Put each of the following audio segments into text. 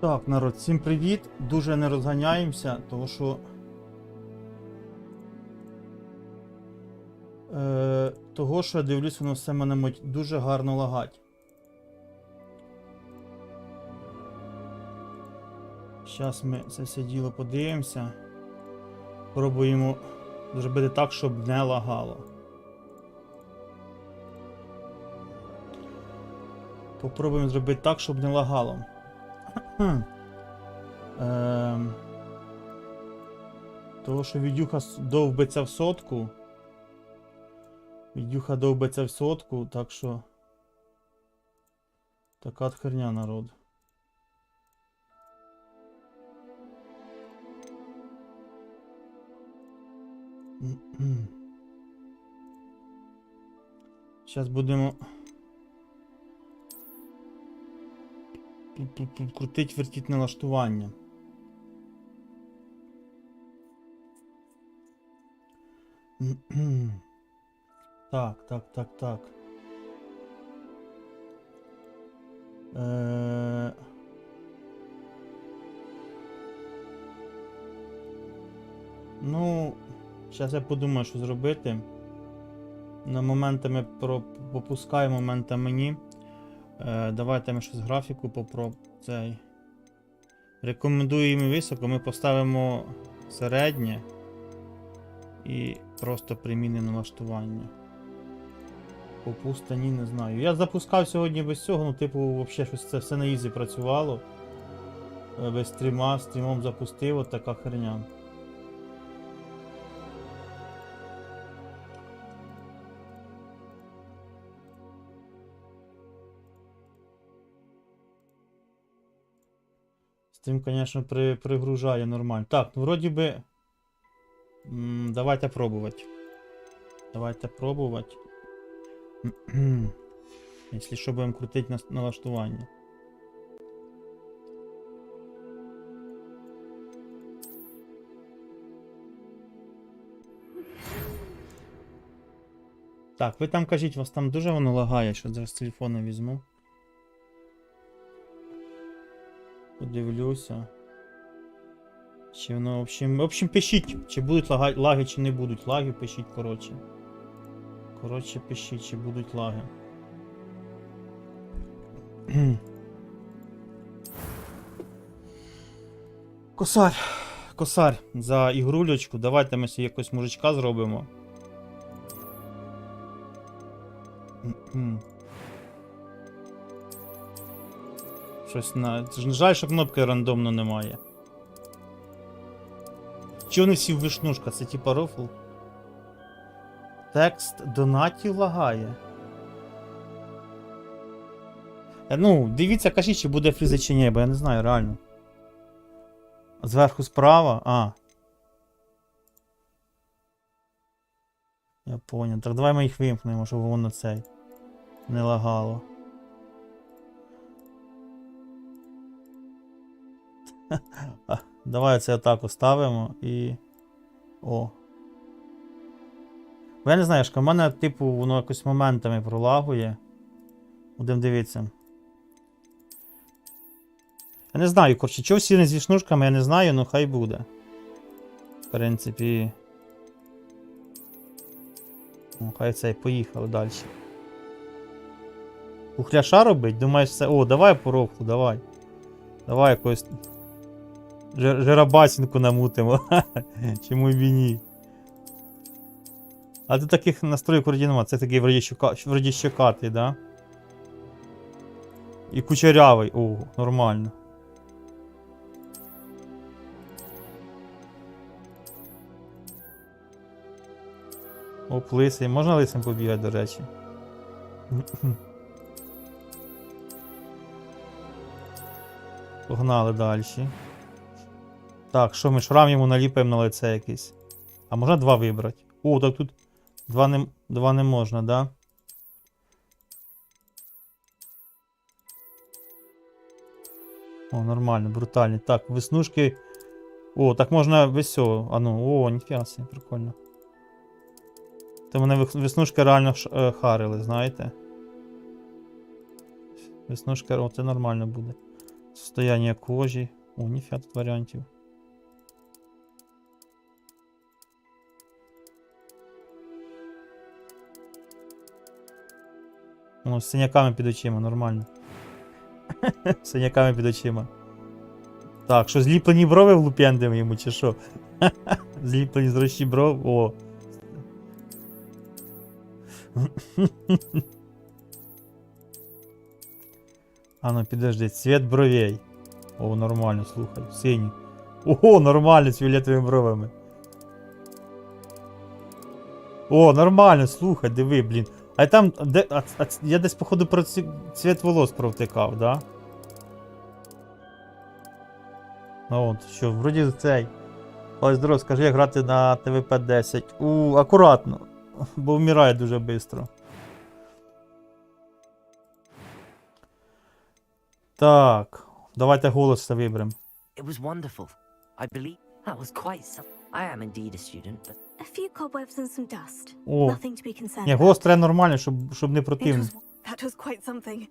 Так, народ, всім привіт. Дуже не розганяємося, тому що я дивлюсь, воно все мене дуже гарно лагать. Зараз ми це все діло подивимося. Пробуємо зробити так, щоб не лагало. Попробуємо зробити так, щоб не лагало. Того, що відюха довбиться в сотку. Відюха довбиться в сотку, так що... Така от херня, народ. Зараз будемо... крутить, вертіть налаштування. Так. Ну, зараз я подумаю, що зробити. На моментами попускаю, моментами ні. Давайте ми щось графіку попробуємо. Рекомендуємо високо, ми поставимо середнє і просто примінимо налаштування. Попуста ні, не знаю. Я запускав сьогодні без цього, ну типу взагалі щось це все на ізі працювало. Без стрімом запустив, от така херня. Стрім, звісно, пригружає нормально. Так, ну вроді би... Давайте пробувати. Якщо що, будемо крутити налаштування. Так, ви там кажіть, вас там дуже воно лагає, що зараз з телефона візьму. Подивлюся. Чи воно, в общем, пишіть, чи будуть лаги, чи не будуть лаги, пишіть, коротше. Коротше, пишіть, чи будуть лаги. Косарь за ігрулечку. Давайте ми собі якось мужичка зробимо. Щось на... Жаль, що кнопки рандомно немає. Чи вони всі в вишнушка? Це типа рофл? Текст донатів лагає. Ну, дивіться, кажіть, чи буде фрізи чи ні, бо я не знаю, реально. Зверху справа? А. Я понял. Так давай ми їх вимкнемо, щоб воно цей не лагало. Давай це отак оставимо і... О. Бо я не знаю, що в мене, типу, воно якось моментами пролагує. Будемо дивитися. Я не знаю, коротше, чого всі зі шнушками, я не знаю, ну хай буде. В принципі... Ну, хай це, поїхали далі. Ухляша робить? Думаєш це... О, давай по рофлу, давай. Давай якось... Жиробасінку намутимо. Чому б і ні? А тут таких настроїв вроді нема. Це такий вроді щокатий, да? І кучерявий. О, нормально. Оп, лисий. Можна лисим побігати, до речі? Погнали далі. Так, що ми шрам йому наліпаємо на лице якийсь. А можна два вибрати? О, так тут два не можна, да? О, нормально, брутальний. Так, веснушки. О, так можна весело. А ну, о, ніфіга собі, прикольно. Та мене веснушки реально харили, знаєте? Веснушка, о, це нормально буде. Состояние кожи. О, ніфіга тут варіантів. О, з синяками під очима, нормально. З синяками під очима. Так, що зліплені брови влуп'яндимо йому, чи що? Зліплені зрощі бров. О. А ну підожди, цвет бровей. О, нормально, слухай, синій. Ого, нормально, з фіолетовими бровами. О, нормально, слухай, диви, блін. А там, де, я десь, походу, про цвет волос провтикав, да? Ну от, що, вроді цей. Ось, здорово, скажи, як грати на ТВП-10. Акуратно, бо вмирає дуже швидко. Так, давайте голос виберемо. It was wonderful. I believe that was quite some. I am indeed a student, but A few cobwebs and some dust. О, Nothing to be concerned ні, about. голос треба нормально, щоб не It противно. that was quite something.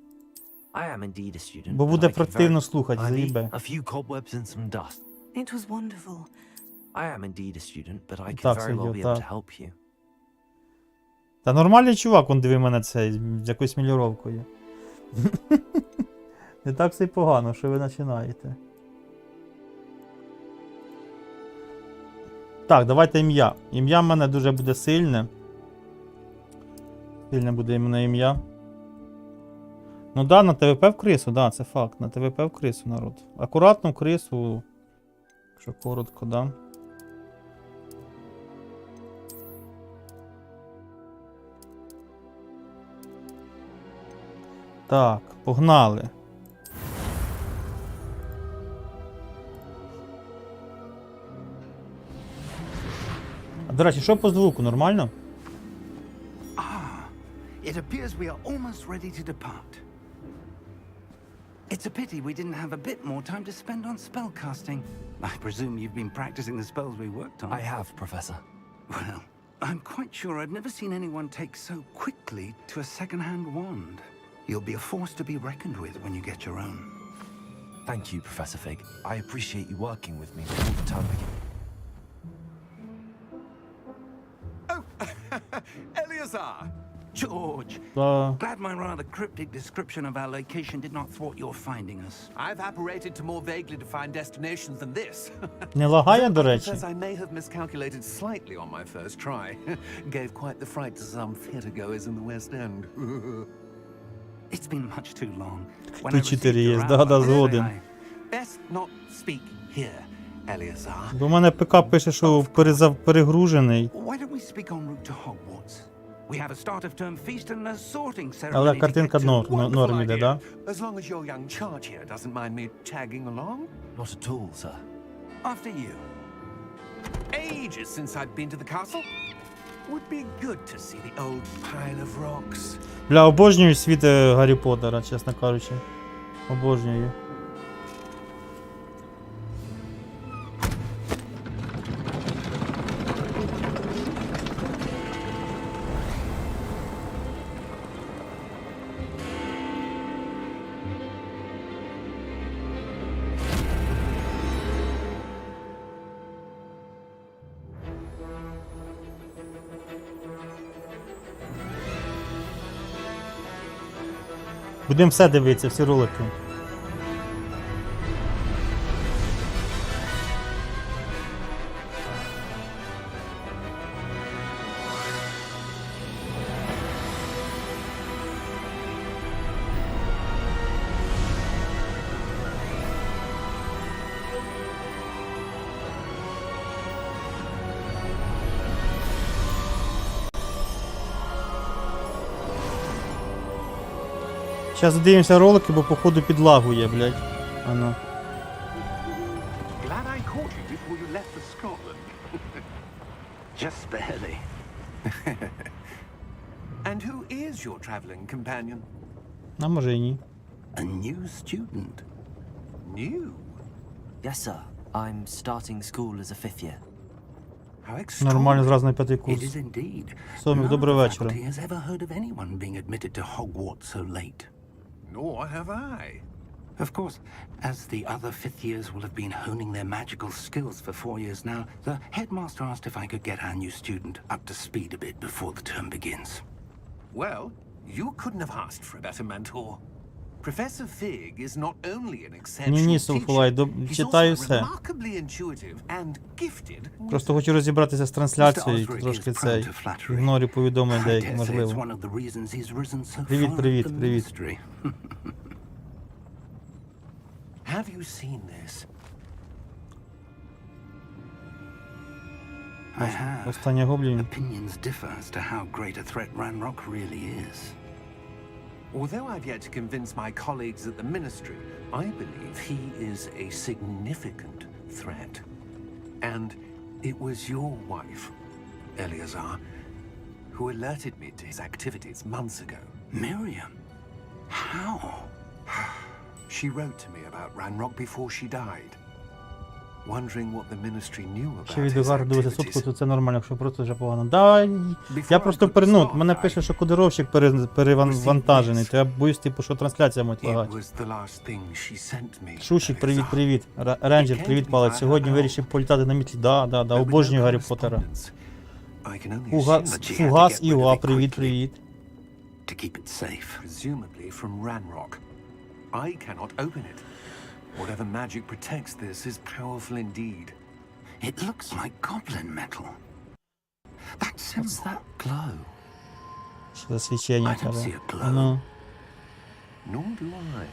I am indeed a student. Бо but буде I can противно very- слухати, I need заїбе. a few cobwebs and some dust. It was wonderful. I am indeed a student, but I can Так, very well сойдет, be able так. to help you. Та нормальний чувак, он диви мене цей, з якоюсь міліровкою. Не так все й погано, що ви починаєте. Так, давайте ім'я. Ім'я в мене дуже буде сильне. Сильне буде іменно ім'я. Ну да, на ТВП в крису, да, це факт. На ТВП в крису, народ. Акуратно в крису. Якщо коротко, да. Так, погнали. А, до речі, що по звуку, нормально? It appears we are almost ready to depart. It's a pity we didn't have a bit more time to spend on spellcasting. I presume you've been practicing the spells we worked on. I have, Professor. Well, I'm quite sure I've never seen anyone take so quickly to a second-hand wand. You'll be a force to be reckoned with when you get your own. Thank you, Professor Fig. I appreciate you working with me all the time. Eleazar! George! Та... Glad my rather cryptic description of our location did not thwart your finding us. I've apparated to more vaguely defined destinations than this. Не лагає, до речі? Confess I may have miscalculated slightly on my first try. Gave quite the fright to some theatregoers in the West End. It's been much too long. When Тут I 4 received є, your да, outline, згоден. I- Best not speak here, Eleazar. Бо в мене ПК пише, що перегружений. Why don't we speak en route to Hogwarts? We have a start of term feast and a sorting ceremony. Але to картинка get to. Wonderful норм іде, idea. да? As long as your young charge here doesn't mind me tagging along. Not at all, sir. After you. Ages since I've been to the castle. Would be good to see the old pile of rocks. Бля, обожнюю світ Гаррі Поттера, чесно кажучи. Обожнюю. Будемо все дивитися, всі ролики. Зараз дивимося ролики, бо походу підлагує, блядь. Ано. Glad I caught you before you left for Scotland. Just barely. And who is your traveling companion? А може і ні. A new student. New. Yes, sir. I'm starting school as a fifth year. How Нормально, extraordinary. зразу на п'ятий It курс. is indeed. Сомік, None of доброго the вечора. faculty has ever heard of anyone being admitted to Hogwarts so late. Nor have I. Of course, as the other fifth years will have been honing their magical skills for 4 years now, the headmaster asked if I could get our new student up to speed a bit before the term begins. Well, you couldn't have asked for a better mentor. Professor Fig is not only an exceptional Ні, teacher, Софулай, he's читаю also все. remarkably intuitive and gifted. Просто хочу розібратися з трансляцією, Mr. Osric трошки is prone цей. to flattery. Ігнорю повідомлень I деякі, dare say it's можливо. one of the reasons he's risen so Привіт, far привіт, up the привіт. ministry. Have you seen this? I have. Остання гоблінів. Opinions differ as to how great a threat Ranrock really is. Although I've yet to convince my colleagues at the Ministry, I believe he is a significant threat. And it was your wife, Eleazar, who alerted me to his activities months ago. Miriam? How? She wrote to me about Ranrock before she died, wondering what the Ministry knew about Якщо his відеогар дивиться сутку, activities. то це нормально, якщо просто вже погано. Да, я просто мене пише, що кодировщик перевантажений, то я боюсь, типу, що трансляція може It лагати. was the last thing she sent me. Шушик, привіт, Eleazar. привіт. Рейнджер, привіт, Палич. Сьогодні вирішив політати на мітлі. Да, But with обожнюю no Гаррі Поттера. correspondence, I can only Фугас, assume Фугас Іва, привіт, привіт. To keep it safe. presumably from Ranrock. I cannot open it. Whatever magic protects this is powerful indeed. It looks like goblin metal. What's that glow? Що за свічення I don't тебе? see a glow. Ну, Nor do I.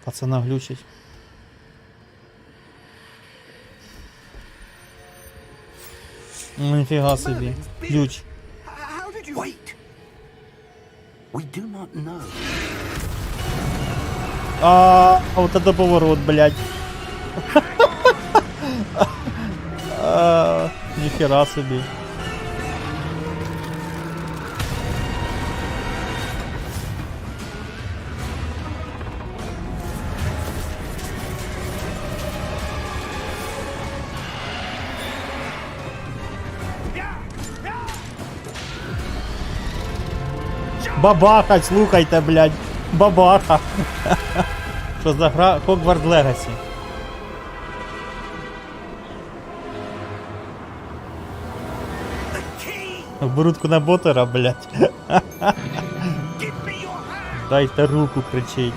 пацана глючить. Ну, ніфіга собі. Ключ. How did you... Wait! We do not know. Вот это поворот, блядь. Ніхера собі. Бабаха, слухайте, блядь. Бабаха. Що за гра? Hogwarts Legacy. Оборудку на Ботера, блядь. Дайте руку, кричить.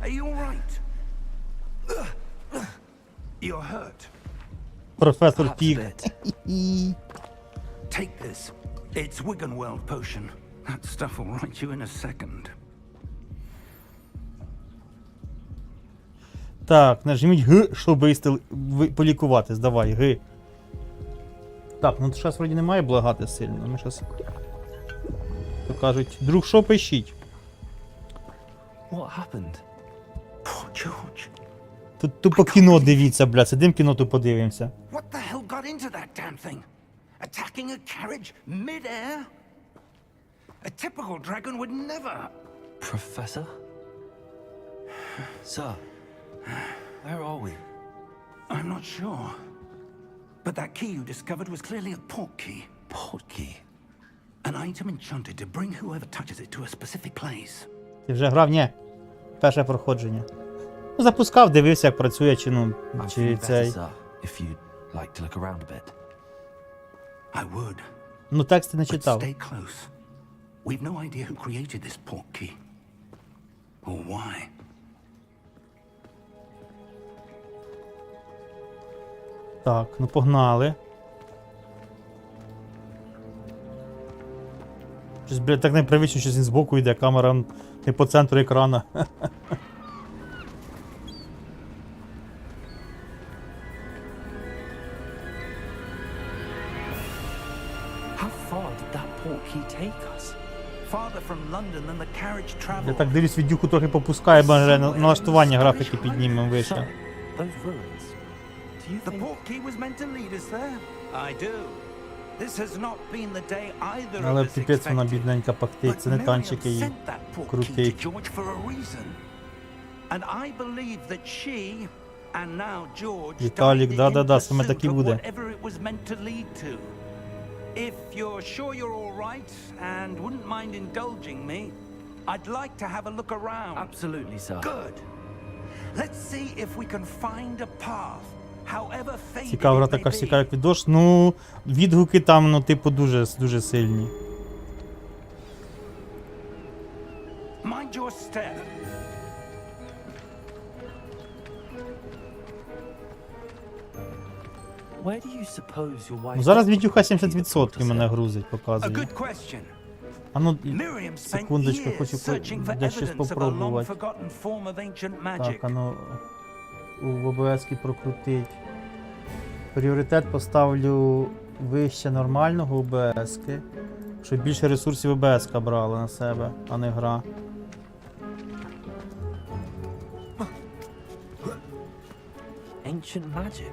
Are you all right? You're hurt. Професор Perhaps a Пік. bit. Take this. It's Wiggenweld potion. That stuff will right you in a second. Так, нажміть Г, щоб полікуватись. Давай, Г. Так, ну зараз вроді немає благати сильно. Ми зараз, то кажуть, друг, що пишіть? What happened? Poor George. Тут тупо кіно дивіться, бля, сидим кіно тут подивимося. What the hell got into that damn thing? Attacking a carriage mid-air? A typical dragon would never. Professor? Sir, where are we? I'm not sure. But that key you discovered was clearly a port key. Port key. An item enchanted to bring whoever touches it to a specific place. Ти вже грав? Ні. Перше проходження. Ну, запускав, дивився, як працює, чи ну, I'm чи feeling better, цей. sir, if you'd like to look around a bit. I would. Ну, тексти не But читав. stay close. We've no idea who created this port key. Or why. Так, ну погнали. Щось, блядь, так непривично, що він збоку йде, камера не по центру екрана. How far did that port key take us? Farther from London than the carriage Я traveled. так дивлюсь, віддюху трохи попускає, бо вже налаштування графіки піднімемо Sir, вище. those ruins. Do you The think... port key was meant to lead us there. I do. This has not been the day either Але of us піпець вона expected. бідненька пактить, But це не Miriam танчики її. sent that port key крутий. to George for a reason. And I believe that she and now George Віталік, died in да-да-да, саме pursuit так і of буде. whatever it was meant to lead to. If you're sure you're all right and wouldn't mind indulging me, I'd like to have a look around. Absolutely, sir. Good. Let's see if we can find a path, however faded Цікава гра it may така ж be. цікава, як від дощ. Ну, відгуки там, ну, типу, дуже сильні. Mind your step. Where do you suppose your wife... Ну, зараз відюха 70% мене грузить, A показує. good question. А ну, Miriam spent секундочку, years хочу searching for дещо evidence of a long спробувати. forgotten form of ancient Так, magic. а ну, в ОБС-ки прокрутить. Пріоритет поставлю вище нормального ОБС-ки, щоб більше ресурсів ОБС-ка брала на себе, а не гра. Ancient magic?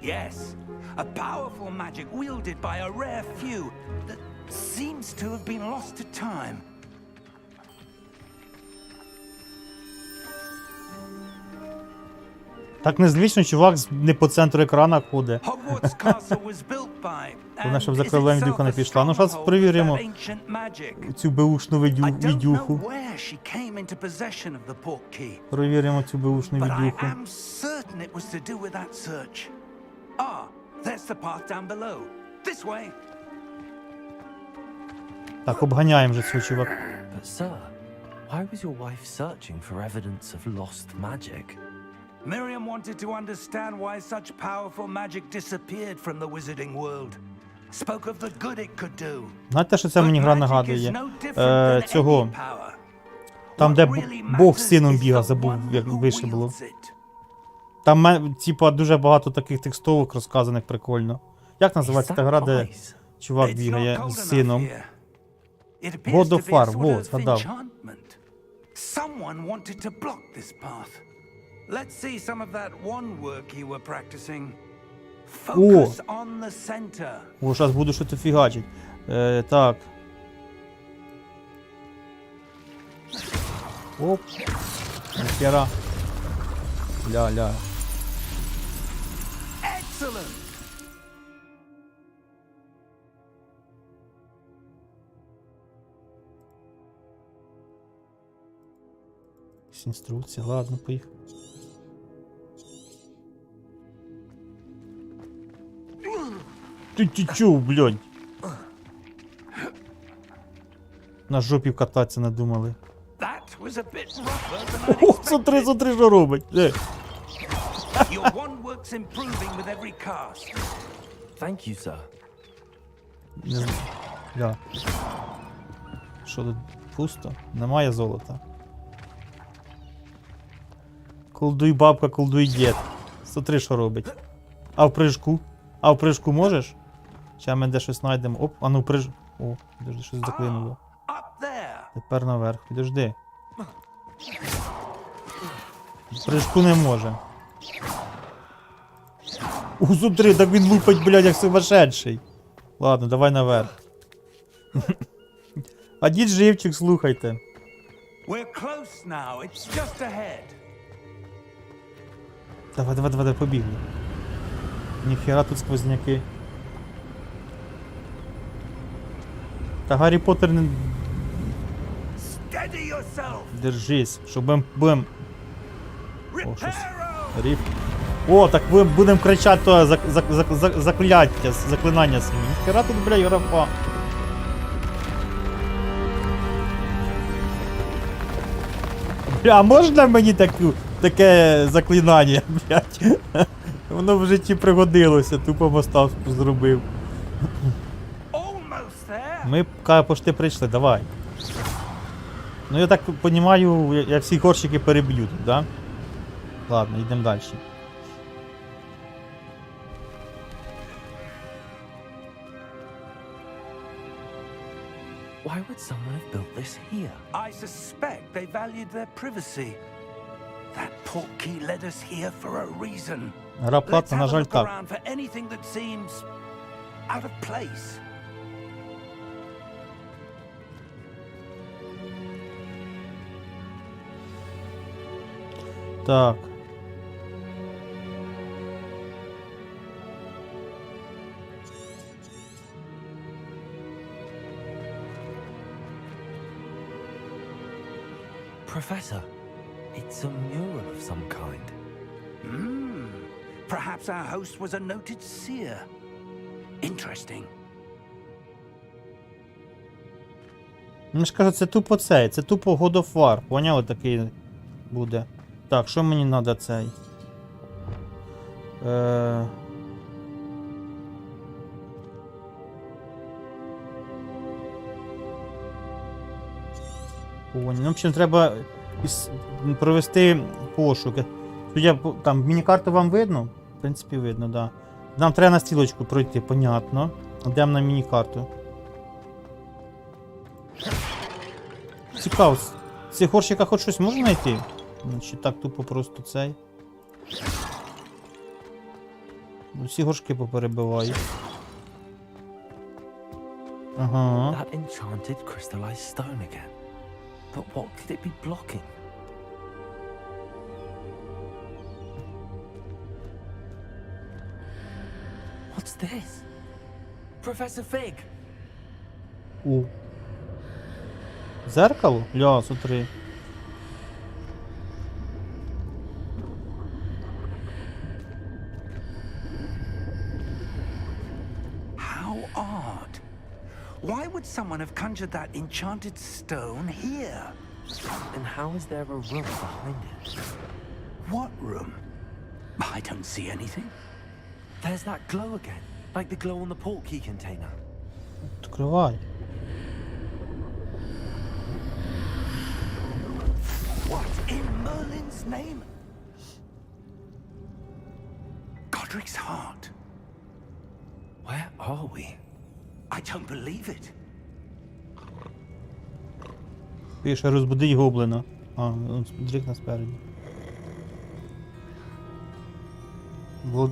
Yes, a powerful magic wielded by a rare few that seems to have been lost to time. Так незвично, чувак не по центру екрана ходить. Hogwarts Castle was built by Головне, щоб and за is крилем itself дюха не a пішла. Ну, зараз stronghold of перевіримо that ancient magic. цю беушну I don't know відюху. where she came into possession of the portkey, Перевіримо цю беушну but I відюху. am certain it was to do with that search. Ah, there's the path down below. This way. Так, обганяємо вже цього чувака. But, sir, why was your wife searching for evidence of lost magic? Miriam wanted to understand why such powerful magic disappeared from the wizarding world. Spoke of the good it could do. Знаєте, що це мені гра But magic is нагадує? no different than Цього. any power. Там, де What really Бог matters з сином is бігав, the забув, one як who вище було. wields it. Там, типа, дуже багато таких текстовок розказаних прикольно. Як називається Is та that гра, де ice? чувак It's not бігає cold з enough сином? here. It appears God to of be a War, sort вот, of згадав. enchantment. Someone wanted to block this path. Let's see some of that one work you were practicing. Focus on the center. О, зараз буду щось фігачить. Так. Оп. Ніхера. Ля-ля. Excellent. Інструкція, ладно, поїхав. Ти чув, блядь? На жопі кататися надумали. That was a bit rougher than О, I смотри, що робить. Your one work's improving with every cast. Thank you, sir. Не знаю. Ля. Що тут? Пусто? Немає золота. Колдуй бабка, колдуй дід. Смотри, що робить. А в прыжку? А в прыжку можеш? Ща ми де щось знайдемо. Оп, а ну приж... О, підожди, щось заклинуло. Up there. Тепер наверх, підожди. В прыжку не може. У, смотри, так він лупить, блядь, як сумасшедший. Ладно, давай наверх. А дід живчик, слухайте. We're close now. It's just ahead. Давай, побігли. Ніхера тут сквозняки. Та Гаррі Поттер не... Steady yourself. Держись, щоб будем... О, щось. Reparo. Ріп. О, так ми будемо кричати то закляття, заклинання самі. Ніхера тут, блядь, графа. Бля, а можна мені таке заклинання, блядь? Воно в житті пригодилося, тупо моста зробив. Almost there. Ми почти прийшли, давай. Ну я так розумію, я всі горщики переб'ю тут, да? Ладно, йдемо далі. Why would someone have built this here? I suspect they valued their privacy. That portkey led us here for a reason. Гра Let's платна, have на a жаль, look так. around for anything that seems out of place. Так. Professor, it's a mural of some kind. Perhaps our host was a noted seer. Interesting. Ну ж кажу, це тупо цей, це тупо God of War, поняли, такий буде. Так, що мені треба цей? Ну, в общем, треба провести пошуки. Судя, там міні-карту вам видно? В принципі, видно, да. Нам треба на стрілочку пройти, понятно. Йдемо на міні-карту. Цікаво, в цих горщиках хоч щось можна знайти? Чи так тупо просто цей? Всі горшки поперебиваю. Ага. That enchanted crystallized stone again. But what could it be blocking? What's this? Professor Fig! У. Зеркало? Ля, смотри. How odd. Why would someone have conjured that enchanted stone here? And how is there a room behind it? What room? I don't see anything. There's that glow again, like the glow on the portkey container. Відкривай. What in Merlin's name? Godric's heart. Where are we? I don't believe it. Пише, розбудить гоблина. А, он дрік нас спереді.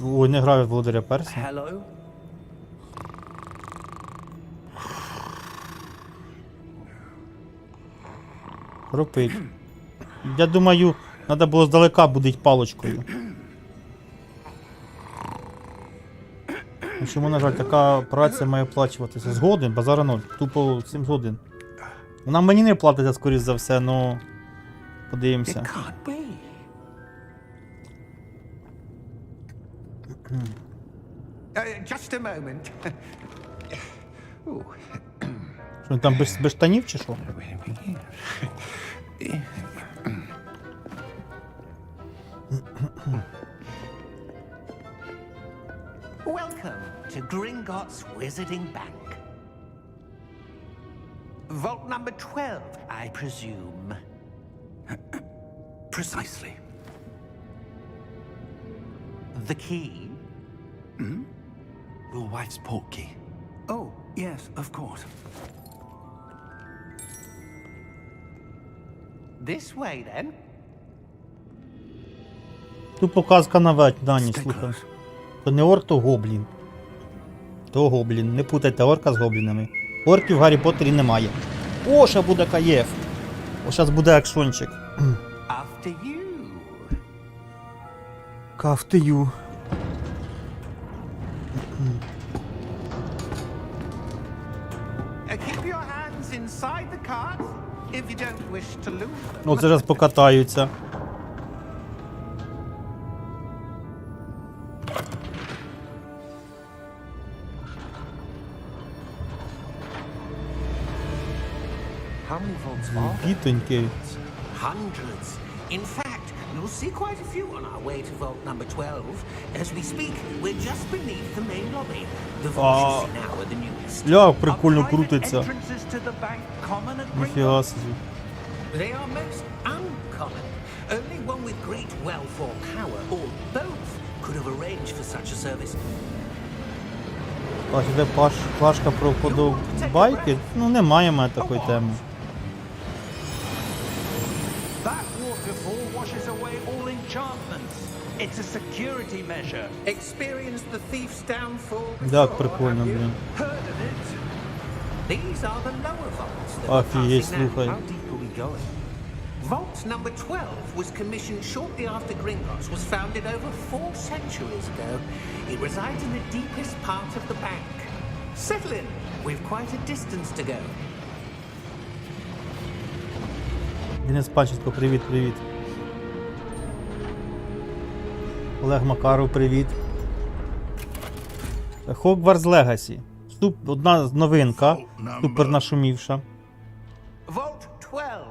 Ой, не граю в володаря Персі. Hello? Хропить. Я думаю, треба було здалека будить паличкою. Чому, на жаль, така праця має оплачуватися? Згоден, базара 0. Тупо 7 згоден. Вона мені не платиться, скоріш за все, но подивимося. It can't be. Just a moment. Ooh. Що він там без штанів чи що? Welcome to Gringotts Wizarding Bank. Vault number 12, I presume. Precisely. The key? Your wife's portkey. Oh, yes, of course. This way, then. Тут показка на Дані, слухай. То не орк, то гоблін. То гоблін. Не путайте орка з гоблінами. Орків в Гаррі Поттері немає. О, ще буде каєф. О, зараз буде акшончик. After you. Кафтею. Keep your hands inside the cart if you don't wish to lose them. О, зараз покатаються. How many vaults are there? Вітоньки. Hundreds. In fact, you'll see quite a few on our way to vault number 12. As we speak, we're just beneath the main lobby. The vault you see now are the newest. Ля, прикольно крутиться. Entrances to the bank common at Ніфіга Gringotts? собі. They are most uncommon. Only one with great wealth or power, or both, could have arranged for such a service. Так, іде плашка про вподобайки. Ну, немає в мене такої теми. That waterfall washes away all enchantments. It's a security measure. Experienced the thief's downfall before, Так, прикольно, have you? блін. Heard of it? These are the lower vaults that we're Офігеть, passing now. слухай. How deep are we going? Vault number 12 was commissioned shortly after Gringotts was founded over 4 centuries ago. It resides in the deepest part of the bank. Settle in. We've quite a distance to go. Денис Паченко, привіт. Олег Макаров, привіт. Hogwarts Legacy. Одна новинка, супер нашумівша. Vault 12.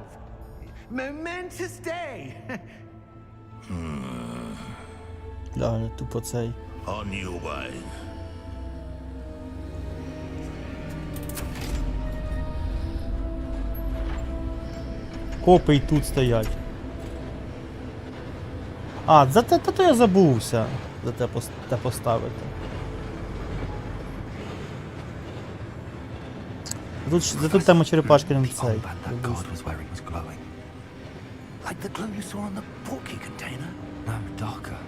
Momentous day. Да, тупо цей. On you way. Копи й тут стоять. А, за те, то я забувся. За те поставити. Тут тема черепашки не цей. That card was where it was glowing. Like the glow you saw on the portkey container? No, darker.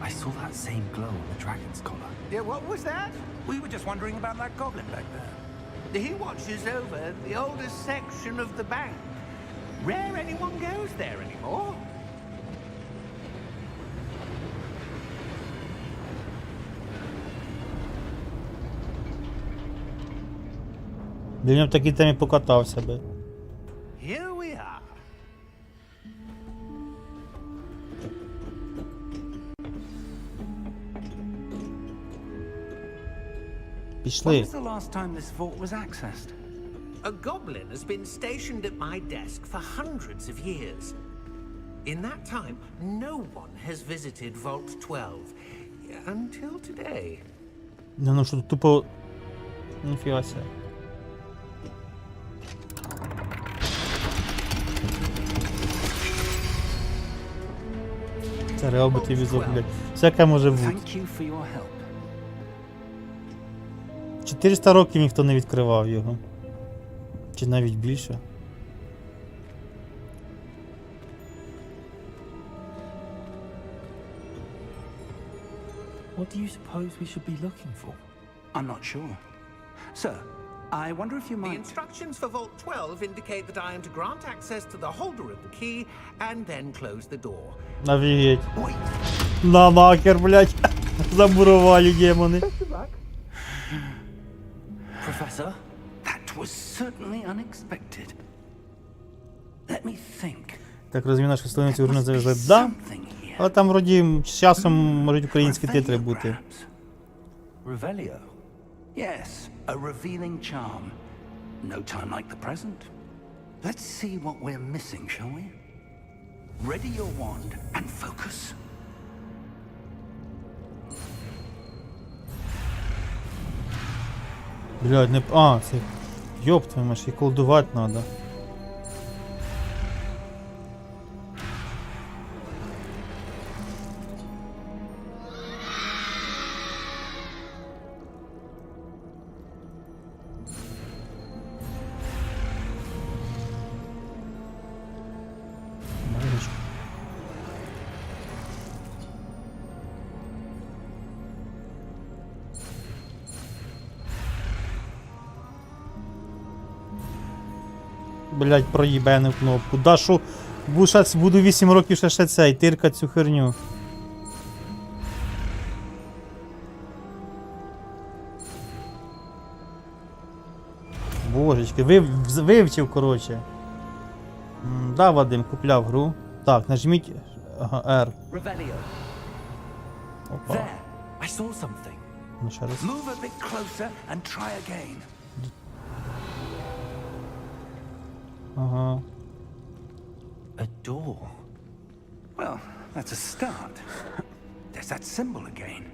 I saw that same glow on the dragon's collar. Yeah, what was that? We were just wondering about that goblin back there. He watches over the oldest section of the bank. Rare anyone goes there anymore. Для нього в такій темі покатався би. Here we are. Пішли. When was the last time this vault was accessed? A goblin has been stationed at my desk for hundreds of years. In that time, no one has visited Vault 12 until today. Ну що тут тупо... Ніфіга себе. Це реалбити візок, блядь. Всяке може бути. Thank you for your help. 400 років ніхто не відкривав його. Чи навіть більше. What do you suppose we should be looking for? I'm not sure. Sir, I wonder if you The might... instructions for Vault 12 indicate that I am to grant access to the holder of the key and then close the door. Офігеть. Wait, На нахер, блядь. Замурували демони. Professor? that was certainly unexpected. Let me think. Так, розумію, що столицю There вже must be завезли. Да. something here. Але там вроді з часом можуть українські титри бути. Revelio, perhaps? Revelio? Yes, a revealing charm. No time like the present. Let's see what we're missing, shall we? Ready your wand and focus. Блядь, не... А, це... Ёб твою мать, і колдувати надо. Марічка. Блять, проїбену кнопку. Да шо, буду 8 років ще цей, тирка цю херню. Божечки, вивчив, короче. Да, Вадим, купляв гру. Так, нажміть. Ага, R. Revelio. Опа. There! I saw something. Ну, ще раз. Move a bit closer and try again. Ага. A door. Well, that's a start. There's that symbol again.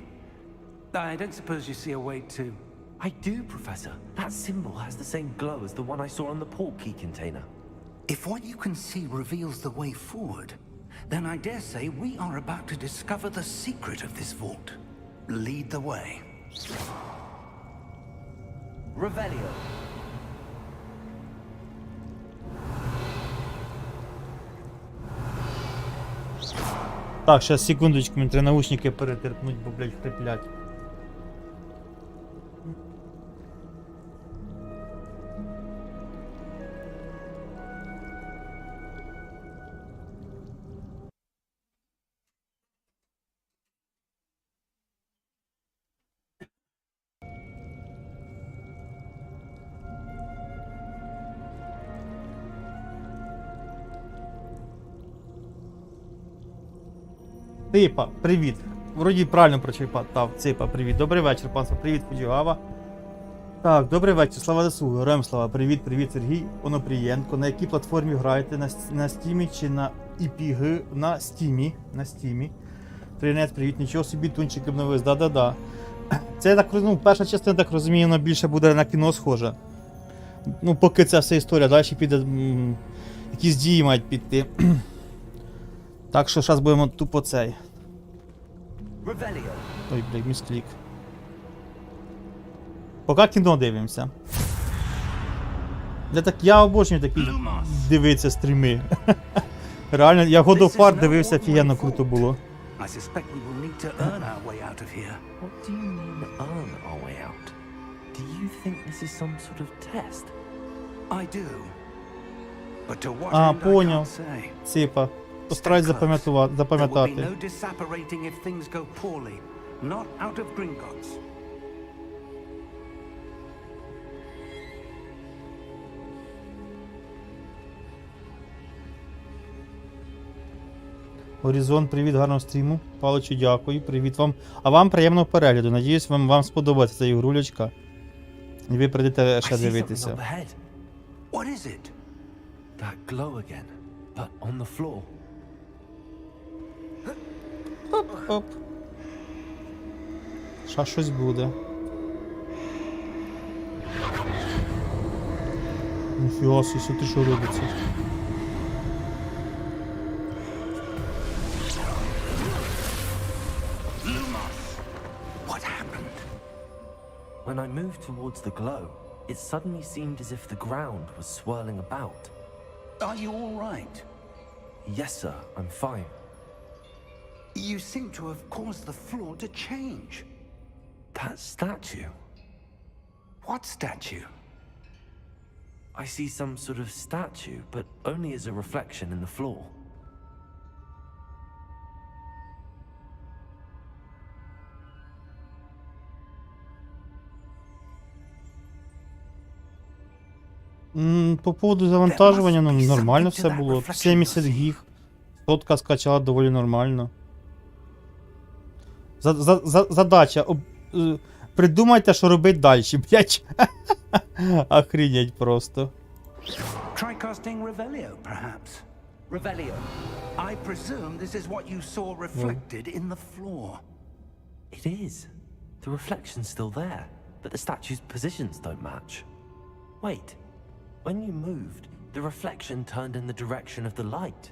I don't suppose you see a way to... I do, Professor. That symbol has the same glow as the one I saw on the portkey container. If what you can see reveals the way forward, then I dare say we are about to discover the secret of this vault. Lead the way. Revelio. Так, сейчас секундочку, мені треба наушники перетерпнуть, бо, блядь, хриплять. Ципа, привіт. Вроді правильно прочитав. Ципа, привіт. Добрий вечір, панство. Привіт, Фуджігава. Так, добрий вечір, слава ДСУ, героям слава. Привіт, Сергій Онопрієнко. На якій платформі граєте? На Стімі чи на EPG? На Стімі. Тринець, привіт, нічого собі, тунчик обновив. Да. Це, я так розумію, перша частина, так розумію, вона більше буде на кіно схожа. Ну, поки ця вся історія, далі піде, якісь дії мають піти. Так що зараз будемо тупо цей. Ой, блядь, місклік. Поки кіно дивимося. Я обожнюю такі дивитися стріми. Реально, я God of War дивився, офігенно круто було. I suspect we will need to earn our way out of here. What do you mean, earn our way out? Do you think this is some sort of test? I do. But to what А, end I понял. can't say. Ципа. Постараюсь There will be запам'ятати. no disapparating if things go poorly. Not out of Gringotts. Горизонт, привіт, гарного стріму. Паличу, дякую, привіт вам. А вам приємного перегляду. Надіюсь, вам сподобається ця ігрулечка. І ви прийдете I ще see something up дивитися. ahead. What is it? That glow again, but on the floor. Оп. Ще щось буде. Ніфіга собі, ти що робиться? What happened? When I moved towards the glow, it suddenly seemed as if the ground was swirling about. Are you all right? Yes, sir, I'm fine. You seem to have caused the floor to change. That statue. What statue? I see some sort of statue, but only as a reflection in the floor. По поводу завантажування, ну нормально все було. 70 гіг. Сотка скачала доволі нормально. Задача. Придумайте, що робити далі, блять. Охренеть просто. Try casting Revelio, perhaps. Revelio. I presume this is what you saw reflected in the floor. It is. The reflection's still there, but the statue's positions don't match. Wait. When you moved, the reflection turned in the direction of the light.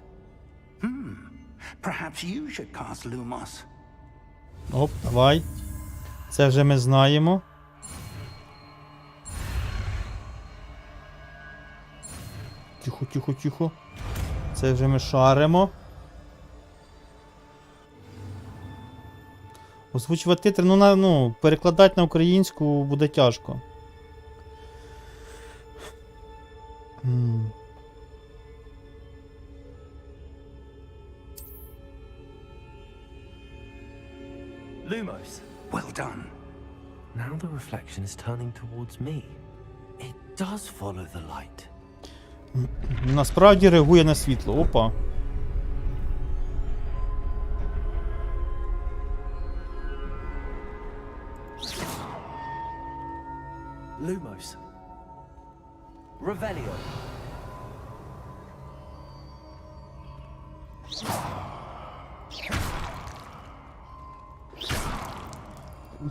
Perhaps you should cast Lumos. Оп, давай. Це вже ми знаємо. Тихо. Це вже ми шаримо. Озвучувати титри, перекладати на українську буде тяжко. Lumos. Well done. Now the reflection is turning towards me. It does follow the light. Насправді реагує на світло. Опа. Lumos. Revelio.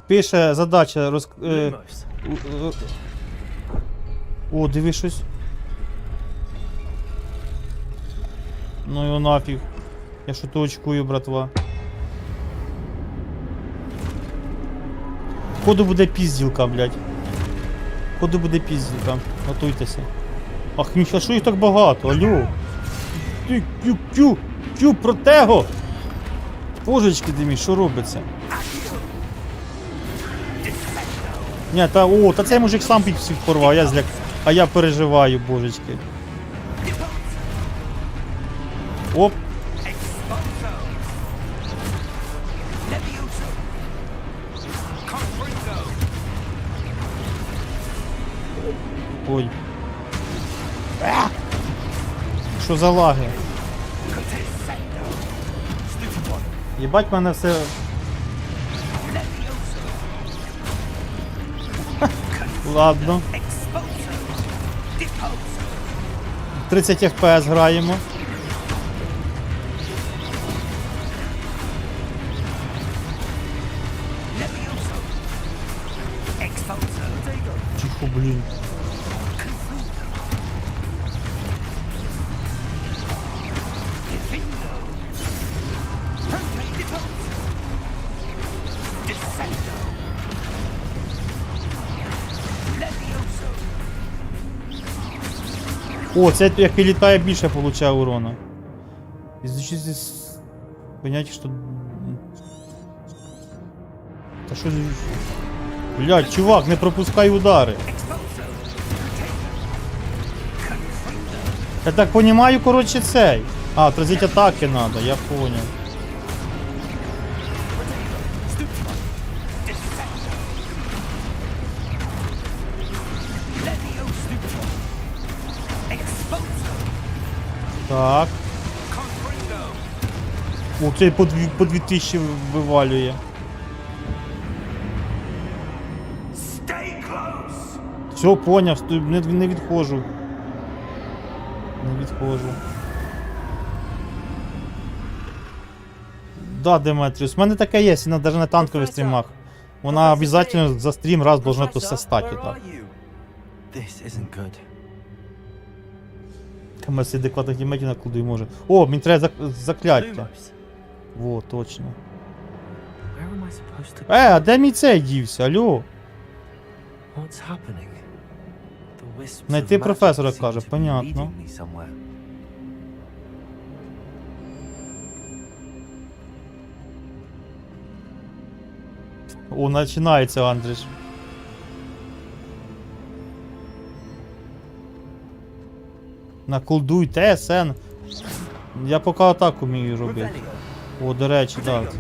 Пише задача Lumos. О, диви щось. Ну його нафіг. Я що то очкую, братва. Походу буде пізділка, блядь. Походу буде пізділка. Готуйтеся. Ах, ніхто, що їх так багато, алло. Ти, тю, протего! Божечки ти мій, що робиться? Ні, та цей мужик сам під всіх порвав, а я переживаю, божечки. Оп. Ой. Що за лаги? Єбать мене все... Ладно. 30 FPS граємо. Тихо, блін. О, це як і літає більше получає урона. Здесь поняття, що... Та що... Блядь, чувак, не пропускай удари. Я так понимаю, коротше, цей. А, отразить атаки надо, я понял. Так. О, цей по 2000 вивалює. Все, поняв, не відходжу. Не відходжу. Да, Деметріус, у мене таке є, навіть на танкових стрімах. Вона обов'язково за стрім раз должна то все стати, так. Камеси адекватних діметів накладу може. О, мені треба закляття. Во, точно. А де мій цей дівся, алло? Найти професора, каже, понятно. О, починається, Андріш. Наколдуй ТСН. Я поки атаку вмію робити. О, до речі, так.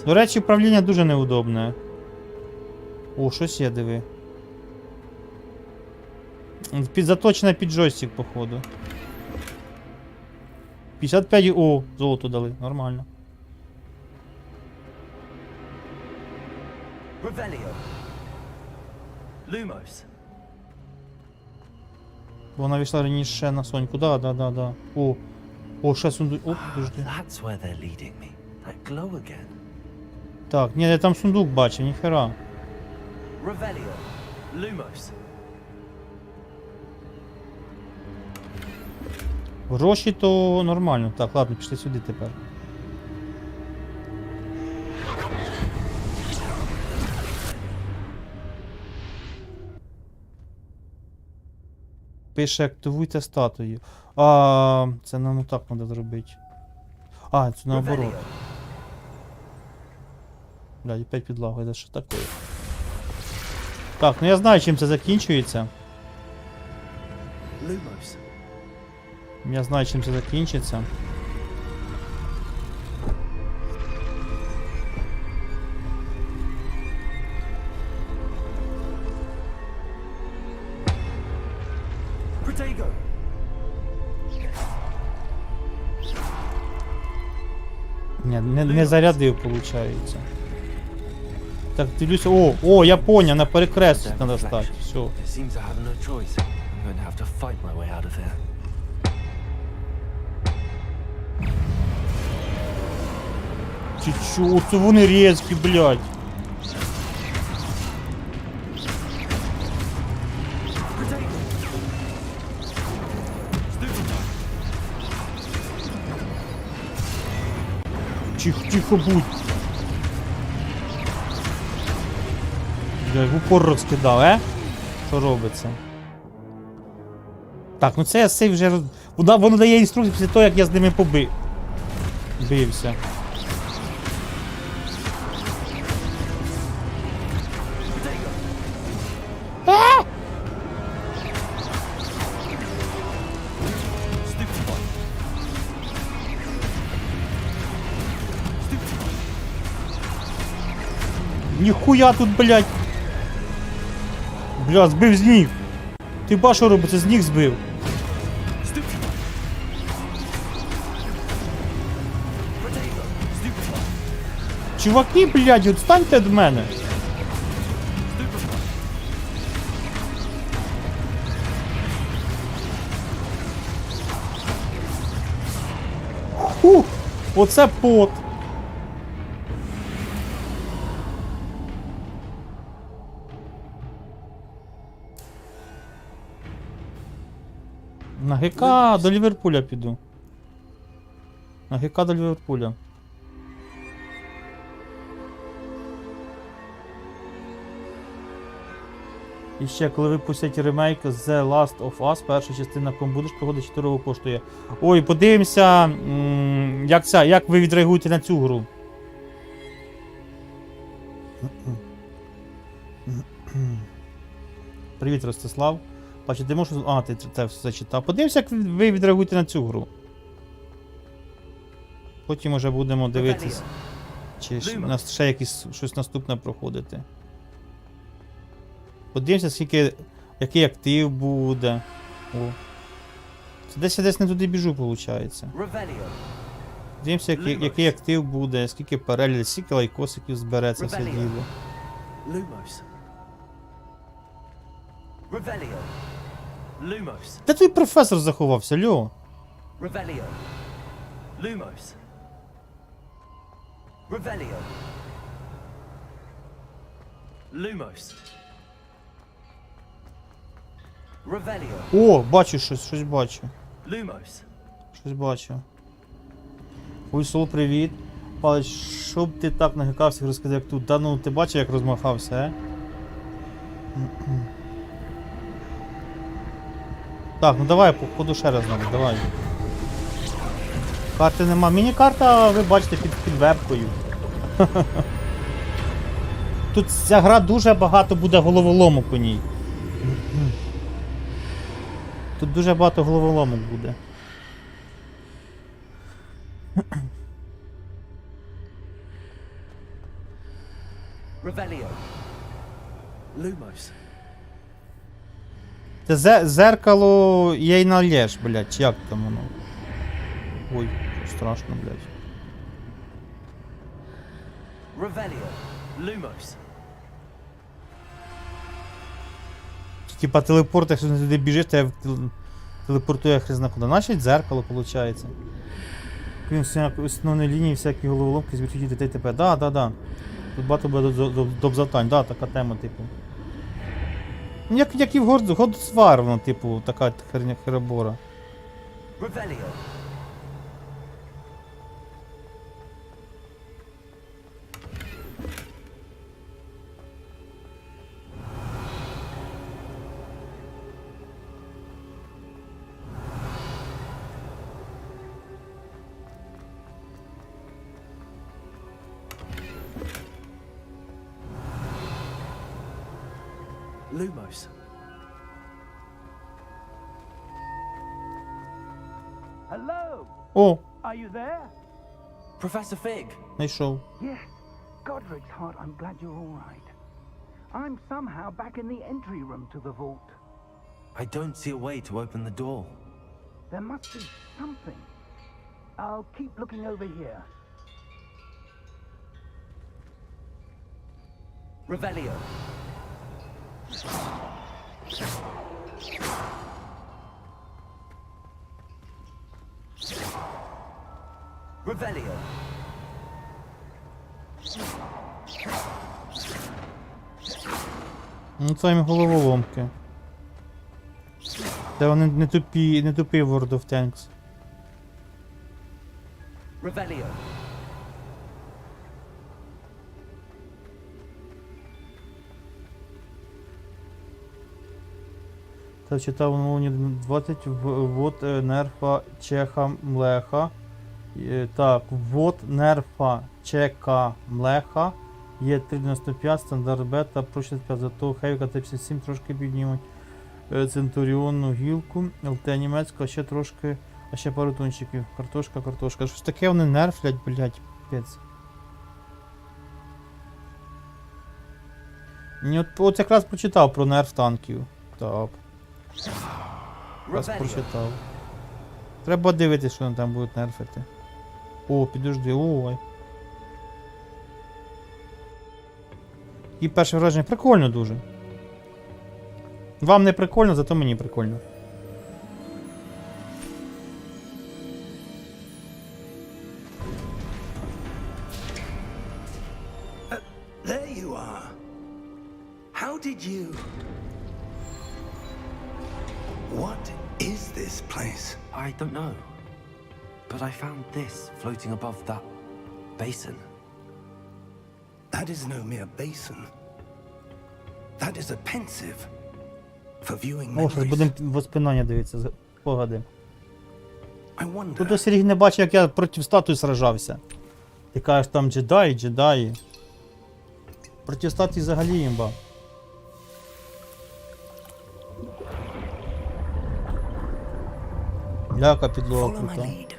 До речі, управління дуже неудобне. О, щось є, диви. Заточене під джойстик, походу. 55, о, золото дали, нормально. Вона вийшла раніше на Соньку, да. О, ще сундук, о, подожди. Так, ні, я там сундук бачив, ніхера. Гроші то нормально. Так, ладно, пішли сюди тепер. Пише, активуйте статую. А, це нам так треба зробити. А, це наоборот. Блядь, опять підлагою, це що таке? Так, ну я знаю, чим це закінчується. Я знаю, чим це закінчиться. Ні, не зарядив, виходить. Так, дивлюся. О, я поняв, на перекрестку треба стати. Все. Ти чо? Оце вони різкі, блядь. Тихо будь. В упор розкидав, Що робиться? Так, ну це я сейв вже... Воно дає інструкцію після того, як я з ними бився. Ніхуя тут, блядь. Бля, збив з ніг. Ти ба, що робиться, з ніг збив. Чуваки, блядь, відстаньте від мене. Фух, оце пот. На ГК до Ліверпуля піду. На ГК до Ліверпуля. І ще, коли випустять ремейк The Last of Us, перша частина будеш проходити 4 коштує. Ой, подивимося, як ви відреагуєте на цю гру. Привіт, Ростислав. Бачу, ти можеш... А, ти це все читав. Подивимося, як ви відреагуєте на цю гру. Потім вже будемо дивитись, чи ще якісь щось наступне проходити. Подивимося, який актив буде. О. Це десь не туди біжу, виходить. Подивимося, який актив буде, скільки переглядів, скільки лайкосиків збереться все діло. Де твій професор заховався, Льо? О, бачу щось бачу. Щось бачу. Ой, Сол, привіт. Палич, щоб ти так нагикався, розказав, як тут. Та ну, ти бачив, як розмахався, Так, ну давай, походу ще раз надо, давай. Карти нема. Міні-карта, ви бачите, під вебкою. Тут ця гра дуже багато буде головоломок у ній. Тут дуже багато головоломок буде. Це зеркало їй налєш, блядь, чи як там воно? Ой, страшно, блядь. Типа телепорт, якщо не туди біжиш, то телепортує хрізна куди. Значить дзеркало, виходить. Крім основної лінії, всякі головоломки з відчуттів дітей т.п. Да. Тут багато буде добзавдань, да, така тема, типу. Як і в Hogwarts Legacy, типу, така херебора. Lumos. Hello! О, Are you there? Professor Fig. знайшов. Yes. Godric's heart, I'm glad you're all right. I'm somehow back in the entry room to the vault. I don't see a way to open the door. There must be something. I'll keep looking over here. Revelio. Revelio. Ну це їм головоломки. Це вони не тупі World of Tanks. Revelio. Та читав на луні 20 ввод нерфа Чеха Млеха. Так, ввод нерфа Чека Млеха. Є 3.95, стандарт бета, про 65, зато Хейвіка Т-57 трошки піднімуть. Центуріонну гілку, ЛТ німецька, ще трошки, а ще пару тончиків. Картошка. Щось таке вони нерфлять, блять, пець. Ні, от якраз прочитав про нерф танків. Так. Якраз прочитав. Треба дивитися, що вони там будуть нерфити. О, підожди, ой. І перше враження прикольно дуже. Вам не прикольно, зато мені прикольно. There you are. How did you... What is this place? I don't know. But I found this floating above that basin. That is no mere basin. That is a pensive for viewing О, щось memories. будемо воспоминання дивитися. Погоди. I wonder... Тут ось Сергій не бачив, як я проти статуї сражався. Ти кажеш, там джедаї. Проти статуї взагалі імба. Ляка підлога Follow my крута. lead.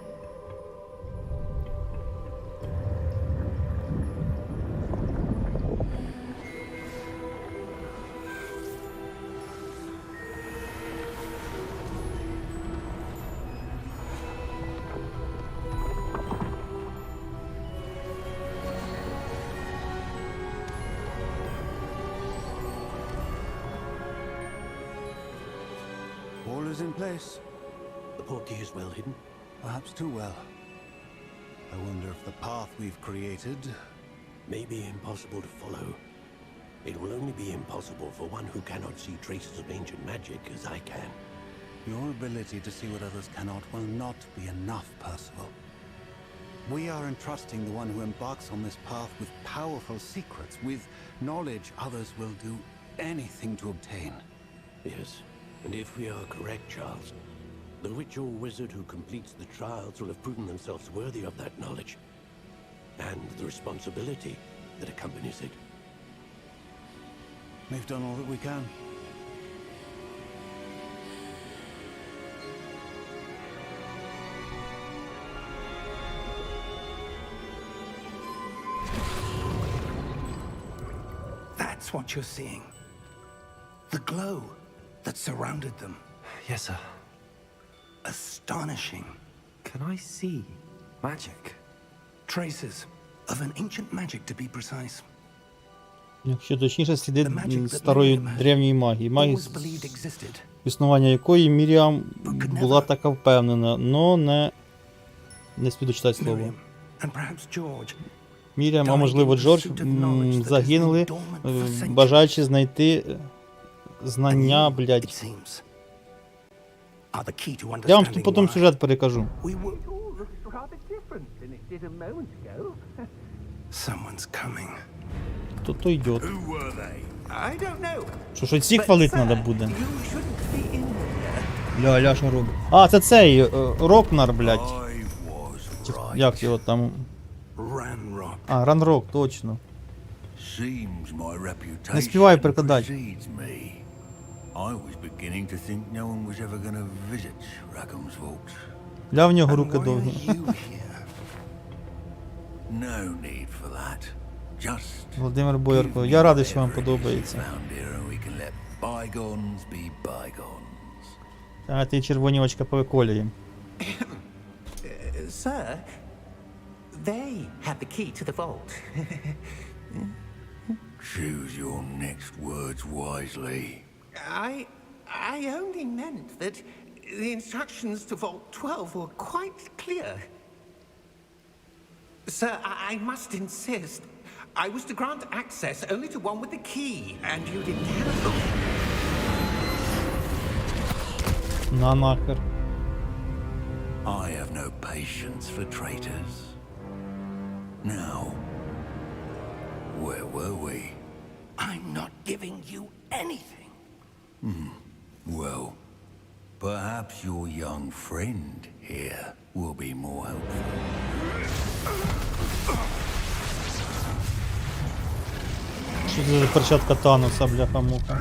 All is in place. The portkey is well hidden. Perhaps too well. I wonder if the path we've created... May be impossible to follow. It will only be impossible for one who cannot see traces of ancient magic as I can. Your ability to see what others cannot will not be enough, Percival. We are entrusting the one who embarks on this path with powerful secrets, with knowledge others will do anything to obtain. Yes, and if we are correct, Charles, the witch or wizard who completes the trials will have proven themselves worthy of that knowledge, and the responsibility that accompanies it. We've done all that we can. That's what you're seeing. The glow that surrounded them. Yes, sir. Astonishing. Can I see magic? Traces of an ancient magic, to be precise. Якщо точніше, сліди The magic that старої Miriam had древньої магії. Магії, always believed existed. існування якої Міріам була така впевнена, но не спіду читати слово. Miriam, and perhaps George, Міріам, а можливо Джордж, загинули, бажаючи знайти знання, блядь. it seems, are the key to Я вам understanding потім why сюжет перекажу. we were... It all looks rather different than it did a moment ago. Someone's coming. Хто-то йде. Who were they? I don't know. Що ці хвалити Sir, треба буде. You shouldn't be in here. Ля, що робить? А, це цей, Рокнар, блядь. I was right. Як його там? Ranrock. А, Ранрок, точно. Seems my reputation Не співаю перекладати. precedes me. I was beginning to think no one was ever going to visit Rackham's vaults. Ля, в нього And руки why довгі. are you here? No need for that. Just Володимир Боярко, я радий, що вам подобається. found here and we can let bygones be bygones. А ти червоні очка повиколюємо. Sir, they have the key to the vault. Choose your next words wisely. I only meant that the instructions to Vault 12 were quite clear. Sir, I must insist. I was to grant access only to one with the key, and you didn't have... На нахер. I have no patience for traitors. Now, where were we? I'm not giving you anything. Well, perhaps your young friend here will be more helpful. Що це за перчатка Таноса, бляха-муха?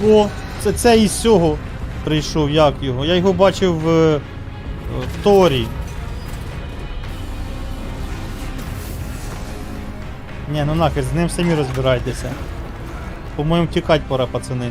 О, це цей із цього прийшов, як його? Я його бачив в Торі. Ні, ну нахер, з ним самі розбирайтеся. По-моєму, тікать пора, пацани.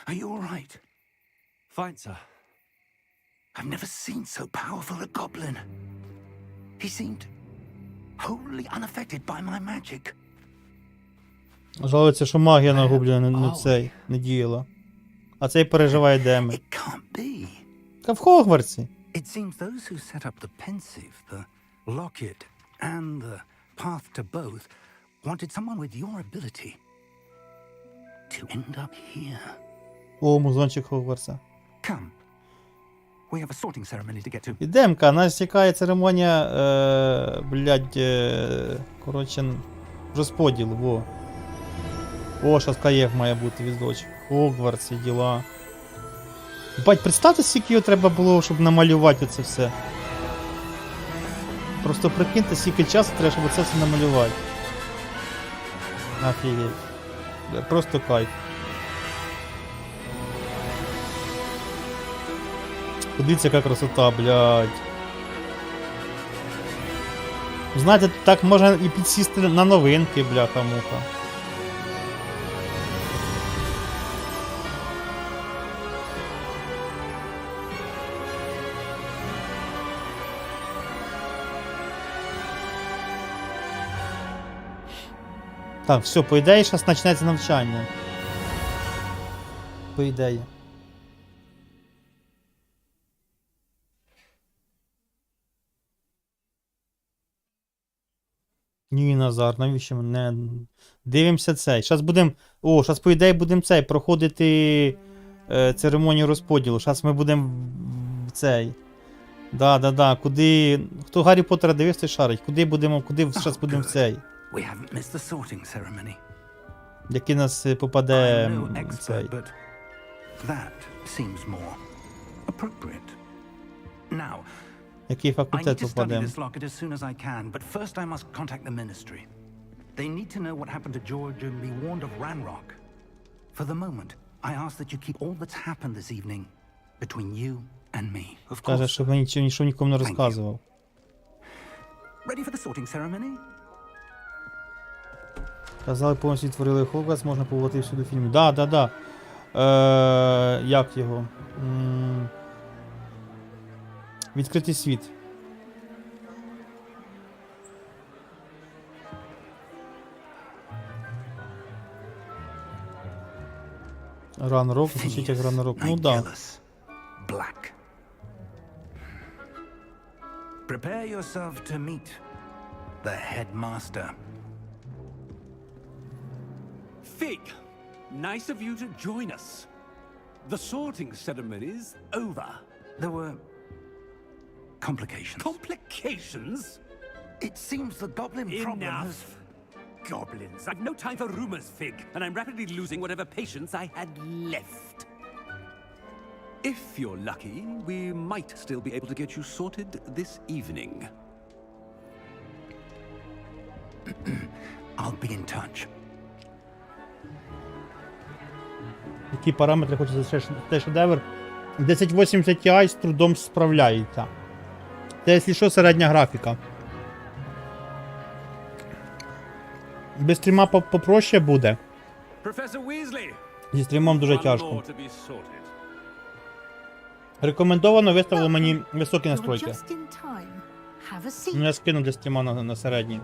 Are you all right? Fine, sir. I've never seen so powerful a goblin. He seemed wholly unaffected by my magic. Жалується, що магія на гобліна не діяла. А цей переживає, де ми. It can't be. Та в Хогвартсі. It seems those who set up the pensive, the locket, and the path to both wanted someone with your ability to end up here. О, музончик Хогвартса. Come. We have a sorting ceremony to get to. Ідемка, нас чекає церемонія, коротше, розподілу, во. О, щас Каєв має бути віздочок. Хогвартс і діла. Бать, представте, скільки його треба було, щоб намалювати це все. Просто прикиньте, скільки часу треба, щоб це все намалювати. Офігеть. Просто кайф. Подивіться, яка красота, блядь. Знаєте, так можна і підсісти на новинки, бляха-муха. Так, все, по ідеї, зараз почнеться навчання. По ідеї. Ні, Назар, навіщо ми не дивимося цей? Зараз будемо. О, зараз, по ідеї, будемо цей проходити церемонію розподілу. Зараз ми будемо цей. Да. Куди. Хто Гаррі Поттера дивився, той шарить. Куди зараз будемо цей? We haven't missed the sorting ceremony. Який нас попаде I'm no цей. expert, but that seems more appropriate. Now, Який I need факультет to study попаде? this locket as soon as I can, but first I must contact the Ministry. They need to know what happened to George and be warned of Ranrock. For the moment, I ask that you keep all that's happened this evening between you and me. Of Каже, course. щоб я нічого нікому не Thank you. розказував. Ready for the sorting ceremony? Казали, повністю відтворили Хогвартс, можна побувати всюди фільмі. Да. Як його? Відкритий світ. Ранрок, звучить як Ранрок. Ну да. Nigellus. Black. Prepare yourself to meet the headmaster. Fig, nice of you to join us. The sorting ceremony's over. There were complications. Complications? It seems the goblin problem has... Enough. Goblins. I've no time for rumors, Fig, and I'm rapidly losing whatever patience I had left. If you're lucky, we might still be able to get you sorted this evening. I'll be in touch. Які параметри хочеться за цей шедевр? 1080 Ti з трудом справляється. Це, якщо що, середня графіка. Без стріма попроще буде. Professor Weasley, Зі стрімом дуже one тяжко. more to be sorted. Рекомендовано виставили мені високі You're настройки. just in time. Have a seat. Ну, я скину для стріма на середній.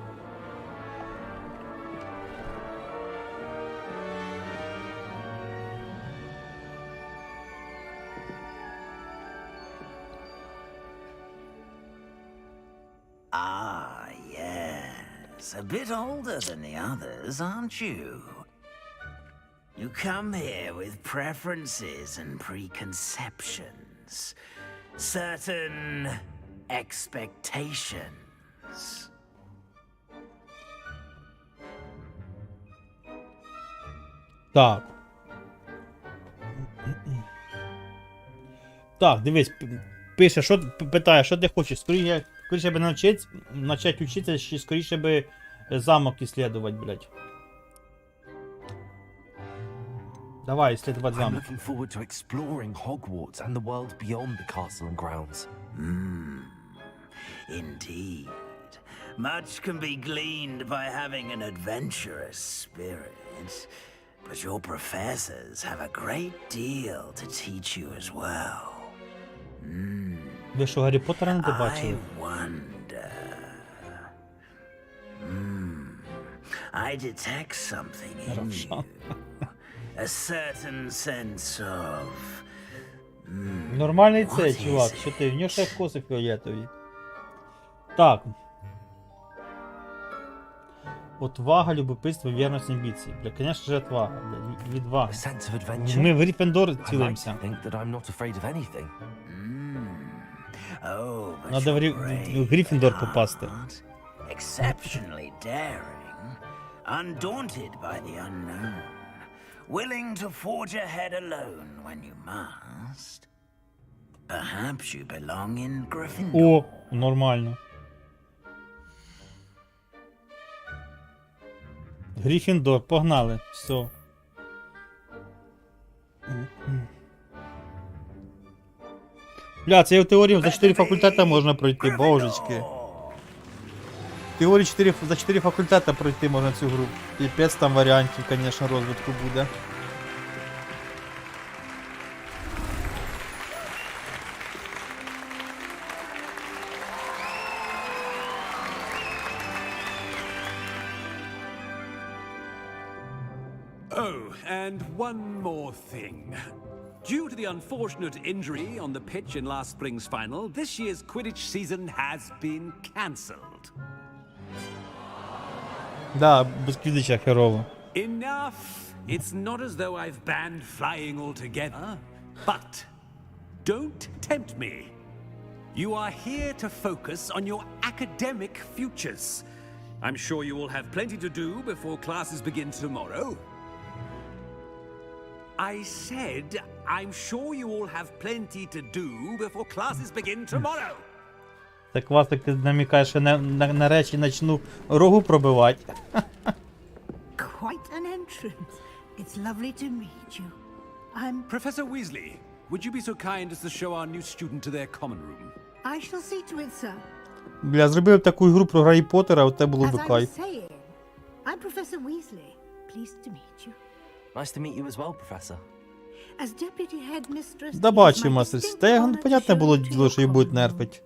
Ah, yes. A bit older than the others, aren't you? You come here with preferences and preconceptions. Certain expectations. Так. Так, дивись, пише, питає, що ти хочеш? Скоріше би начать учитися, чи скоріше би замок исследовать, блядь. Давай, исследовать I'm замок. looking forward to exploring Hogwarts and the world beyond the castle and grounds. Indeed. Much can be gleaned by having an adventurous spirit. but your professors have a great deal to teach you as well. Ви що, Гаррі Поттера не I бачили? wonder. I detect something in you. A certain sense of... Нормальний цей, What чувак. is Що ти? В нього ще коси фіолетові. Так. Отвага, любопитство, вірність, амбіції. Бля, конечно же, отвага. Бля, відвага. A sense of adventure. Ми в Грифіндор I like цілимося. to think that I'm not afraid of anything. Oh, but Надо в you're brave в Грифіндор at попасти. heart, exceptionally daring, undaunted by the unknown, willing to forge ahead alone when you must. Perhaps you belong in Gryffindor. О, нормально. Грифіндор, погнали. Все. Бля, це в теорії за 4 факультета можна пройти, божечки. В теорії за 4 факультета пройти можна цю гру. Піпець там варіантів, звісно, розвитку буде. Oh, and one more thing. Due to the unfortunate injury on the pitch in last spring's final, this year's Quidditch season has been cancelled. Да, без квідича херово. Enough! It's not as though I've banned flying altogether, but don't tempt me. You are here to focus on your academic futures. I'm sure you will have plenty to do before classes begin tomorrow. I said, I'm sure you all have plenty to do before classes begin tomorrow. Так вас так ти намікаєш, що нарешті начну рогу пробивати. Quite an entrance. It's lovely to meet you. I'm... Professor Weasley, would you be so kind as to show our new student to their common room? I shall see to it, sir. Бля, зробив таку ігру про Гаррі Поттера, от це було As б I was кайф. saying, I'm Professor Weasley. Pleased to meet you. Nice to meet you as well, Professor. As deputy headmistress, Да it is бачу, my мастер. distinct Та honor to понятне show було you to діло, що її your будуть common room. нерфити.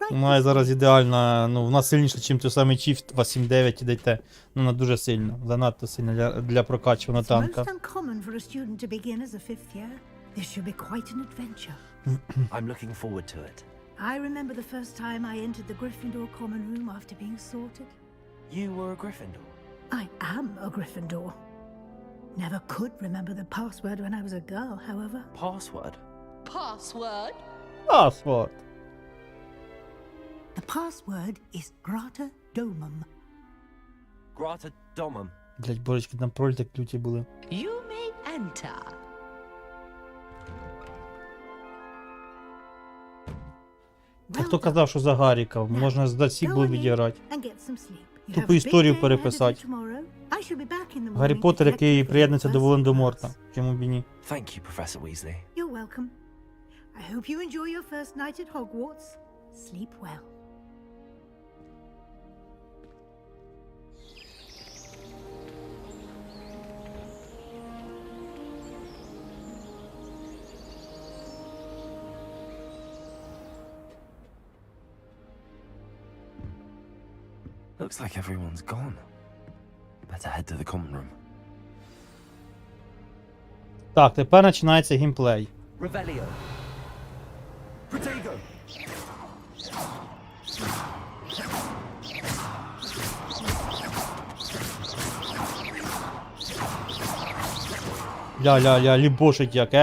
Right Вона this зараз way. ідеальна, ну, вона сильніша, ніж той самий Чіф 279 і дайте. Ну, вона дуже сильна, занадто сильна для прокачування It's танка. most uncommon for a student to begin as a fifth year. This should be quite an adventure. I'm looking forward to it. I remember the first time I entered the Gryffindor common room after being sorted. You were a Gryffindor. I am a Gryffindor. Never could remember the password when I was a girl, however. Password? Password? Паспорт. The password is Grata Domum. Grata Domum. Блять, божечки, там проль так люті були. You may enter. А хто казав, що за Гаріка? Можна з Дасі було відіграти. Тупу історію переписати. Гаррі Поттер, який приєднується до Волан-де-Морта. Чому б і ні? Thank you, Professor Weasley. You're welcome. I hope you enjoy your first night at Hogwarts. Sleep well. Looks like everyone's gone. Better head to the common room. Так, тепер починається геймплей. Revelio. Protego. Ля-ля-ля, лібошить як,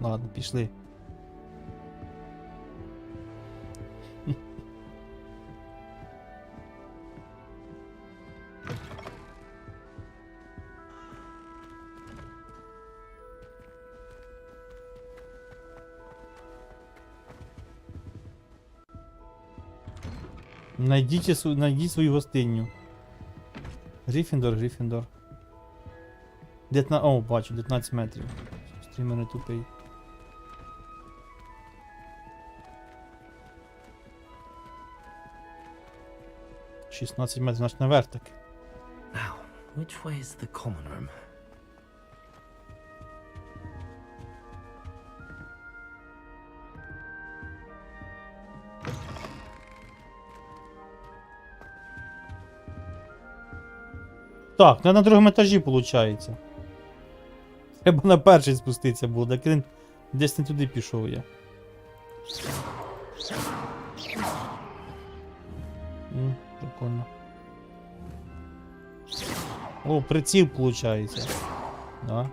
Ладно, пішли. Найдіть свою гостиню. Грифіндор, Грифіндор. О, бачу, 19 метрів. Стрімер не тупий. 16 метрів, значить наверх таки. Now, which way is the common room? Так, ну на другому етажі виходить. Треба на перший спуститися було, так він десь не туди пішов я. Прикольно. О, приціл виходить. Да.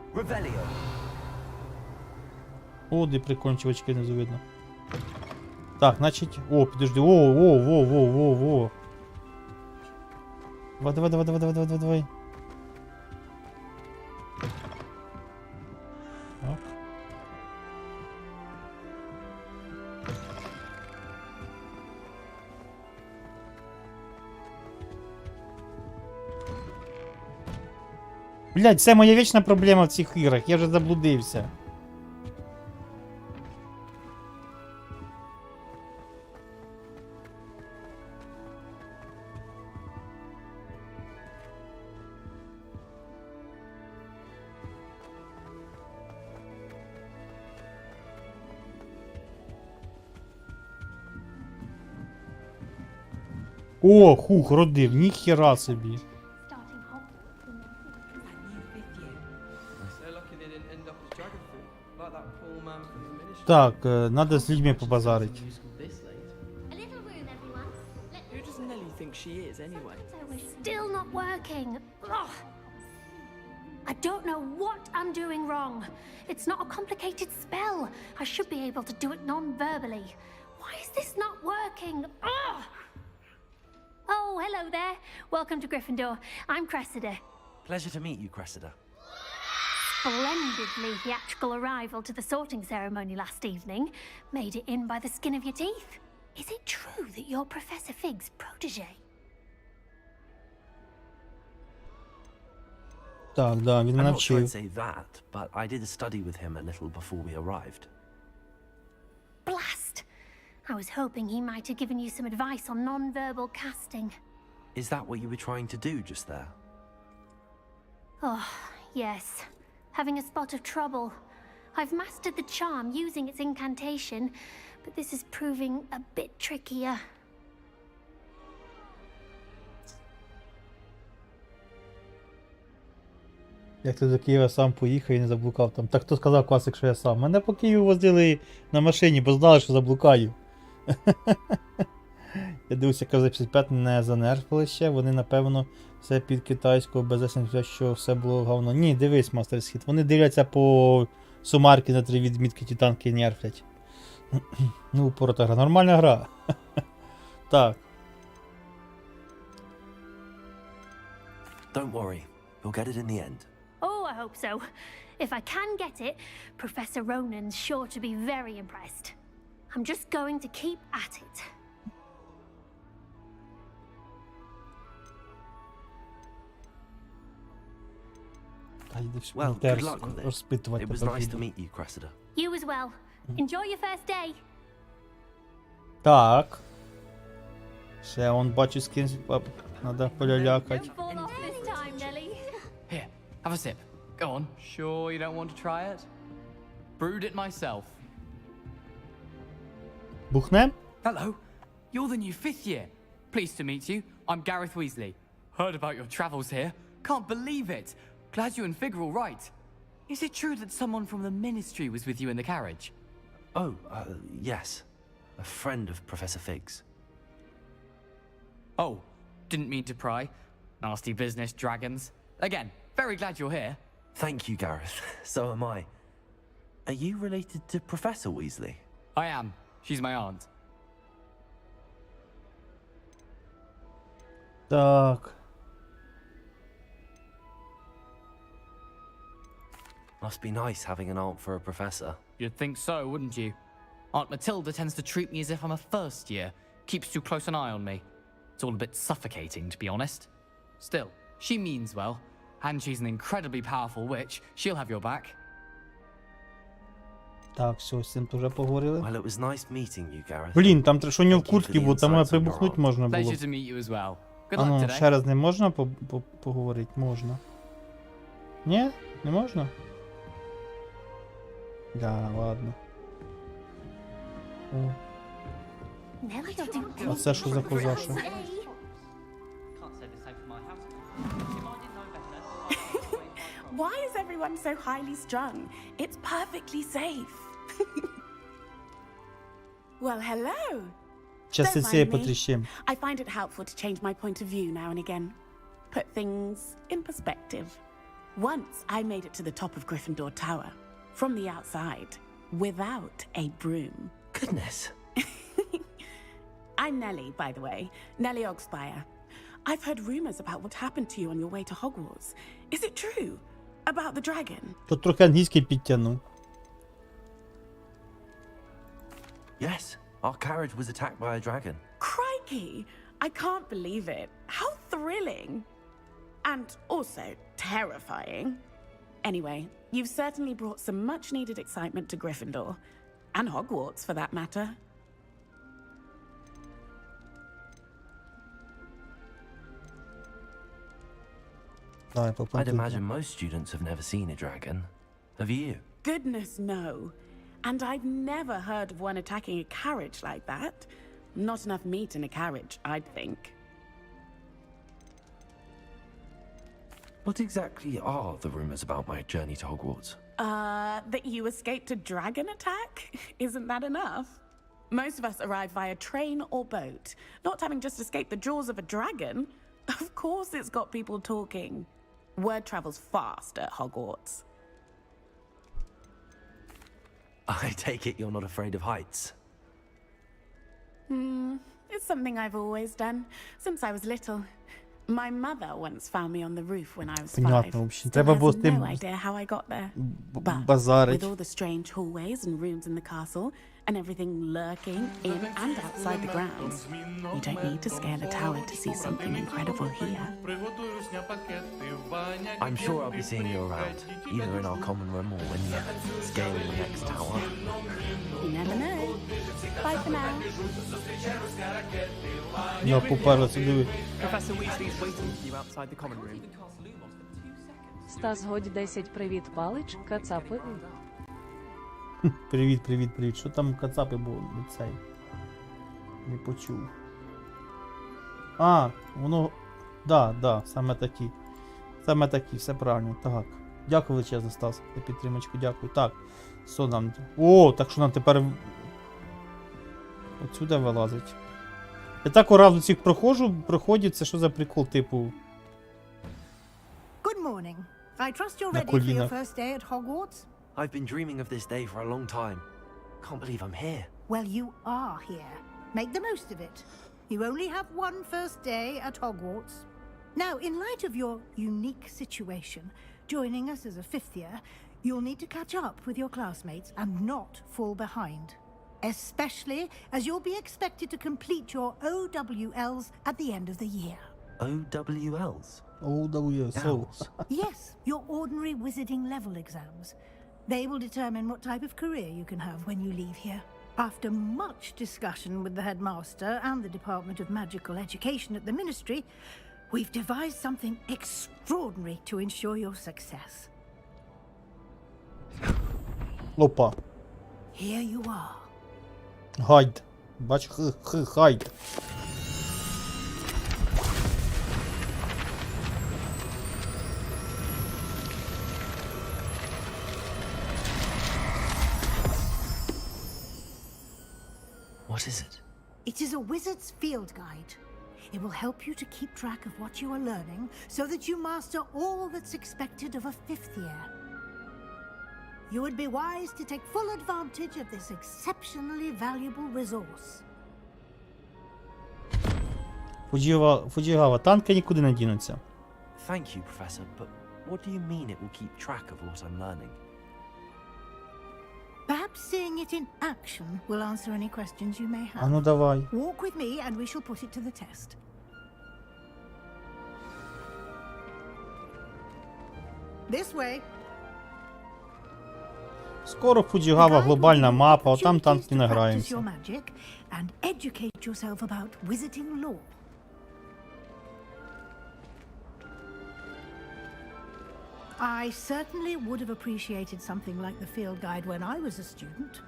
О, де прикольно, чувачки внизу видно. Так, значить... О, підожди. Во. Давай. Так. Блядь, це моя вічна проблема в цих іграх, я вже заблудився. О, хух, родив, ніхера собі. Так, надо з людьми побазарити. Still not working. Ugh. I don't know what I'm doing wrong. It's not a complicated spell. I should be able to do it non-verbally. Why is this not working? Ugh. Oh, hello there. Welcome to Gryffindor. I'm Cressida. Pleasure to meet you, Cressida. Splendidly theatrical arrival to the sorting ceremony last evening. Made it in by the skin of your teeth. Is it true that you're Professor Fig's protege? Так, да, він мене I'm not sure I'd вчив. say that, but I did study with him a little before we arrived. Blast! I was hoping he might have given you some advice on non-verbal casting. Is that what you were trying to do just there? Oh, yes. Having a spot of trouble. I've mastered the charm using its incantation, but this is proving a bit trickier. Як ти до Києва сам поїхав і не заблукав там. Так хто сказав класик, що я сам? Мене по Києву возили на машині, бо знали, що заблукаю. Я дивився, як за 55 не занерфили ще, вони напевно все під китайську, без що все було говно. Ні, дивись, Мастер Схід, вони дивляться по сумарки на 3 відмітки, ті танки нерфлять. Ну, упорота гра, нормальна гра. Так. Don't worry, you'll get it in the end. Oh, I hope so. If I can get it, Professor Ronan's sure to be very impressed. I'm just going to keep at it. Well, good luck with it. It was nice to meet you, Cressida. You as well. Enjoy your first day. Так. Ще он бачу з кимсь надо полялякать. Don't fall off this time, Nelly. Here, have a sip. Go on. Sure you don't want to try it? Brewed it myself. Бухнем? Hello. You're the new 5th year. Pleased to meet you. I'm Gareth Weasley. Heard about your travels here. Can't believe it. Glad you and Fig are all right. Is it true that someone from the Ministry was with you in the carriage? Oh, yes. A friend of Professor Fig's. Oh, didn't mean to pry. Nasty business, dragons. Again, very glad you're here. Thank you, Gareth. So am I. Are you related to Professor Weasley? I am. She's my aunt. Так. Must be nice having an aunt for a professor. You'd think so, wouldn't you? Aunt Matilda tends to treat me as if I'm a first year. Keeps too close an eye on me. It's all a bit suffocating, to be honest. Still, she means well. And she's an incredibly powerful witch. She'll have your back. Так, все, з цим теж поговорили. Well, it was nice meeting you, Gareth. Блін, там що не в куртці, бо там прибухнути можна було. Pleasure to meet you as well. Good А luck ну, today. ще раз не можна поговорити? Можна. Ні? Не можна? Да, ладно. О, Nelly don't do а це що за козаша? Can't say the same for my house. If I didn't know better. Why is everyone so highly strung? It's perfectly safe. Well, hello. Часи Don't цієї mind me. потріщим. I find it helpful to change my point of view now and again. Put things in perspective. Once I made it to the top of Gryffindor Tower, from the outside, without a broom. Goodness. I'm Nellie, by the way. Nellie Ogspire. I've heard rumors about what happened to you on your way to Hogwarts. Is it true? About the dragon? Тут трохи англійський підтягнув. Yes, our carriage was attacked by a dragon. Crikey! I can't believe it. How thrilling! And also terrifying. Anyway, you've certainly brought some much needed excitement to Gryffindor. And Hogwarts, for that matter. Давай, I'd поплентуй. imagine most students have never seen a dragon. Have you? Goodness, no. And I've never heard of one attacking a carriage like that. Not enough meat in a carriage, I'd think. What exactly are the rumors about my journey to Hogwarts? That you escaped a dragon attack? Isn't that enough? Most of us arrive via train or boat, not having just escaped the jaws of a dragon. Of course it's got people talking. Word travels fast at Hogwarts. I take it you're not afraid of heights. It's something I've always done, since I was little. My mother once found me on the roof when I was 5. Понятно, в общем. Still Треба було has з тим no idea how I got there. But with базарить. all the strange hallways and rooms in the castle, and everything lurking in and outside the grounds, you don't need to scale a tower to see something incredible here. I'm sure I'll be seeing you around, either in our common room or when you're scaling the next tower. You never know. Bye for now. Я поперлася, диви. Professor Weasley's waiting for you outside the common room. Стас Годь 10, привіт, Палич, кацапи. Привіт, привіт, привіт. Що там кацапи було від цей? Не почув. А, воно... Да, саме такі. Саме такі, все правильно. Так. Дякую величезно, Стас, за підтримочку, дякую. Так, що нам... О, так що нам тепер... Отсюди вилазить. Я так разу цих проходжу, це що за прикол, типу... Good morning. I trust you're На ready for your колінах. first day at Hogwarts? I've been dreaming of this day for a long time. Can't believe I'm here. Well, you are here. Make the most of it. You only have one first day at Hogwarts. Now, in light of your unique situation, joining us as a fifth year, you'll need to catch up with your classmates and not fall behind. Especially as you'll be expected to complete your OWLs at the end of the year. OWLs? OWLs. Yes, your ordinary wizarding level exams. They will determine what type of career you can have when you leave here. After much discussion with the headmaster and the Department of Magical Education at the Ministry, we've devised something extraordinary to ensure your success. Опа. Here you are. Гайд. Бач, гайд. What is it? It is a wizard's field guide. It will help you to keep track of what you are learning so that you master all that's expected of a fifth year. You would be wise to take full advantage of this exceptionally valuable resource. Фуджігава, танки нікуди не дінуться. Thank you, Professor, but what do you mean it will keep track of what I'm learning? Perhaps seeing it in action will answer any questions you may have. А ну давай. Walk with me and we shall put it to the test. This way. Скоро Фуджігава глобальна мапа, а там танки не Practice your граємося. magic and educate yourself about wizarding lore. I certainly would have appreciated something like the field guide when I was a student.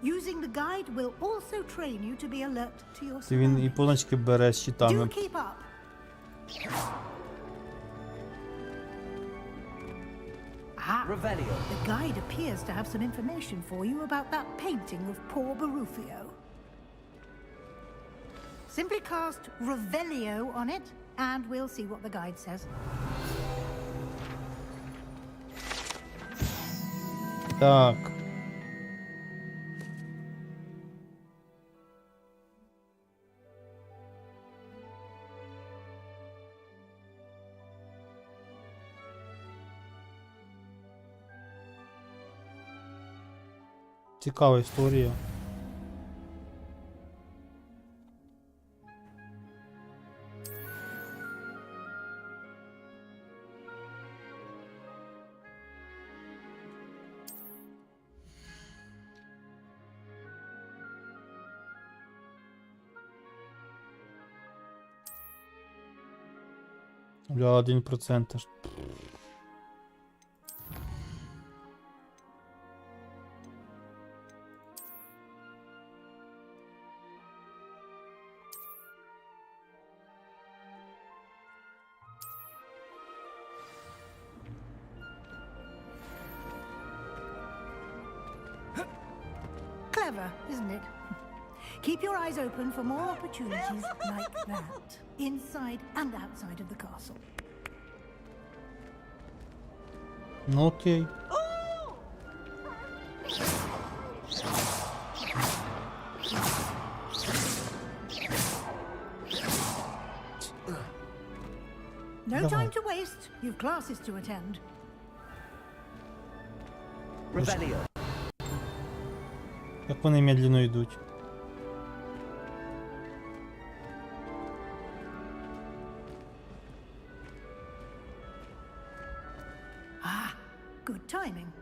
Using the guide will also train you to be alert to your Це він і позначки бере з Do щитами. keep up. Ah, the guide appears to have some information for you about that painting of poor Barufio. Simply cast Revelio on it, and we'll see what the guide says. Так. Цікава історія. Бля, 1% аж. Clever, isn't it? Keep your eyes open for more opportunities like that, inside and outside of the castle. Ну окей. No Давай. time to waste. You've classes to attend. Як вони медленно йдуть. Ah, good timing.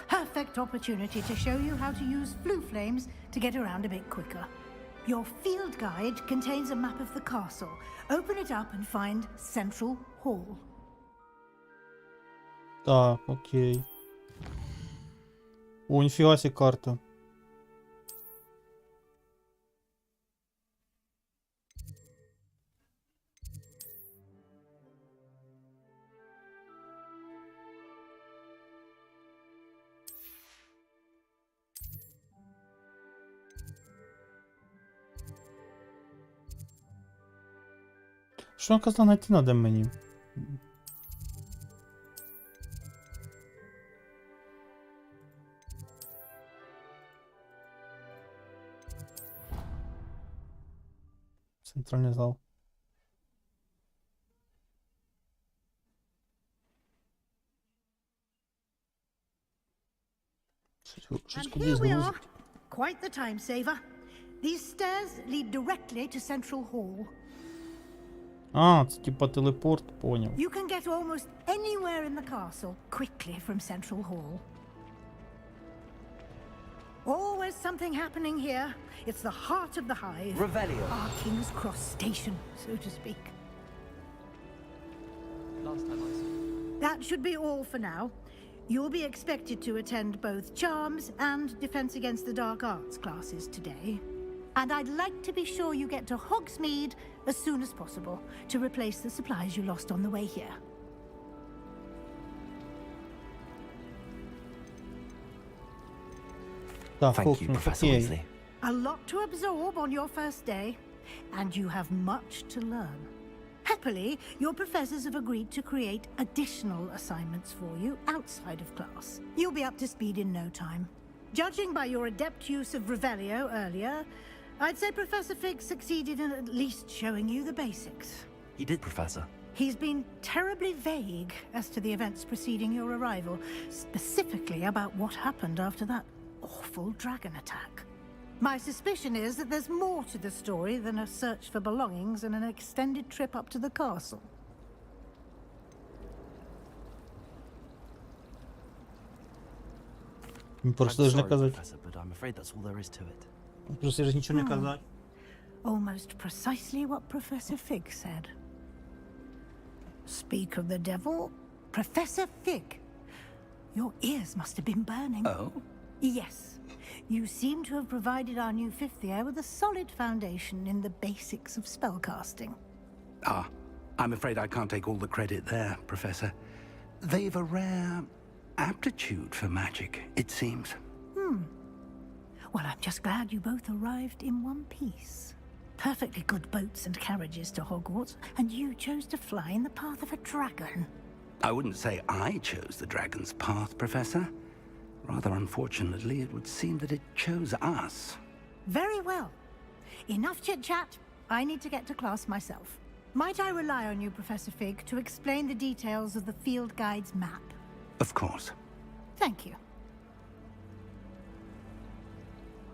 Perfect opportunity to show you how to use flue flames to get around a bit quicker. Your field guide contains a map of the castle. Open it up and find Central Hall. Так, окей. О, ніфіга сі карта. Що казав, знайти надо мені? Центральний зал. Щось And кудись here we are. грузить. Quite the time saver. These stairs lead directly to Central Hall. А, це типа телепорт, поняв. You can get almost anywhere in the castle quickly from Central Hall. Always something happening here. It's the heart of the hive. Our King's Cross station, so to speak. Last time I saw. That should be all for now. You'll be expected to attend both Charms and Defense Against the Dark Arts classes today. And I'd like to be sure you get to Hogsmeade as soon as possible to replace the supplies you lost on the way here. Так, Thank you, Хоксмит, Professor окей. Weasley. A lot to absorb on your first day, and you have much to learn. Happily, your professors have agreed to create additional assignments for you outside of class. You'll be up to speed in no time. Judging by your adept use of Revelio earlier, I'd say Professor Fig succeeded in at least showing you the basics. He did, Professor. He's been terribly vague as to the events preceding your arrival, specifically about what happened after that awful dragon attack. My suspicion is that there's more to the story than a search for belongings and an extended trip up to the castle. Просто I'm ж не sorry, казати. Professor, but I'm afraid that's all there is to it. Просто ж нічого не казати. Almost precisely what Professor Fig said. Speak of the devil, Professor Fig. Your ears must have been burning. Oh? Yes. You seem to have provided our new fifth year with a solid foundation in the basics of spellcasting. Ah, I'm afraid I can't take all the credit there, Professor. They've a rare aptitude for magic, it seems. Well, I'm just glad you both arrived in one piece. Perfectly good boats and carriages to Hogwarts, and you chose to fly in the path of a dragon. I wouldn't say I chose the dragon's path, Professor. Rather unfortunately, it would seem that it chose us. Very well. Enough chit-chat. I need to get to class myself. Might I rely on you, Professor Fig, to explain the details of the field guide's map? Of course. Thank you.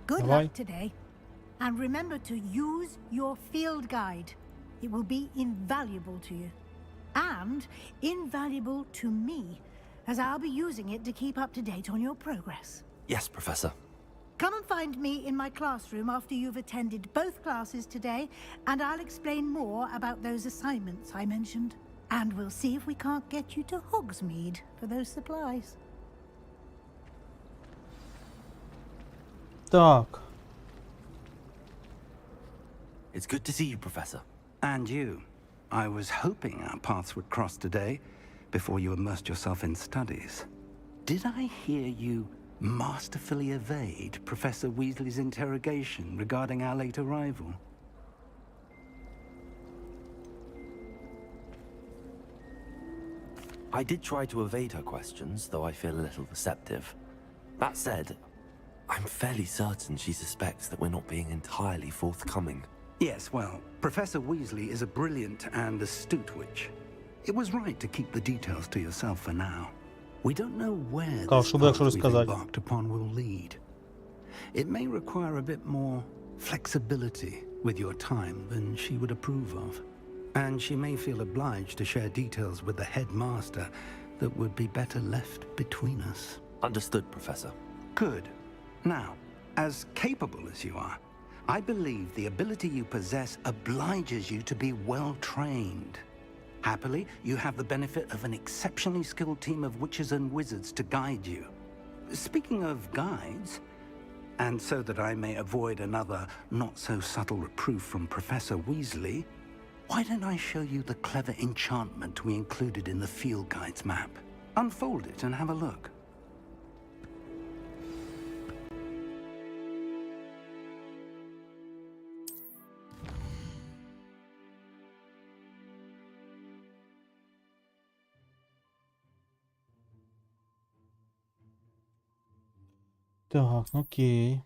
Good Bye-bye. luck today. And remember to use your field guide. It will be invaluable to you. And invaluable to me, as I'll be using it to keep up to date on your progress. Yes, Professor. Come and find me in my classroom after you've attended both classes today, and I'll explain more about those assignments I mentioned. And we'll see if we can't get you to Hogsmeade for those supplies. Так. It's good to see you, Professor. And you. I was hoping our paths would cross today, before you immersed yourself in studies. Did I hear you masterfully evade Professor Weasley's interrogation regarding our late arrival? I did try to evade her questions, though I feel a little receptive. That said, I'm fairly certain she suspects that we're not being entirely forthcoming. Yes, well, Professor Weasley is a brilliant and astute witch. It was right to keep the details to yourself for now. We don't know where this path we've embarked upon will lead. It may require a bit more flexibility with your time than she would approve of. And she may feel obliged to share details with the headmaster that would be better left between us. Understood, Professor. Good. Now, as capable as you are, I believe the ability you possess obliges you to be well trained. Happily, you have the benefit of an exceptionally skilled team of witches and wizards to guide you. Speaking of guides, and so that I may avoid another not-so-subtle reproof from Professor Weasley, why don't I show you the clever enchantment we included in the field guide's map? Unfold it and have a look. Так, окей.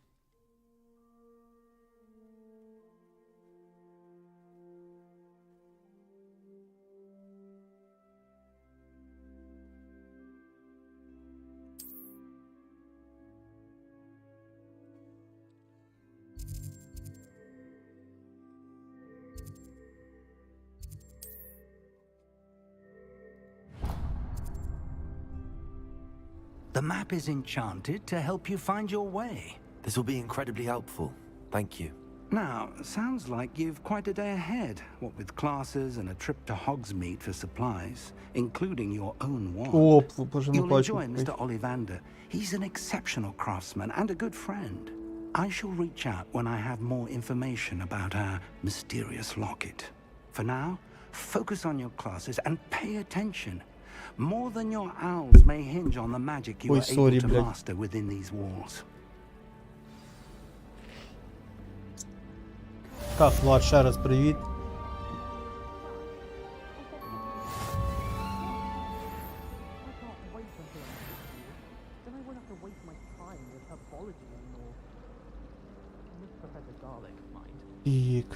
The map is enchanted to help you find your way. This will be incredibly helpful. Thank you. Now, sounds like you've quite a day ahead, what with classes and a trip to Hogsmeade for supplies, including your own wand. You'll enjoy Mr. Ollivander. He's an exceptional craftsman and a good friend. I shall reach out when I have more information about our mysterious locket. For now, focus on your classes and pay attention. More than your owls may hinge on the magic you are able to master within these walls. Так, Влад, ще раз привіт. Пік.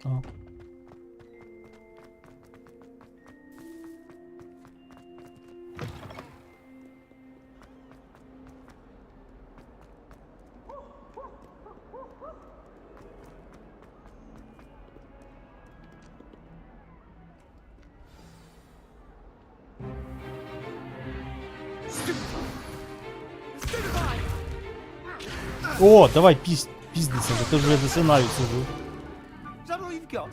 О. О, давай, піздиться, я теж вже засинаю сижу. Is that all you've got?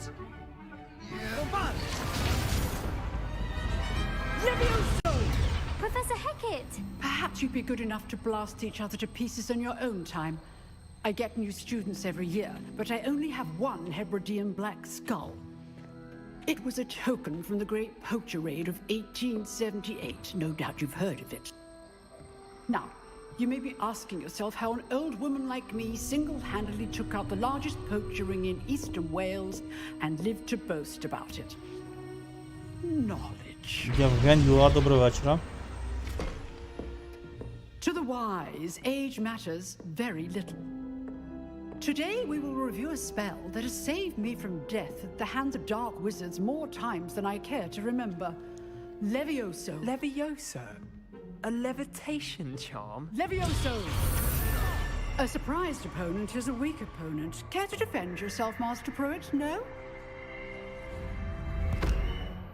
Professor Hecat! Perhaps you'd be good enough to blast each other to pieces on your own time. I get new students every year, but I only have one Hebridean black skull. It was a token from the Great Poacher Raid of 1878. No doubt you've heard of it. Now, you may be asking yourself how an old woman like me single-handedly took out the largest poacher ring in eastern Wales and lived to boast about it. Knowledge. Євген Юла, доброго вечора. To the wise, age matters very little. Today we will review a spell that has saved me from death at the hands of dark wizards more times than I care to remember. Levioso. Levioso? A levitation charm? Levioso! A surprised opponent is a weak opponent. Care to defend yourself, Master Pruitt? No?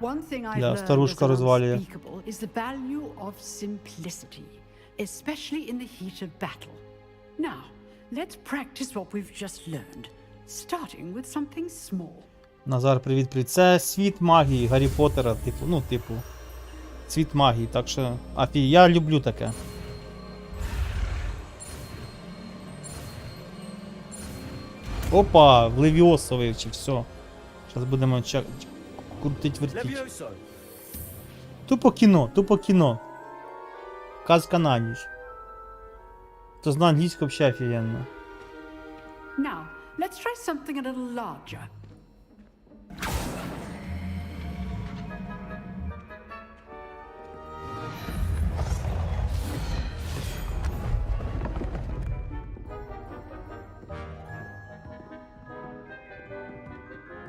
One thing I've learned старушка розвалює. as unspeakable is the value of simplicity, especially in the heat of battle. Now, let's practice what we've just learned, starting with something small. Назар, привіт. Це світ магії Гаррі Поттера, типу. Світ магії, так що, я люблю таке. Опа, в Левіосо вивчив, все. Зараз будемо крутить вертіть. Тупо кіно. Казка на ніч. То знає англійську взагалі офігенно. Now, let's try something a little larger.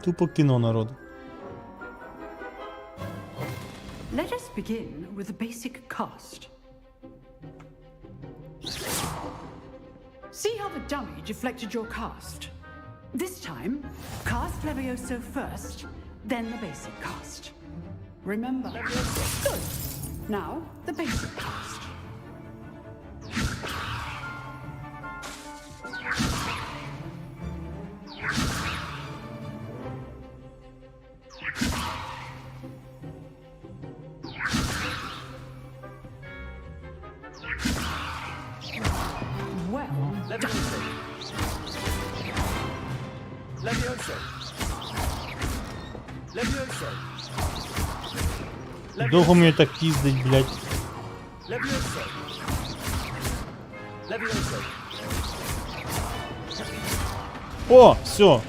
Тупо кіно, народ. Let us begin with a basic cast. See how the dummy deflected your cast? This time, cast Levioso first, then the basic cast. Remember? Good. Now, the basic cast. Довго мені так піздить, блядь. О, все.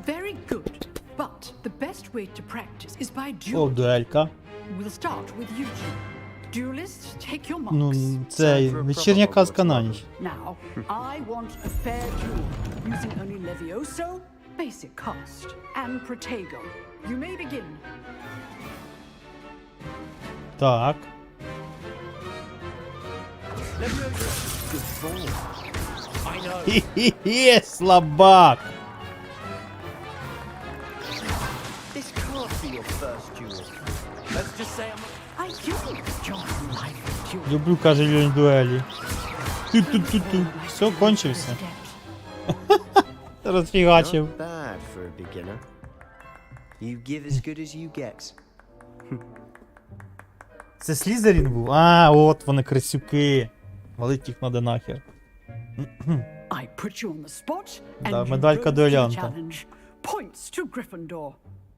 Very good. But the best way to practice is by О, duel. дуелька. We'll start with you two. Duelists, take your marks. Ну, це вечірня казка на ніч. Now, I want a fair duel using only Levioso, basic cast, and Protego. You may begin. Так. Хі-хі-хі, слабак. This can't be your first duel. Let's just say I do enjoy life duel. Люблю, каже Льонь, дуелі. Ту-ту-ту-ту. Все, кончився. Розфігачив. Not bad for a beginner. You give as good as you get. Це Слизерин був? А, от вони, крисюки. Валить їх надо нахер. I put you on the spot, and Да, you медалька rose to the дуелянта. challenge. Points to Gryffindor.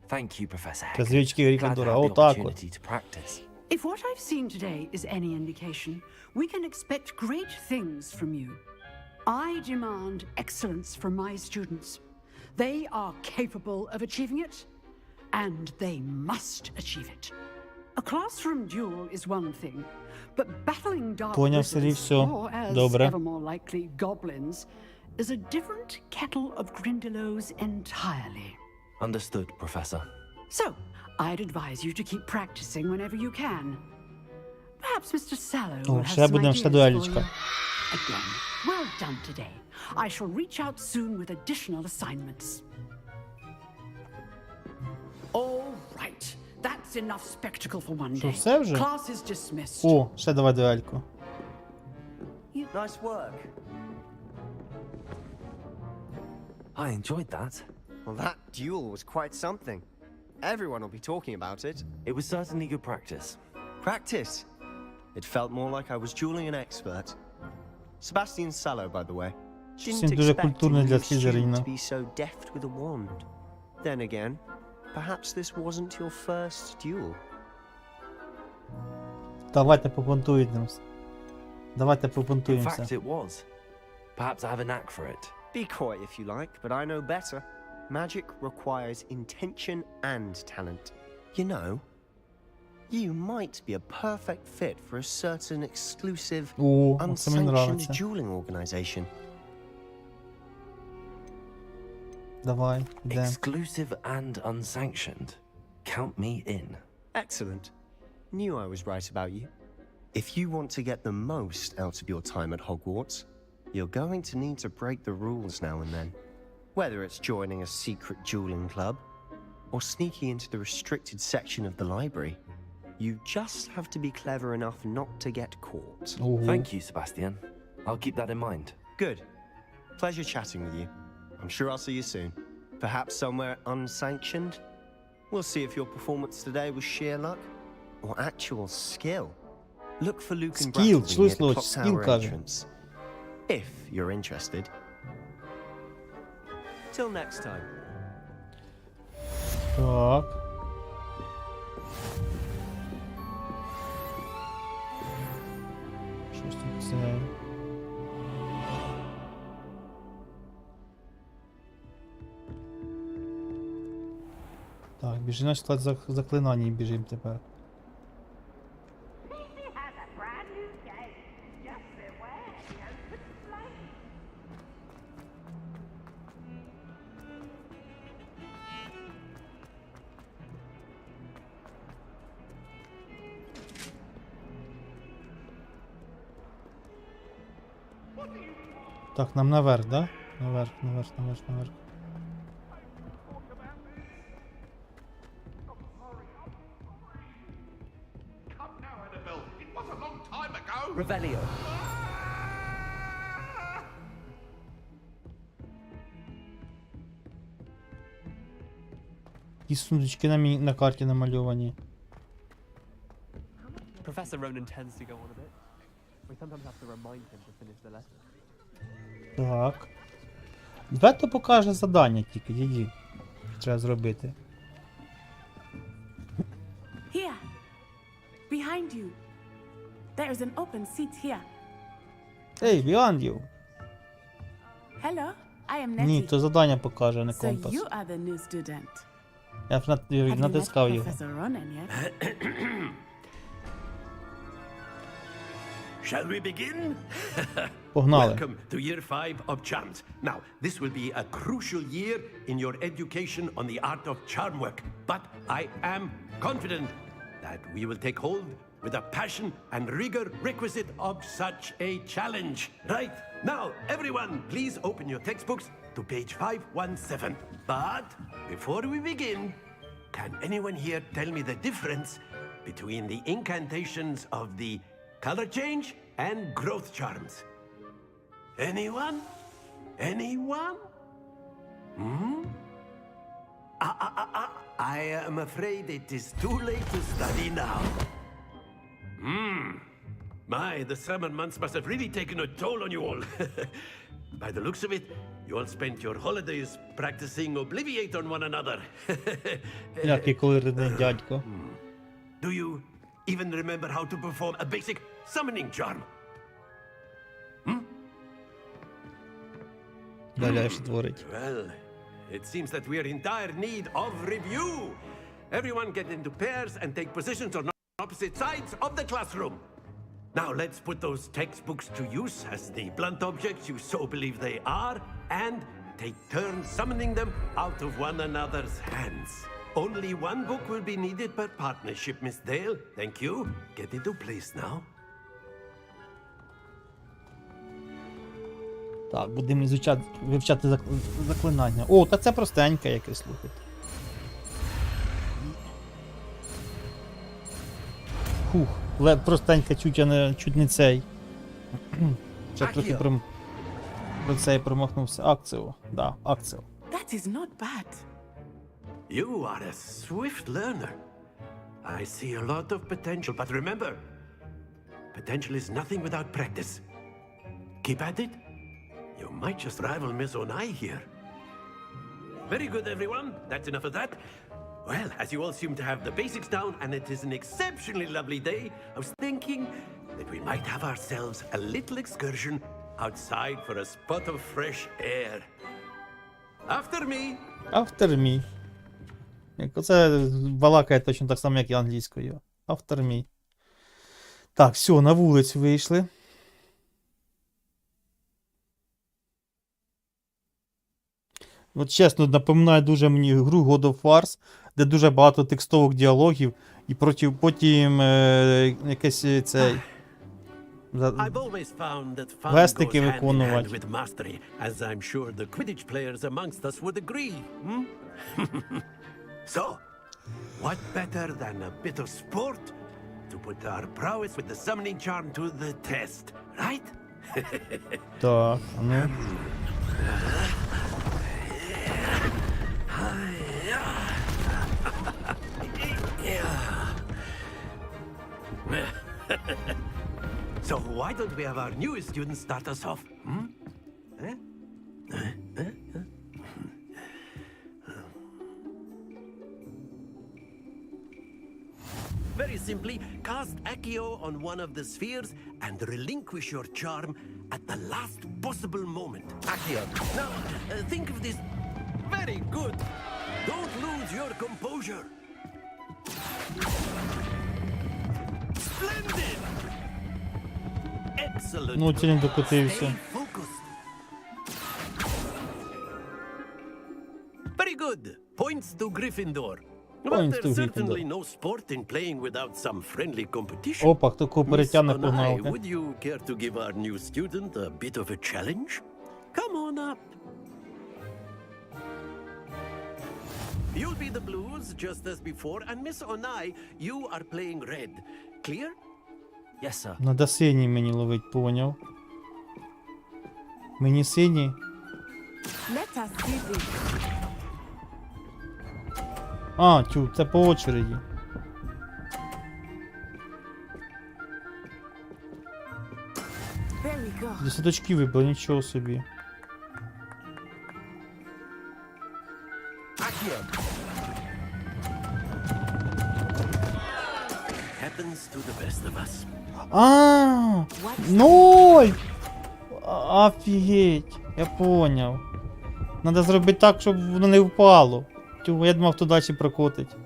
Thank you, Professor Heck. Розвідчики Glad to Грифіндора. have the Отак от. opportunity to practice. If what I've seen today is any indication, we can expect great things from you. I demand excellence from my students. They are capable of achieving it, and they must achieve it. A classroom duel is one thing, but battling dark Поняв, Сергій, wizards, все. or as Добре. ever more likely, goblins, is a different kettle of Grindylows entirely. Understood, Professor. So, I'd advise you to keep practicing whenever you can. Perhaps Mr. Sallow will have ще some будемо, ideas ще for дуелечка. you. Again, well done today. I shall reach out soon with additional assignments. All right, that's enough spectacle for one Що, day. все вже? Class is dismissed. О, ще давай дуельку. Nice work. I enjoyed that. Well, that duel was quite something. Everyone will be talking about it. It was certainly good practice. Practice? It felt more like I was dueling an expert. Sebastian Sallow, by the way. Didn't Дуже expect a культурний для new student Слизерина. to be so deft with a wand. Then again, perhaps this wasn't your first duel. Давайте побунтуємося. Давайте In побунтуємося. fact, it was. Perhaps I have a knack for it. Be coy if you like, but I know better. Magic requires intention and talent. You know, you might be a perfect fit for a certain exclusive, О, оце мені unsanctioned нравиться. dueling organization. Давай, йдемо. Exclusive and unsanctioned. Count me in. Excellent. Knew I was right about you. If you want to get the most out of your time at Hogwarts, you're going to need to break the rules now and then. Whether it's joining a secret dueling club, or sneaking into the restricted section of the library, you just have to be clever enough not to get caught. Thank you, Sebastian. I'll keep that in mind. Good. Pleasure chatting with you. I'm sure I'll see you soon. Perhaps somewhere unsanctioned? We'll see if your performance today was sheer luck or actual skill. Look for Luke and Skill, Brattleby near the чуєш, clock skill tower каже. entrance. If you're interested. Till next time. Так. Що ж тут це? Так, біжи на склад заклинань і біжимо тепер. Так, нам наверх, да? Наверх, наверх, наверх, наверх. Revelio. І сундучки на карті намальовані. Professor Ronan tends to go on a bit. We sometimes have to remind him to finish the lesson. Так. Вето покаже завдання тільки, діді. Треба зробити. Here. Behind you. There is an open seat here. Ей, behind you. Hello, I am Nettie. Ні, то завдання покаже, а не So компас. you are the new student. Я б Have you met натискав його. Professor Ronan yet? Shall we begin? Погнали. Welcome to year 5 of charms. Now, this will be a crucial year in your education on the art of charm work, but I am confident that we will take hold with the passion and rigor requisite of such a challenge. Right, now, everyone, please open your textbooks to page 517. But before we begin, can anyone here tell me the difference between the incantations of the color change and growth charms? Anyone? Anyone? Hmm? I am afraid it is too late to study now. My, the summer months must have really taken a toll on you all. By the looks of it, you all spent your holidays practicing Obliviate on one another. Який колоритний дядько. Do you even remember how to perform a basic summoning charm? Далі ж творить. Well, it seems that we are in dire need of review. Everyone get into pairs and take positions on opposite sides of the classroom. Now let's put those textbooks to use as the blunt objects you so believe they are, and take turns summoning them out of one another's hands. Only one book will be needed per partnership, Miss Dale. Thank you. Get into place now. Так, будемо вивчати заклинання. О, та це простеньке якесь, слухайте. Фух, простеньке, чуть не цей. Ще трохи Про це і промахнувся. Акціо. Да, акціо. That is not bad. You are a swift learner. I see a lot of potential, but remember, potential is nothing without practice. Keep at it. You might just rival Miss Onai here. Very good, everyone. That's enough of that. Well, as you all seem to have the basics down, and it is an exceptionally lovely day, I was thinking that we might have ourselves a little excursion outside for a spot of fresh air. After me. After me. Оце балакає точно так само, як і англійською. After me. Так, все, на вулицю вийшли. От чесно, напоминає дуже мені гру God of War, де дуже багато текстових діалогів, і потім якесь цей... Вестики виконувати. So, what better than a bit of sport to put our prowess with the summoning charm to the test, right? Так, ну. So why don't we have our newest student start us off? Very simply, cast Accio on one of the spheres and relinquish your charm at the last possible moment. Accio. Now, think of this. Very good. Don't lose your composure. Splendid. Excellent. Ну, це не докотився. Stay focused. Very good. Points to Ґрифіндор. But there's certainly no sport in playing without some friendly competition. Опа, хто кого перетягне Miss погнав. Onai, would you care to give our new student a bit of a challenge? Come on up. You'll be the blues just as before, and Miss Onai, you are playing red. Clear? Yes, sir. Надо синій мені ловить, поняв. Мені синій. Let us see this. А, тю, це по очереді. There we go. Десяточки вибили, нічого собі. Happens to the best of us. А, 0! Офігеть, я поняв. Надо зробити так, щоб воно не впало. Тю, я думав, то далі прокотить.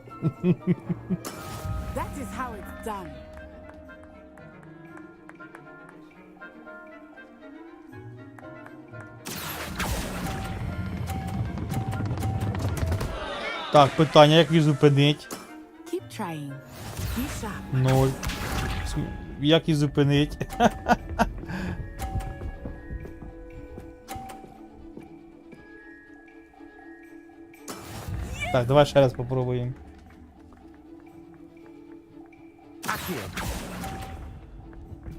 That is how it's done. Так, питання, як її зупинить? Keep trying. Be sharp. 0. Як її зупинить? Так, давай ще раз попробуємо.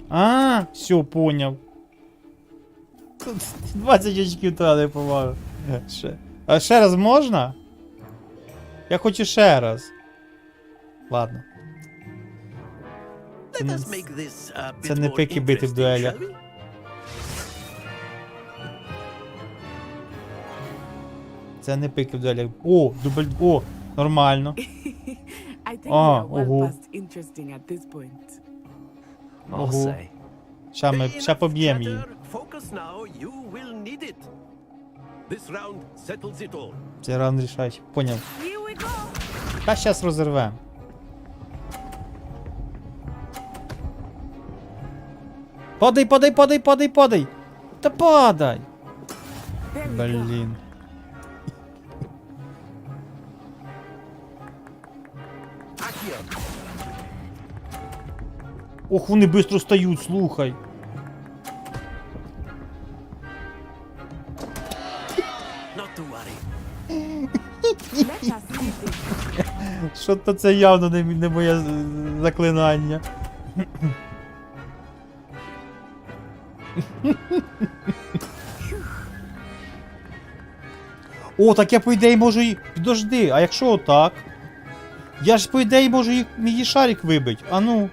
А, все, поняв. Тут 20 очків треба повагу. А ще раз можна? Я хочу ще раз. Ладно. Це не пики бити в дуелях. Це не пики в дуелях. О, дубль. О, нормально. I think we are well ого. past interesting at this point. Ого. Ща поб'єм її. Focus now, you will need it. This round settles it all. Це раунд рішаючий. Поняв. Here we go. Та щас розірвем. Падай, падай, падай, падай, падай! Та падай! Блін. Ох, вони швидко стають, слухай. Що-то це явно не моє заклинання. О, так я по ідеї можу її... Підожди, а якщо отак? Я ж по ідеї можу її шарик вибити. А ну.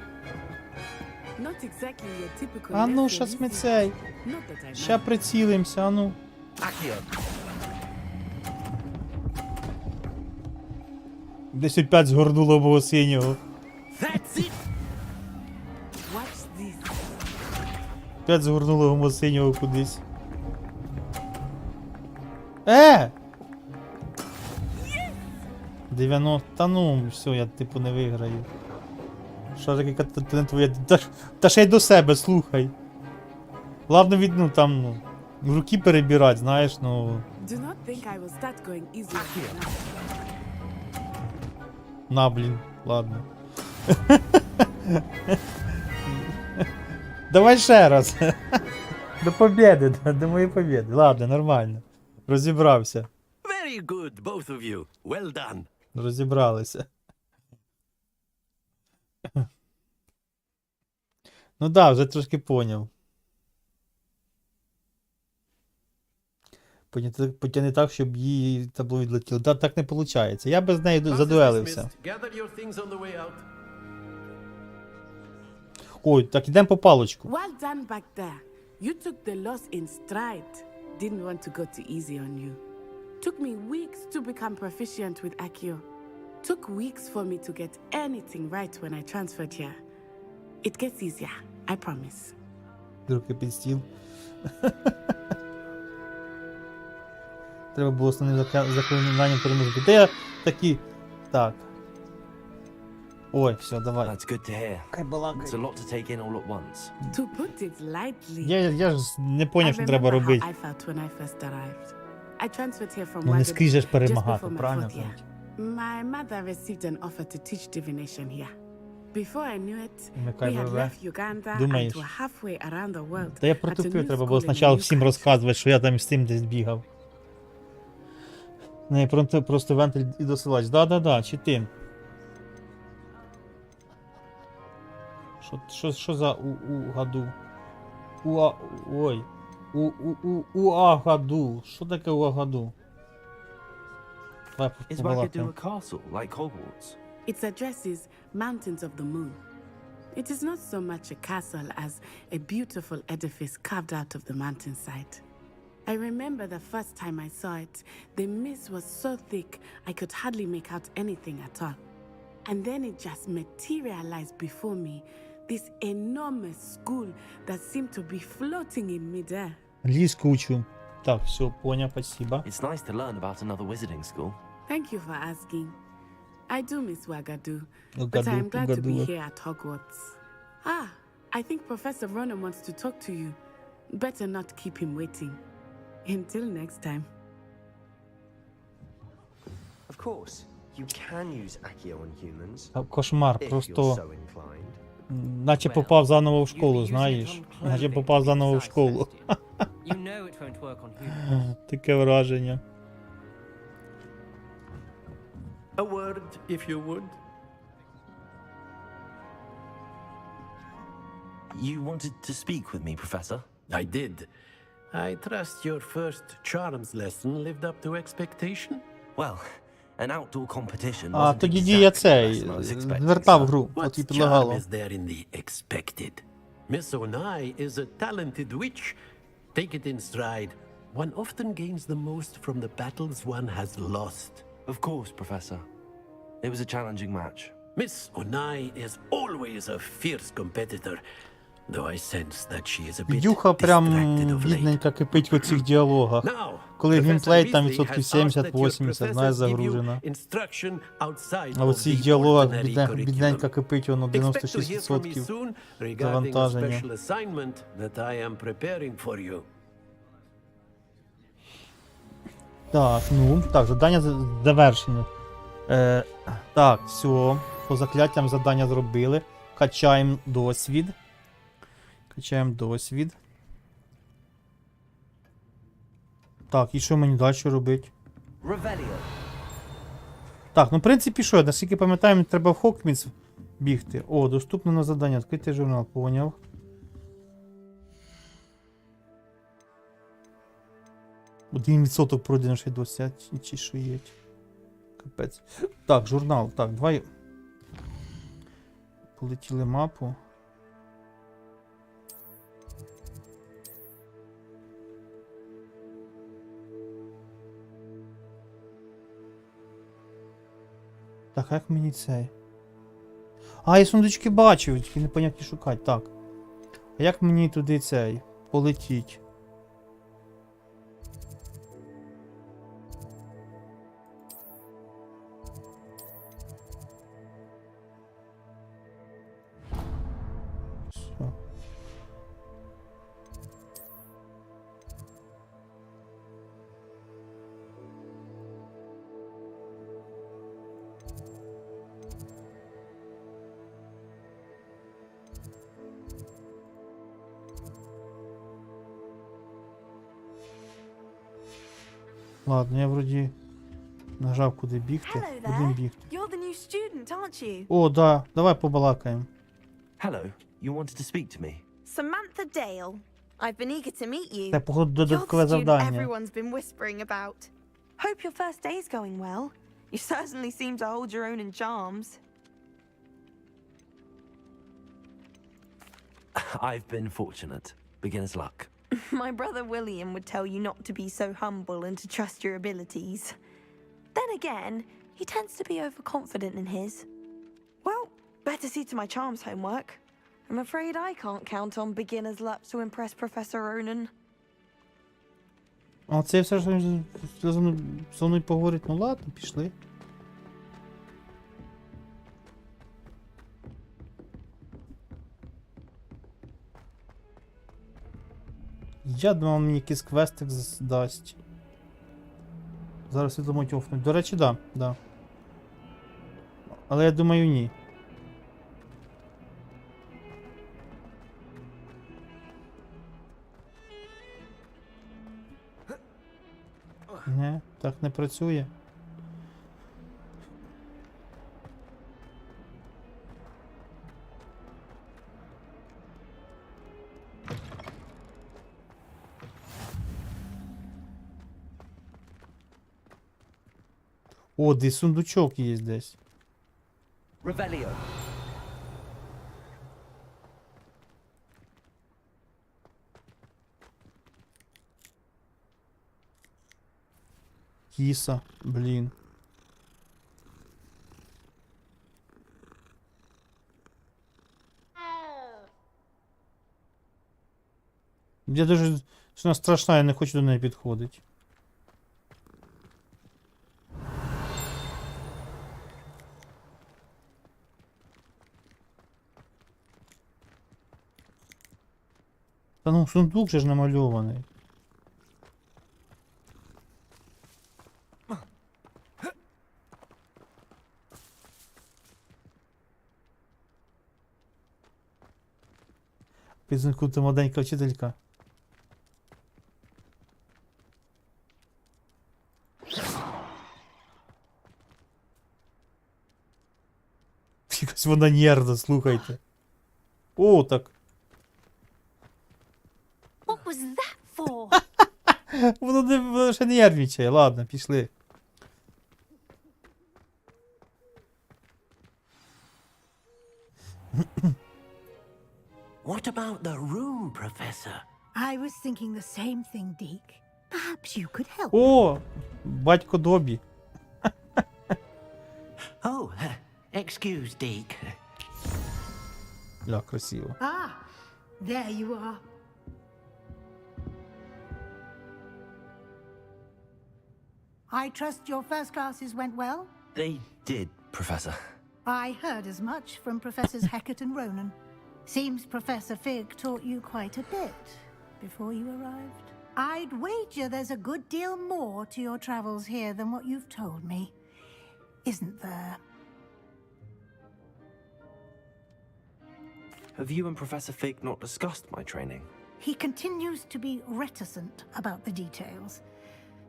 А ну, щас ми цей. Ща прицілимося, а ну. Десь опять згорнуло мого синього. Опять згорнуло мого синього кудись. 90, та ну, все, я типу не виграю. Шарики не твоє. Та ще й до себе, слухай. Ладно, ну там, ну, руки перебирати, знаєш, ну. На, блін, ладно. Давай ще раз. До побєди, до моєї побєди. Ладно, нормально. Розібрався. Very good, both of you. Well done. Розібралися. Ну да, вже трошки поняв. Потягни так, щоб її табло відлетіло. Да, так не виходить. Я без неї задуелився. Ой, так ідемо по паличку. Well done back there. You took the loss in stride. Didn't want to go too easy on you. Took me weeks to become proficient with Accio. Took weeks for me to get anything right when I transferred here. It gets easier, I promise. Руки під стіл. Треба було основним заклинанням перемогти. Та я такі... Так. Ой, все, давай. That's good to hear. It's a lot to take in all at once. To put it lightly, Я ж не поняв, що треба робити. I felt when I first arrived. I transferred here from Ну не скрізь же ж just перемагати, before my правильно? fourth year. My mother received an offer to teach divination here. Before I knew it, we had left Uganda and Думаєш? were halfway around the world. Та я at a протупив, new треба було school in спочатку a new всім розказувати, що я там з тим десь бігав. Не, просто вентиль і досилач. Да, чи ти? Що за у-гаду? Ой. У-а-гаду. Що таке у-а-гаду? Is Wagadu a castle, like Hogwarts? Its address is Mountains of the Moon. It is not so much a castle as a beautiful edifice carved out of the mountainside. I remember the first time I saw it, the mist was so thick I could hardly make out anything at all. And then it just materialized before me, this enormous school that seemed to be floating in midair. Англійську учу. Так, все, понял, спасибо. It's nice to learn about another wizarding school. Thank you for asking. I do miss Wagadu, but I am glad to be here at Hogwarts. Ah, I think Professor Ronan wants to talk to you. Better not keep him waiting. Until next time. Of course, you can use Accio on humans. Кошмар, if you're просто... so inclined. Наче попав заново в школу, знаєш? Наче попав заново в школу. Таке враження. A word, if you would. You wanted to speak with me, Professor? I did. I trust your first charms lesson lived up to expectation? Well, an outdoor competition А тоді дія цей, звертав гру, от і What предлагало. charm is there in the expected? Miss Onai is a talented witch. Take it in stride. One often gains the most from the battles one has lost. Of course, Professor. It was a challenging match. Miss Onai is always a fierce competitor, though I sense that she is a bit Дюха прям distracted of late. бідненько кипить в цих діалогах. Now, Коли Professor геймплей там Weasley відсотків has asked that your 70-80, знаєш, professors give you загружено. instruction outside А в of цих the діалогах ordinary бідненько curriculum. кипить воно Expect to hear from me 96% soon regarding a завантаження. special assignment that I am preparing for you. Так, ну, так, завдання завершено. Так, все. По закляттям завдання зробили. Качаємо досвід. Так, і що мені далі робити? Так, ну в принципі що, наскільки пам'ятаю, мені треба в Хогвартс бігти. О, доступно на завдання. Відкритий журнал, поняв. 1% пройдено ще досі, а чи що є. Капець. Так, журнал. Так, давай. Полетіли мапу. Так, а як мені цей? А, я сундучки бачив, тільки непонятні шукати. Так. А як мені туди цей? Полетіть? Все. Ладно, я вроді нажав куди бігти. Будемо бігти. You're the new student, aren't you? О, да, давай побалакаємо. Hello, you wanted to speak to me? Samantha Dale. I've been eager to meet you. Це, походу, додаткове You're the student завдання. everyone's been whispering about. Hope your first day's going well. You certainly seem to hold your own in charms. I've been fortunate. Beginner's luck. My brother William would tell you not to be so humble and to trust your abilities. Then again, he tends to be overconfident in his. Well, better see to my charms homework. I'm afraid I can't count on beginner's luck to impress Professor Ronan. А це все ж зі мною поговорить. Ну ладно, пішли. Я думав, мені якийсь квестик дасть. Зараз відомо тьофнуть. До речі, да, да. Але я думаю, ні. Не, так не працює. О, десь сундучок є десь. Revelio. Кіса, блін. Я дуже вона страшна, я не хочу до неї підходити. Та ну сундук же ж намальований. Підсумку ти маленька вчителька. Якась вона нервна, слухайте. О, так. What was that for? Воно ще нервничає. Ладно, пішли. What about the room, Professor? I was thinking the same thing, Deke. Perhaps you could help. О, батько Добі. Oh, excuse, Deke. Ля, красиво. Ah, there you are. I trust your first classes went well? They did, Professor. I heard as much from Professors Hecat and Ronan. Seems Professor Fig taught you quite a bit before you arrived. I'd wager there's a good deal more to your travels here than what you've told me. Isn't there? Have you and Professor Fig not discussed my training? He continues to be reticent about the details,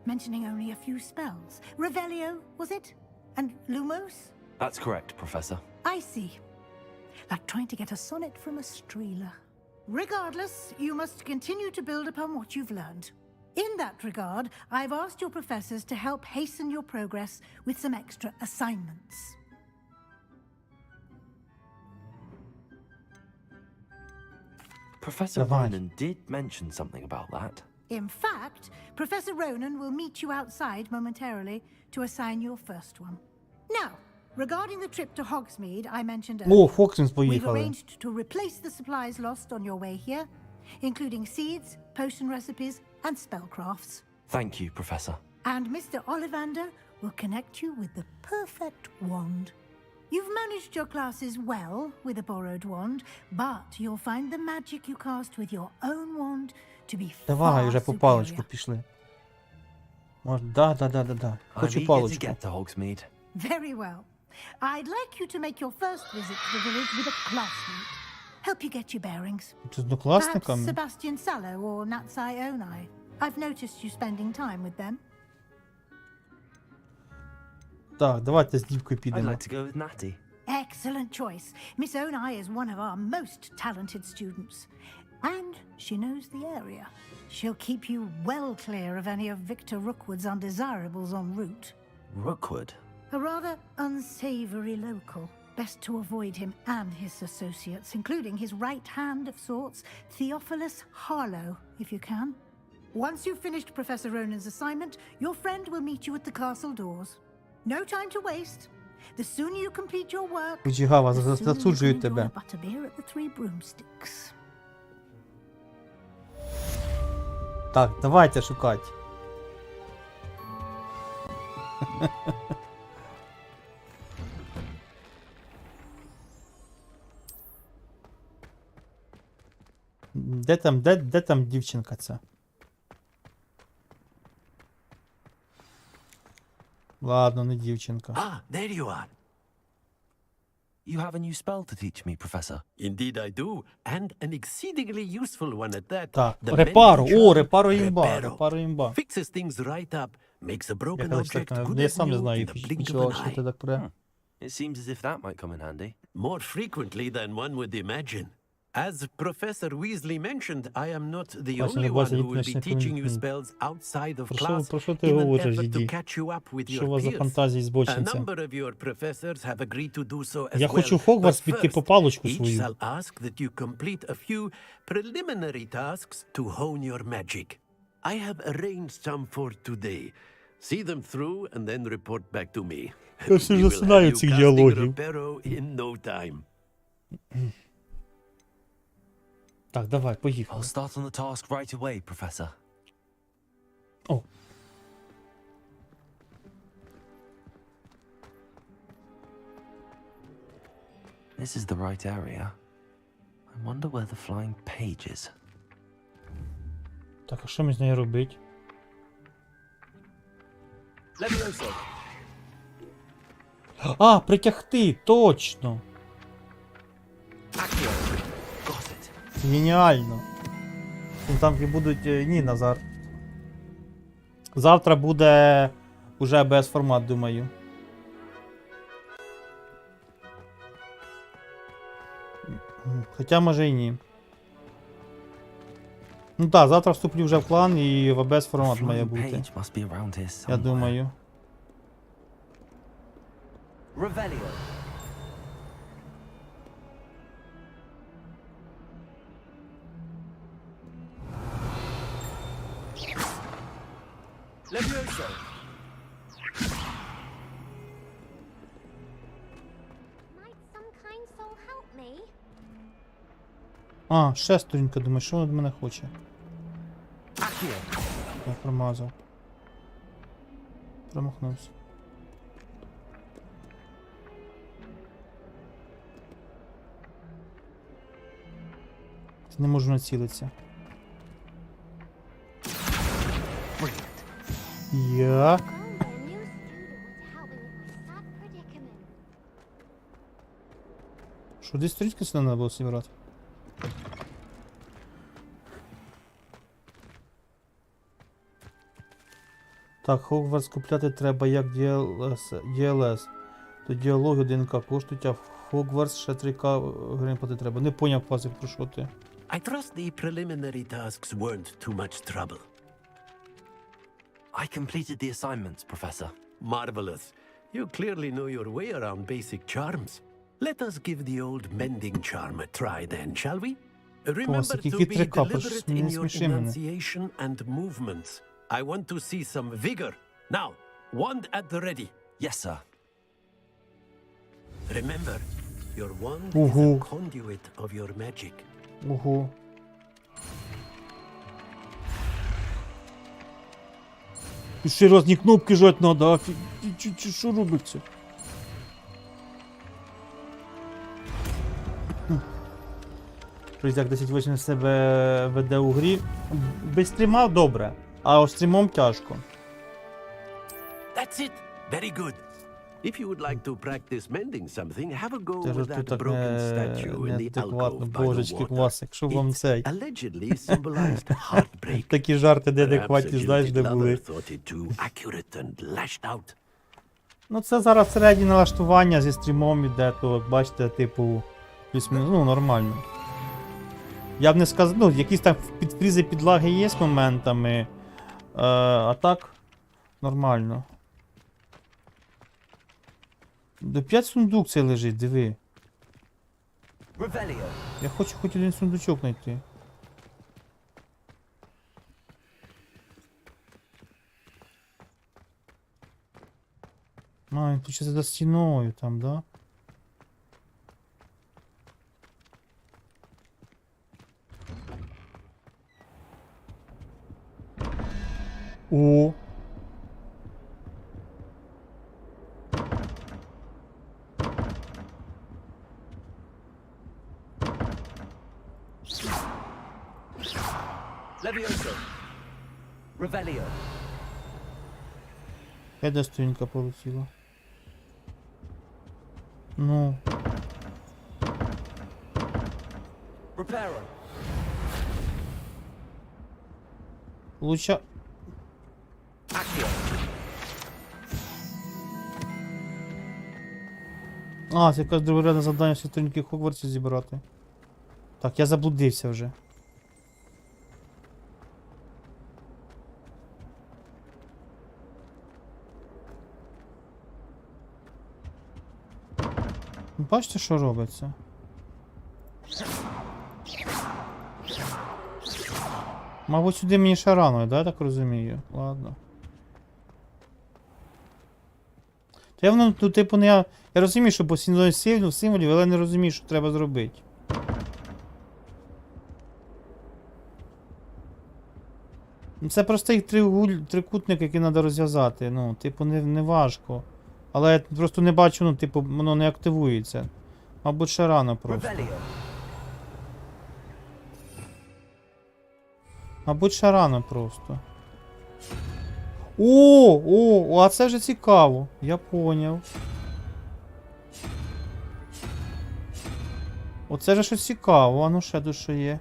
mentioning only a few spells. Revelio, was it? And Lumos? That's correct, Professor. I see. Like trying to get a sonnet from a streeler. Regardless, you must continue to build upon what you've learned. In that regard, I've asked your professors to help hasten your progress with some extra assignments. Professor Ronan did mention something about that. In fact, Professor Ronan will meet you outside momentarily to assign your first one. Now, regarding the trip to Hogsmeade I mentioned О, earlier, Фоксінс we've поїхали. arranged to replace the supplies lost on your way here, including seeds, potion recipes, and spellcrafts. Thank you, Professor. And Mr. Ollivander will connect you with the perfect wand. You've managed your classes well with a borrowed wand, but you'll find the magic you cast with your own wand to be Давай, far вже по superior. паличку пішли. Да. I'm Хочу eager to паличку. get to Hogsmeade. Very well. I'd like you to make your first visit to the village with a classmate. Help you get your bearings. З Perhaps однокласниками? Sebastian Sallow or Natsai Onai. I've noticed you spending time with them. Так, давайте з дівкою I'd підемо. like to go with Natty. Excellent choice. Miss Onai is one of our most talented students. And she knows the area. She'll keep you well clear of any of Victor Rookwood's undesirables en route. Rookwood? A rather unsavory local. Best to avoid him and his associates, including his right hand of sorts, Theophilus Harlow, if you can. Once you've finished Professor Ronan's assignment, your friend will meet you at the castle doors. No time to waste. The sooner you complete your work, Вичігава, the sooner you засуджую can enjoy тебе. a butterbeer at the Three Broomsticks. Так, давайте шукати. Де там дівчинка ця? Ладно, не дівчинка. Ah, there you are. You have a new spell to teach me, Professor. Indeed I do, and an exceedingly useful one at that. Так, The репаро. mending О, charm. репаро імба, Reparo. репаро імба. Fixes things right up, makes a broken Я колись object так, good я as сам не new знаю, in the blink of нічого, an що eye. ти так про. It seems as if that might come in handy. More frequently than one would imagine. As Professor Weasley mentioned, I am not the Бачите, only не бачите, one who will be ліпничний teaching you комітет. spells outside of Про class що ти in an говориш, effort to діді? catch you up with Що у your вас за peers. фантазії A збочинця? number of your professors have agreed to do so as Я well. хочу в Хогвартс But піти по first, паличку each свою. shall ask that you complete a few preliminary tasks to hone your magic. I have arranged some for today. See them through and then report back to me. Я все We will have засинаю you цих casting діалогів. Reparo in no time. Так, давай, поїхали. I'll start on the task right away, Professor. О. This is the right area. I wonder where the flying page is. Так, а що мені з нею робити? Levioso. А, притягти, точно. Геніально. Там будуть... Ні, Назар. Завтра буде уже без формат, думаю. Хоча може і ні. Ну так, завтра вступлю вже в клан і в АБС формат має бути. Я думаю. Revelio. Levioso. Might some kind soul help me? А, ще сторінка, думаю, що він від мене хоче? Я промазав. Промахнувся. Не можу націлитися. Як? Що, десь сторінки сюди треба було зібрати? Так, Хогвартс купляти треба як DLS. До діалогу 1К коштують, а в Хогвартс ще 3К гривень платити треба. Не поняв, Пазик, про що ти. I trust the preliminary tasks weren't too much trouble. I completed the assignments, Professor. Marvelous. You clearly know your way around basic charms. Let us give the old mending charm a try then, shall we? Remember to be deliberate in your enunciation and movements. I want to see some vigor. Now, wand at the ready. Yes, sir. Remember, your wand is a conduit of your magic. Ого. Тут ще різні кнопки жать надо, що робиться? Як 10-8 себе веде у грі. Без стріма добре, а ось стрімом тяжко. That's it. Very good. If you would like to practice mending something, have a go with that broken statue in the alcove by the water. It allegedly symbolized heartbreak. Такі жарти Perhaps a неадекватні, знаєш, де jilted були. lover thought it too accurate and lashed out. Ну це зараз середнє налаштування зі стрімом іде, то як бачите, типу, плюс-мінус, ну нормально. Я б не сказав, ну, якісь там підфрізи, підлаги є з моментами, а так, нормально. До 5 сундук цей лежить, диви. Я хочу хоч один сундучок знайти. А, він тут ще за стіною там, да? О! Levioso. Revelio. Я достойненько полетіла. Ну. Reparo. Луча. Accio. А, це якась другорядне завдання всі сторінки Хогвартсу зібрати. Так, я заблудився вже. Бачите, що робиться? Мабуть, сюди мені ще рано, да, я так розумію? Ладно. То я воно, ну, типу, не я розумію, що постійно символів, але не розумію, що треба зробити. Це простий трикутник, який треба розв'язати. Ну, типу, не важко. Але я просто не бачу, ну, типу, воно не активується. Мабуть, ще рано просто. Мабуть, ще рано просто. О, а це вже цікаво. Я поняв. Оце вже щось цікаво. А ну ще тут що є.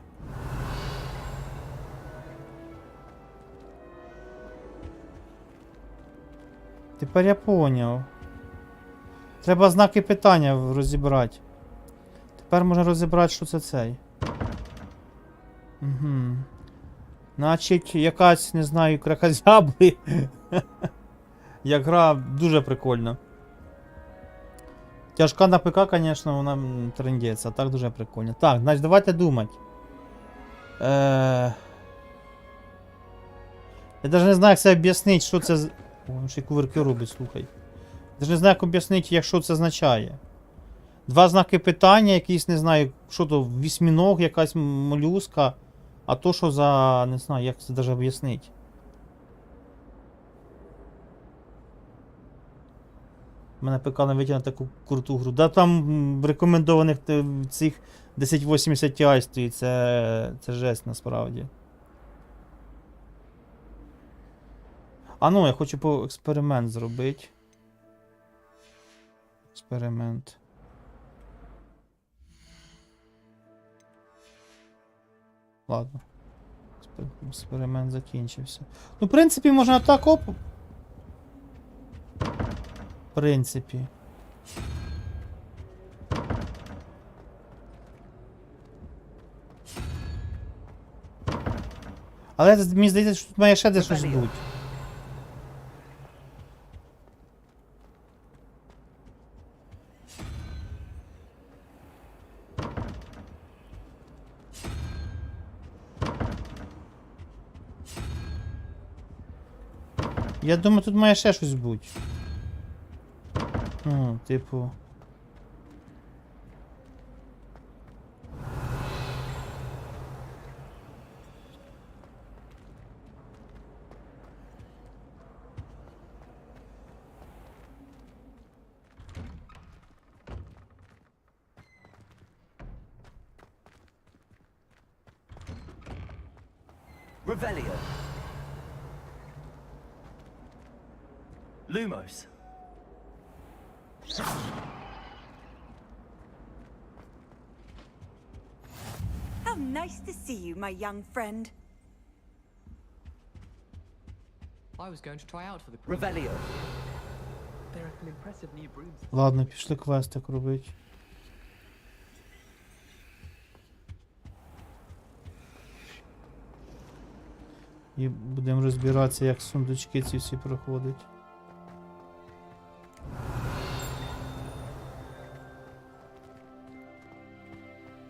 Тепер я поняв. Треба знаки питання розібрати. Тепер можна розібрати, що це цей. Угу. Значить, якась, не знаю, кракозябли. Як гра дуже прикольна. Тяжка на ПК, звісно, вона трендець, а так дуже прикольно. Так, значить, давайте думати. Я навіть не знаю, як це об'яснити, що це... О, він ще й кувирки робить, слухай. Я навіть не знаю, як об'яснити, якщо це означає. Два знаки питання, якісь, не знаю, що то, вісьміног, якась молюска. А то, що за... не знаю, як це навіть об'яснити. У мене ПК не витягне таку круту гру. Да там в рекомендованих цих 1080 Ti стоїть, це жесть насправді. А ну, я хочу по експеримент зробити. Експеримент. Ладно. Експеримент закінчився. Ну, в принципі, можна так оп. В принципі. Але мені здається, що тут має ще десь щось бути. Я думаю, тут має ще щось бути. Ну, типу. Revelio. Lumos. How nice to see you, my young friend. I was going to try out for the Revelio. There are some impressive new brooms. Ладно, пішли квестик робити. І будемо розбиратися, як сундучки ці всі проходять.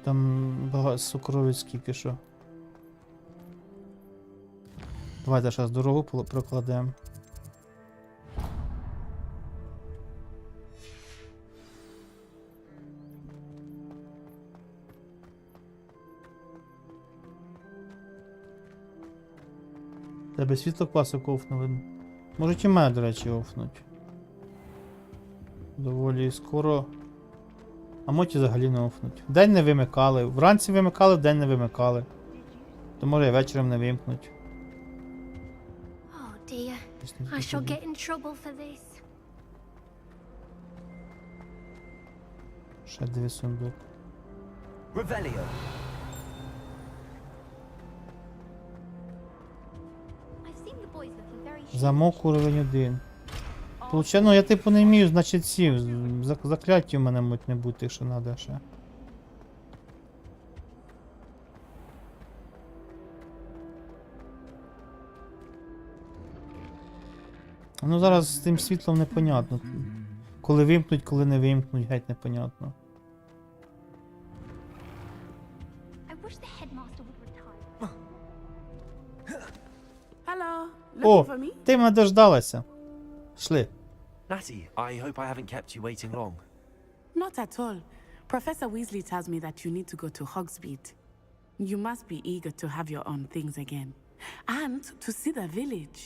Там багато сокровищ скільки що. Давайте зараз дорогу прокладемо. Тебе світло класику офнули. Можуть і мене, до речі, офнуть. Доволі скоро. А моті взагалі не офнуть. День не вимикали. Вранці вимикали, вдень не вимикали. То може і вечором не вимкнуть. Oh dear. I shall get in trouble for this. Ще диви сундук. Revelio. Замок уровень 1. Получаю, ну я типу не вмію, значить ці. Закляття в мене можуть не бути, якщо треба ще. Ну зараз з тим світлом непонятно. Коли вимкнуть, коли не вимкнуть, геть непонятно. Hello. О, Looking for me? ти мене дождалася. Шли. Natty, I hope I haven't kept you waiting long. Not at all. Professor Weasley tells me that you need to go to Hogsmeade. You must be eager to have your own things again. And to see the village.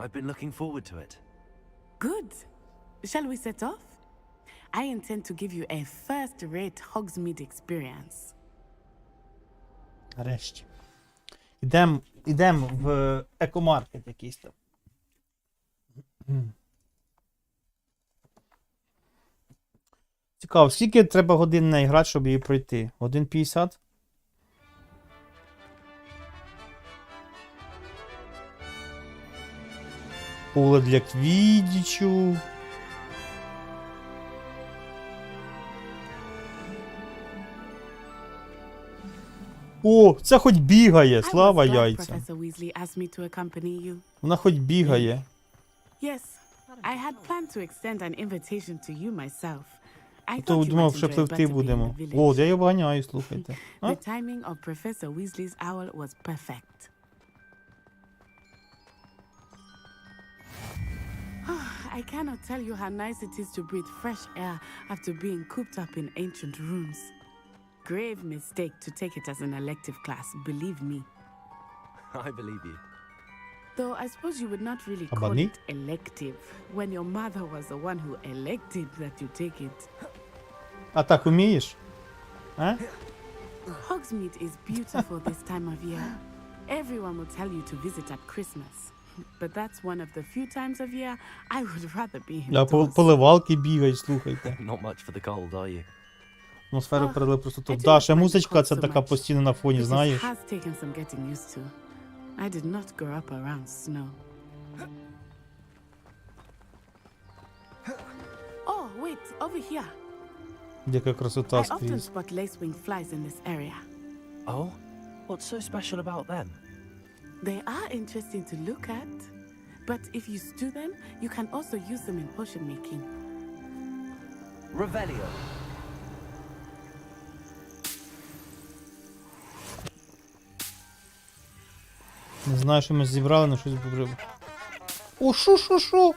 I've been looking forward to it. Good. Shall we set off? I intend to give you a first-rate Hogsmeade experience. Нарешті. Ідем в екомаркет якийсь там. Цікаво, скільки треба годин на грати, щоб її пройти? 1:50? Поле для квіддічу. О, це хоч бігає, слава яйцям. Вона хоч бігає. Yes, I had planned to extend an invitation to you myself. I То thought you думав, might що enjoy пливти better being in будемо. the village. О, я її обганяю, слухайте. The timing of Professor Weasley's owl was perfect. I cannot tell you how nice it is to breathe fresh air after being cooped up in ancient rooms. Grave mistake to take it as an elective class, believe me. I believe you. Though I suppose you would not really call Abani? it elective when your mother was the one who elected that you take it. А так умієш? А? Hogsmeade is beautiful this time of year. Everyone will tell you to visit at Christmas. But that's one of the few times of year I would rather be Я поливалки бігають, слухайте. Not much for the cold, are you? Атмосферу передали просто топ. Да, ще музичка ця така постійно на фоні, знаєш. It has taken some getting used to. I did not grow up around snow. Oh, wait, over here. Яка красота I often скрізь. spot lacewing flies in this area. Oh? What's so special about them? They are interesting to look at, but if you stew them, you can also use them in potion making. Revelio. Не знаю, що ми зібрали, але щось О, шу-шу-шу!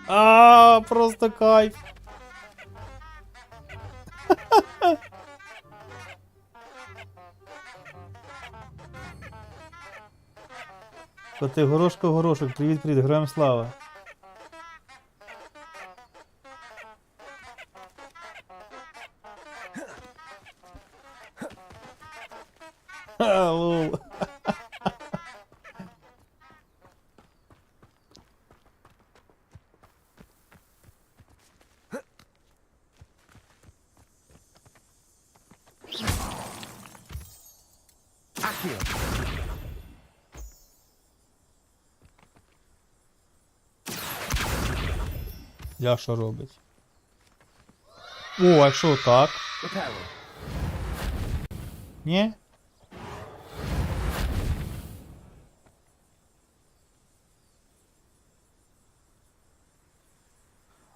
А, просто кайф. Коти горошко-горошок, привіт-привіт, героям слава. Ха, лол. Я що робить? О, а що так? Ні?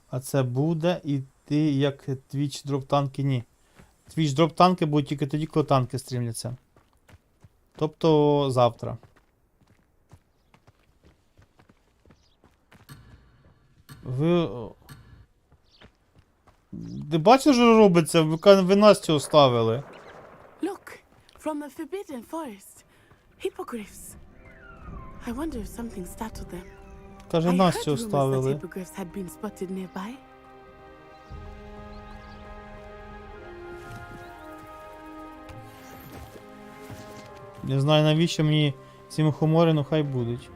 А це буде іти як твіч дроп танки? Ні. Твіч дроп танки будуть тільки тоді, коли танки стрімляться. Тобто завтра. Ти бачиш, що робиться? Ви Настю оставили. Look, from the forbidden forest. Hippogriffs. I wonder if something startled them. Каже, I Настю heard rumors that оставили. hippogriffs had been spotted nearby. Не знаю, навіщо мені ці мухомори, ну хай будуть.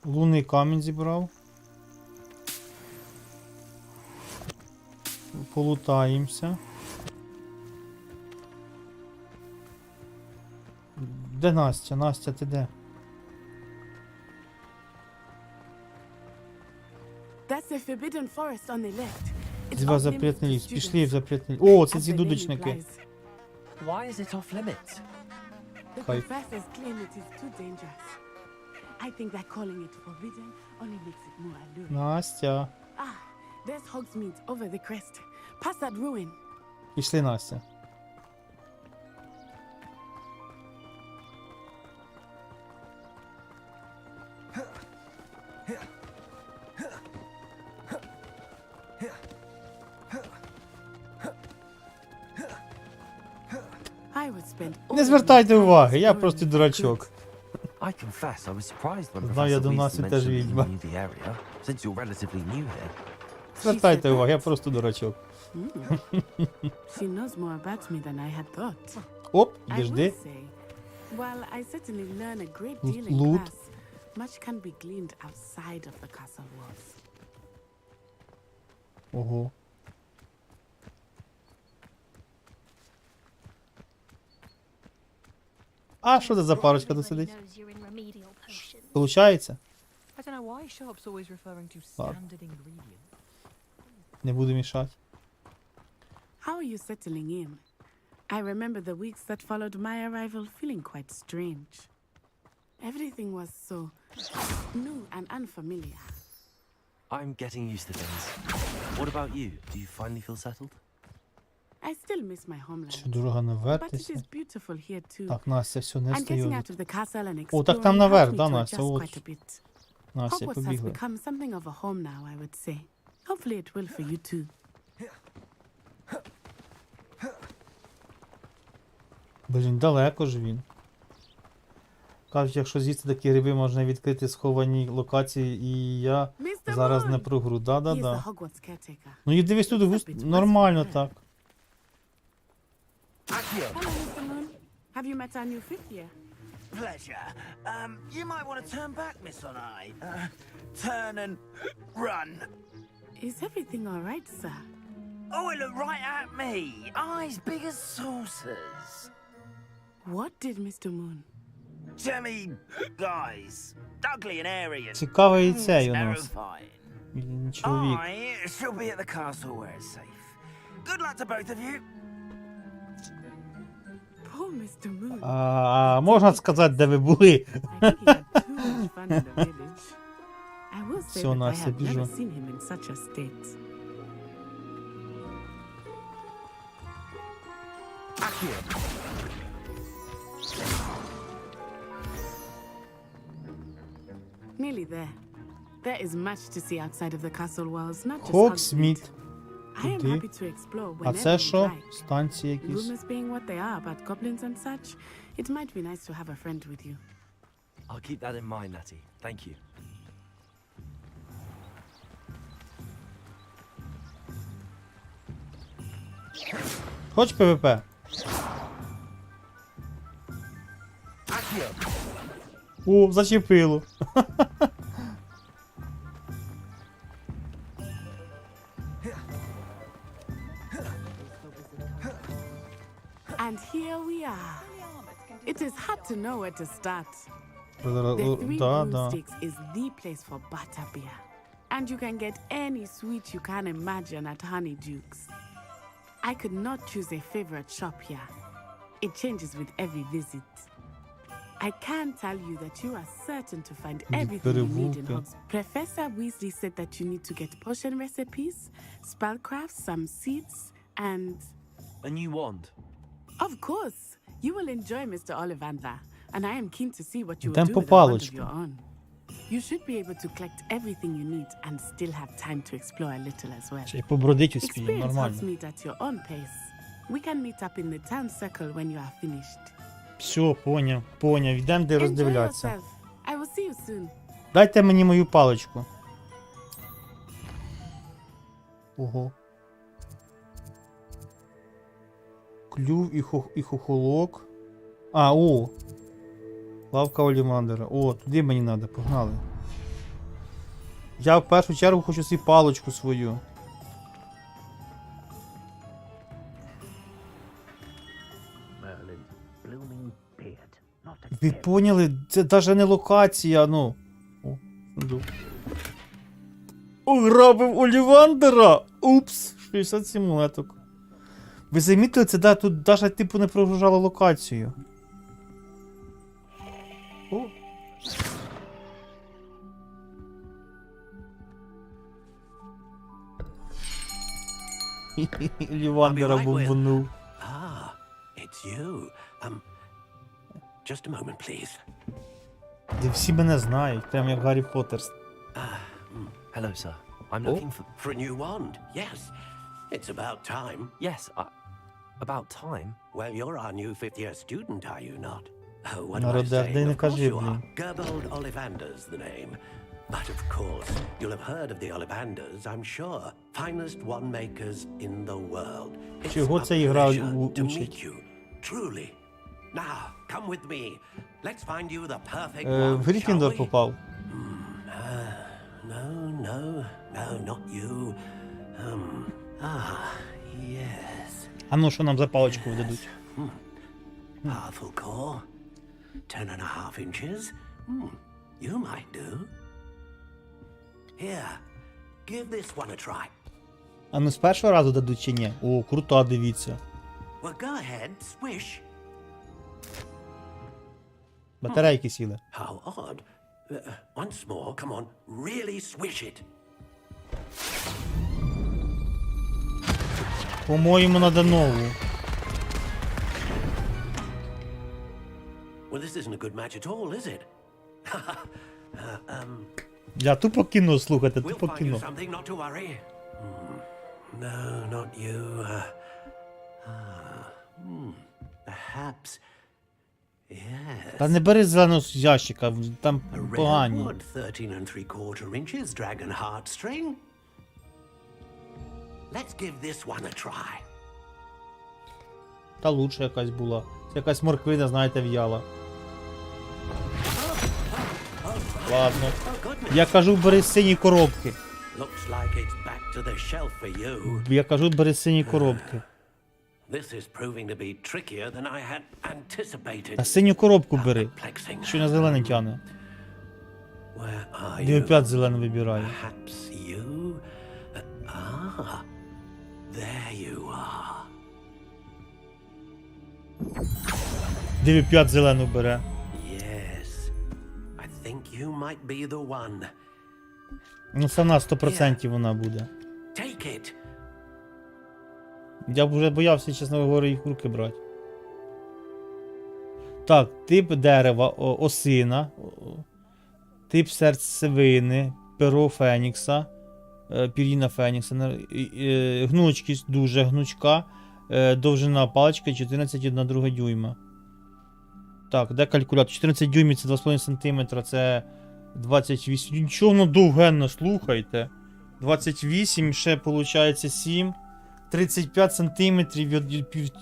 Лунний камінь зібрав. Полутаємося. Де Настя? Настя, ти де? That's the forbidden forest on the left. It's Зіва off limits запретний to ліс. students. Пішли в запретний ліс. О, це As ці the name дудочники. implies. Why is it off limits? The Кайф. professors claim it is too dangerous. I think that calling it forbidden only makes it more alluring. Настя. Ah, there's Hogsmeade over the crest. Past that ruin. Пішли, Настя. I would spend all Не of звертайте my time уваги, я exploring просто the дурачок. I confess I was surprised when Знаю, я Professor до Weasley Насті теж mentioned that you відьма. knew the area, since you're relatively new here. Звертайте увагу, я просто дурачок. She knows more about me than I had thought. Оп, I підожди. will say, while I certainly learn a great deal in Loot. class, much can be gleaned outside of the castle walls. Ого. А що це за парочка тут сидить? Получається? I don't know why Sharp's always referring to Ладно. standard ingredients. Не буду мішати. How are you settling in? I remember the weeks that followed my arrival feeling quite strange. Everything was so new and unfamiliar. I'm getting used to things. What about you? Do you finally feel settled? I still miss my homeland. Що дорога But it навертися? is beautiful here too. Так, Настя, все, не And getting стою. out of the castle and О, так exploring там helped наверх, me да, to Настя? adjust От. quite a bit. Настя, Hogwarts has побігли. become something of a home now, I would say. Hopefully it will for you too. Блін, далеко ж він. Кажуть, якщо з'їсти такі гриби, можна відкрити сховані локації, і я зараз не про гру. He is the Да-да-да. Hogwarts caretaker. Ну і дивись, тут нормально так. Accio. Hello, Mr. Moon. Have you met our new fifth year? Pleasure. You might want to turn back, Miss Onai. Turn and run. Is everything all right, sir? Oh, it looked right at me. Eyes big as saucers. What did Mr. Moon? Jemmy guys. Ugly and airy and Цікаве яйце у нас. terrifying. Чоловік. She'll be at the castle where it's safe. Good luck to both of you. Poor Mr. Moon. А можна сказати, де ви були? I think he had too much fun in the village. I will say Всё, that I Настя, have never біжу. seen him in such a state. Nearly there. There is much to see outside of the castle walls, not just Хоксміт. I am Туди. happy to explore А whenever це you'd що? like. Станції якісь. Rumors being what they are about goblins and such, it might be nice to have a friend with you. I'll keep that in mind, Natty. Thank you. Хоч ПВП? О, зачепило. And here we are. It is hard to know where to start. The Three Да, да. Broomsticks is the place for butterbeer. And you can get any sweet you can imagine at Honeyduke's. I could not choose a favorite shop here. It changes with every visit. I can tell you that you are certain to find everything you need in Hogwarts. Professor Weasley said that you need to get potion recipes, spellcrafts, some seeds, and... A new wand. Of course! You will enjoy Mr. Ollivander, and I am keen to see what you will Йдем do по with a wand of паличку. your own. You should be able to collect everything you need and still have time to explore a little as well. Ще й побродить успіє, Experience нормально. Hogsmeade at your own pace. We can meet up in the town circle when you are finished. Все, поняв. Йдемо де Enjoy роздивлятися. yourself. I will see you soon. Дайте мені мою паличку. Ого. Клюв і хохолок. А, о! Лавка Олімандера. О, туди мені треба, погнали. Я в першу чергу хочу собі паличку свою. Ви поняли? Це навіть не локація, ну. О, сундук. Ограбив Олівандера! Упс! 67 монеток. Ви замітили, це да, тут навіть типу не прогружало локацію. О. Олівандера бомбанув. Ah, it's you. Just a moment, please. Де всі мене знають, прям як Гаррі Поттер. Hello, sir. I'm Oh. looking for... For a new wand, yes. It's about time. Yes, about time? Well, you're our new fifth-year student, are you not? Oh, what am I Народе, saying? де не Of course кажи, you are. блін. Gerbold Ollivander's the name. But of course, you'll have heard of the Ollivanders, I'm sure. Finest wand-makers in the world. It's Чого a ця ігра pleasure to meet учить? you, truly. Now, come with me. Let's find you the perfect В wand, shall Ґрифіндор we? попав. No, not you. Yes. А ну, що нам за паличку видадуть? Powerful core. 10.5 inches. You might do. Here, give this one a try. А ну з першого разу дадуть чи ні? О, крута, дивіться. Well, go ahead, swish. Батарейки сіли. How odd. Once more, come on, really swish it. По-моєму, надо нову. Well, this isn't a good match at all, is it? Я тупо кіно слухайте, We'll тупо find you кіно. something, not to worry. No, not you. Perhaps. Yes. Та не бери зеленого з ящика, там A rare погані. wood, 13 3/4 inches, dragon heartstring. Let's give this one a try. Та лучше якась була. Це якась морквина, знаєте, в'яла. Ладно. Я кажу, бери сині коробки. Looks like it's back to the shelf for you. Я кажу, бери сині коробки. This is proving to be trickier than I had anticipated. А синю коробку бери. Що на зелене тяне. Where are Я you? опять зелене вибираю. Perhaps you? There you are. Диви, 5 зелену бере. Yes. I think you might be the one. Ну це на 100% вона буде. Take it. Я б вже боявся, чесно говоря, їх в руки брати. Так, тип дерева осина, тип серцевини, перо фенікса, пір'їна фенікса, гнучкість дуже гнучка, довжина палички 14,1 дюйма. Так, де калькулятор? 14 дюймів це 2,5 см, це 28. Нічого воно довгенно, слухайте. 28, ще виходить 7. 35 сантиметрів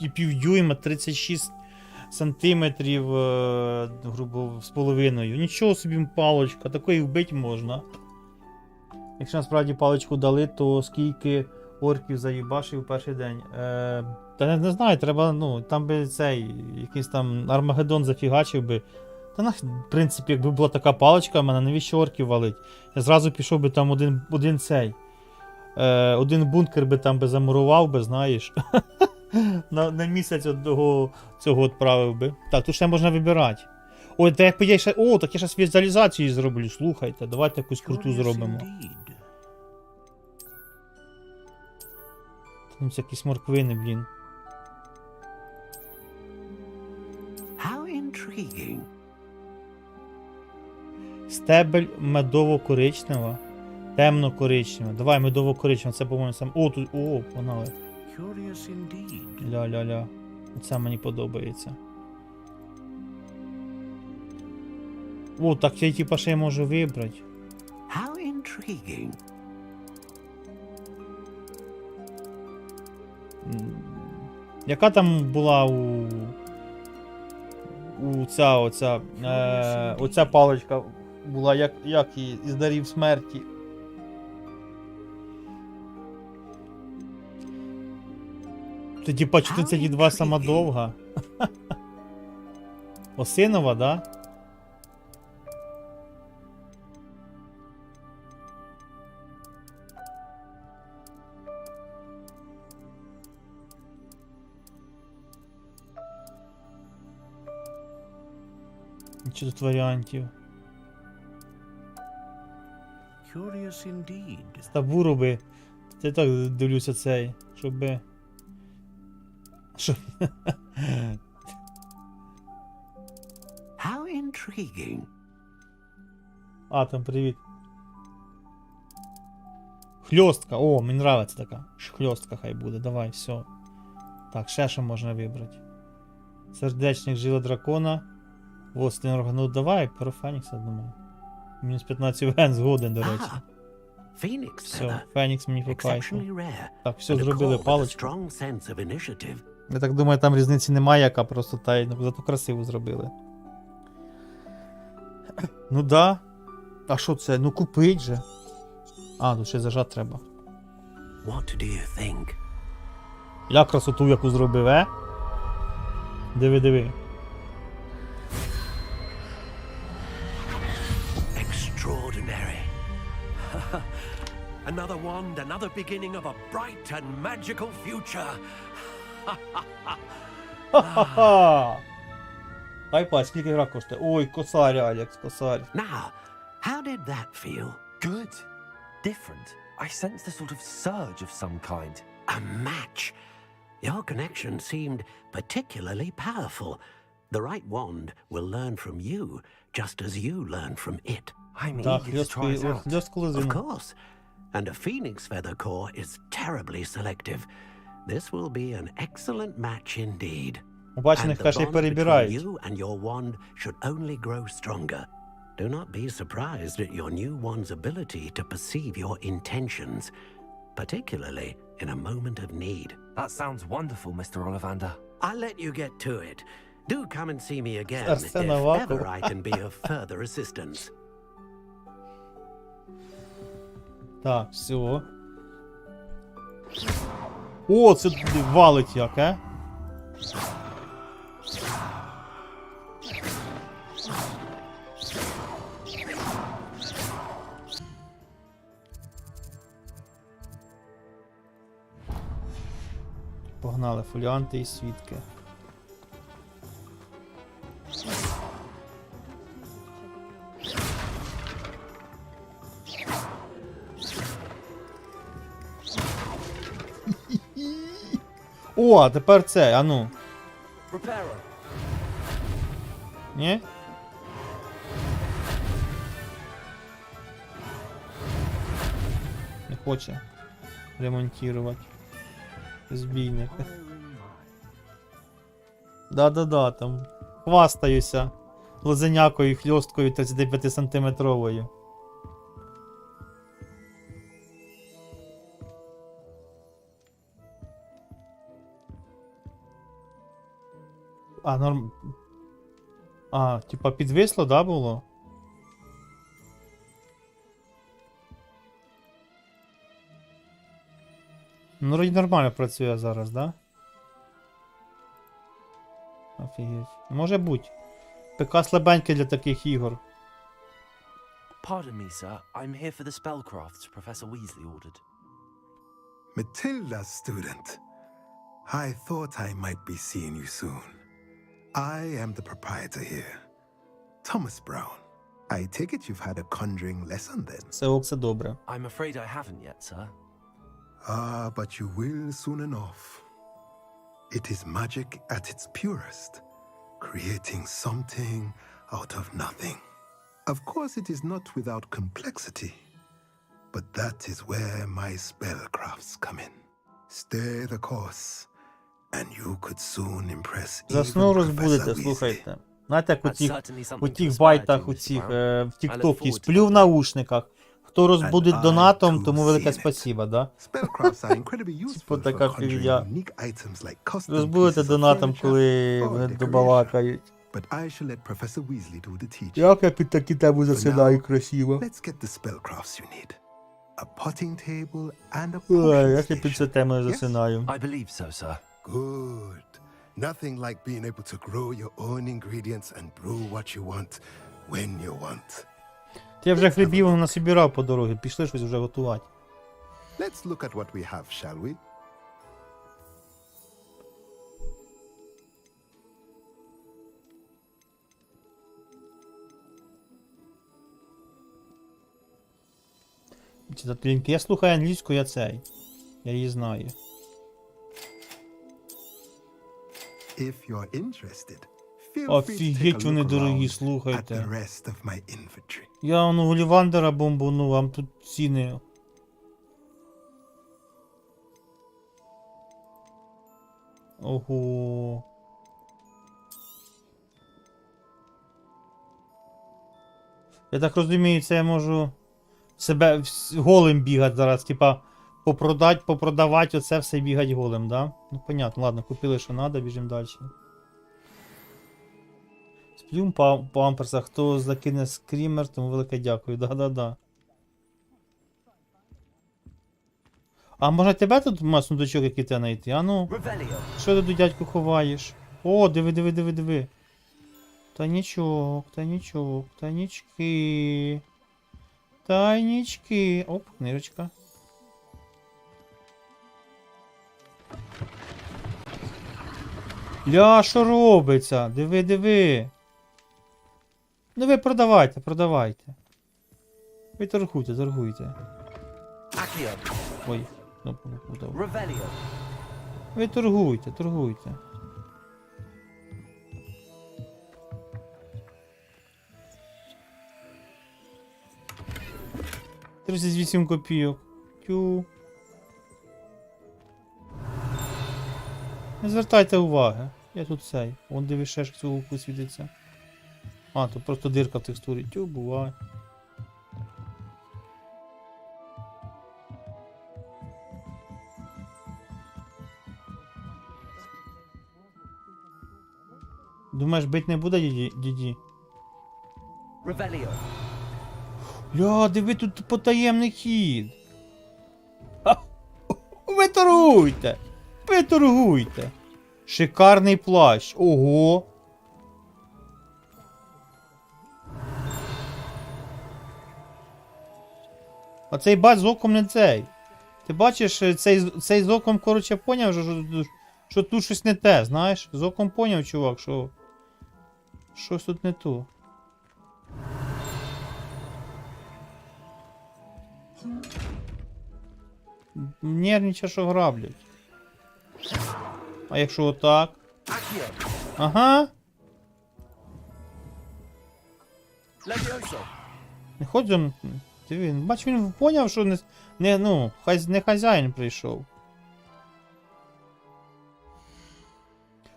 і пів дюйма, 36 сантиметрів, грубо, з половиною. Нічого собі паличка, такої вбити можна. Якщо насправді паличку дали, то скільки орків заїбашив у перший день? Та не знаю, треба, ну, там би цей, якийсь там Армагеддон зафігачив би. Та в принципі, якби була така паличка, в мене навіщо орків валить? Я зразу пішов би там один цей. Один бункер би там би замурував би, знаєш. на місяць одного цього відправив би. Так, тут ще можна вибирати. Ой, так я ще. О, так я ще візуалізацію зроблю, слухайте. Давайте якусь круту зробимо. Там якісь морквини, блін. How intriguing. Стебель медово-коричнева. Темно-коричнева. Давай, медово-коричнева, це, по-моєму, сам. О, тут. О, погнали. Ля-ля-ля. Оце мені подобається. О, так я типа ще можу вибрати. How intriguing. Яка там була оця паличка була, як її, із дарів смерті? Це типа 42 сама довга. Осинова, да? Чи тут варіантів? Curious indeed. Стабу роби. Я так дивлюся цей, щоб... How intriguing. Атом, привіт. Хльостка. О, мені нравиться така. Хльостка хай буде. Давай, все. Так, ще що можна вибрати. Сердечник жила дракона. Восьмий орган. Ну давай, перо Фенікса, думаю. Мінус 15 ген згоден, до речі. Все, Фенікс мені по кайфу. Так, все, зробили паличку. Я так думаю, там різниці немає, яка просто тайна, зато красиво зробили. Ну да. А що це? Ну купить же. А, тут ще зажат треба. Я красоту яку зробив, Диви. Extraordinary. Another wand, another beginning of a bright and magical future. Ха-ха-ха! Ай, скільки гра коштує? Ой, косарь, Алекс, косарь. Now, how did that feel? Good. Different. I sensed a sort of surge of some kind. A match. Your connection seemed particularly powerful. The right wand will learn from you, just as you learn from it. I'm eager to try it out. Of course. And a phoenix feather core is terribly selective. This will be an excellent match indeed. And the bond between you and your wand should only grow stronger. Do not be surprised at your new wand's ability to perceive your intentions, particularly in a moment of need. That sounds wonderful, Mr. Ollivander. I'll let you get to it. Do come and see me again if ever I can be of further assistance. Так, все. О, це валить як, Погнали фоліанти і свідки. О, а тепер це, ану. Ні? Не хоче ремонтувати. Збійник. Да-да-да, там хвастаюся лозенякою хльосткою 35-сантиметровою. А, норм... А, типа підвисло, да, було? Ну, вроді нормально працює зараз, да? Офігеть. Може бути. ПК слабенький для таких ігор. Pardon me, sir. I'm here for the spellcrafts Professor Weasley ordered. Matilda, student. I thought I might be seeing you soon. I am the proprietor here, Thomas Brown. I take it you've had a conjuring lesson then? Все добре. I'm afraid I haven't yet, sir. Ah, but you will soon enough. It is magic at its purest, creating something out of nothing. Of course, it is not without complexity, but that is where my spellcrafts come in. Stay the course, and you could soon impress Засну, even розбудете, Professor Weasley. слухайте. Знаєте, як у тих байтах, у цих, в тіктокі, сплю в наушниках. Хто розбудить донатом, тому велике спасибо, да? Типу така фігня. Розбудите донатом, коли вони добалакають. Як я під такі тему засинаю красиво. Ой, як я під цю темою засинаю. I believe so, sir. Good. Nothing like being able to grow your own ingredients and brew what you want when you want. Я вже хлібів насобирав по дорозі, пішли щось вже готувати. Let's look at what we have, shall we? Я слухаю англійську, я цей. Я її знаю. If you're interested, feel free to take Офігеть, a вони look дорогі, around at слухайте. the rest of my inventory. Я воно Гулівандера бомбану, вам тут ціни. Ого. Я так розумію, це я можу себе голим бігати зараз, типа попродавати оце все бігати голим, да? Ну понятно, ладно, купили що треба, біжимо далі. Сплю по памперсах, хто закине скрімер, тому велике дякую, да-да-да. А може тебе тут сундучок який те знайти? А ну, що ти тут, дядьку, ховаєш? О, диви. Тайнічок, тайнічки. Тайнічки. Оп, книжечка. Ля, що робиться? Диви. Ну ви продавайте. Ви торгуйте. Ой, кнопку не путав. Ви торгуйте. 38 копійок. Тю. Не звертайте уваги. Я тут цей. Вон дивись, ще ж цього гуку світиться. А, тут просто дирка в текстурі. Тю, буває. Думаєш, бить не буде, діді? Ля, диви, тут потаємний хід. Ви торгуйте. Шикарний плащ. Ого. А цей бач з оком не цей. Ти бачиш, цей з оком, коротше, поняв, що тут щось не те, знаєш? З оком поняв, чувак, що щось тут не то. Нервничає, що граблять. А якщо отак? Ага. Levioso. Не ходь он. Він, бач, він поняв, що не хазяїн прийшов.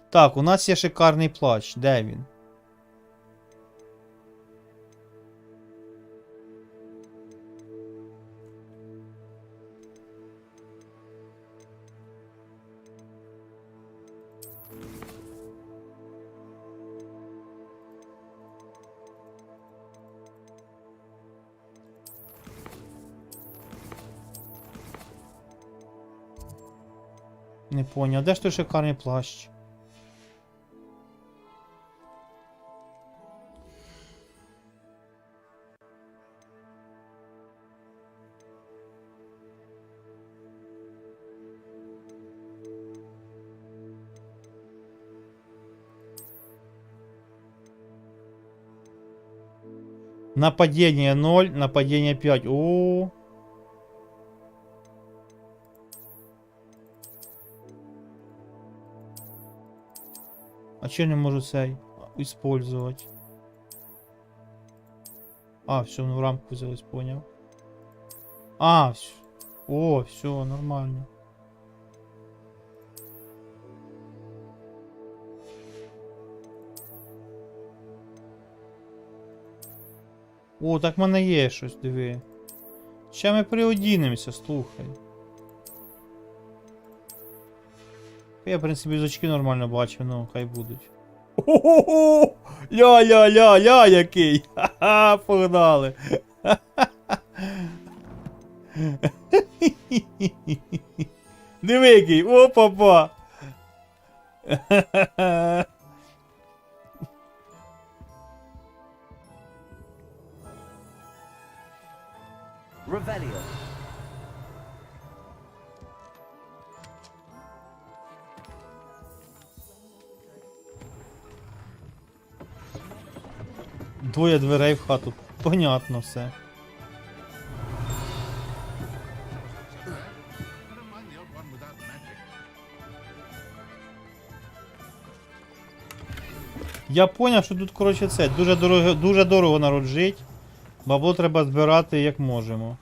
Так, у нас є шикарний плащ. Де він? Не поняв, де ж той шикарний плащ? Нападение 0, нападение 5. О. А че не можу цей использовать? А, все, ну в рамку взялось, понял. А, все. О, все, нормально. О, так в мене є щось, диви. Ще ми приодінемося, слухай. Я, в принципі, з очки нормально бачу, ну, хай будуть. Ого-го! Ля-ля-ля-ля, який! Ха-ха, погнали! Диви, який! Опа-па! Revelio. Двоє дверей в хату. Понятно все. Я поняв, що тут, коротше, це дуже дорого народ жить. Бабло треба збирати як можемо.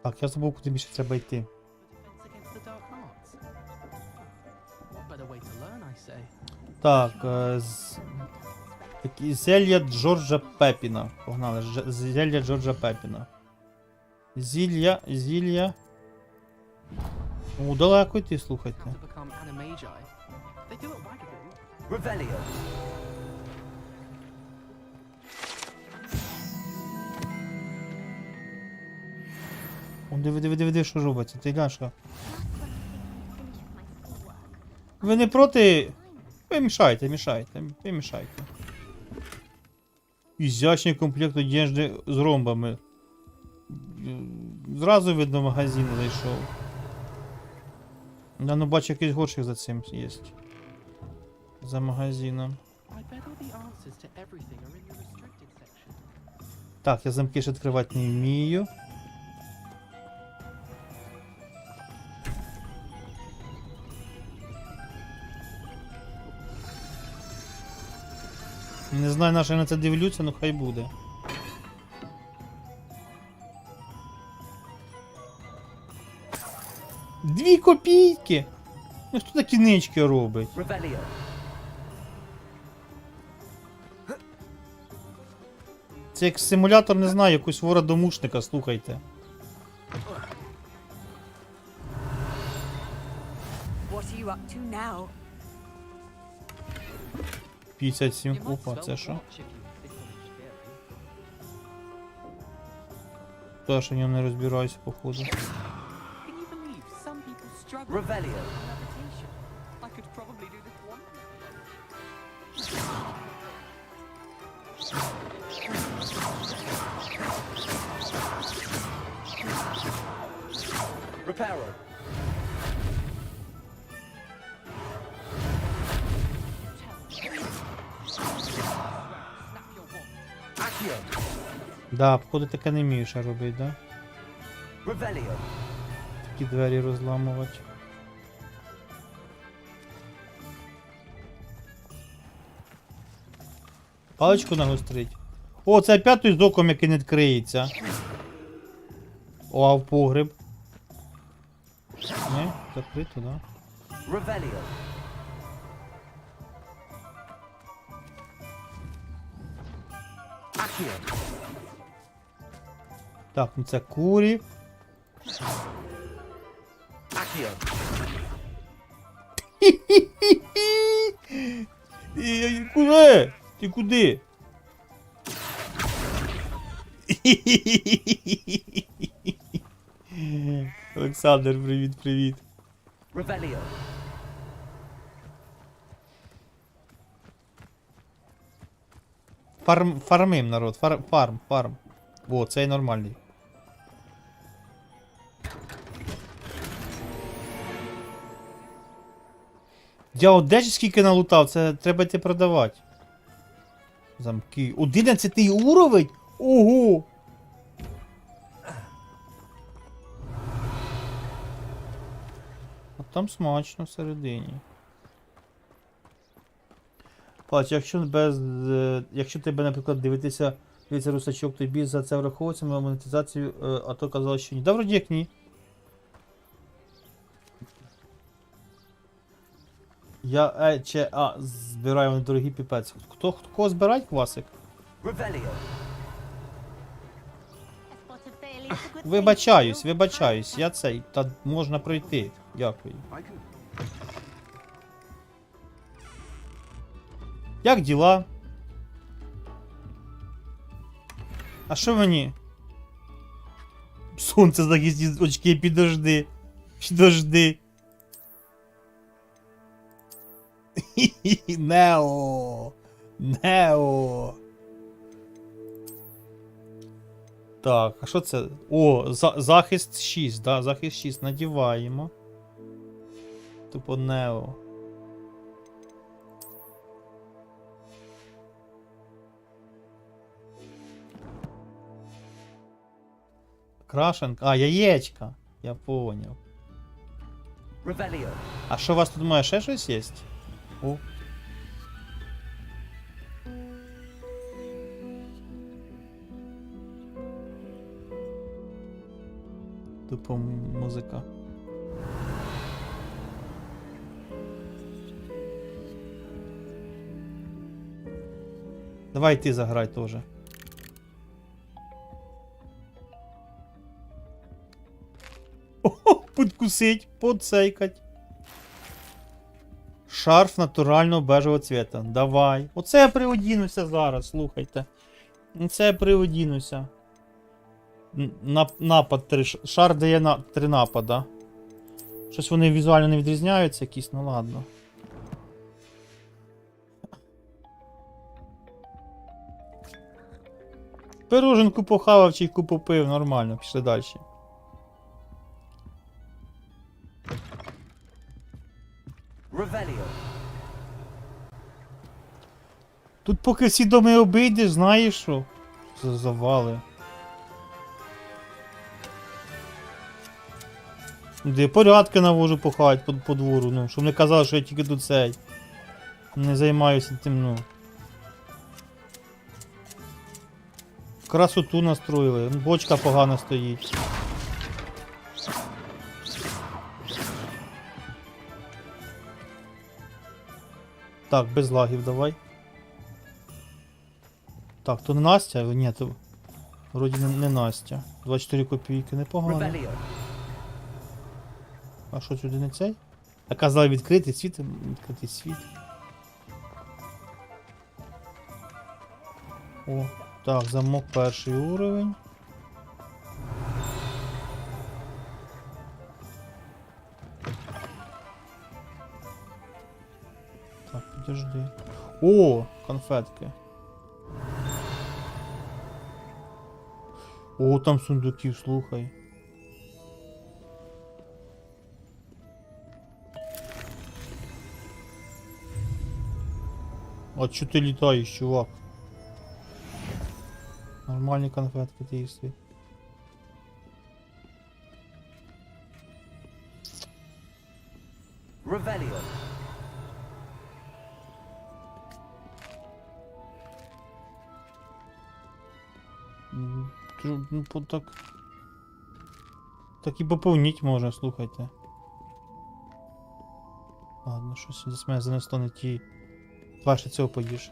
Так, я забув, куди більше треба йти. Так, зілля Джорджа Пепіна. Погнали, зілля Джорджа Пепіна. Зілля. О, далеко йти, слухайте. Revelio. О, диви, що робиться, ти ляшка. Ви не проти... Ви мішайте. Ізящний комплект одежди з ромбами. Зразу видно, в магазин зайшов. Да, ну бачу, якийсь горщик за цим є. За магазином. Так, я замки ще відкривати не вмію. Не знаю, на що я на це дивлюся, ну хай буде. Дві копійки! Ну хто такі нички робить? Revelio. Це як симулятор, не знаю, якусь вора-домушника, слухайте. What are you up to now? 57, опа, це що? Та що в ньому не розбираюся, походу. Revelio. I could probably do this one. Reparo. Да, походу таке не вмію ще робити, да? Revelio. Такі двері розламувати. Паличку нагострить. О, це опять той з оком, який не відкриється. О, а в погреб. Не, закрито, да? Revelio. Accio. Так, ну це курі. Accio. Куди? Ти куди? Олександр, привіт. Revelio. Фармим, народ, фарм. О, цей нормальний. Я одежі скільки налутав, це треба йти продавати. Замки. 11 уровень? Ого! А там смачно всередині. Палич, якщо тебе, наприклад, дивиться русачок, тобі за це враховується монетизацію, а то казалось, що ні. Да, вроді як ні. Я збираю вони дорогі піпець. Кого збирать, Квасик? Revelio. Вибачаюсь, я цей, та можна пройти. Дякую. Як діла? А що мені? Сонце захисті очки, підожди. Нео. Так, а що це? О, захист 6, да, захист 6 надіваємо. Тупо Нео. Крашенка. А, яєчка. Я поняв. Revelio. А що у вас тут має ще щось є? О. Тупо музика. Давай ти заграй теж. Подкусить, подсейкать. Шарф натурального бежевого цвета. Давай. Оце я приодінуся зараз, слухайте. Оце я приодінуся. Напад 3. Шар дає 3 напада. Щось вони візуально не відрізняються якісь, ну ладно. Пироженку похавав, чайку попив, нормально, пішли далі. Revelio. Тут поки всі доми обійдеш, знаєш що? За завали. Де порядки навожу похавати по двору, ну, щоб не казали, що я тільки тут цей. Не займаюся тим, ну. Красоту настроїли, бочка погано стоїть. Так, без лагів давай. Так, то не Настя? Ні, то вроді не Настя. 24 копійки, непогано. Revelio. А що сюди не цей? А казали відкритий світ, відкритий світ. О, так, замок перший уровень. Так, підожди. О, конфетки. О, там сундуків, слухай. А чо ти літаєш, чувак? Нормальні конфетки ти їх свій. Revelio. Ну, так... Так і поповніть можна, слухайте. Ладно, щось десь мене занесло не ті. Ваше цього поїж.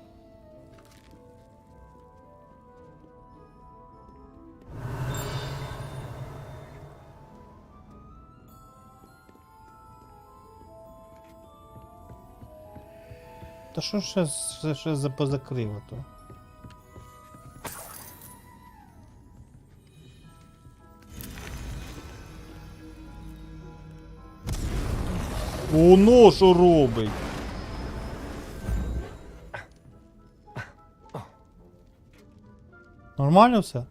Та що ще позакрило то? Воно що робить? Нормально все?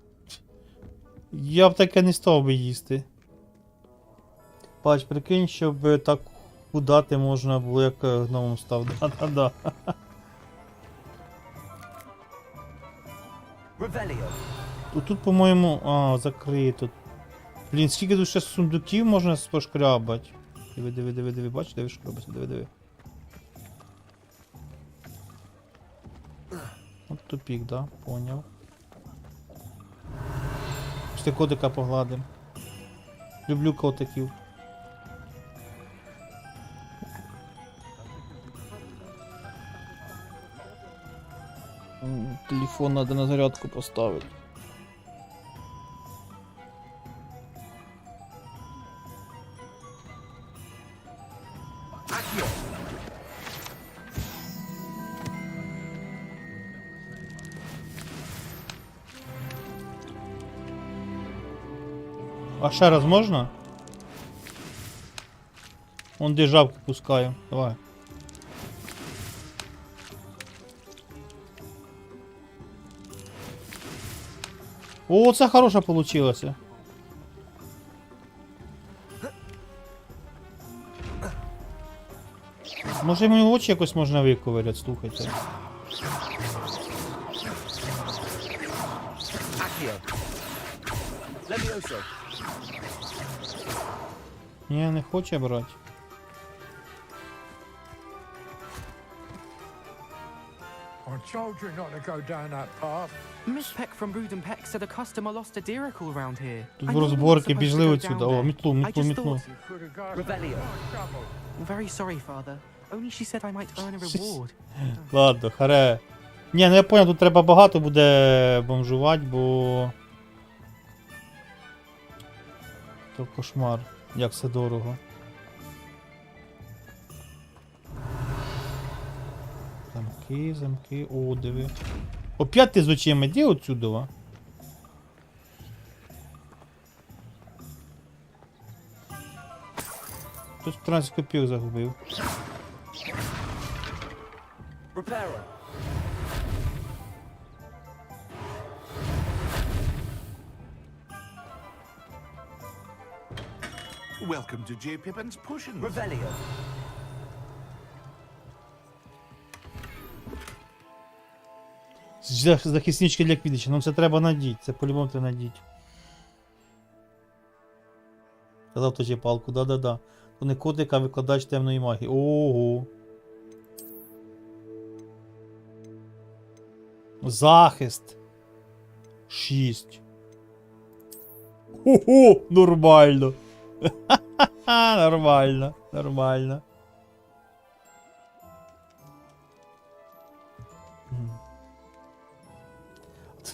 Я б таке не став би їсти. Палич, прикинь, щоб так худати можна було, як гномом став. Да-да-да. Тут, по-моєму... А, закрито. Блін, скільки тут ще сундуків можна пошкрябати. Диви, бачиш, диви, що робиться, диви. От тупік, да, поняв. Пішли котика погладим. Люблю котиків. Телефон надо на зарядку поставити. А ще раз можна? Он де жабки пускаю. Давай. О, це хороша получилася. Може йому очі якось можна виковиряти, слухайте. Ні, не хоче брати. I told you not to go down that path. Miss Peck from Brood and Peck said a customer lost a diracle around here. Тут розборки, пішли отсюда. О, мітлу. Revelio. Very sorry, father. Only she said I might earn a reward. Ладно, харе. Ні, ну я понял, тут треба багато буде бомжувати, бо... То кошмар, як все дорого. Замки, о, диви. Опять ти з очима, де отсюдова? Тут 13 копійок загубив. Welcome to J. Pippin's Potions. Revelio. Захиснички для квідича, ну це треба надіть, це по-любому треба надіть. Казав тоді палку, да-да-да. То не котик, а викладач темної магії. Ого. Захист. 6. Хо-хо, нормально. Нормально, нормально.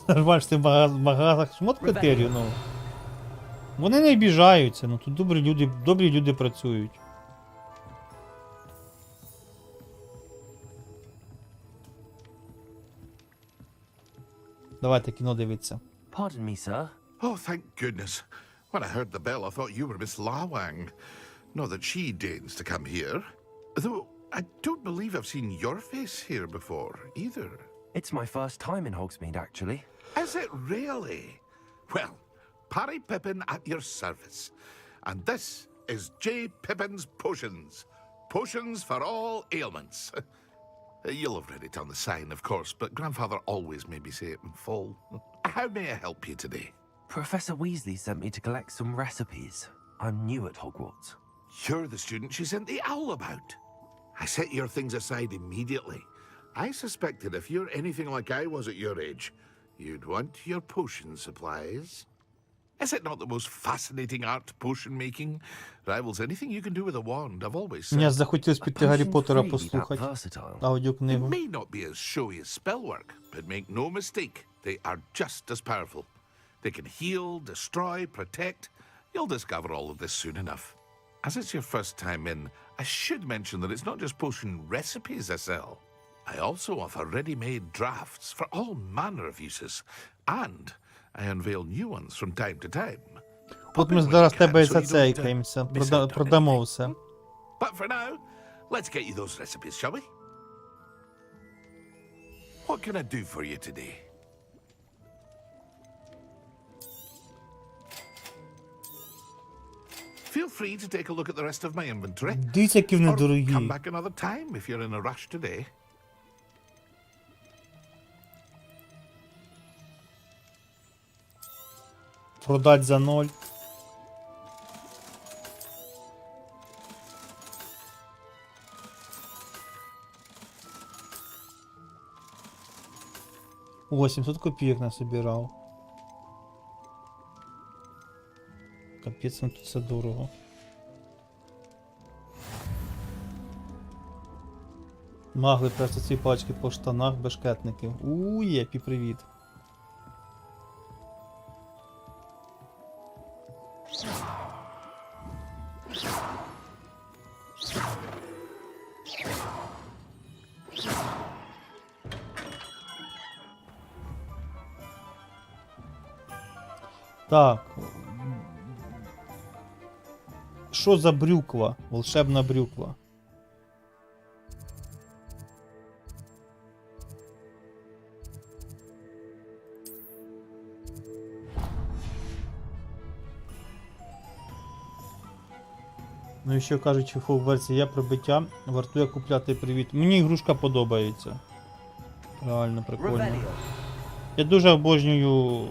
Нормально, що ти в магазах шмотку терю, ну. Вони не обіжаються, ну тут добрі люди працюють. Давайте кіно дивитися. Pardon me, sir. Oh, thank goodness. When I heard the bell, I thought you were Miss Lawang. Not that she deigns to come here. Though, I don't believe I've seen your face here before, either. It's my first time in Hogsmeade, actually. Is it really? Well, Parry Pippin at your service. And this is J. Pippin's Potions. Potions for all ailments. You'll have read it on the sign, of course, but Grandfather always made me say it in full. How may I help you today? Professor Weasley sent me to collect some recipes. I'm new at Hogwarts. You're the student she sent the owl about. I set your things aside immediately. I suspected if you're anything like I was at your age, you'd want your potion supplies. Is it not the most fascinating art, potion making? Rivals anything you can do with a wand, I've always said. Мені захотілось піти Гаррі Поттера послухати. Аудіокнигу. It may not be as showy as spellwork, but make no mistake, they are just as powerful. They can heal, destroy, protect. You'll discover all of this soon enough. As it's your first time in, I should mention that it's not just potion recipes I sell. I also offer ready-made drafts for all manner of uses, and I unveil new ones from time to time. От ми зараз тебе і зацейкаємося, продамо все. But for now, let's get you those recipes, shall we? What can I do for you today? Feel free to take a look at the rest of my inventory. Дивіться, які вони дорогі. Come back another time if you're in a rush today. Продать за 0. О, 700 копійок насобирав. Капець, ну тут все дорого. Магли просто ці пачки по штанах бешкетників. Єпі, привіт. Так. Що за брюква? Волшебна брюква. Ну і що кажуть, в Хогвартсі є прибиття, вартує купляти привіт. Мені ігрушка подобається. Реально прикольно. Я дуже обожнюю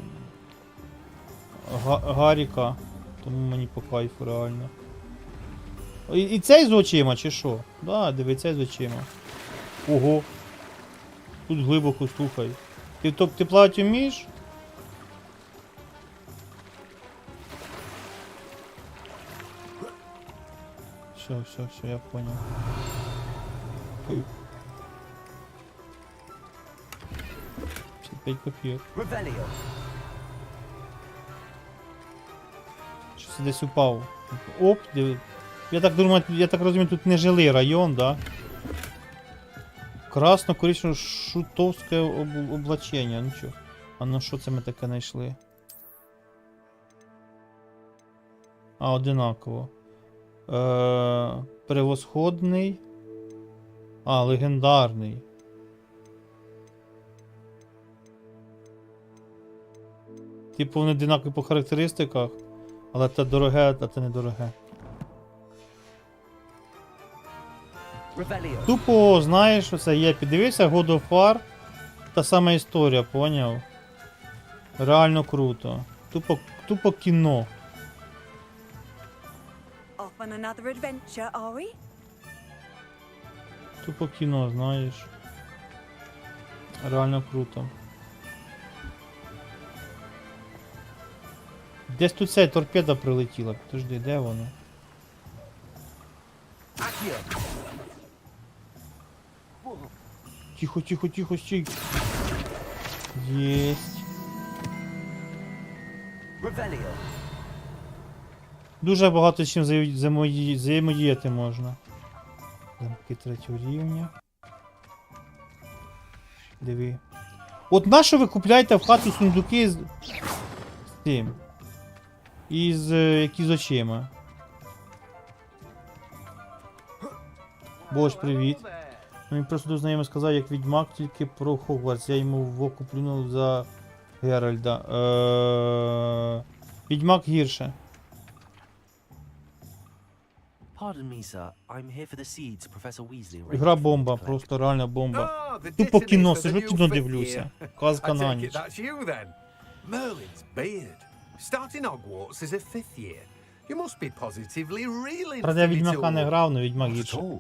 Гаріка, тому мені по кайфу реально. І цей з очима, чи що? Да, диви, цей з очима. Ого. Тут глибоко, слухай. Ти плавати вмієш? Все, я понял. 55 копійок. Щось десь упав. Оп, диви. Я так розумію, тут не жилий район, да? Красно-коричнево-шутовське облачення, ну чо? А ну що це ми таке знайшли? А, одинаково. Превосходний. А, легендарний. Типу вони одинакові по характеристиках, але це дороге, а це недороге. Тупо, знаєш, що це є. Піддивився God of War, та сама історія, поняв? Реально круто. Тупо кіно. Off on another adventure, are we? Тупо кіно, знаєш. Реально круто. Десь тут ця торпеда прилетіла. Подожди, де вона? Тихо, стій. Єсть. Дуже багато з чим взаємодіяти можна. Замки 3-го рівня. Диви. От нащо ви купляєте в хату сундуки з тим? Із які з очима? Бож, привіт. Він просто дуже знайомий сказав, як відьмак, тільки про Хогвартс. Я йому в око плюнув за Геральда. Відьмак гірше. Гра бомба, просто реальна бомба. Тупо кіно, сижу кіно дивлюся. Казка на ніч. Merlin's beard. Starting Hogwarts as a 5th year. You must be positively reeling. Правда, я Відьмака не грав, но Відьмак Not at гірше. all.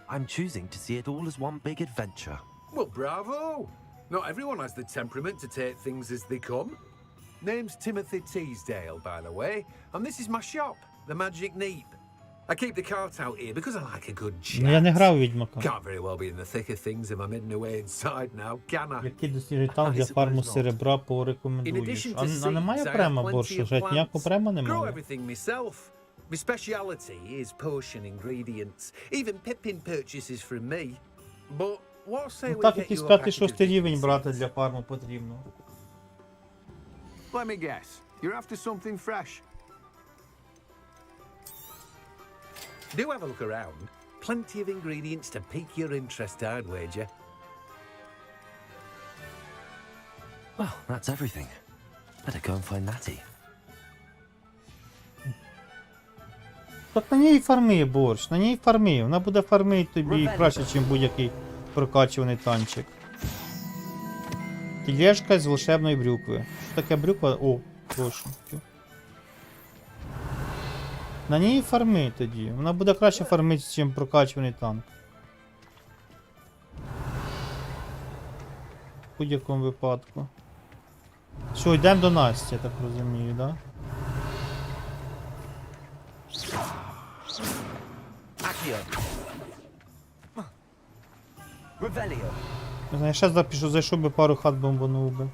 I'm choosing to see it all as one big adventure. Well, bravo. Not everyone has the temperament to take things as they come. Name's Timothy Teasdale, by the way, and this is my shop, the Magic Neep. I keep the cart out here because I like a good chat. Ну, я не грав у Відьмака. Can't very well be in the thick of things if I'm hidden away inside now, can I? Який досліджує там для фарму серебра порекомендуєш? А немає према борщу? Жать, ніякого према Grow немає. everything myself. My speciality is potion ingredients, even pippin purchases from me. But what say Ну we так, get якийсь you a package 5-6 of рівень брати для фарму потрібно. Let me guess. You're after something fresh. Do have a look around. Plenty of ingredients to pique your interest, I'd wager. Well, that's everything. Better go and find Natty. Так на ній фарми борщ, на ній фарми. Вона буде фармити тобі краще, ніж будь-який прокачуваний танчик. Тележка з волшебної брюкви. Що таке брюква? О, прошу. На ній фарми тоді. Вона буде краще фармити, ніж прокачуваний танк. В будь-якому випадку. Що, йдемо до Насті, я так розумію, так? Да? Не знаю, ще запишу, зайшов би пару хат бомбанув би.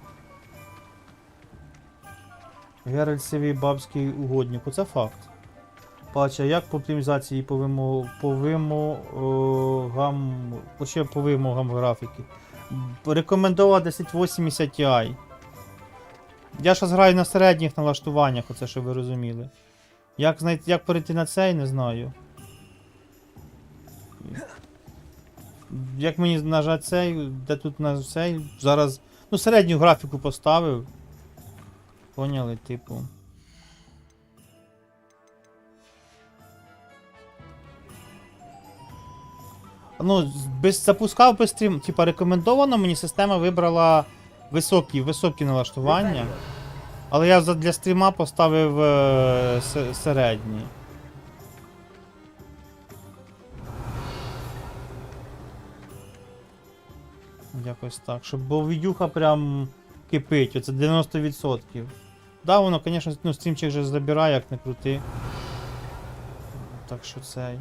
Геральтсовий бабський угодник, оце факт. Пача, як по оптимізації по вимогам графіки? Рекомендував 1080 Ti. Я зараз граю на середніх налаштуваннях, оце щоб ви розуміли. Як перейти на цей, не знаю. Як мені нажати цей, де тут на цей, зараз, ну середню графіку поставив. Поняли, типу. Ну, запускав без стрім, типа рекомендовано, мені система вибрала високі налаштування. Але я для стріма поставив середній. Якось так, щоб бо відюха прям кипить, оце 90%. Да, воно, звісно, ну, стрімчик вже забирає, як не крути. Так що цей.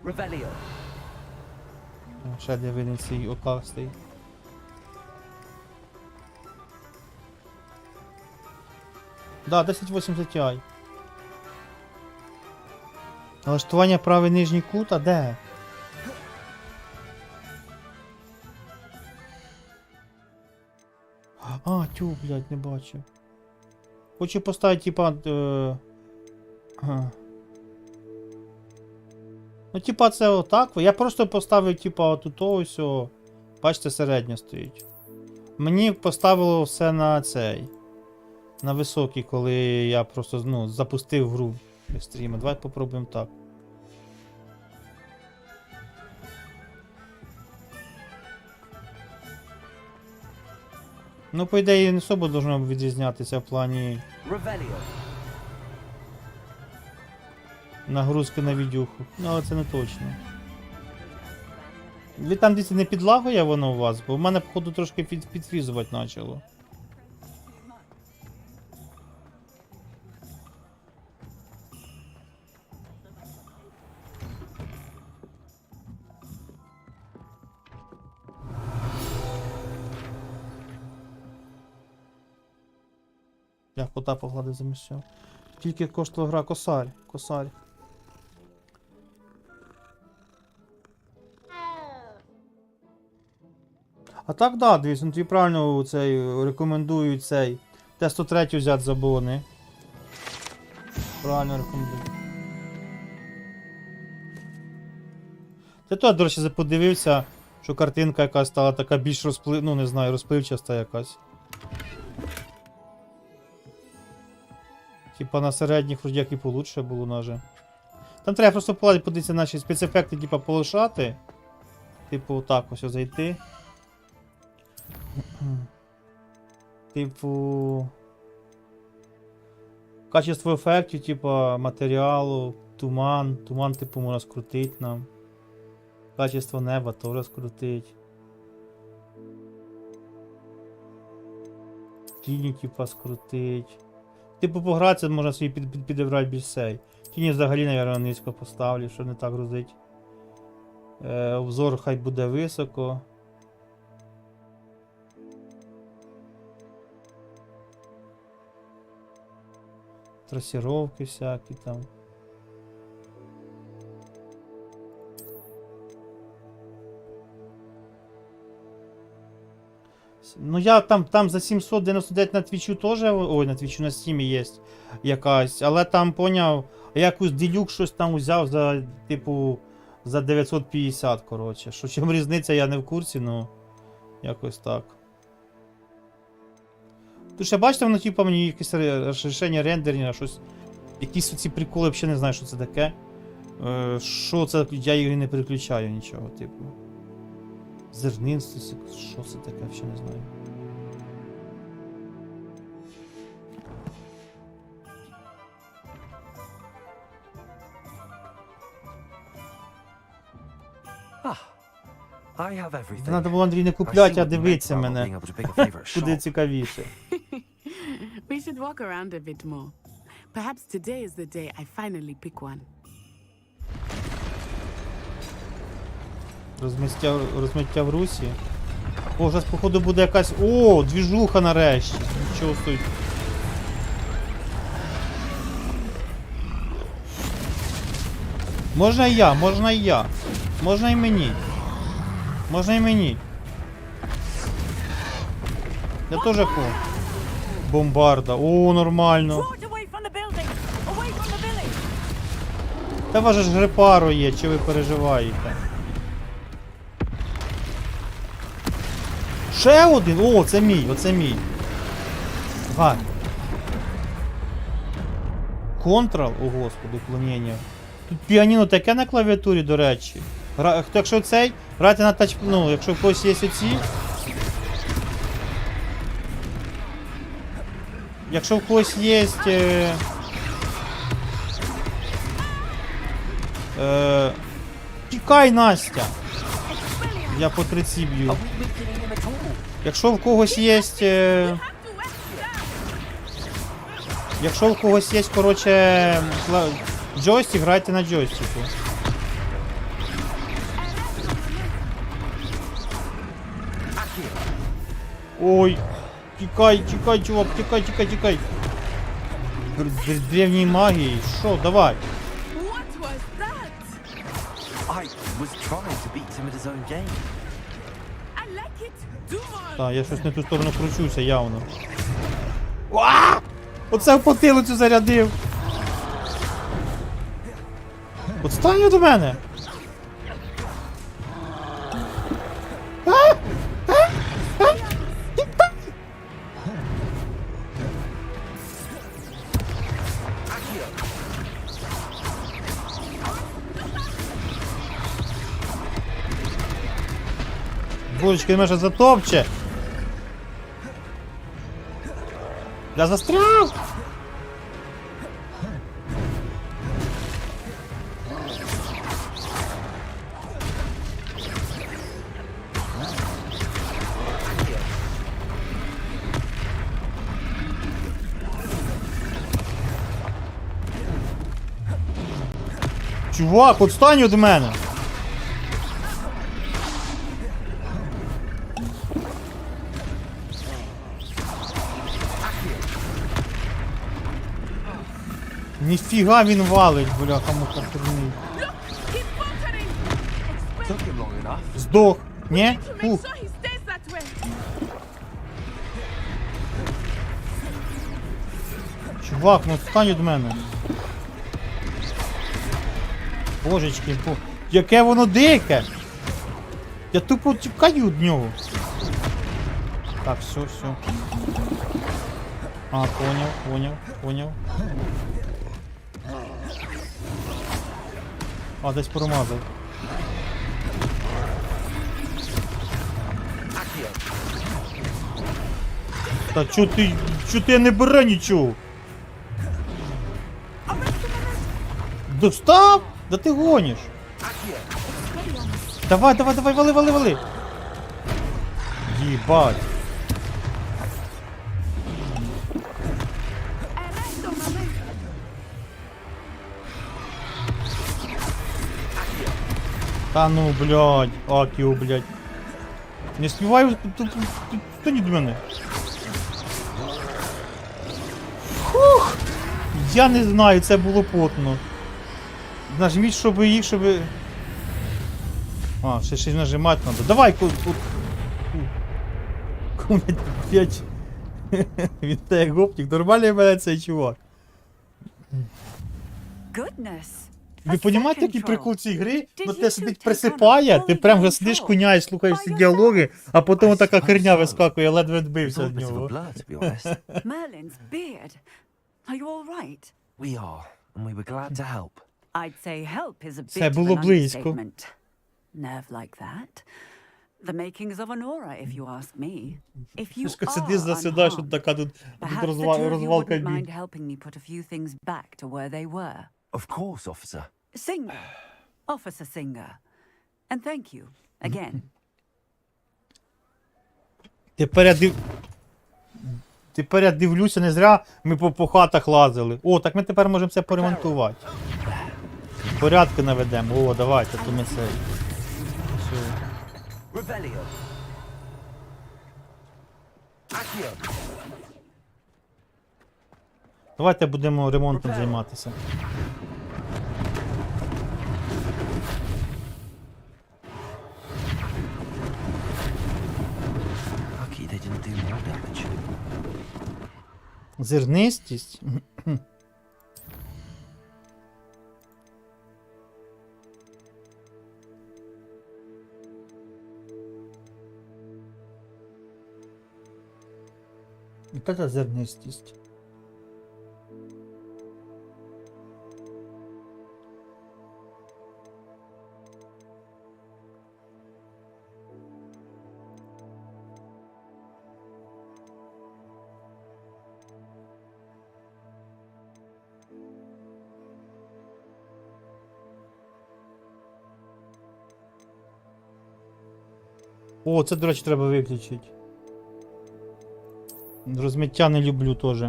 Revelio. Ще де видно цей окастий. Да, 1080 Ti. Налаштування правий нижній кут, а де? А, тю, блядь, не бачу. Хочу поставити, типа... Ну, типа, це отак. Я просто поставив, типа, отут ось. Бачите, середня стоїть. Мені поставило все на цей. На високий, коли я просто, ну, запустив гру для стріму. Давай попробуємо так. Ну, по ідеї, не особо должно відрізнятися в плані нагрузки на відюху. Ну, але це не точно. Ви там десь не підлагує воно у вас, бо в мене, походу, трошки підфрізувати почало. Я кота погладив замість цього. Тільки коштувала гра косарь. Косарь. А так, да, дивіться, ну тобі правильно цей, рекомендують цей Т-103 взяти за бони. Правильно рекомендують. Ти то, до речі, подивився, що картинка якась стала така більш ну не знаю, розпливчаста якась. Типа на середніх вроді як і получше було наже. Там треба просто подивитися наші спецефекти, типа полишати. типу, так ось зайти. Типу. Качество ефектів, типу, матеріалу, туман. Туман, типу, можна скрутити нам. Качество неба теж скрутить. Тіні, типа, скрутить. Типу, погратися можна собі підібрати більш сей. Тіні взагалі, мабуть, низько поставлю, щоб не так грузить. Обзор хай буде високо. Трасіровки всякі там. Ну я там за 799 на твічу теж, ой, на твічу на стімі є якась, але там поняв, якусь делюк щось там взяв за, типу, за 950, коротше. Що чим різниця, я не в курсі, ну, якось так. Тут ще бачите, воно типу мені якесь розширення рендерінга, щось, якісь оці приколи, взагалі не знаю, що це таке. Що це, я її не переключаю нічого, типу. Зернинство, що це таке, взагалі не знаю. Треба було, Андрій, не купляти, а дивитися мене. Куди цікавіше. We should walk around a bit more. Perhaps today is the day I finally pick one. Розмиття в русі. О, зараз, походу, буде якась... О, двіжуха нарешті. Нічого стоїть. Можна і я, можна і я. Можна і мені. Можна і мені. Я теж хочу. Бомбарда. О, нормально. Та ваше ж грипаро є, чи ви переживаєте? Ще один! О, це мій, оце мій. Гай. Контрол, о господи, уклонення. Тут піаніно таке на клавіатурі, до речі. Якщо цей, грати на тач... Ну, якщо в когось є оці. Якщо в когось є... Тікай, Настя! Я по 30 б'ю. Якщо в когось є... Якщо в когось є, коротше, джойстик, грайте на джойстику. Ой, тікай, тікай, чувак, тікай, тікай, тікай. Древній магії, що, давай. Так, я щось не ту сторону кручуся, явно. Уа! Оце в потилицю зарядив. Отстань від мене. Божечки, мене затопче. Я застряв! Чувак, отстань від мене! Ніфіга він валить, бляха-муха, турний. Здох. Ні? Фух. Чувак, ну встань від мене. Божечки, яке воно дике! Я тупо тікаю від нього. Так, все, все. А, поняв. А, десь промазав. Та чо ти не бере нічого? Достав? Да ти гониш. Давай, вали. Єбать. Та ну, блядь, акіо, блядь. Не співаю, тут до мене. Фух! Я не знаю, це було потно. Нажміть, щоб їх, щоб... А, ще щось нажимати треба. Давай, кумять, блядь. Він те гопнік, нормальний мене цей чувак. Ви розумієте, який прикол цієї гри? Ну те сидить присипає, ти прям вже сидиш, куняєш, слухаєш ці діалоги, а потім така херня вискакує, ледве відбився від нього. Merlin's beard. Are you all right? We are, and we were glad to help. I'd say help is a Це bit of було an близько. understatement. Nerve like that. The makings of an aura, if you ask me. If you are Сидиш, засідаєш, тут така тут perhaps the two of you розвалка wouldn't mind бій. helping me put a few things back to where they were. Of course, officer. Singer. Officer Singer. And thank you, again. Тепер я дивлюся, не зря ми по хатах лазили. О, так ми тепер можемо це поремонтувати. Порядки наведемо. О, давайте, то ми це... Revelio. Accio. Давайте будемо ремонтом займатися. Lucky they didn't do more damage. Зернистість? Яка це зернистість? О, це, до речі, треба виключити. Розмиття не люблю теж.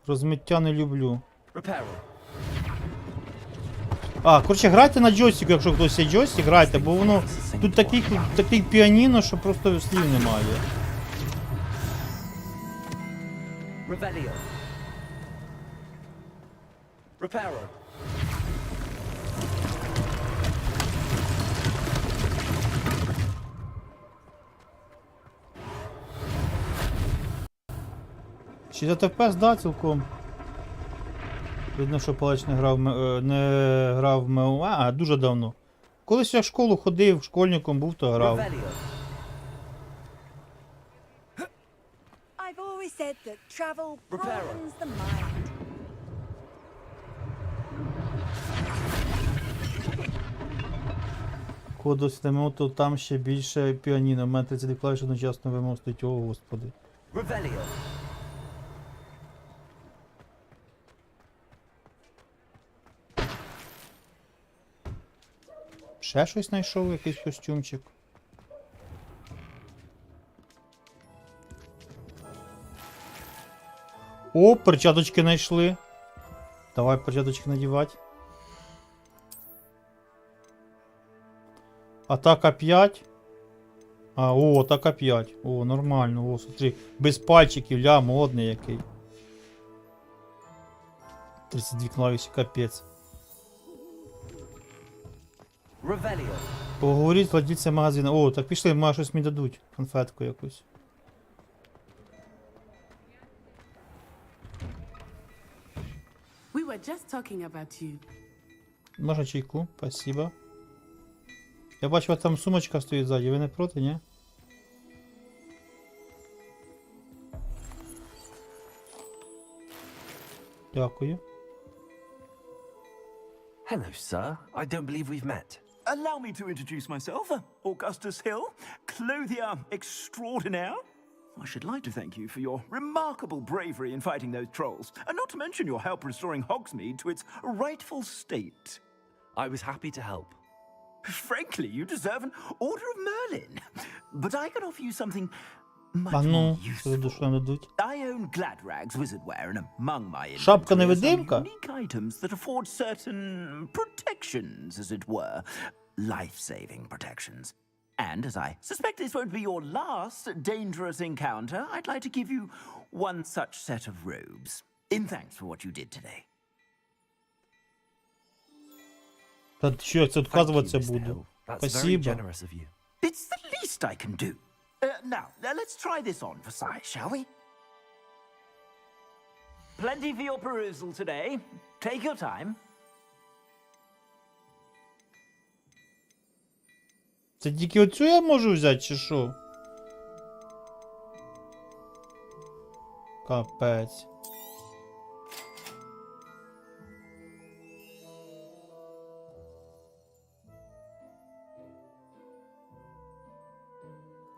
Розмиття не люблю. А, коротше, грайте на джойстику, якщо хтось є джойстик, грайте, бо воно тут такий піаніно, що просто слів немає. Revelio. Reparo. Чи за ТПС, да, цілком. Видно, що Палич не грав в ММО, а дуже давно. Колись я в школу ходив, школьником був, то грав. I've always said that travel broadens the mind. Коду СТМО, то там ще більше піаніно. У мене 30 клавіш одночасно вимостить, о господи. Revelio. Ще щось знайшов, якийсь костюмчик. О, перчаточки знайшли. Давай перчаточки надівати. Атака 5. А, о, атака 5. О, нормально, о, смотри. Без пальчиків, ля, модний який. 32 клавіші, капець. Revelio. Поговоріть з владельцем магазину. О, так пішли, може щось мені дадуть. Конфетку якусь. We were just talking about you. Можна чайку? Спасибо. Я бачу, у вас там сумочка стоїть ззаді. Ви не проти, ні? Дякую. Hello, sir. I don't believe we've met. Allow me to introduce myself, Augustus Hill, clothier extraordinaire. I should like to thank you for your remarkable bravery in fighting those trolls, and not to mention your help restoring Hogsmeade to its rightful state. I was happy to help. Frankly, you deserve an Order of Merlin. But I can offer you something А much ну, more що за що дадуть? I own Gladrag's wizardware, and among my Шапка inventory are some невидимка? unique items that afford certain protections, as it were. Life-saving protections. And as I suspect this won't be your last dangerous encounter, I'd like to give you one such set of robes, in thanks for what you did today. Та що, я це відказуватися Mr. буду? Hill. That's very Спасибо. generous of you. It's the least I can do. Now, let's try this on for size, shall we? Plenty for your perusal today. Take your time. Це тільки оцю я можу взяти, чи що? Капець.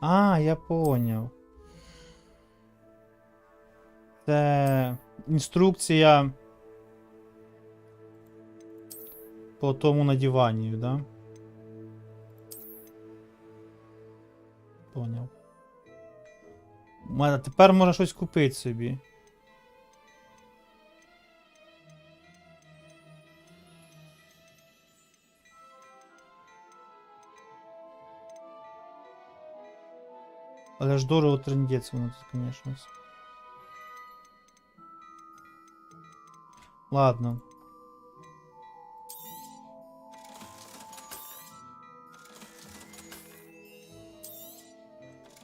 А, я поняв. Це інструкція по тому надіванню, да? Поняв. Тепер можна щось купити собі. Але ж дорого трындець воно тут, звісно. Ладно.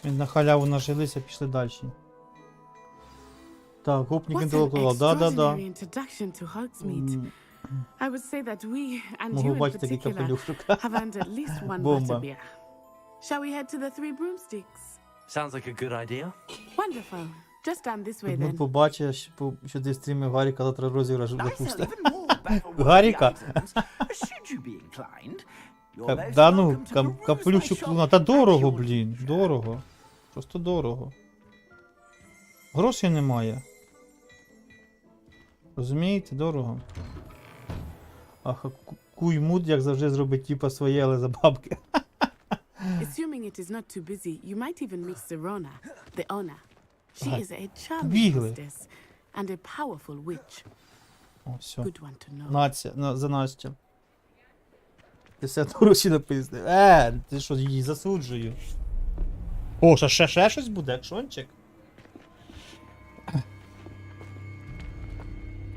На халяву нажилися, пішли далі. Так, гопник інтелектуал, да-да-да. I would say that we, and Можу you in бачити такий particular, капелюх шукати. have earned at least one Бомба. butterbeer. Shall we head to the Three Broomsticks? Sounds like a good idea. Wonderful. Just down this way Тут then. побачиш, що ти стрімив Гаріка, завтра розіграш запусти. Гаріка? Should you be inclined, you're most Да ну, welcome to peruse капелюшок my луна. shop Та дорого, at your блін, дорого. Просто дорого. Грошей немає. Розумієте, дорого. Ах, куй-муд, як завжди, зробить типа своє, але за бабки. Assuming it is not too busy, you might even meet Serona, the owner. She Ага. is a charming Бігли. hostess and a powerful witch. О, все. Good one to know. Нація, за Настю. 50 грошей написано. Ти що, її засуджую. О, ще щось буде, екшончик.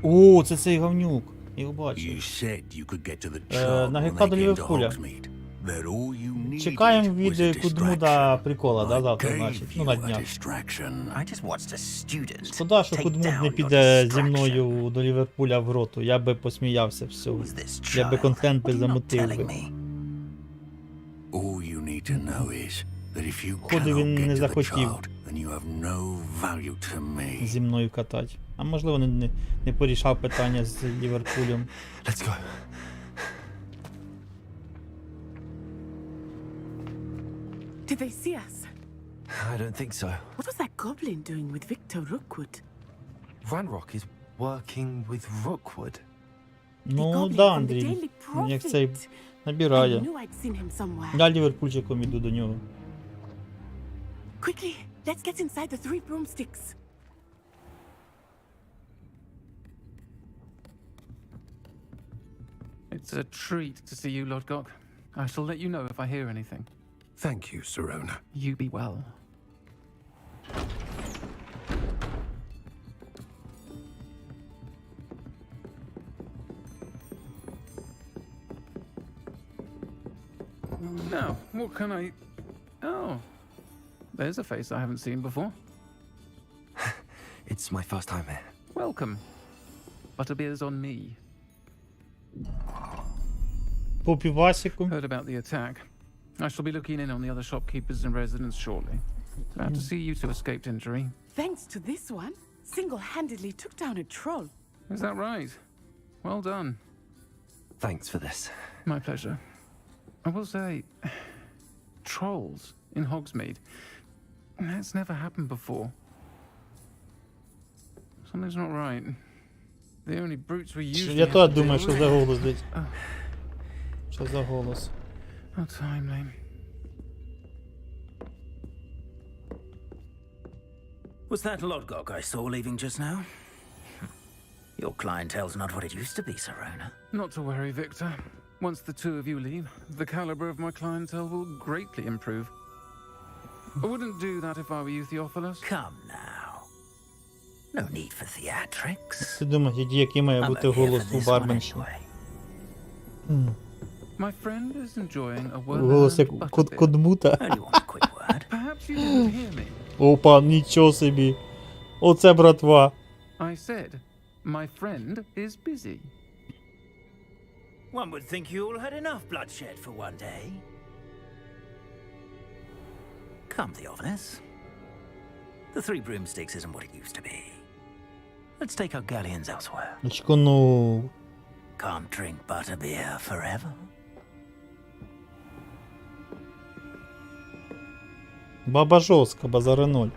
О, це цей говнюк. Його бачу. На гейпа до Ліверпуля. Чекаємо від Кудмуда прикола, да, завтра, значить. Ну, на днях. Шкода, що Кудмуд не піде зі мною до Ліверпуля в роту. Я би посміявся всього. Я би контент би замутив би. Ходу він не захотів зі мною катати. А можливо не порішав питання з Ліверпулем. Let's go. Did they see us? I don't think so. What was that goblin doing with Victor Rookwood? Ranrock is working with Rookwood. Ну, да, Андрій. Як цей I набирає. knew I'd seen him somewhere. Я Ліверпульчиком іду до нього. Quickly, let's get inside the Three Broomsticks. It's a treat to see you, Lord Gok. I shall let you know if I hear anything. Thank you, Serona. You be well. Now, what can I... Oh, there's a face I haven't seen before. It's my first time here. Welcome. Butterbeer's on me. По півасику. Heard about the attack. I shall be looking in on the other shopkeepers and residents shortly. Glad to see you two escaped injury. Thanks to this one, single-handedly took down a troll. Is that right? Well done. Thanks for this. My pleasure. I will say, trolls in Hogsmeade. That's never happened before. Something's not right. The only brutes we usually Я have то to думаю, deal що with- за голос десь. Що за голос? How timely. Was that Lodgok I saw leaving just now? Your clientele's not what it used to be, Serona. Not to worry, Victor. Once the two of you leave, the caliber of my clientele will greatly improve. I wouldn't do that if I were you, Theophilus. Come now. No need for theatrics. Ти думаєш, який має бути голос у барменші? My friend is enjoying a Голос як well-earned Кодмута. Perhaps you didn't hear me. Опа, нічого собі. Оце братва. I said, my friend is busy. One would think you all had enough bloodshed for one day. Come, Theophilus. The Three Broomsticks isn't what it used to be. Let's take our galleons elsewhere. Очконув. Can't drink butterbeer forever. Баба жорстка, базари ноль.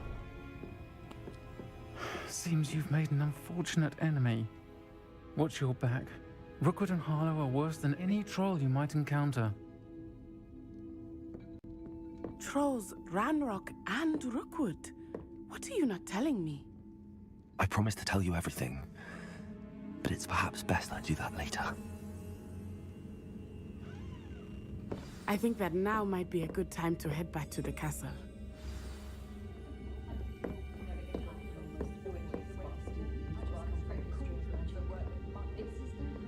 Seems you've made an unfortunate enemy. Watch your back. Rookwood and Harlow are worse than any troll you might encounter. Trolls, Ranrock, and Rookwood. What are you not telling me? I promise to tell you everything, but it's perhaps best I do that later. I think that now might be a good time to head back to the castle.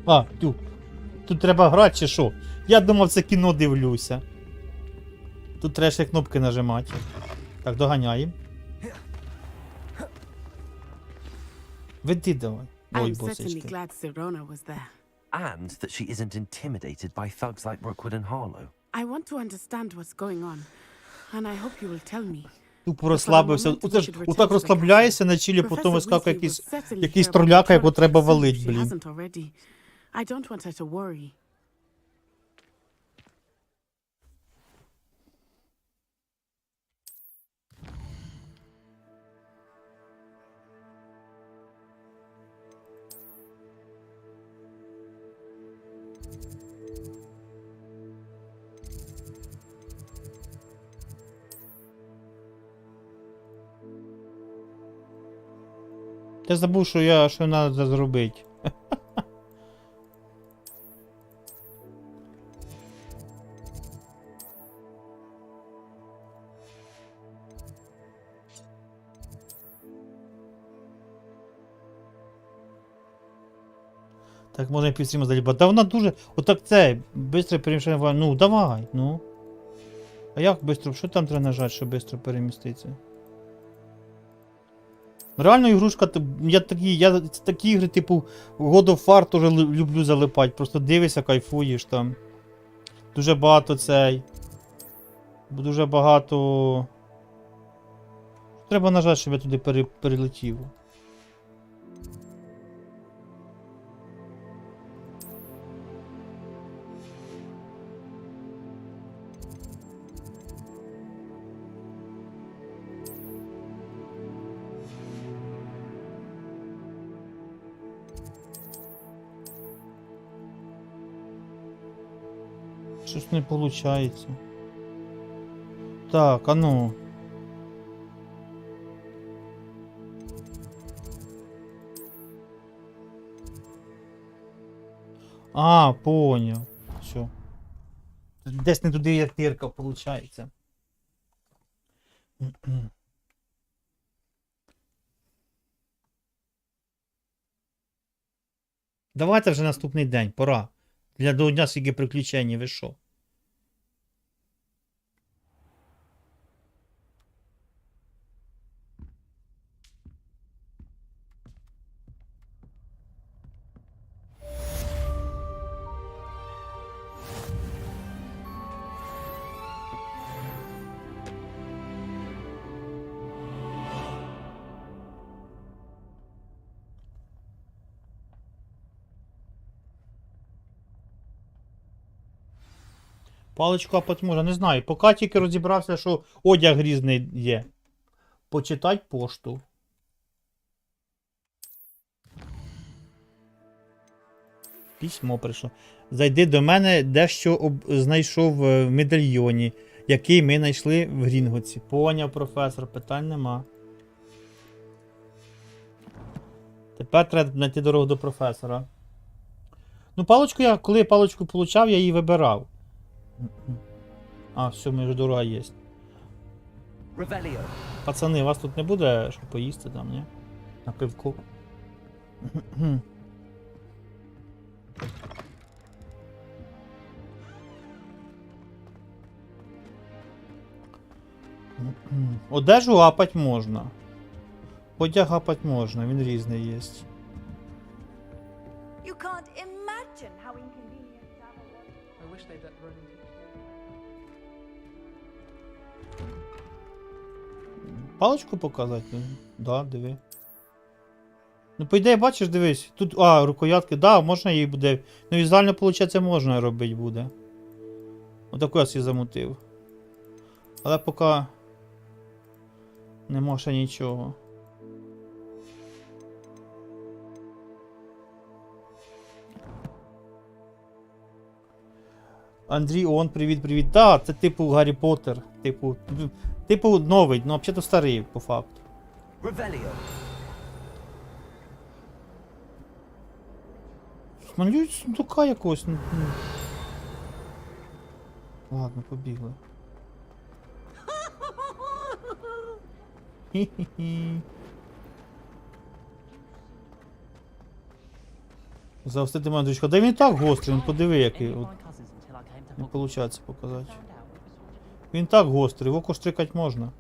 А, тут треба грати чи що? Я думав, це кіно дивлюся. Тут треба ще кнопки нажимати. Так, доганяємо. Веди давай. Ой, I'm certainly босечки. glad Serona was there. And that she isn't intimidated by thugs like Rookwood and Harlow. I want to understand what's going on, and I hope you will tell me. Тупо розслабився. Оце ж, отак розслабляєшся на чилі, потім вискакує якийсь тролляка, якого треба валить, блін. Hasn't already. I don't want her to worry. Я забув, що треба зробити. Так, можна і півстріма заліпати. Та вона дуже... Отак це, швидко переміщення... Ну, давай, ну. А як швидко? Що там треба нажати, щоб швидко переміститися? Реально ігрушка, я такі ігри, типу, God of War теж люблю залипати. Просто дивишся, кайфуєш там. Дуже багато цей. Дуже багато... Треба нажати, щоб я туди перелетів. Щось не виходить. Так, а ну. А, поняв. Все. Десь не туди я тирка, виходить. Давайте вже наступний день, пора. Для до дня скільки приключень, ви що? Паличку апать можна, не знаю. Поки тільки розібрався, що одяг різний є. Почитать пошту. Письмо прийшло. Зайди до мене, дещо знайшов в медальйоні, який ми знайшли в Грінготсі. Поняв, професор, питань нема. Тепер треба знайти дорогу до професора. Ну, паличку я, коли я паличку получав, я її вибирав. А, все, вже дорога є. Пацани, у вас тут не буде що поїсти там, ні? На пивку. Одежу апать можна. Одяг апать можна, він різний є. You can't imagine how inconvenient travel was. I wish they'd let Ronan teach me. Паличку показати? Да, диви. Ну, по ідеї, бачиш, дивись. Тут, рукоятки, да, можна її буде. Ну, візуально, виходить, можна робити буде. Отаку я собі замутив. Але поки нема ще нічого. Андрій, привіт. Да, це типу Гаррі Поттер. Типу новий, ну взагалі старий, по факту. Малюють сундука якогось. Ладно, побігли. Хі-хі-хі. Заостити мандричка. Да він і так гострий, він подиви який. От. Не виходить показати. Він так гострий, в око штрикать можна.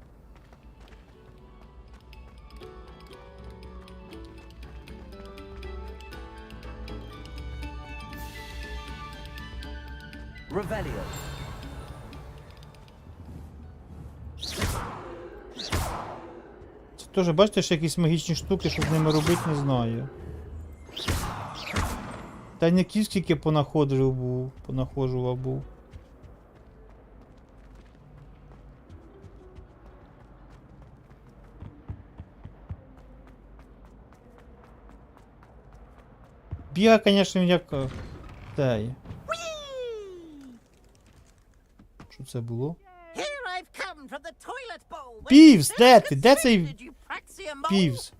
Це теж, бачите, ще якісь магічні штуки, що з ними робити, не знаю. Та не скільки понаходжував був. Біга, звісно, як... Дай. Що це було? Півз, де ти? Де цей Півз?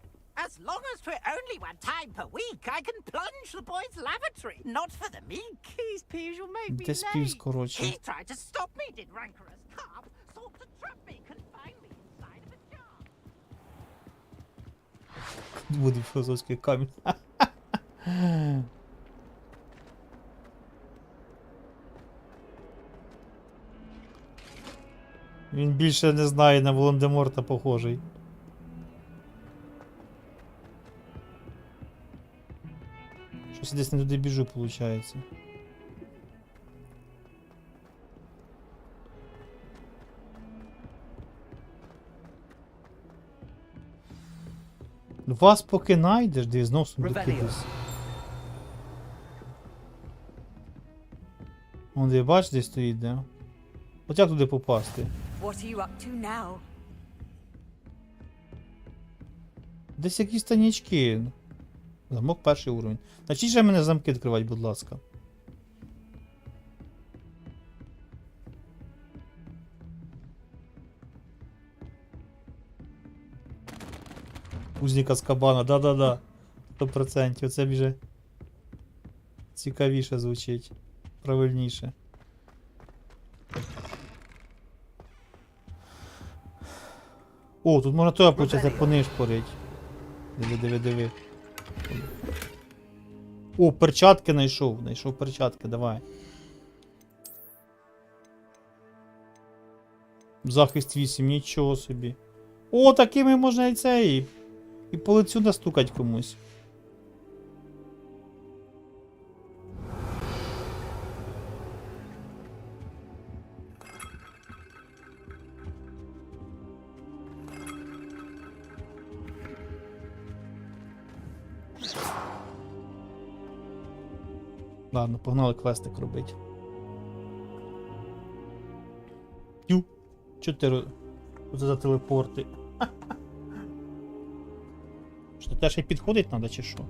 As long as 'twere only one time per week, I can plunge the boy's lavatory. Not for the meek. These peeves will make me Десь Півз, коротше. He tried to stop me, did rancorous carp. Sought to trap me, confine me inside of a jar. Буде філософський камінь. Він більше не знає, на Волан-де-Морта похожий. Щось десь не туди біжу, виходить. Вас поки найдеш, де знов сундуки десь. Вон де, бач, де стоїть, де? От як туди попасти? What are you up to now? Десь якісь танічки. Замок перший уровень. Начіть же мене замки відкривати, будь ласка. Узника з кабана, да-да-да. 100%. Оце вже цікавіше звучить. Правильніше. О, тут можна туди почати понишпорить. Диви. О, перчатки знайшов. Знайшов перчатки, давай. Захист 8, нічого собі. О, такими можна і це і по лицю настукать комусь. Ладно, погнали квестик робити. Тю. Чотири. Що це за телепорти? Що теж і підходить треба, чи що?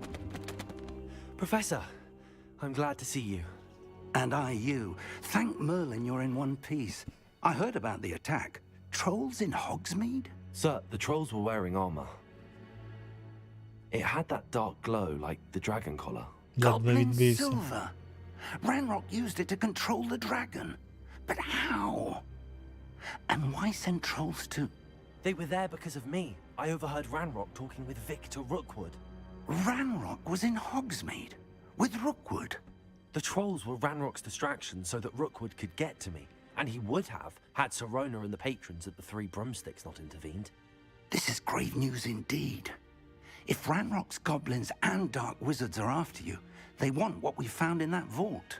Professor, I'm glad to see you. And I you. Thank Merlin you're in one piece. I heard about the attack. Trolls in Hogsmeade? Sir, the trolls were wearing armor. It had that dark glow like the dragon collar. Goblin silver. Ranrock used it to control the dragon. But how? And why send trolls to... They were there because of me. I overheard Ranrock talking with Victor Rookwood. Ranrock was in Hogsmeade? With Rookwood? The trolls were Ranrock's distraction so that Rookwood could get to me. And he would have, had Sirona and the patrons at the Three Broomsticks not intervened. This is grave news indeed. If Ranrock's goblins and dark wizards are after you, they want what we found in that vault.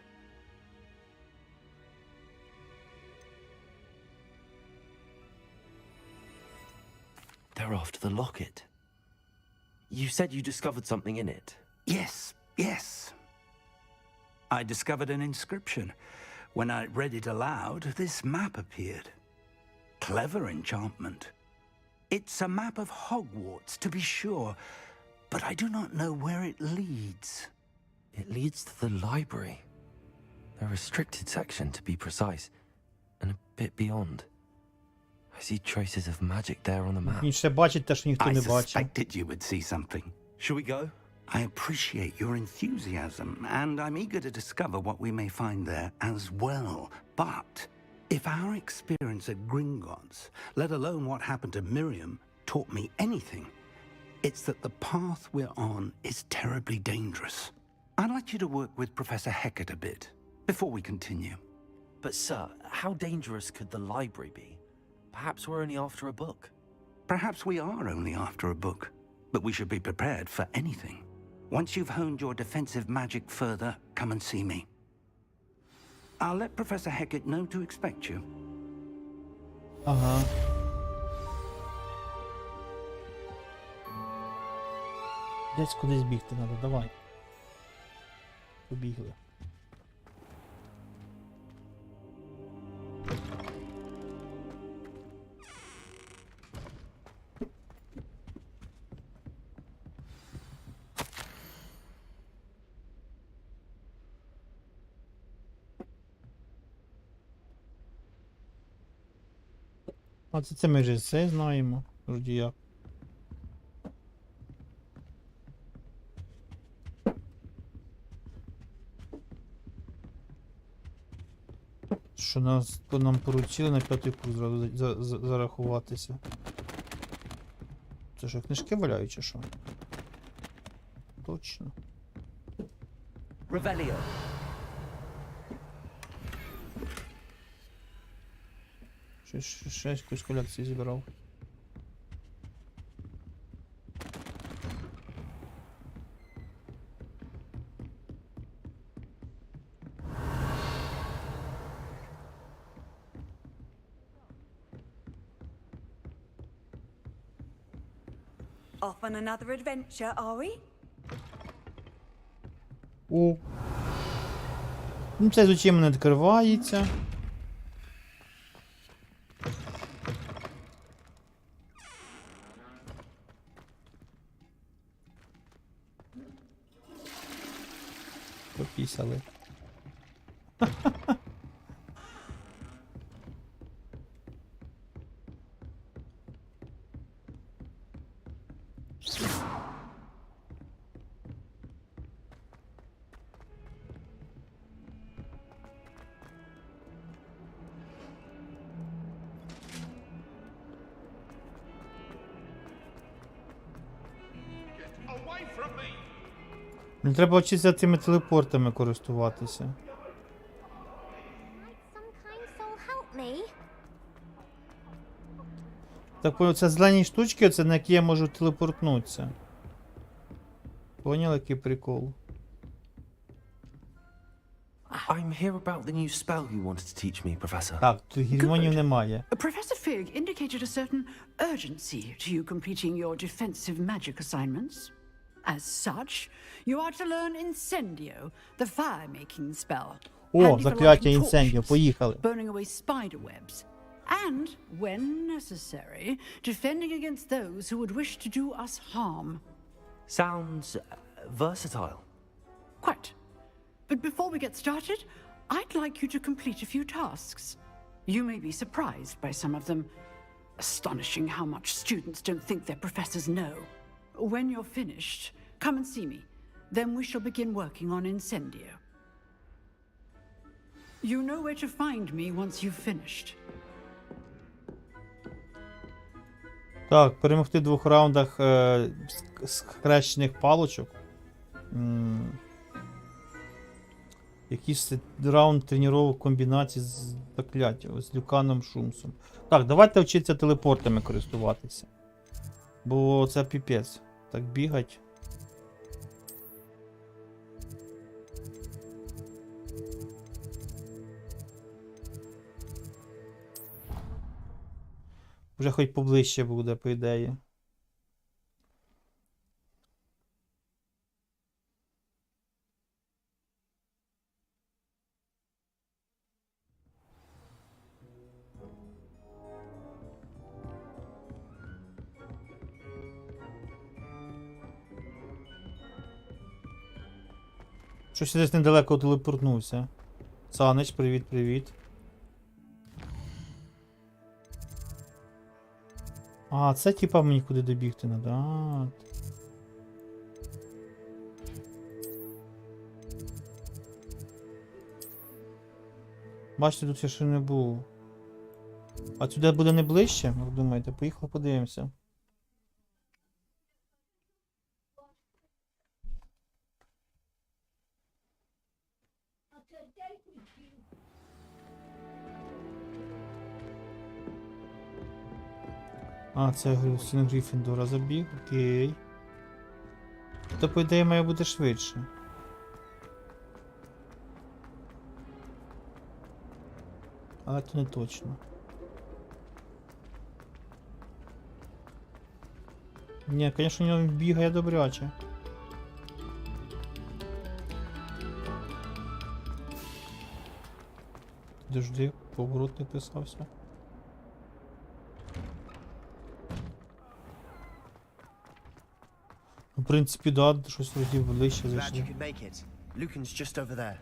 They're after the locket. You said you discovered something in it. Yes, yes. I discovered an inscription. When I read it aloud, this map appeared. Clever enchantment. It's a map of Hogwarts, to be sure, but I do not know where it leads. It leads to the library. A restricted section, to be precise, and a bit beyond. I see traces of magic there on the map. Він ще бачить те, що ніхто I не бачив. suspected you would see something. Shall we go? I appreciate your enthusiasm, and I'm eager to discover what we may find there as well. But if our experience at Gringotts, let alone what happened to Miriam, taught me anything, it's that the path we're on is terribly dangerous. I'd like you to work with Professor Hecat a bit before we continue. But sir, how dangerous could the library be? Perhaps we're only after a book. Perhaps we are only after a book, but we should be prepared for anything. Once you've honed your defensive magic further, come and see me. I'll let Professor Hecat know to expect you. Ага. Десь кудись бігти треба, давай. Побігли. А це ми вже все знаємо. Вроді як. Що нам поручили на 5-й курс зразу зарахуватися. Це що, книжки валяють чи що? Точно. Revelio. Ще якусь колекцію зібрав. Off on another adventure, are we? О. Ну це з очима не відкривається. Попісали. Мені треба вчитися цими телепортами користуватися. Так, оце зелені штучки, оце на які я можу телепортнутися. Поняли, який прикол? I'm here about the new spell you wanted to teach me, Professor. Так, тут гірмонів немає. Professor Fig indicated a certain urgency to you completing your defensive magic assignments. As such, you are to learn Incendio, the fire-making spell. О, закляття інсендіо, поїхали. Burning away spider webs. And, when necessary, defending against those who would wish to do us harm. Sounds versatile. Quite. But before we get started, I'd like you to complete a few tasks. You may be surprised by some of them. Astonishing how much students don't think their professors know. When you're finished, come and see me. Then we shall begin working on Incendio. You know where to find me once you've finished. Так, перемогти в 2 раундах схрещених палочок. Якийсь раунд тренувань комбінацій з закляттям, з Люканом Шумсом. Так, давайте вчитися телепортами користуватися. Бо це піпець. Так бігать. Вже хоч поближче буде, по ідеї. Щось десь недалеко телепортнувся. Санич, привіт. А, це типа мені куди добігти надо. А. Бачите, тут я ще не був. А сюди буде не ближче? Як думаєте? Поїхали подивимося. А, це син Ґрифіндора забіг, окей. То, по ідеї, має бути швидше. Але то не точно. Ні, звісно, у нього бігає добряче. Дожди, поворот не писався. В принципі, да, щось вроді ближче зайшли. Lucan's just over there.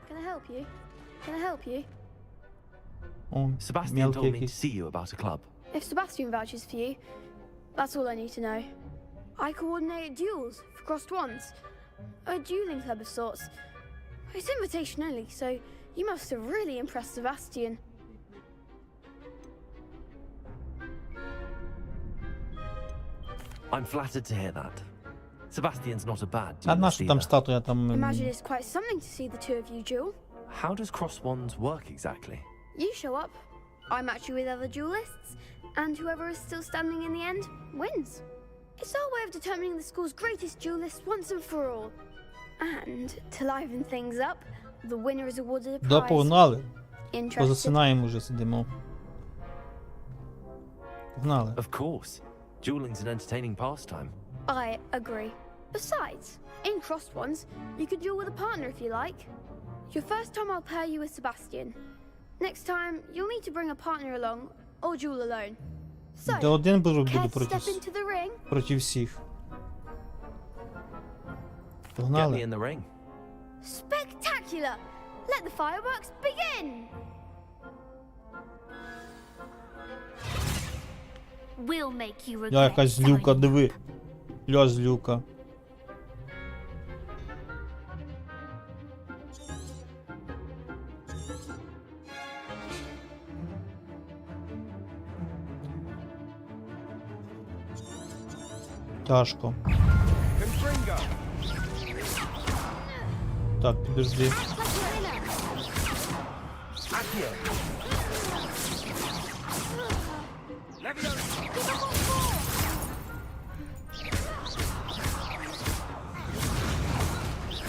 Can I help you? Can I help you? О, Sebastian told me to see you about a club. If Sebastian vouches for you, that's all I need to know. I coordinate duels for crossed ones. A dueling club of sorts. It's invitation only, so you must have really impressed Sebastian. I'm flattered to hear that. Sebastian's not a bad А на duelist що там either. статуя там? Imagine it's quite something to see the two of you duel. How does cross wands work exactly? You show up, I match you with other duelists, and whoever is still standing in the end wins. It's our way of determining the school's greatest duelist once and for all. And to liven things up, the winner is awarded a Да, prize. погнали. Interested? Позасинаємо вже, сидимо. Погнали. Of course. Dueling's an entertaining pastime. I agree. Besides, in crossed ones, you could duel with a partner if you like. Your first time I'll pair you with Sebastian. Next time, you'll need to bring a partner along, or duel alone. So, Та один буду care to проти, step into the ring? проти всіх. Get me Погнали. in the ring. Spectacular! Let the fireworks begin! We'll make you Я regret якась злюка, диви. Я злюка. Тяжко. Так, підожди.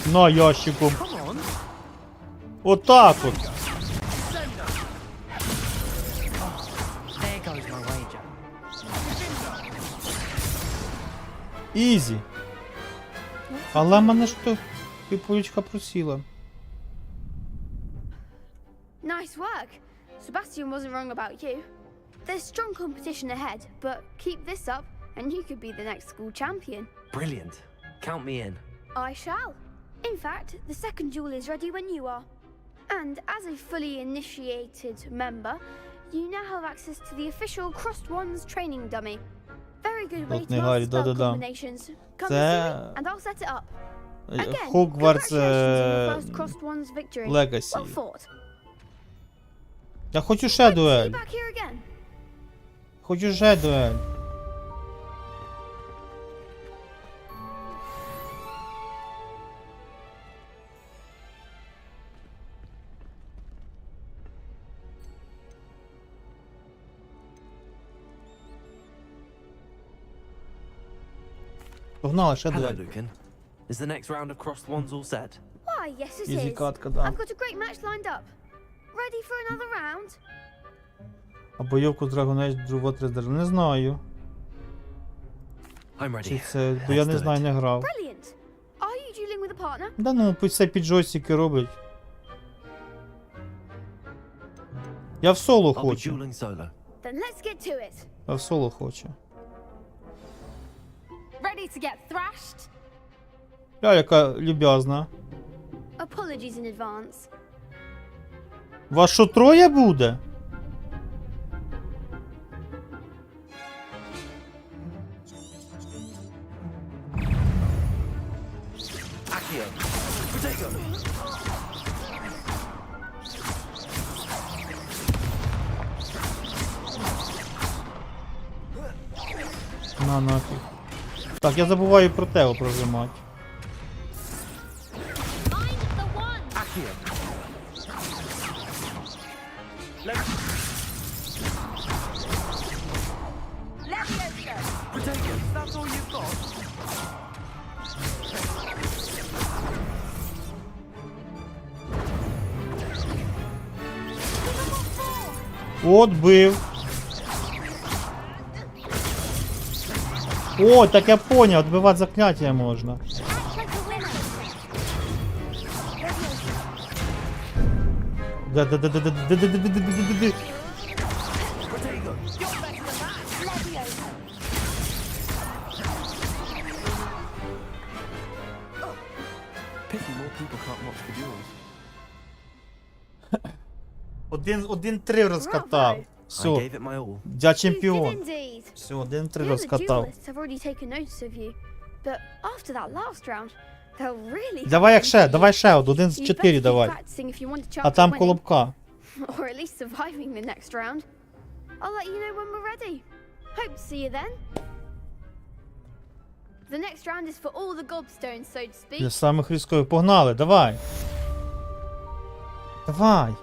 На ящиком. Отак от. There goes my wager. Ізі. Але в мене ж то піпулечка просіла. Nice work. Sebastian wasn't wrong about you. There's strong competition ahead, but keep this up and you could be the next school champion. Brilliant. Count me in. I shall. In fact, the second duel is ready when you are. And as a fully initiated member, you now have access to the official Crossed Wands training dummy. Very good way to master spell combinations. Come and see me and I'll set it up. Again, Hogwarts congratulations on your first Crossed Wands victory. Legacy. Well fought. Я хочу ще дуель. See you back here again. Хочу ще дуель. Погнали, ще Hello, дуель. Lucan. Is the next round of Crossed Wands all set? Why, yes it Easy is. катка, да. I've got a great match lined up. Ready for another round? А бойовку з Dragon Age Draw 3 не знаю. I'm ready. Чи це, бо я не знаю, не грав. Brilliant. Are you dueling with a partner? Да ну, пусть все під джойстики робить. Я в соло I'll be хочу. dueling solo. Then let's get to it. Я в соло хочу. Ready to get thrashed? Ля, яка люб'язна. Apologies in advance. Вас що, троє буде? Accio. Protego. На нафіг. Так, я забуваю про Тео прожимати. Accio. Protego. That's all you've got. От бив. О, так я понял, отбивати закляття можна. Да-да-да-да-да-да-да-да-да-да-да-да. Pity more people can't watch the duels. 1-3 розкатав. I Все. gave it my all. Я You did чемпіон. indeed. Все, 1-3 The other розкатав. duelists have already taken notice of you. But after that last round, they'll really Давай як ще, давай ще, You 1 з better 4 keep давай. practicing if you want a chance А там at winning. колобка. Or at least surviving the next round. I'll let you know when we're ready. Hope to see you then. The next round is for all the gobstones, so to speak. Для самих різкових. Погнали, давай. Давай.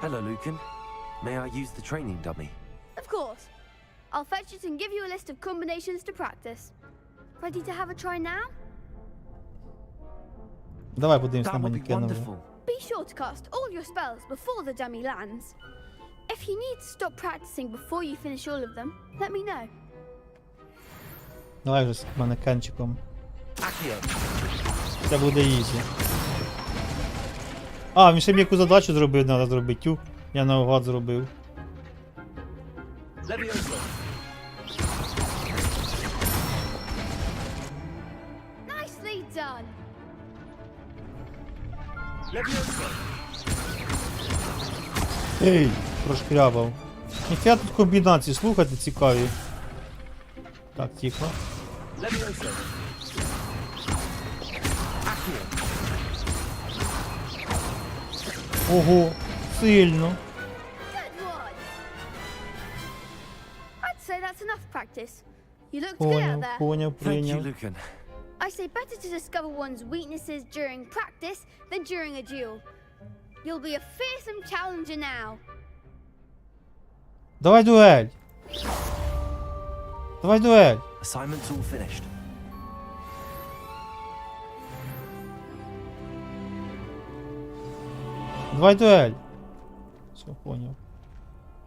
Hello, Lucan. May I use the training dummy? Of course. I'll fetch it and give you a list of combinations to practice. Ready to have a try now? Давай подивимось на That would be манекена вже. wonderful. Be sure to cast all your spells before the dummy lands. If you need to stop practicing before you finish all of them, let me know. Давай вже з манекенчиком. Accio. Це буде ізі. А, він ще мені яку задачу зробив, треба зробити. Тю, я наугад зробив. Levioso. Nicely done. Levioso. Ей, прошкрябав. Ніфіга тут комбінації, слухайте, цікаві. Так, тихо. Levioso. Accio. Ого, сильно. Good one. I'd say that's enough practice. You looked good out Поняв, there. поняв, Thank you, прийняв. Lucan. I say better to discover one's weaknesses during practice than during a duel. You'll be a fearsome challenger now. Давай дуель. Давай дуель. Assignment's all finished. Давай дуэль. Все, понял.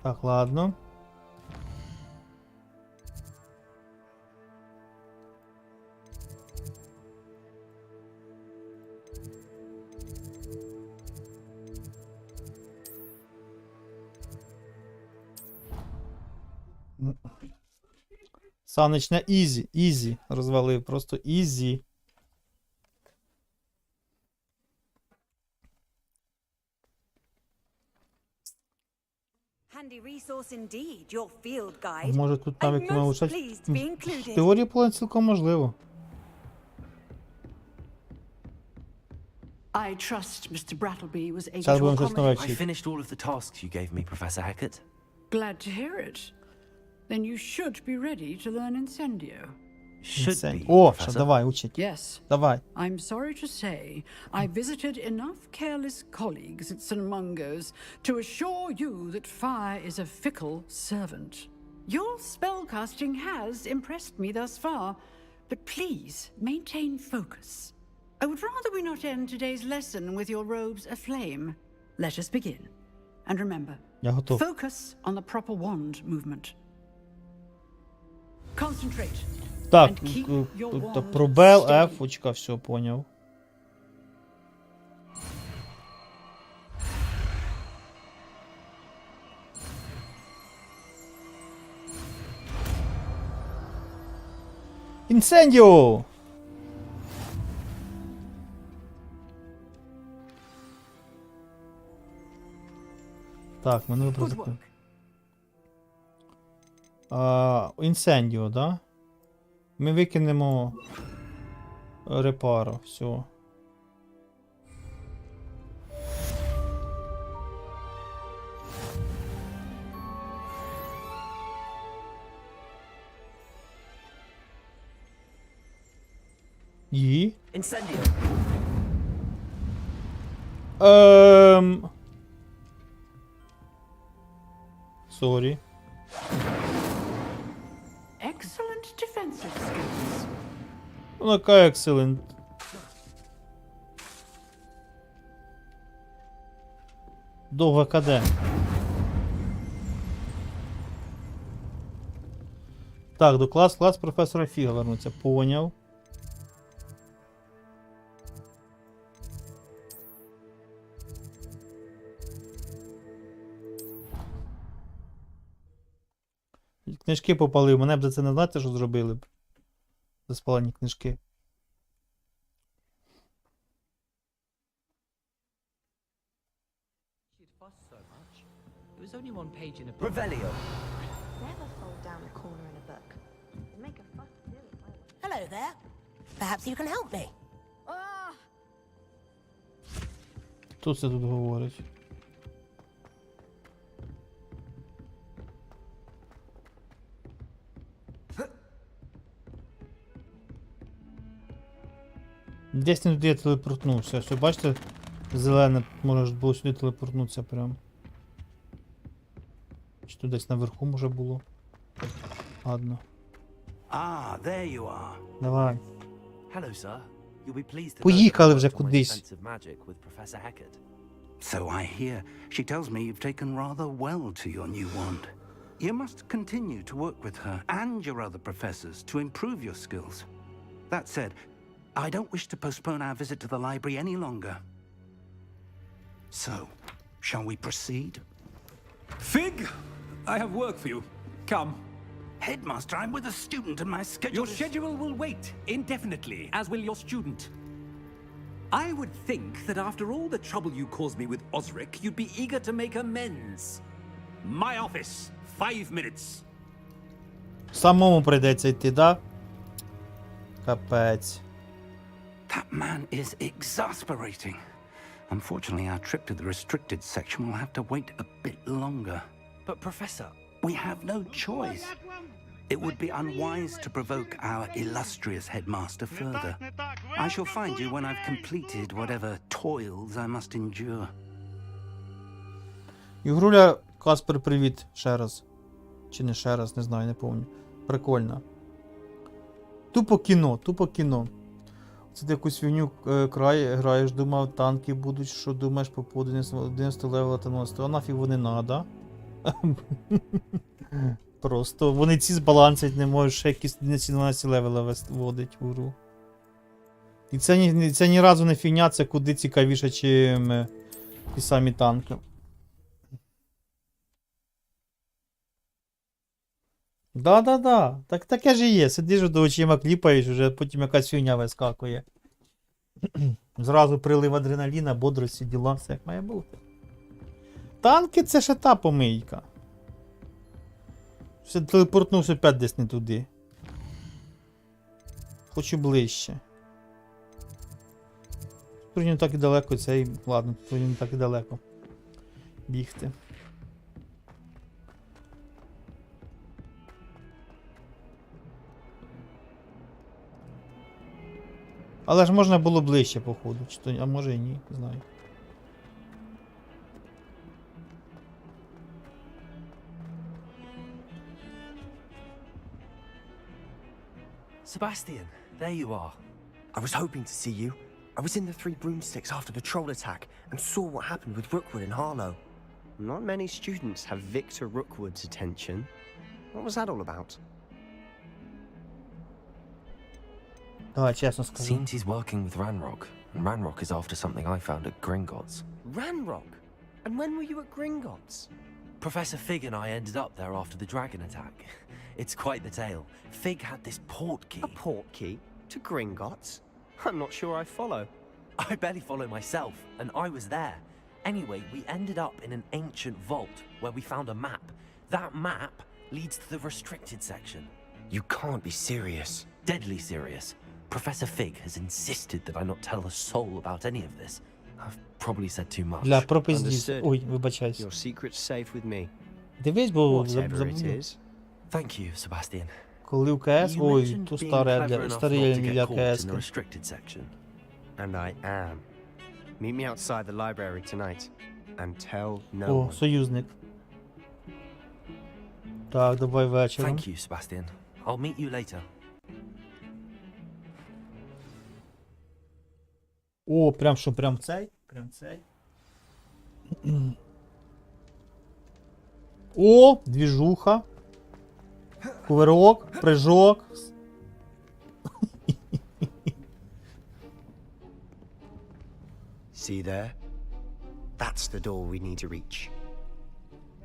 Так, ладно. Санич на ізі. Ізі. Розвалив. Просто ізі. Handy resource indeed, your field guide. Може тут навіть I'm ми most лишать. pleased to be В included. теорії план цілком можливо. I trust Mr. Brattleby was able Зараз to будемо щось нове accommodate. I вчити. finished all of the tasks you gave me, Professor Hackett. Glad to hear it. Then you should be ready to learn Incendio. Should be, О, що, Professor. давай, учить. Yes. Давай. I'm sorry to say, I visited enough careless colleagues at St. Mungo's to assure you that fire is a fickle servant. Your spellcasting has impressed me thus far, but please maintain focus. I would rather we not end today's lesson with your robes aflame. Let us begin. And remember, Я готов. focus on the proper wand movement. Concentrate. Так, And keep your wand пробел, steady. F, очка, все, поняв. Інсендіо! Так, мене вибрати. Інсендіо, да? Ми викинемо репаро, все. І? Incendio. Сорі. Excellent defensive skills. Ну, яка екселент. Довга КД. Так, до клас професора Фіга вернуться. Поняв. Книжки попалив. Мене б за це не знаєте, що зробили б. За спалені книжки. It was only one page in a book. Revelio. Never fold down a corner in a book. Make a fuss to do it. Hello there. Perhaps you can help me. Хто це тут говорить? Десь не туди я телепортнувся. Все, бачите, зелене може було сюди телепортнутися прям. Чи тут десь наверху може було? Ладно. Ah, there you are. Давай. Hello, sir. You'll be pleased to Поїхали know вже that I worked on my кудись. defense of magic with Professor Hackett. So I hear. She tells me you've taken rather well to your new wand. You must continue to work with her and your other professors to improve your skills. That said, I don't wish to postpone our visit to the library any longer. So, shall we proceed? Fig, I have work for you. Come. Headmaster, I'm with a student and my schedule Your schedule will wait indefinitely, as will your student. I would think that after all the trouble you caused me with Osric, you'd be eager to make amends. My office, 5 minutes. Самому прийдеться йти, да? Капець. That man is exasperating. Unfortunately, our trip to the restricted section will have to wait a bit longer. But, Professor... We have no choice. It would be unwise to provoke our illustrious headmaster further. I shall find you when I've completed whatever toils I must endure. Ігруля, Каспер, привіт. Ще раз. Чи не ще раз, не знаю, не пам'ятаю. Прикольно. Тупо кіно, тупо кіно. Це ти якусь фігню граєш, думав, танки будуть, що думаєш по 11 левела та 90. А нафіг вони надо. Просто вони ці збалансять не можуть, ще якісь 12 левела вводить в гру. І це ні разу не фігня, це куди цікавіше, чим ті самі танки. Да. Так таке ж і є. Сидиш до очима кліпаєш, вже потім якась фігня вискакує. Зразу прилив адреналіна, бодрості, діла, все як має бути. Танки це ще та помийка. Все телепортнувся опять десь не туди. Хочу ближче. Тут не так і далеко цей. Ладно, тут не так і далеко. Бігти. Але ж можна було ближче, походу. Чи то, а може і ні, не знаю. Sebastian, there you are. I was hoping to see you. I was in the Three Broomsticks after the troll attack and saw what happened with Rookwood and Harlow. Not many students have Victor Rookwood's attention. What was that all about? Давай, чесно скажу. Seems he's working with Ranrock, and Ranrock is after something I found at Gringotts. Ranrock? And when were you at Gringotts? Professor Fig and I ended up there after the dragon attack. It's quite the tale. Fig had this port key. A port key? To Gringotts? I'm not sure I follow. I barely follow myself, and I was there. Anyway, we ended up in an ancient vault where we found a map. That map leads to the restricted section. You can't be serious. Deadly serious. Professor Fig has insisted that I not tell a soul about any of this. I've probably said too much. Для пропиздів. Understood. Ой, вибачайся. Your secret's safe with me. Дивись, бо Whatever it забуду. is. Thank you, Sebastian. Коли в КС, You ой, mentioned то being старе clever для enough старі not to для get caught КС. in the restricted section. And I am. Meet me outside the library tonight. And tell no О, one. союзник. Так, давай вечором. Thank you, Sebastian. I'll meet you later. О, прям що, прям цей? Прям цей. О, двіжуха. Кувирок, прыжок. See there? That's the door we need to reach.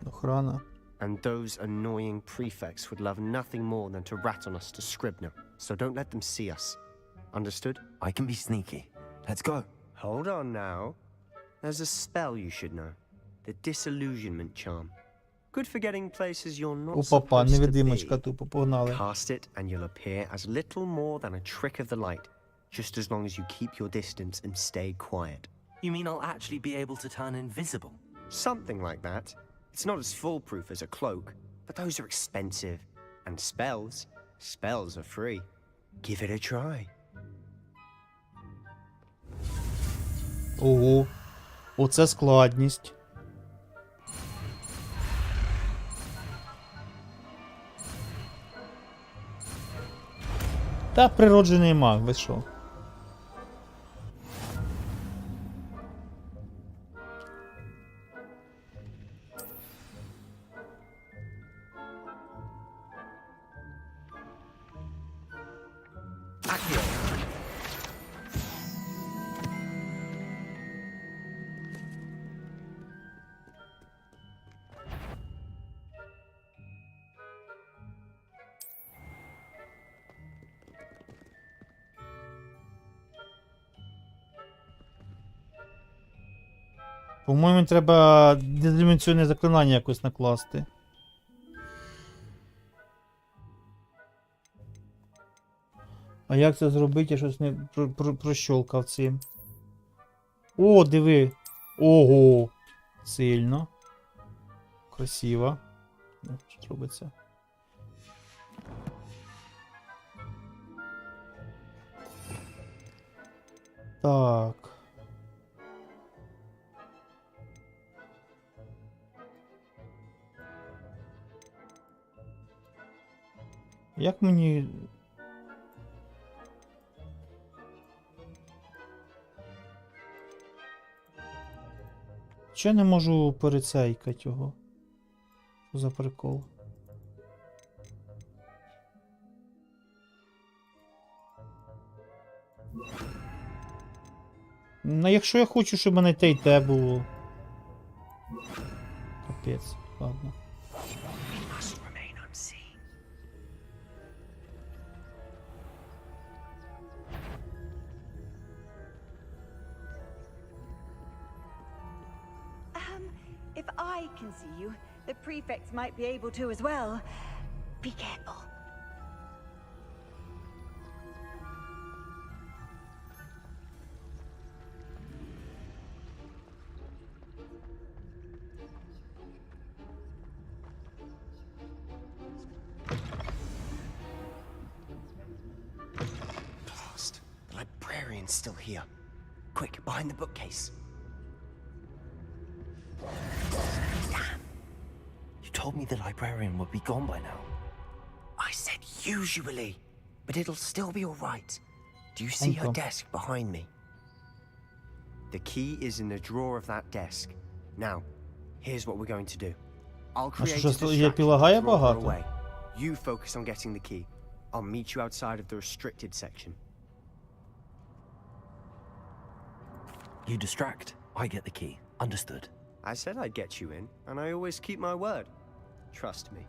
Охрана. And those annoying prefects would love nothing more than to rat on us to Scribner. So don't let them see us. Understood? I can be sneaky. Let's go. Hold on now. There's a spell you should know. The disillusionment charm. Good for getting places you're not О, папа, supposed to невидимочка be. тупо, погнали. Cast it and you'll appear as little more than a trick of the light. Just as long as you keep your distance and stay quiet. You mean I'll actually be able to turn invisible? Something like that. It's not as foolproof as a cloak, but those are expensive. And spells are free. Give it a try. Ого. Оце складність. Та природжений маг, ви що? По-моєму, треба дезінформаційне заклинання якось накласти. А як це зробити? Я щось не прощолкав цим. О, диви! Ого! Сильно. Красиво. Що робиться? Так. Як мені... Чого я не можу перецейкати його? Що за прикол? Ну, якщо я хочу, щоб мене те й те було. Капець, ладно. I can see you, the prefects might be able to as well. Be careful. Blast. The librarian's still here. Quick, behind the bookcase. Damn. You told me the librarian would be gone by now. I said usually, but it'll still be all right. Do you see her desk behind me? The key is in the drawer of that desk. Now, here's what we're going to do. I'll create a distraction to draw her away. You focus on getting the key. I'll meet you outside of the restricted section. You distract, I get the key. Understood. I said I'd get you in, and I always keep my word. Trust me.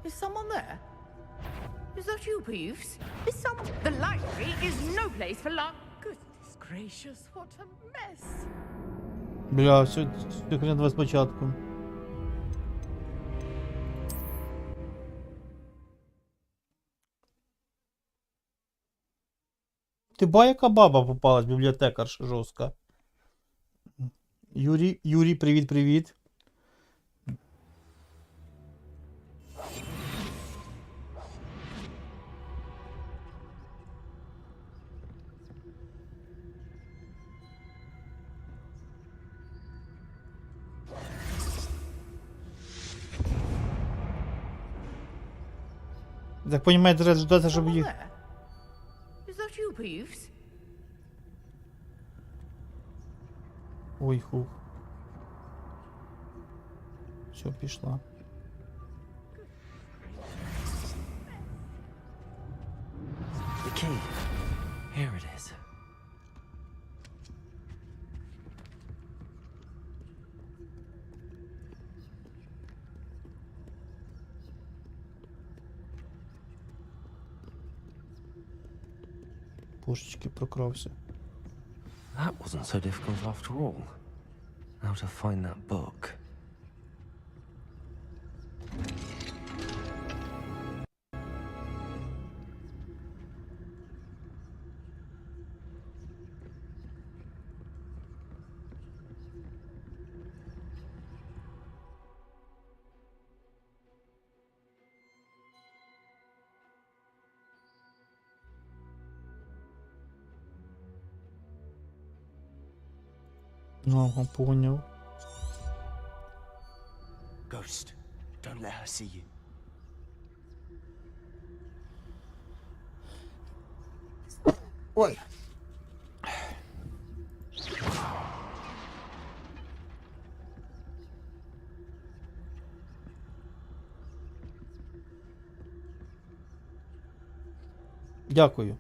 Is someone there? Is that you, Peeves? Is someone... The library is no place for Goodness gracious, what a mess. Бля, все хрен давай спочатку. Ти ба, яка баба попалась, бібліотекарша жорстка. Юрій, привіт. Так понимаю, треба ждати, щоб їх... Is that you, Peeves? Ой, хух. Все, пішла. The key. Here it is. Пушечки прокрався. That wasn't so difficult after all. How to find that book. Ага, понял. Ghost, don't let her see you. Ой. Дякую.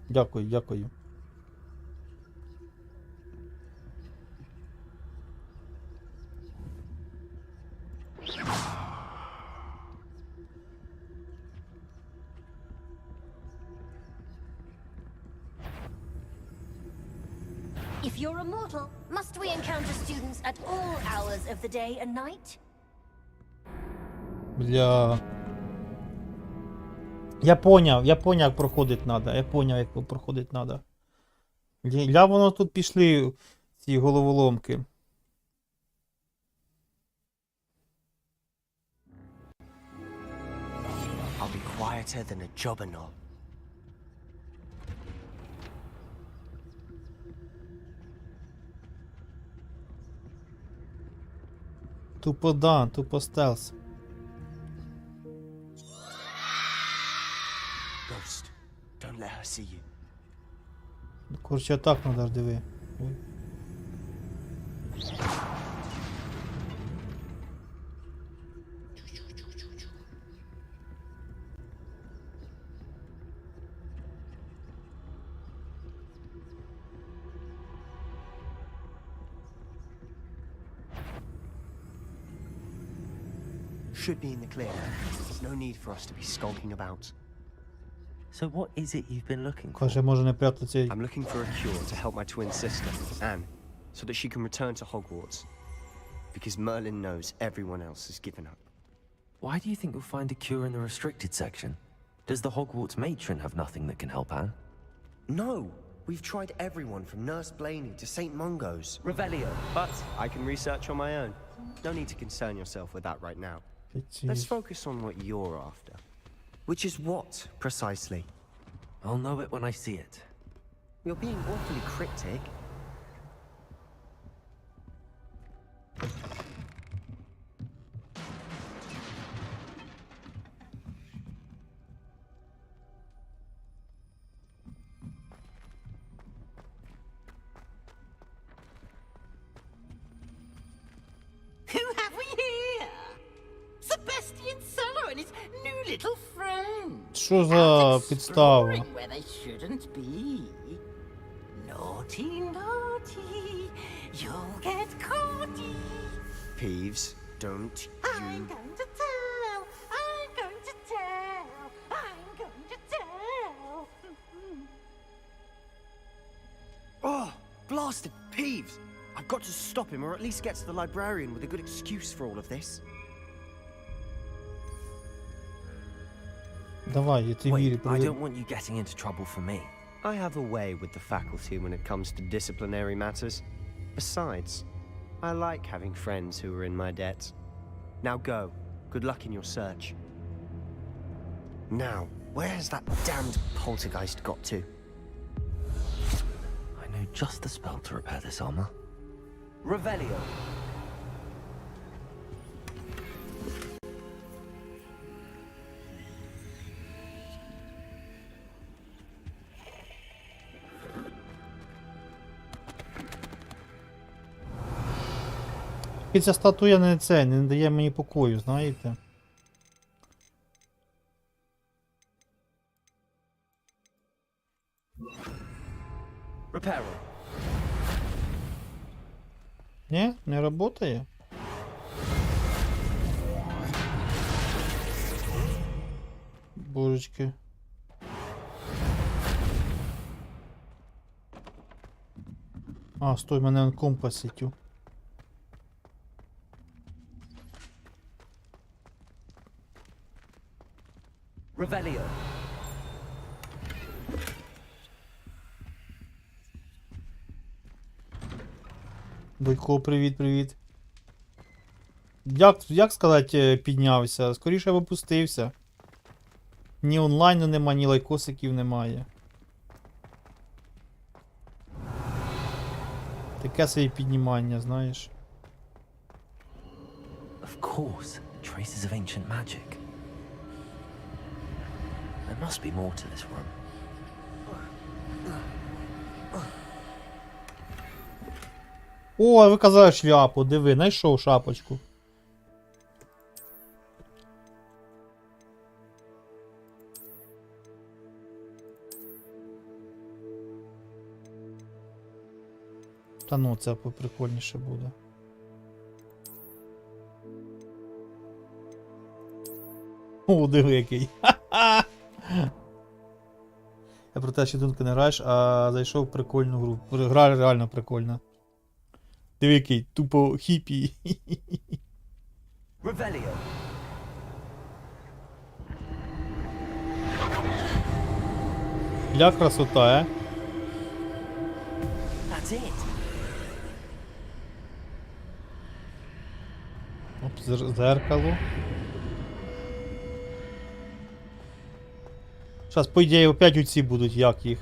If you're immortal, must we encounter students at all hours of the day and night? Бля. Я поняв, як проходить надо. Ля воно тут пішли ці головоломки. I'll be quieter than a jobberknoll. Тупо стелс. Ghost, don't let her see you. Короче, так надо ж диви. should be in the clear now. There's no need for us to be skulking about. So what is it you've been looking for? Каже, може не прятатися. I'm looking for a cure to help my twin sister, Anne, so that she can return to Hogwarts. Because Merlin knows everyone else has given up. Why do you think you'll find a cure in the restricted section? Does the Hogwarts matron have nothing that can help Anne? No! We've tried everyone from Nurse Blaney to St. Mungo's. Revelio. But I can research on my own. No need to concern yourself with that right now. Let's focus on what you're after. Which is what, precisely? I'll know it when I see it. You're being awfully cryptic. Who have we here? Sebastian Solo and his new little friend. Що за підстава? Exploring where they shouldn't be. Naughty, naughty, you'll get caughty. Peeves, don't I'm going to tell. I'm going to tell. I'm going to tell. Oh, blasted Peeves! I've got to stop him, or at least get to the librarian with a good excuse for all of this. Давай, я тобі вірю. I don't want you getting into trouble for me. I have a way with the faculty when it comes to disciplinary matters. Besides, I like having friends who are in my debt. Now go. Good luck in your search. Now, where has that damned poltergeist got to? I know just the spell to repair this armor. Revelio. І ця статуя не дає мені покою, знаєте? Reparo. Ні, не работає. Божечки. А, стой, мене он компас сітю. Revelio. Дудько, привіт. Як сказати, піднявся? Скоріше б опустився. Ні онлайну нема, ні лайкосиків немає. Таке собі піднімання, знаєш. Of course, traces of ancient magic. There must be more to this room. О, ви казали шляпу, диви, знайшов шапочку. Та ну, це поприкольніше буде. О, диви який. Ха-ха! Я про те, що думки не граєш, а зайшов в прикольну гру. Гра реально прикольна. Диви який, тупо хіпі. Revelio. Для красота, That's it. Оп, зеркало. Зараз, по ідеї, опять оці будуть, як їх.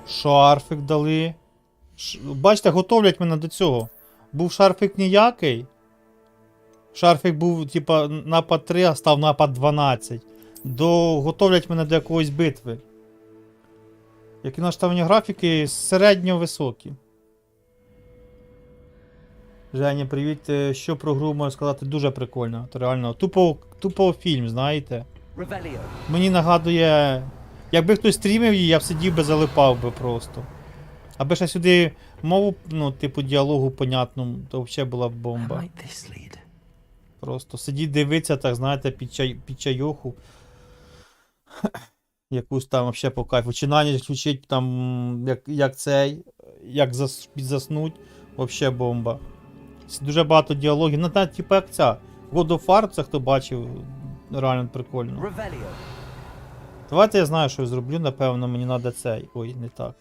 Шарфик дали. Бачите, готовлять мене до цього. Був шарфик ніякий. Шарфик був, типа, напад 3, а став напад 12. Готовлять мене до якоїсь битви. Які наставлені графіки середньо високі. Женя, привіт. Що про гру можу сказати? Дуже прикольно. Це реально тупо фільм, знаєте. Revelio. Мені нагадує Якби хтось стрімив її, я б сидів би, залипав би просто. Аби ще сюди мову, ну, типу, діалогу понятну, то взагалі була б бомба. Просто сидіть дивитися, так, знаєте, під чайоху. Якусь там взагалі по кайфу. Починання включить там, як заснуть. Взагалі бомба. Дуже багато діалогів. Ну, так, типу, як ця. God of War, це хто бачив, реально прикольно. Давайте я знаю, що я зроблю, напевно, мені треба цей. Ой, не так.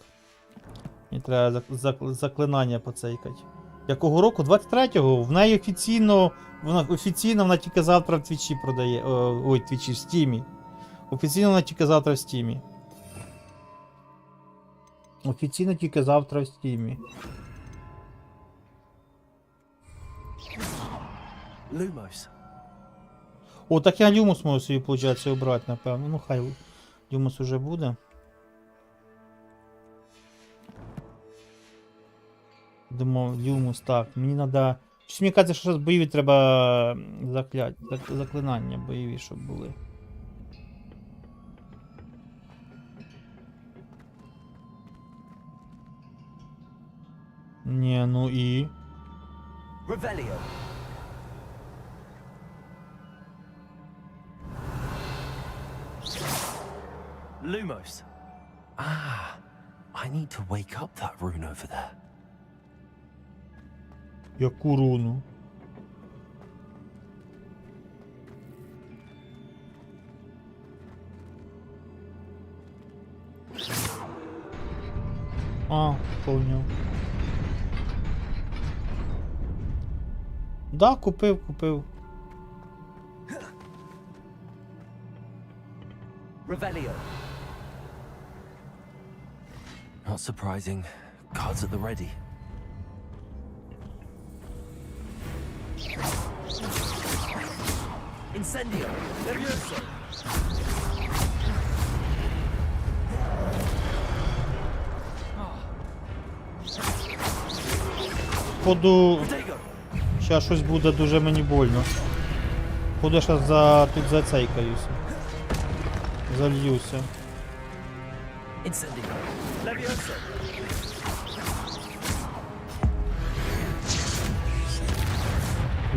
Мені треба заклинання поцейкати. Якого року? 23-го. В неї офіційно вона тільки завтра в Твічі продає. Ой, Твічі, в Стімі. Офіційно вона тільки завтра в Стімі. Офіційно тільки завтра в Стімі. Lumos. О, так я Люмус можу собі, виходить, обрати, напевно. Ну, хай Люмус уже буде. Думав, Люмус, так. Мені треба... Щось мені кажеться, що зараз бойові треба заклинання бойові, щоб були. Ні, ну і... Revelio. Lumos. Ah, I need to wake up that rune over there. Яку руну? А, поняв. Да, купив. Revelio. Not surprising. Cards at the ready. Incendio. Levioso. Походу, зараз щось буде дуже мені больно. Походу, зараз тут зацейкаюся. Зальюся. Incendio. Levioso.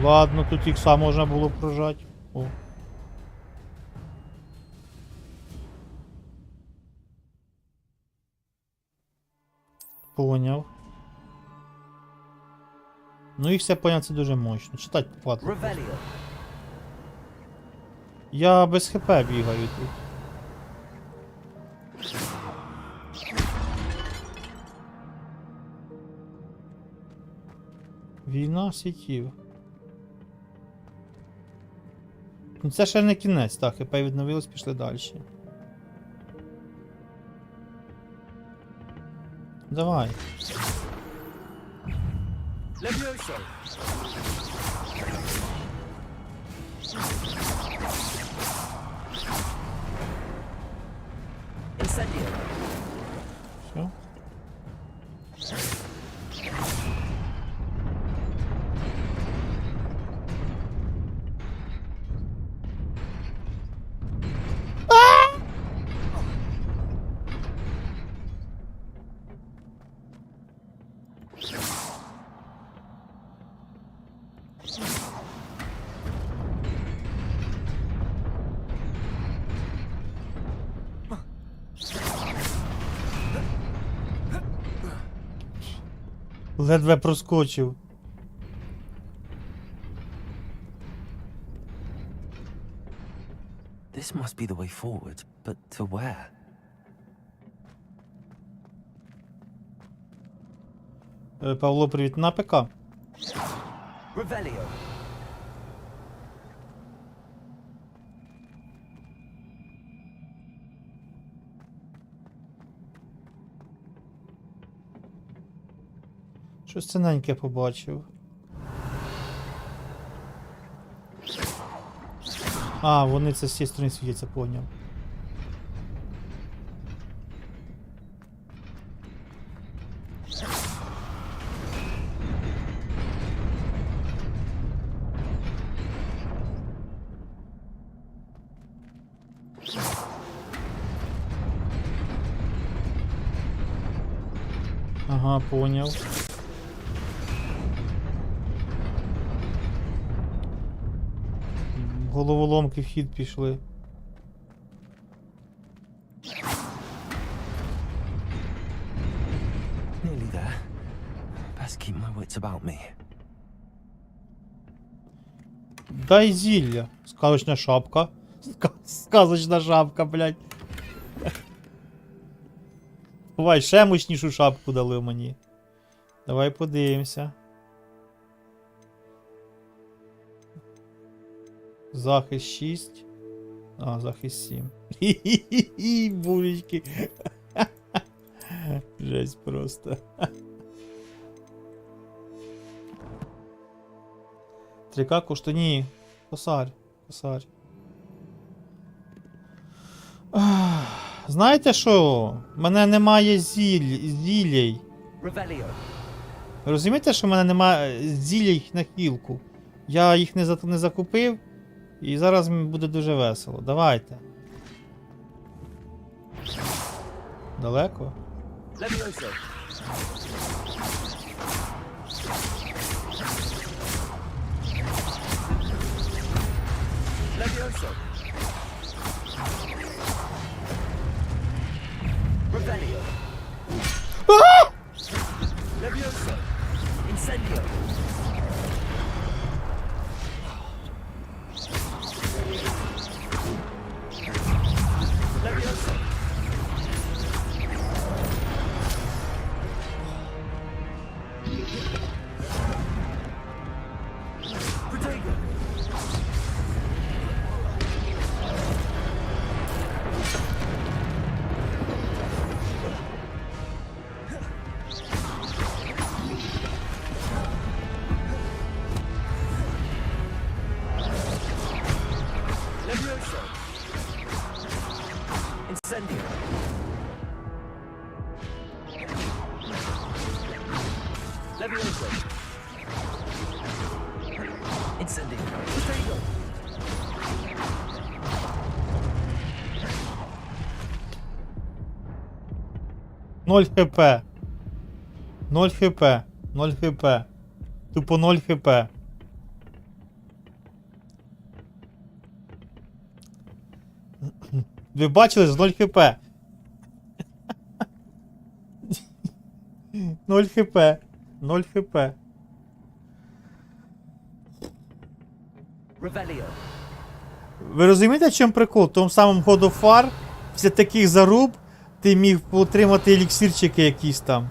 Ладно, тут ікса можна було прожати. О. Поняв. Ну їх все поняв, це дуже мощно. Читать попадку. Я без ХП бігаю тут. Війна світів. Ну це ще не кінець, так, ХП відновилось, пішли далі. Давай. Levioso. Incendio. Все. Ледве проскочив. This must be the way forward, but to where? Павло, привіт. На ПК. Revelio. Щось цінненьке побачив. А, вони це з цієї сторони світяться, поняв. Ага, поняв. Головоломки в хід пішли. Nearly there. Best keep my wits about me. Дай зілля. Сказочна шапка. Сказочна шапка, блядь. Бувай, ще мощнішу шапку дали мені. Давай подивимося. Захист 6. А, захист 7. Хі-хі-хі, булечки. Жесть просто. Трика коштує. Ні. Косарь. Косарь. Знаєте що? У мене немає зілій. Розумієте, що в мене немає зілій на хілку? Я їх не закупив. І зараз буде дуже весело. Давайте. Далеко? Ноль хп. 0 хп. 0 хп. Тупо 0 хп. Ви бачили з 0 хп. 0 хп. 0 хп. Ви розумієте, в чому прикол? В тому самому God of War, після таких заруб, ти міг отримати еліксирчики якісь там.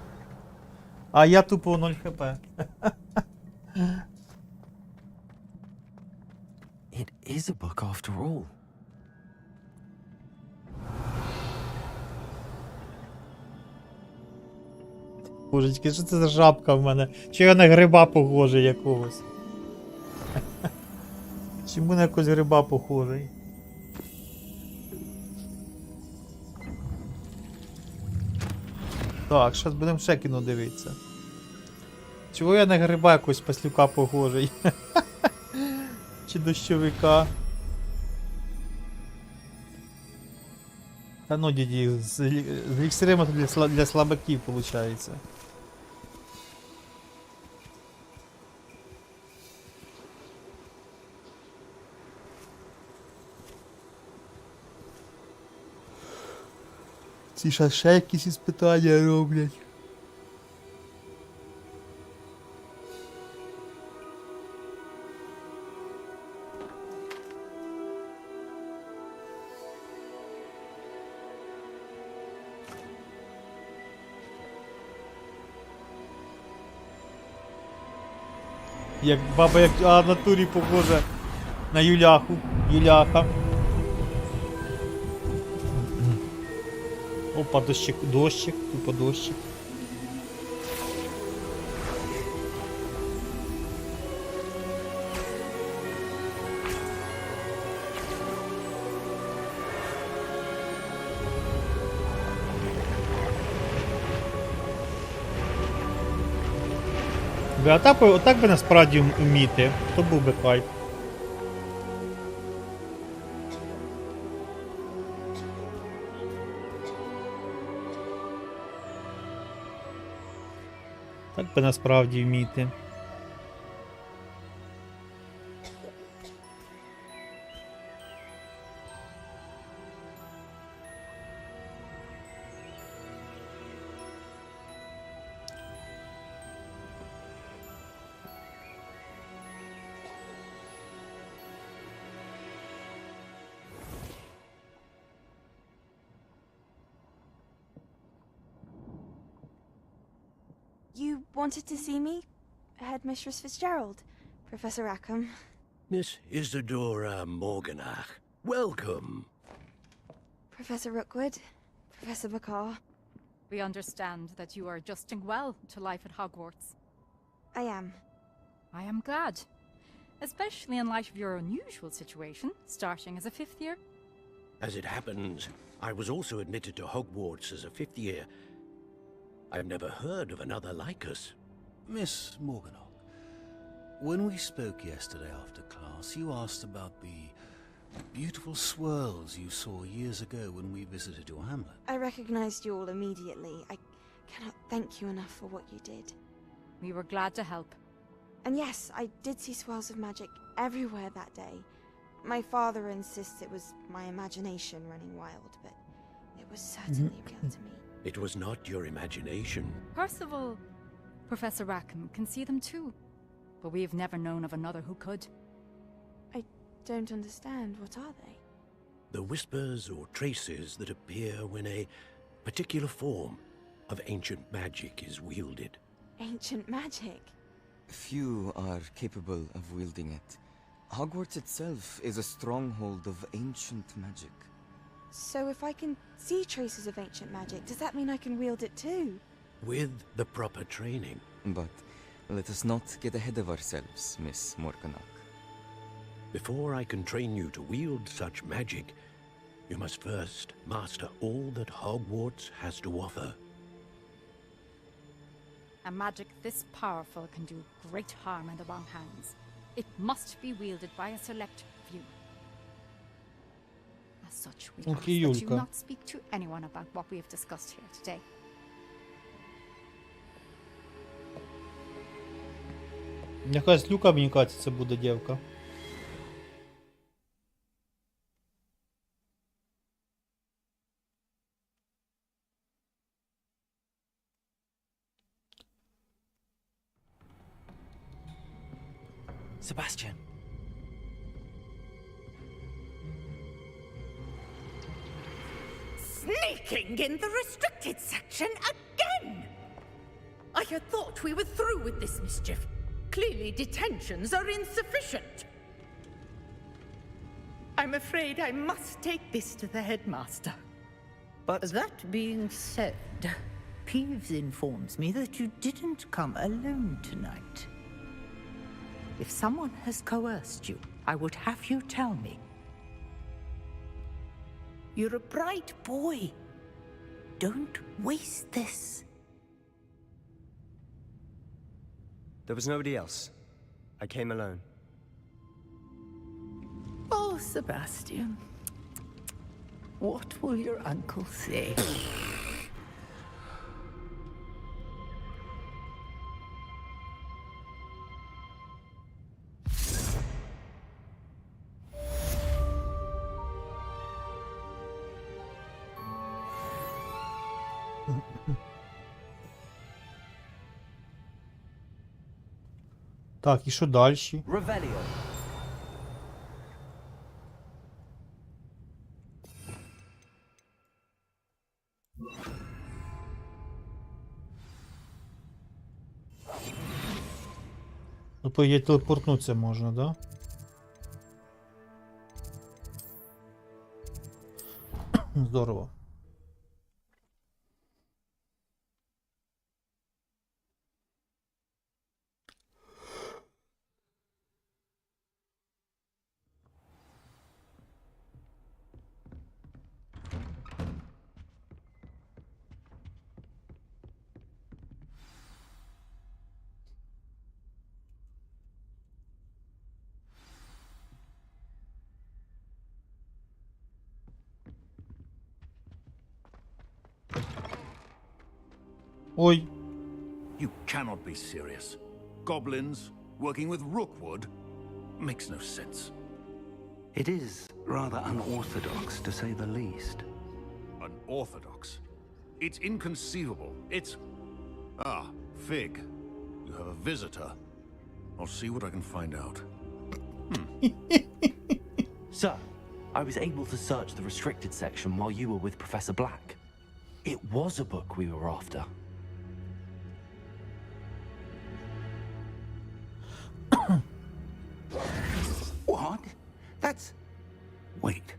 А я тупо 0 хп. It is a book after all. Божечки, що це за жабка в мене? Чи я на гриба похожий якогось? Чому на якогось гриба похожий? Так, зараз будемо ще кіно дивитися. Чого я на гриба якогось паслюка похожий? Чи дощовика? Та ну, діді, з еліксирами для слабаків, виходить. Ці ще якісь іспитання роблять. Як баба, як в натурі похожа на Юляху. Юляха. Опа, дощик, тупо дощик. Отак би насправді вміти, то був би кайф. Так би насправді вміти. You wanted to see me? Headmistress Fitzgerald, Professor Rackham. Miss Isadora Morganach, welcome. Professor Rookwood, Professor McCaw. We understand that you are adjusting well to life at Hogwarts. I am. I am glad. Especially in light of your unusual situation, starting as a 5th year. As it happens, I was also admitted to Hogwarts as a 5th year. I've never heard of another like us. Miss Morganach, when we spoke yesterday after class, you asked about the beautiful swirls you saw years ago when we visited your hamlet. I recognized you all immediately. I cannot thank you enough for what you did. We were glad to help. And yes, I did see swirls of magic everywhere that day. My father insists it was my imagination running wild, but it was certainly real to me. It was not your imagination. Percival, Professor Rackham can see them too. But we've never known of another who could. I don't understand. What are they? The whispers or traces that appear when a particular form of ancient magic is wielded. Ancient magic? Few are capable of wielding it. Hogwarts itself is a stronghold of ancient magic. So if I can see traces of ancient magic, does that mean I can wield it too? With the proper training. But let us not get ahead of ourselves, Miss Morganach. Before I can train you to wield such magic, you must first master all that Hogwarts has to offer. A magic this powerful can do great harm in the wrong hands. It must be wielded by a select few. As such, we ask that you not speak to anyone about what we have discussed here today. Якась люка, мені кажеться, це буде дівка. Sebastian. Sneaking in the restricted section again! I had thought we were through with this mischief. Clearly detentions are insufficient. I'm afraid I must take this to the headmaster. But that being said, Peeves informs me that you didn't come alone tonight. If someone has coerced you, I would have you tell me. You're a bright boy. Don't waste this. There was nobody else. I came alone. Oh, Sebastian. What will your uncle say? Так, і що далі? Revelio. Ну, по її телепортнутися можна, да? Здорово. Ой. You cannot be serious. Goblins working with Rookwood makes no sense. It is rather unorthodox, to say the least. Unorthodox? It's inconceivable. It's... Ah, Fig. You have a visitor. I'll see what I can find out. Sir, I was able to search the restricted section while you were with Professor Black. It was a book we were after. What? That's... Wait.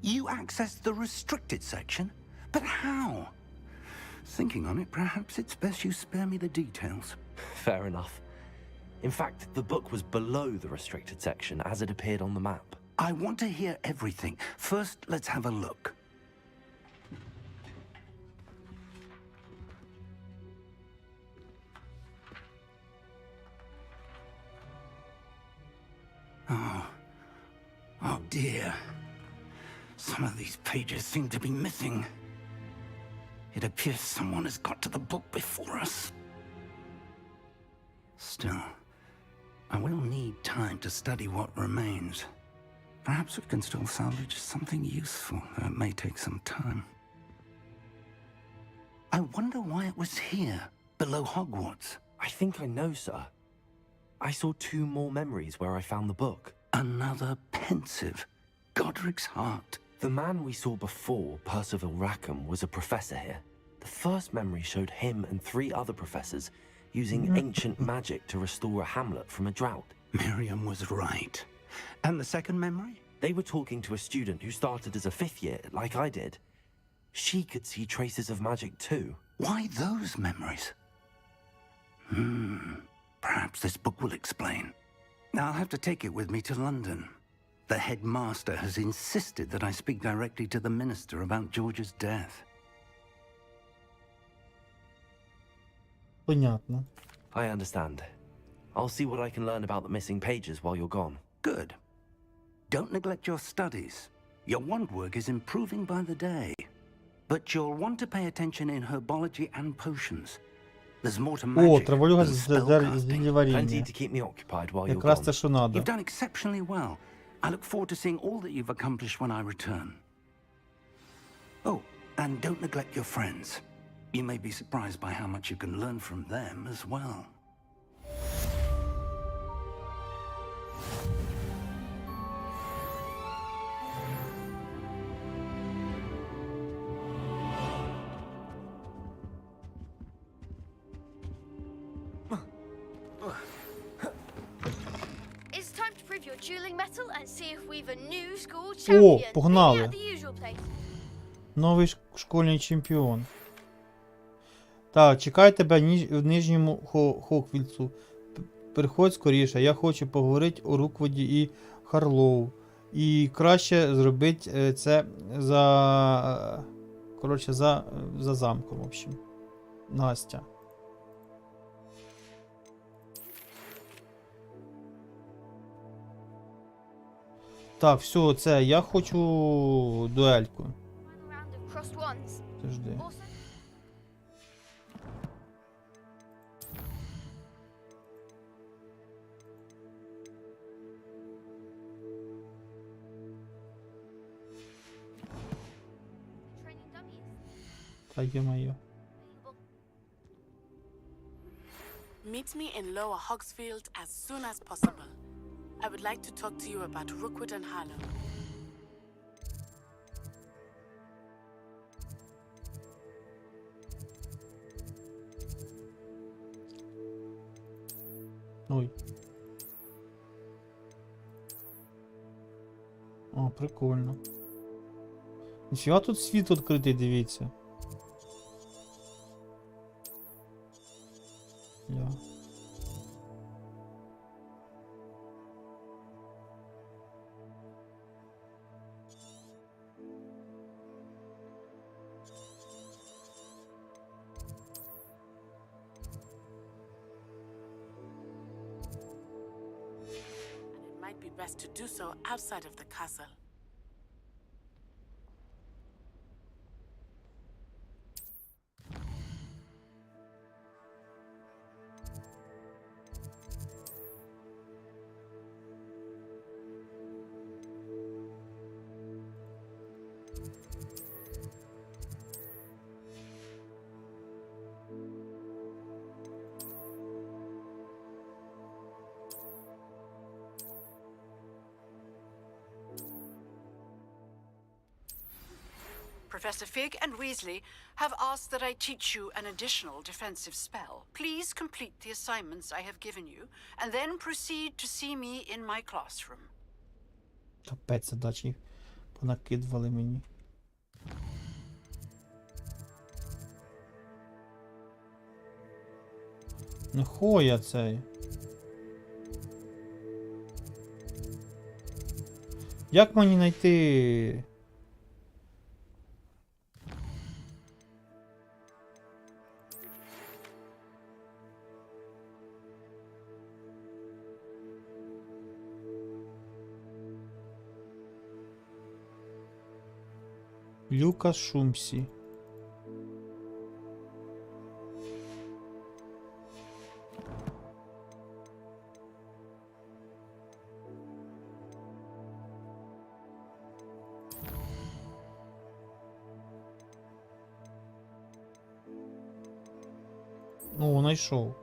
You accessed the restricted section? But how? Thinking on it, perhaps it's best you spare me the details. Fair enough. In fact, the book was below the restricted section as it appeared on the map. I want to hear everything. First, let's have a look. Oh dear. Some of these pages seem to be missing. It appears someone has got to the book before us. Still, I will need time to study what remains. Perhaps we can still salvage something useful, though it may take some time. I wonder why it was here, below Hogwarts. I think I know, sir. I saw 2 more memories where I found the book. Another pensive. Godric's heart. The man we saw before, Percival Rackham, was a professor here. The first memory showed him and 3 other professors using ancient magic to restore a hamlet from a drought. Miriam was right. And the second memory? They were talking to a student who started as a 5th year, like I did. She could see traces of magic too. Why those memories? Perhaps this book will explain. I'll have to take it with me to London. The headmaster has insisted that I speak directly to the minister about George's death. Понятно. I understand. I'll see what I can learn about the missing pages while you're gone. Good. Don't neglect your studies. Your wand work is improving by the day. But you'll want to pay attention in herbology and potions. There's more to magic. О, траволюга than з spellcasting. зіллєваріння. Plenty to keep me occupied while you're Якраз gone. те, що надо. You've done exceptionally well. I look forward to seeing all that you've accomplished when I return. Oh, and don't neglect your friends. You may be surprised by how much you can learn from them as well. It's time to prove your dueling mettle and see if we've a new school О, champion. погнали. Meet me at the usual place. Новий школьний чемпіон. Так, чекай тебе в нижньому Хоквільцу. Приходь скоріше, я хочу поговорити о Руквуді і Харлоу. І краще зробити це за... Коротше, за замком, в общем. Настя. Так, все, це, я хочу дуельку. Подожди. Та ё-моё. Meet me in Lower Hogsfield as soon as possible. I would like to talk to you about Rookwood and Harlow. Ой. О, прикольно. Ніфіга тут світ відкритий, дивіться. Я. It might be best to do so outside of the castle. Professor Fig and Weasley have asked that I teach you an additional defensive spell. Please complete the assignments I have given you, and then proceed to see me in my classroom. Капець, задачі понакидували мені. Ну хоя цей. Як мені знайти? Люка Шумсі. Ну, знайшов.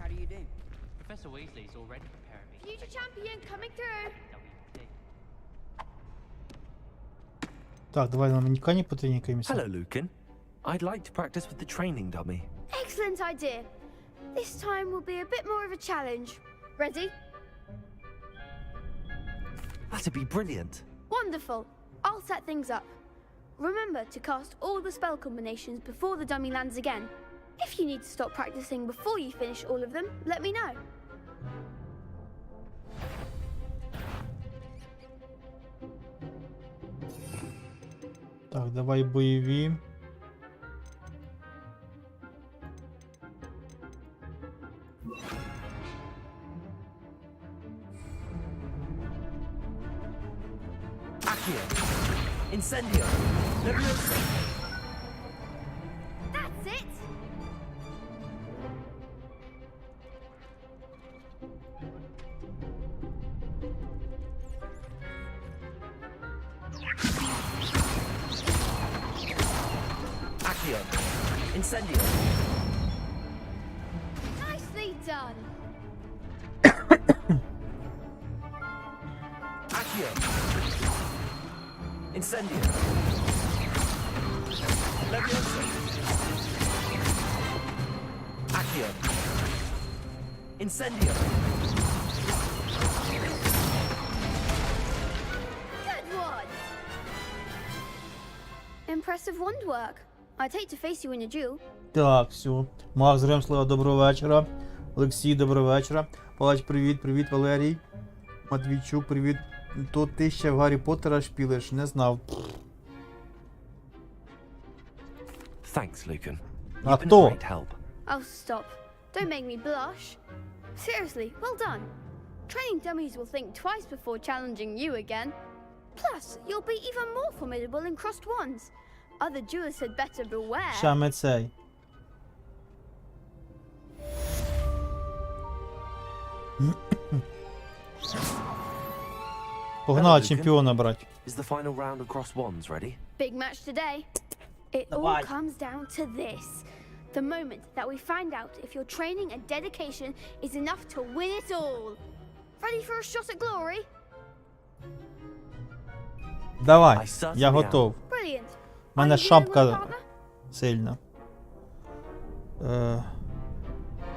How do you do? Professor Weasley's already preparing me. Future champion coming through. Так, давай нам мені потренікаємося. Hello, Lucan. I'd like to practice with the training dummy. Excellent idea. This time will be a bit more of a challenge. Ready? That'd be brilliant. Wonderful. I'll set things up. Remember to cast all the spell combinations before the dummy lands again. If you need to stop practicing before you finish all of them, let me know. Так, давай бойові. Accio. Incendio. Leviosa. That's it. Accio. Incendio. Nicely done. Accio. Incendio. Leviosa. Accio. Incendio. Good one. Impressive wand work. I'd hate to face you in a duel. Так, все. Макс Ремслава, доброго вечора. Олексій, доброго вечора. Палич, привіт, привіт, Валерій. Матвійчук, привіт. То ти ще в Гаррі Поттера шпілиш? Не знав. Thanks, Lucan. А You've been a хто? great help. Oh, stop. Don't make me blush. Seriously, well done. Training dummies will think twice before challenging you again. Plus, you'll be even more formidable in crossed wands. Other duelists had better beware. Саме цей. Погнали чемпіона брати. Is the final round of cross wands ready? Big match today. It all comes down to this. The moment that we find out if your training and dedication is enough to win it all. Ready for a shot at glory? Давай, я готов. Brilliant. У мене шапка сильна.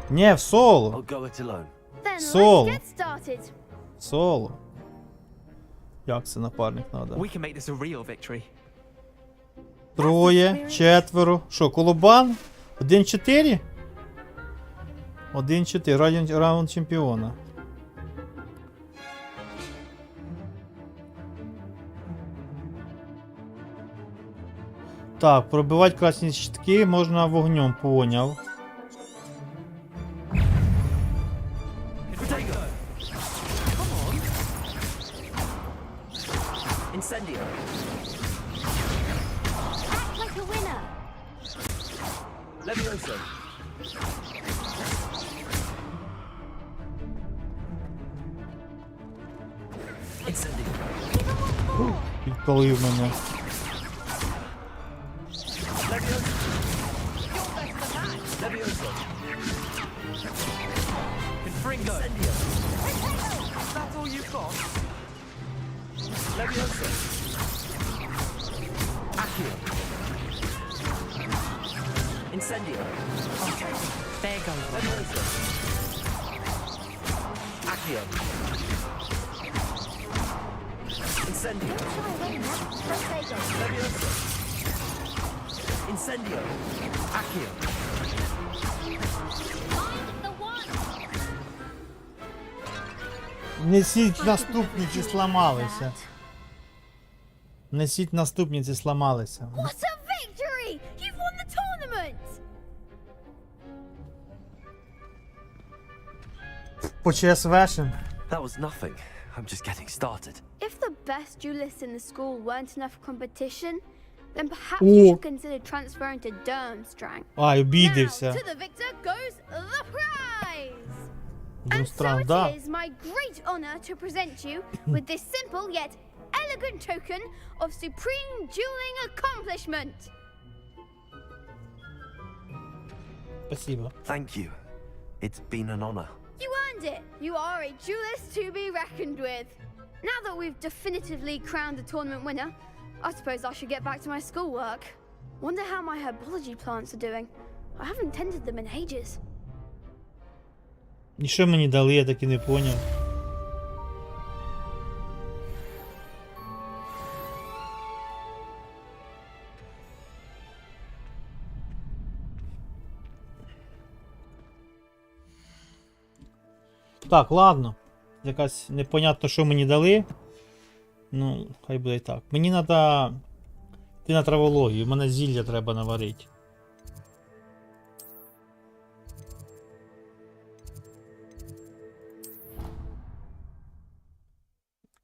Ні, в соло. I'll go it alone. Then Соло. let's get started. Соло. Як це напарник надо? We can make this a real victory. Троє, четверо. Що, колобан? 1-4? 1-4. Раунд чемпіона. Так, пробивати красні щитки можна вогнем, поняв. Incendio. the winner. Levioso. Incendio. Підпалив мене. Levioso. Confringo. That's all you've got? Levioso. Accio. Incendio. Okay, there goes one. Levioso. Accio. Incendio. Levioso. Incendio. Accio. Несіть наступні, ці сламалися. Несіть наступні, ці сламалися. What a victory! You've won the tournament! По ЧСВшим. That was nothing. I'm just getting started. If the best duelists in the school weren't enough competition, then perhaps О. you should consider transferring to Durmstrang. Ай, Now, обідився. to the victor goes the prize! So Думстран, it да. is my great honor to present you with this simple yet elegant token of supreme dueling accomplishment. Спасибо. Thank you. It's been an honor. You earned it. You are a duelist to be reckoned with. Now that we've definitively crowned the tournament winner, I suppose I should get back to my schoolwork. Wonder how my herbology plants are doing. I haven't tended them in ages. І що мені дали, я так і не поняв. Так, ладно. Якась непонятно, що мені дали. Ну, хай буде і так. Мені треба йти на травологію, в мене зілля треба наварити.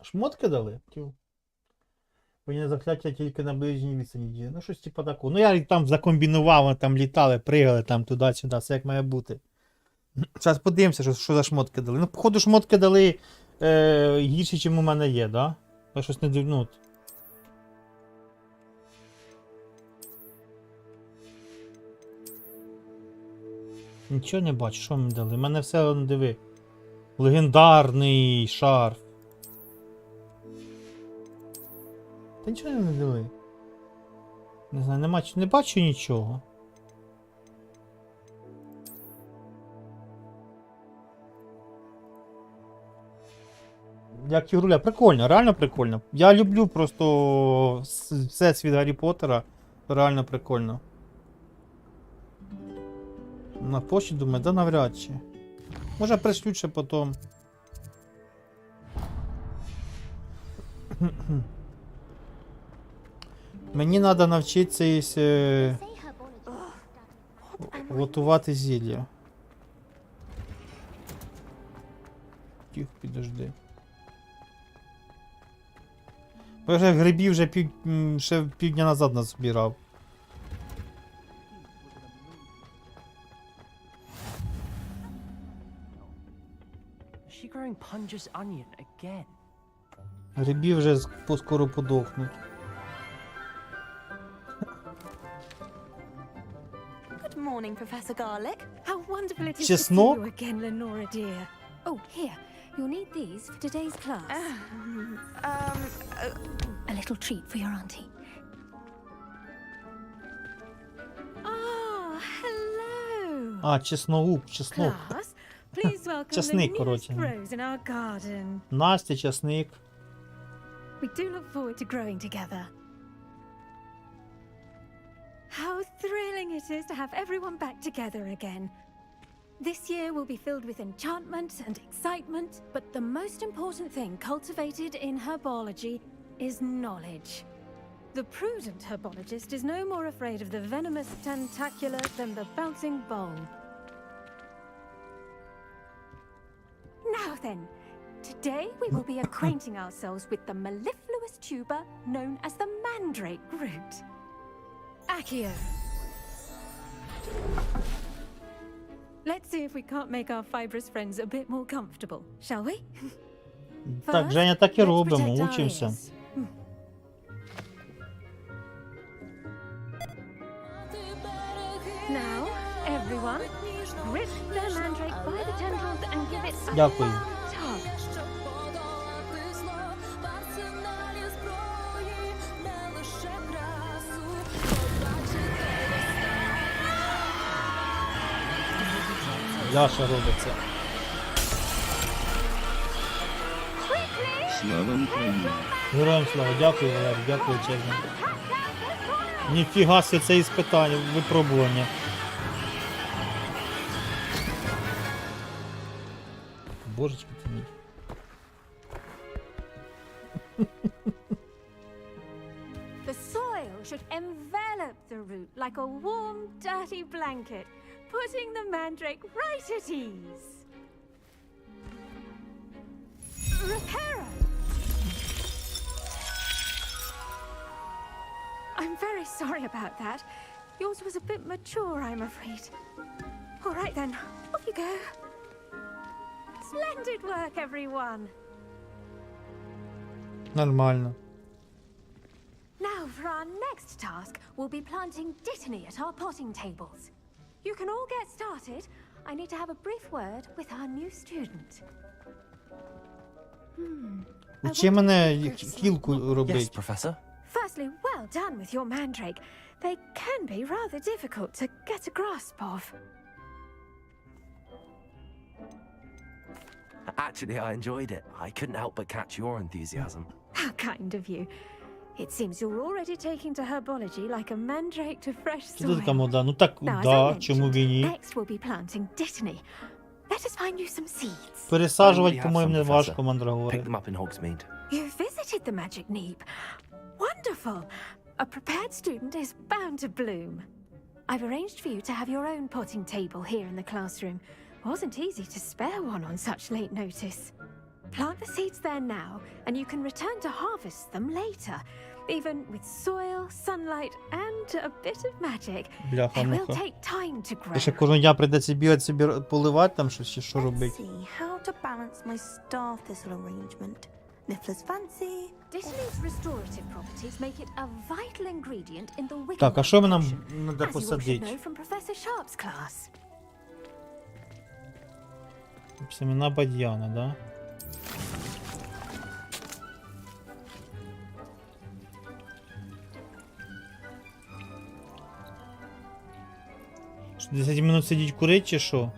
Шмотки дали? Мені закляття тільки на ближній відстані діє. Ну, щось типу такого. Ну, я там закомбінував, вони там літали, пригали там туди-сюди, все як має бути. Зараз подивимося, що за шмотки дали. Ну, походу, шмотки дали гірші, ніж у мене є, да? Я щось не дивну. Нічого не бачу, що мені дали. У мене все, диви. Легендарний шарф. Та нічого не дали. Не знаю, не бачу нічого. Як ігруля, прикольно, реально прикольно. Я люблю просто все світ Гаррі Поттера. Реально прикольно. На пошті думаю, да навряд чи. Може пришлють ще потім. Мені треба навчитися готувати зілля. Тихо, підожди. Я вже грибів ще півдня назад назбирав. She growing Punja's onion again? Грибів вже скоро подохнуть. Good morning, Professor Garlic. How wonderful it is Чеснок? to see you again, Lenora dear. Oh, here. You'll need these for today's class. A little treat for your auntie. Oh, hello. А, чеснок. Class, please welcome Часник, the newest коротше. rose in our garden. Настя, часник. We do look forward to growing together. How thrilling it is to have everyone back together again. This year will be filled with enchantment and excitement, but the most important thing cultivated in herbology is knowledge. The prudent herbologist is no more afraid of the venomous tentacular than the bouncing bowl. Now then, today we will be acquainting ourselves with the mellifluous tuber known as the mandrake root. Accio. Let's see if we can't make our fibrous friends a bit more comfortable, shall we? Так, Женя, так і робимо, учимося. Now, everyone, grip the mandrake by the tendrils and give it a Дякую. tug. Ляша робиться. Слава Україні! Героям слава, дякую, Валерій, дякую, чесно. Ніфіга себе це іспитання, випробування. Божечки ти мій. The soil should envelop the root like a warm, dirty blanket, putting the mandrake right at ease. Reparo! I'm very sorry about that. Yours was a bit mature, I'm afraid. All right then, off you go. Splendid work, everyone. Нормально. Now for our next task, we'll be planting dittany at our potting tables. You can all get started. I need to have a brief word with our new student. Учи мене кілку робити. Yes, Professor. Firstly, well done with your mandrake. They can be rather difficult to get a grasp of. Actually, I enjoyed it. I couldn't help but catch your enthusiasm. How kind of you. It seems you're already taking to herbology like a mandrake to fresh Що ти така soil. мода? Ну так, Now, as I да, mentioned, чому б і ні? next we'll be planting dittany. Let us find you some seeds. Пересаджувати, по-моєму, не важко мандрагори. Pick them up in Hogsmeade. You visited the magic neep. Wonderful. A prepared student is bound to bloom. I've arranged for you to have your own potting table here in the classroom. Wasn't easy to spare one on such late notice. Plant the seeds there now, and you can return to harvest them later. Even with soil, sunlight, and a bit of magic, they will take time to grow. І ще кожного дня прийдеться бігати собі поливати там щось, чи що робити. See how to balance my star thistle arrangement. Niffler's fancy. Dittany's restorative properties make it a vital ingredient in the wicking. Так, а що нам треба As you all should посадити? know from Professor Sharp's class. Семена бадьяна, да? Що, 10 минут сидіть курить чи що?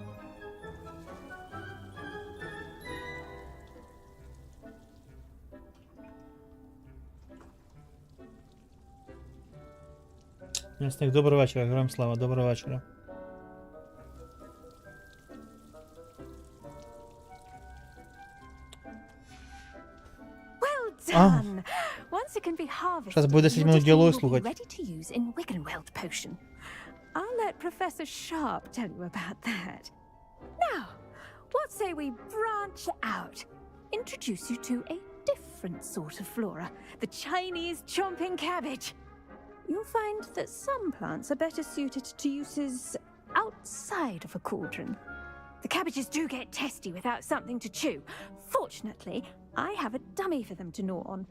Ясник, доброго вечора, героям слава, доброго вечора. Done. Once it can be harvested, Зараз буде 10 your минут dittany діалогу will be слухати. ready to use in Wiggenweld potion. I'll let Professor Sharp tell you about that. Now, what say we branch out? Introduce you to a different sort of flora, the Chinese chomping cabbage. You'll find that some plants are better suited to uses outside of a cauldron. The cabbages do get testy without something to chew. Fortunately, I have a dummy for them to gnaw on.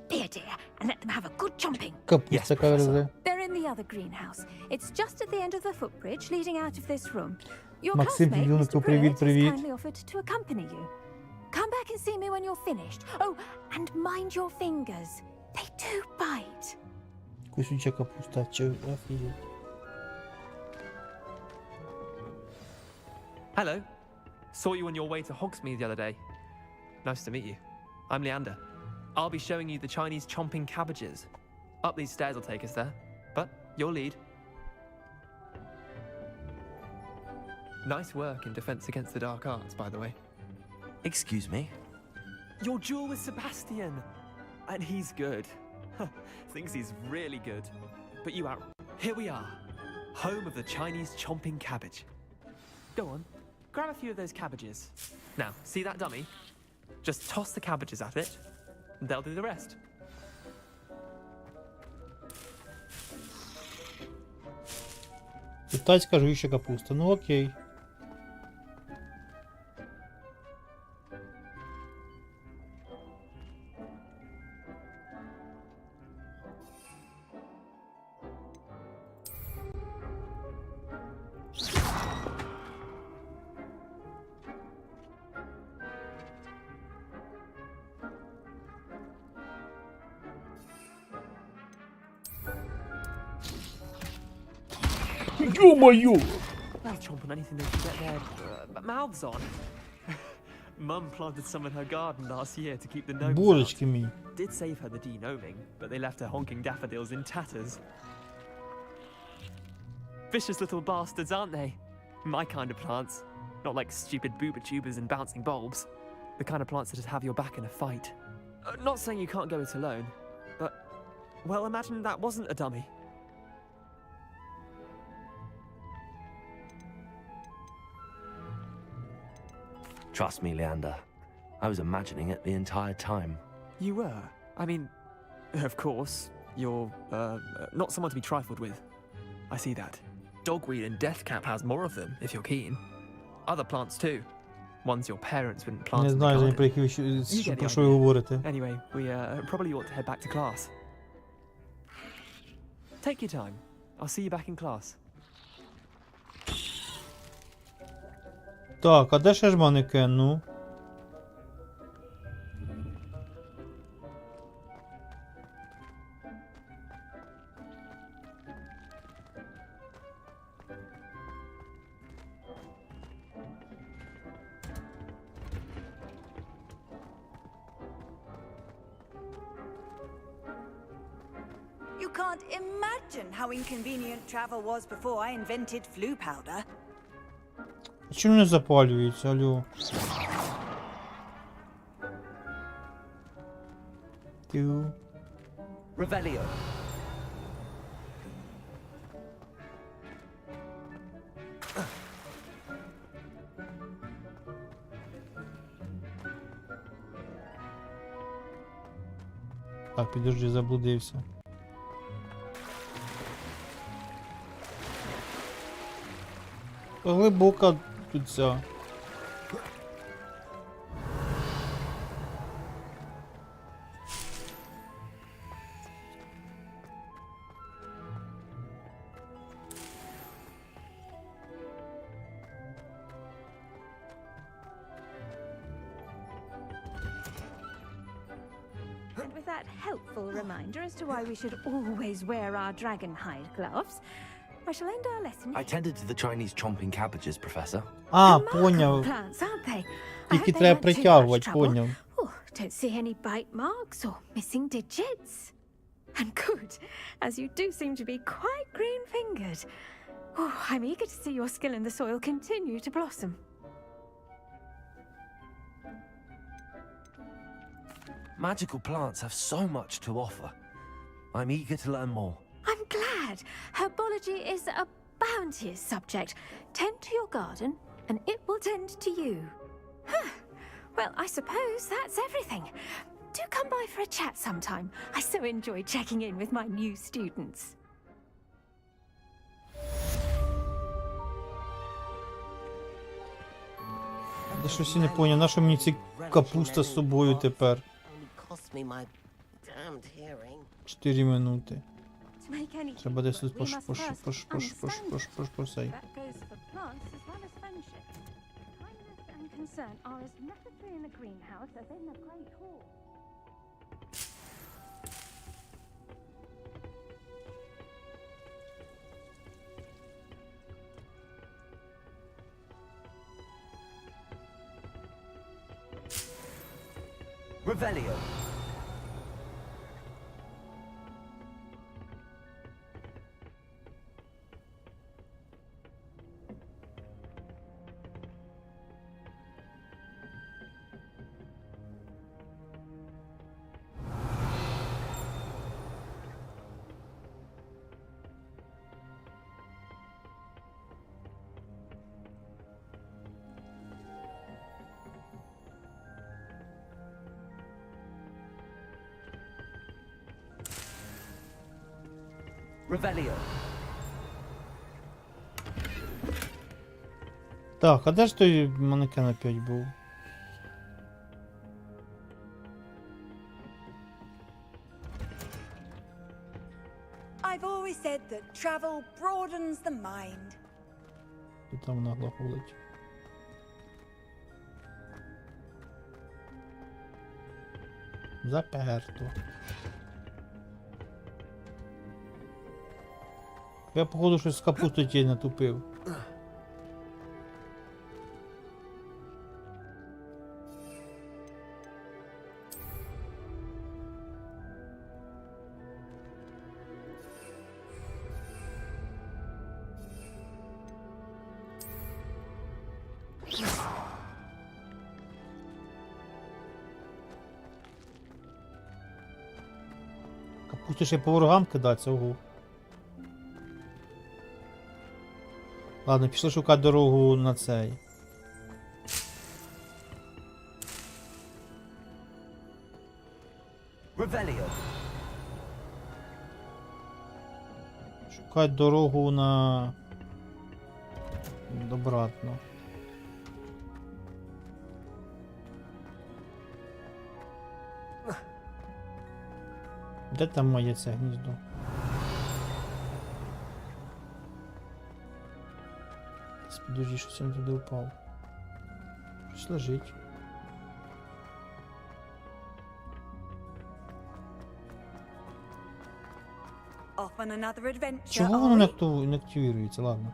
Be a dear and let them have a good chomping. Капуста, кажу. They're in the other greenhouse. It's just at the end of the footbridge leading out of this room. Your Максим classmate, Фігюнко, Mr. привіт, Pruitt, has привіт. kindly offered to accompany you. Come back and see me when you're finished. Oh, and mind your fingers. They do bite. Кусюча капуста, чи офігеть. Hello. Saw you on your way to Hogsmeade the other day. Nice to meet you. I'm Leander. I'll be showing you the Chinese chomping cabbages. Up these stairs will take us there, but your lead. Nice work in Defense Against the Dark Arts, by the way. Excuse me? Your duel with Sebastian! And he's good. Thinks he's really good. But you out. Here we are. Home of the Chinese chomping cabbage. Go on. Grab a few of those cabbages. Now, see that dummy? Just toss the cabbages at it, and they'll do the rest. Китайська жуюча капуста. Ну окей. Ё-моё! They'll chomp on anything they can get their mouths on. Mum planted some in her garden last year to keep the gnomes Божечки out. мій. Did save her the de-gnoming, but they left her honking daffodils in tatters. Vicious little bastards, aren't they? My kind of plants. Not like stupid booba tubers and bouncing bulbs. The kind of plants that just have your back in a fight. Not saying you can't go it alone, but... Well, imagine that wasn't a dummy. Trust me, Leander. I was imagining it the entire time. You were? I mean, of course, you're, not someone to be trifled with. I see that. Dogweed and deathcap has more of them, if you're keen. Other plants too. Ones your parents wouldn't plant Не in the знаю, garden. про які ви про що ви говорите. Anyway, we probably ought to head back to class. Take your time. I'll see you back in class. Так, а де ще ж манекен, ну? You can't imagine how inconvenient travel was before I invented flu powder. Чому не запалюється, алло? Тю. Revelio. Так, підожди, заблудився. Глибока тут ця. And with that helpful reminder as to why we should always wear our dragon hide gloves, I shall end our lesson. I tended to the Chinese chomping cabbages, Professor. А, поняв. Plants, aren't they? Тільки треба притягувати, поняв. Oh, don't see any bite marks or missing digits. And good, as you do seem to be quite green-fingered. Oh, I'm eager to see your skill in the soil continue to blossom. Magical plants have so much to offer. I'm eager to learn more. I'm glad. Herbology is a bounteous subject. Tend to your garden, and it will tend to you. Huh. Well, I suppose that's everything. Do come by for a chat sometime. I so enjoy checking in with my new students. Я щось і не поняв, на що мені ці капуста з собою тепер? 4 минути. Треба десь тут цей. That goes for plants as well as friendship. Kindness and concern are as necessary in the greenhouse as in the great hall. Revelio. Revelio. Так, а де ж той манекен опять був? I've always said that travel broadens the mind. І там вона глаголить. Заперто. Я походу щось з капустою тієї натупив. Капусту ще по ворогам кидаться, ого. Ладно, пішли шукати дорогу на цей. Revelio. Шукати дорогу на... обратно. Де там моє це гніздо? Подожди, щось він туди впав. Щось лежить. Off on another adventure. Чого воно не активується? Ладно.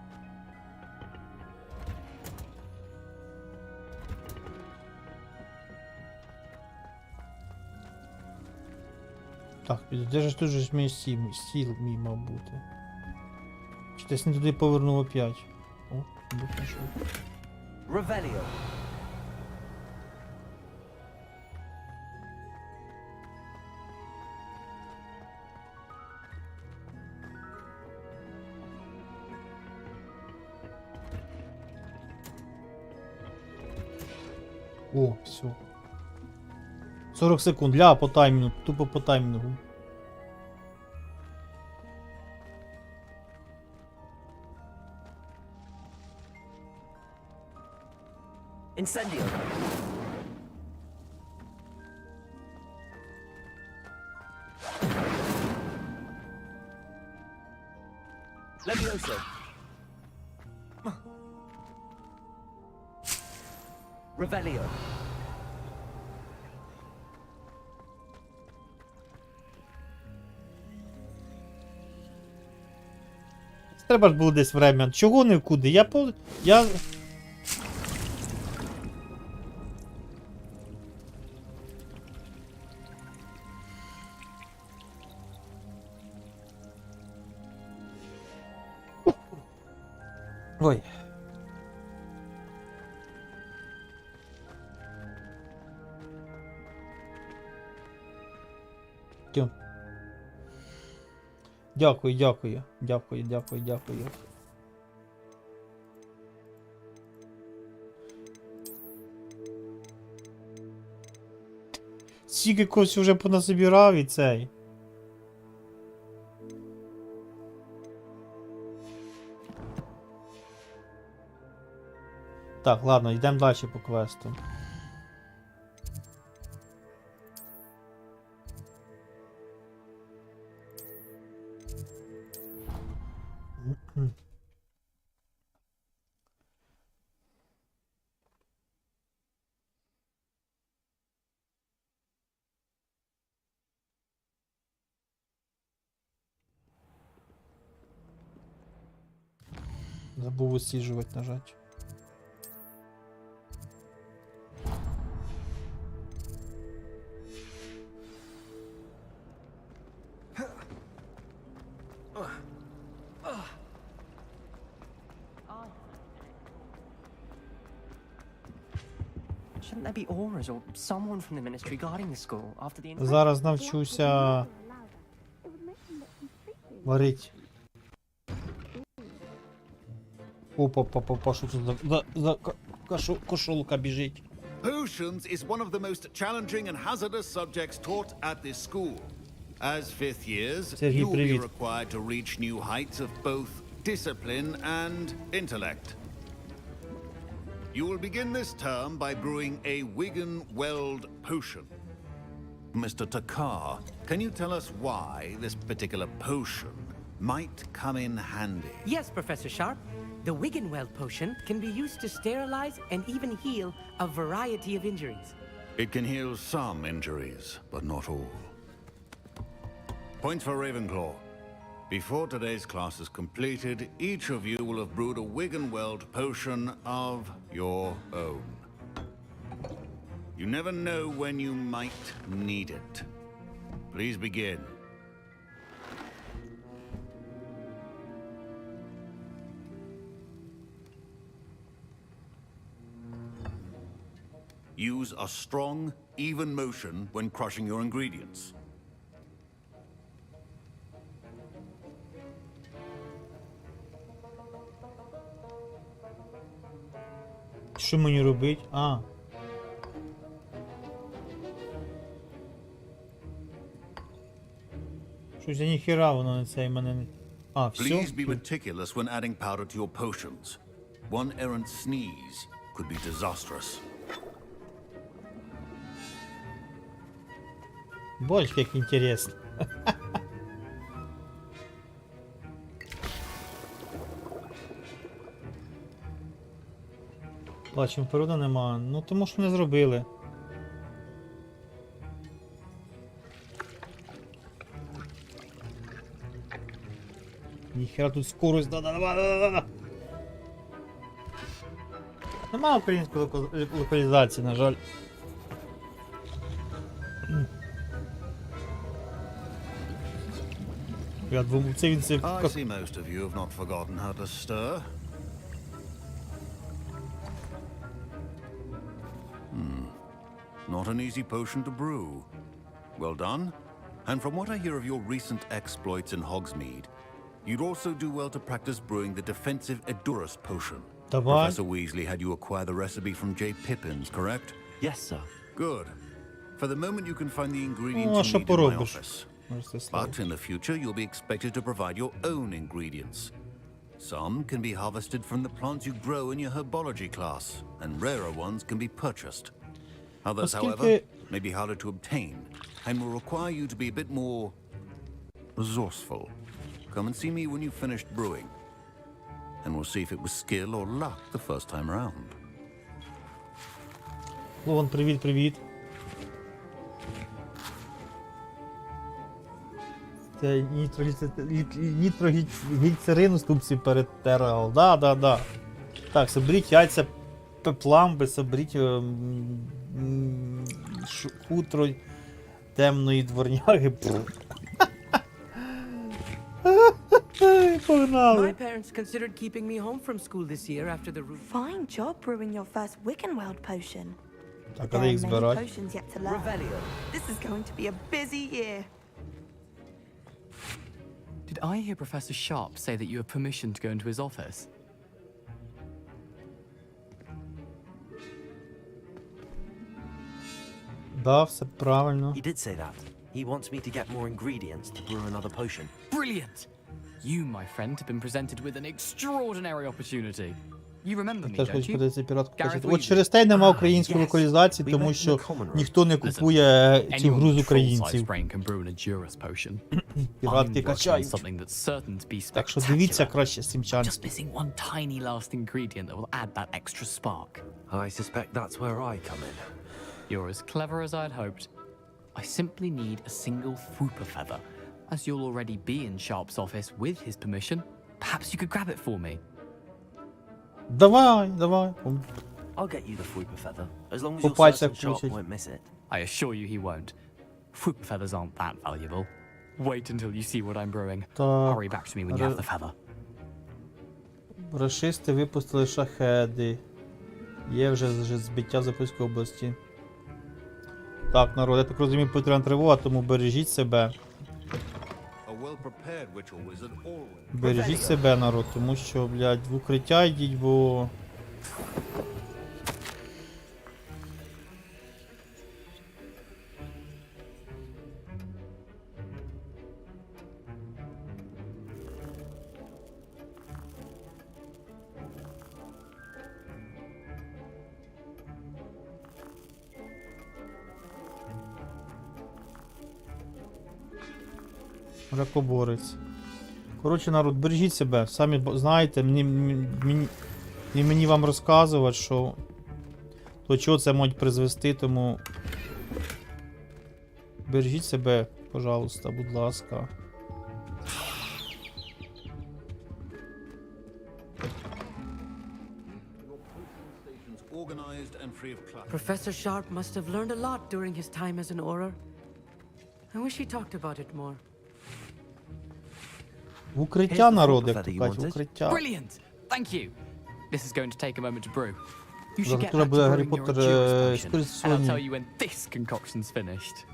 Так, де ж тут же мій стіл мій мав бути. Чи десь не туди повернув опять? О, був знайшов. Revelio. О, все. 40 секунд. Ля, по таймінгу. Тупо по таймінгу. Incendio. Levioso. Revelio. Треба ж було десь время. Чого не вкуди? Я... Ой. Тю. Дякую, дякую. Дякую, дякую, дякую. Стільки когось вже понасобирав і цей. Так, ладно, йдемо далі по квесту. Забув висіджувати, нажать. Shouldn't there be auras or someone from the ministry guarding the school after the incident? Зараз навчуся варить. Опа, що тут за кошолка біжить. Potions is one of the most challenging and hazardous subjects taught at this school. As fifth years, Sergey, you will be привіт. required to reach new heights of both discipline and intellect. You will begin this term by brewing a Wiggenweld potion. Mr. Takar, can you tell us why this particular potion might come in handy? Yes, Professor Sharp. The Wiggenweld potion can be used to sterilize and even heal a variety of injuries. It can heal some injuries, but not all. Points for Ravenclaw. Before today's class is completed, each of you will have brewed a Wiggenweld potion of your own. You never know when you might need it. Please begin. Use a strong, even motion when crushing your ingredients. Що мені робить? А. Щось я ніхіра воно не це і мене не... А, все? Please be meticulous when adding powder to your potions. One errant sneeze could be disastrous. Боже, як інтересно. Бачимо, природа нема. Ну тому що не зробили. Ніхера тут скорость, да-да-да-да-да-да. Нема української локалізації, на жаль. Я думав, це він це... I see most of you have not forgotten how to stir. Not an easy potion to brew. Well done. And from what I hear of your recent exploits in Hogsmeade, you'd also do well to practice brewing the defensive Edurus potion. Professor Weasley had you acquire the recipe from J. Pippin's, correct? Yes, sir. Good. For the moment, you can find the ingredients you need in my office. But in the future, you'll be expected to provide your own ingredients. Some can be harvested from the plants you grow in your herbology class, and rarer ones can be purchased. Others, however, may be harder to obtain, and will require you to be a bit more resourceful. Come and see me when you've finished brewing, and we'll see if it was skill or luck the first time around. Лон, привіт. Це нітрогліцерину ступці перетирав. Да. Так, соберіть яйця пламби, соберіть хутро темної дворняги. My parents considered keeping me home from school this year after the... Fine job brewing your first Wiggenweld potion. Так, але їх збирати. Potions yet to learn. This is going to be a busy year. Did I hear Professor Sharp say that you have permission to go into his office? Да, все правильно. He did say that. He wants me to get more ingredients to brew another potion. Brilliant! You, my friend, have been presented with an extraordinary opportunity. You remember me, Теж don't хочу you? подивитися піратку. Gareth От Weasley. через те й нема української локалізації, тому що ніхто не купує цю гру з українців. Піратки качають. Так що дивіться краще сімчанські. Just missing one tiny last ingredient that will add that extra spark. I suspect that's where I come in. You're as clever as I'd hoped. I simply need a single Fwooper feather. As you'll already be in Sharp's office with his permission, perhaps you could grab it for me. Давай. I'll get you the Fwooper feather, as long as По you're пальцях certain Sharp включить. won't miss it. I assure you he won't. Fwooper feathers aren't that valuable. Wait until you see what I'm brewing. Hurry back to me when you have the feather. Рашисти випустили шахеди. Є вже збиття в Запорізькій області. Так, народ, я так розумію, повітряна тривога, тому бережіть себе. Бережіть себе, народ, тому що, блядь, в укриття йдіть, бо... Ракоборець. Коротше, народ, бережіть себе. Самі знаєте, мені вам розказувати, що до чого це може призвести, тому бережіть себе, пожалуйста, будь ласка. Professor Sharp must have learned a lot during his time as an Auror. I wish he talked about it more. В укриття, народ, як то кажуть, в укриття. Brilliant! Thank you. This is going to take a moment to brew. You should get Завтра back to буде Гаррі brewing your Поттер Jewish potion, and I'll tell сьогодні. you when this concoction's finished.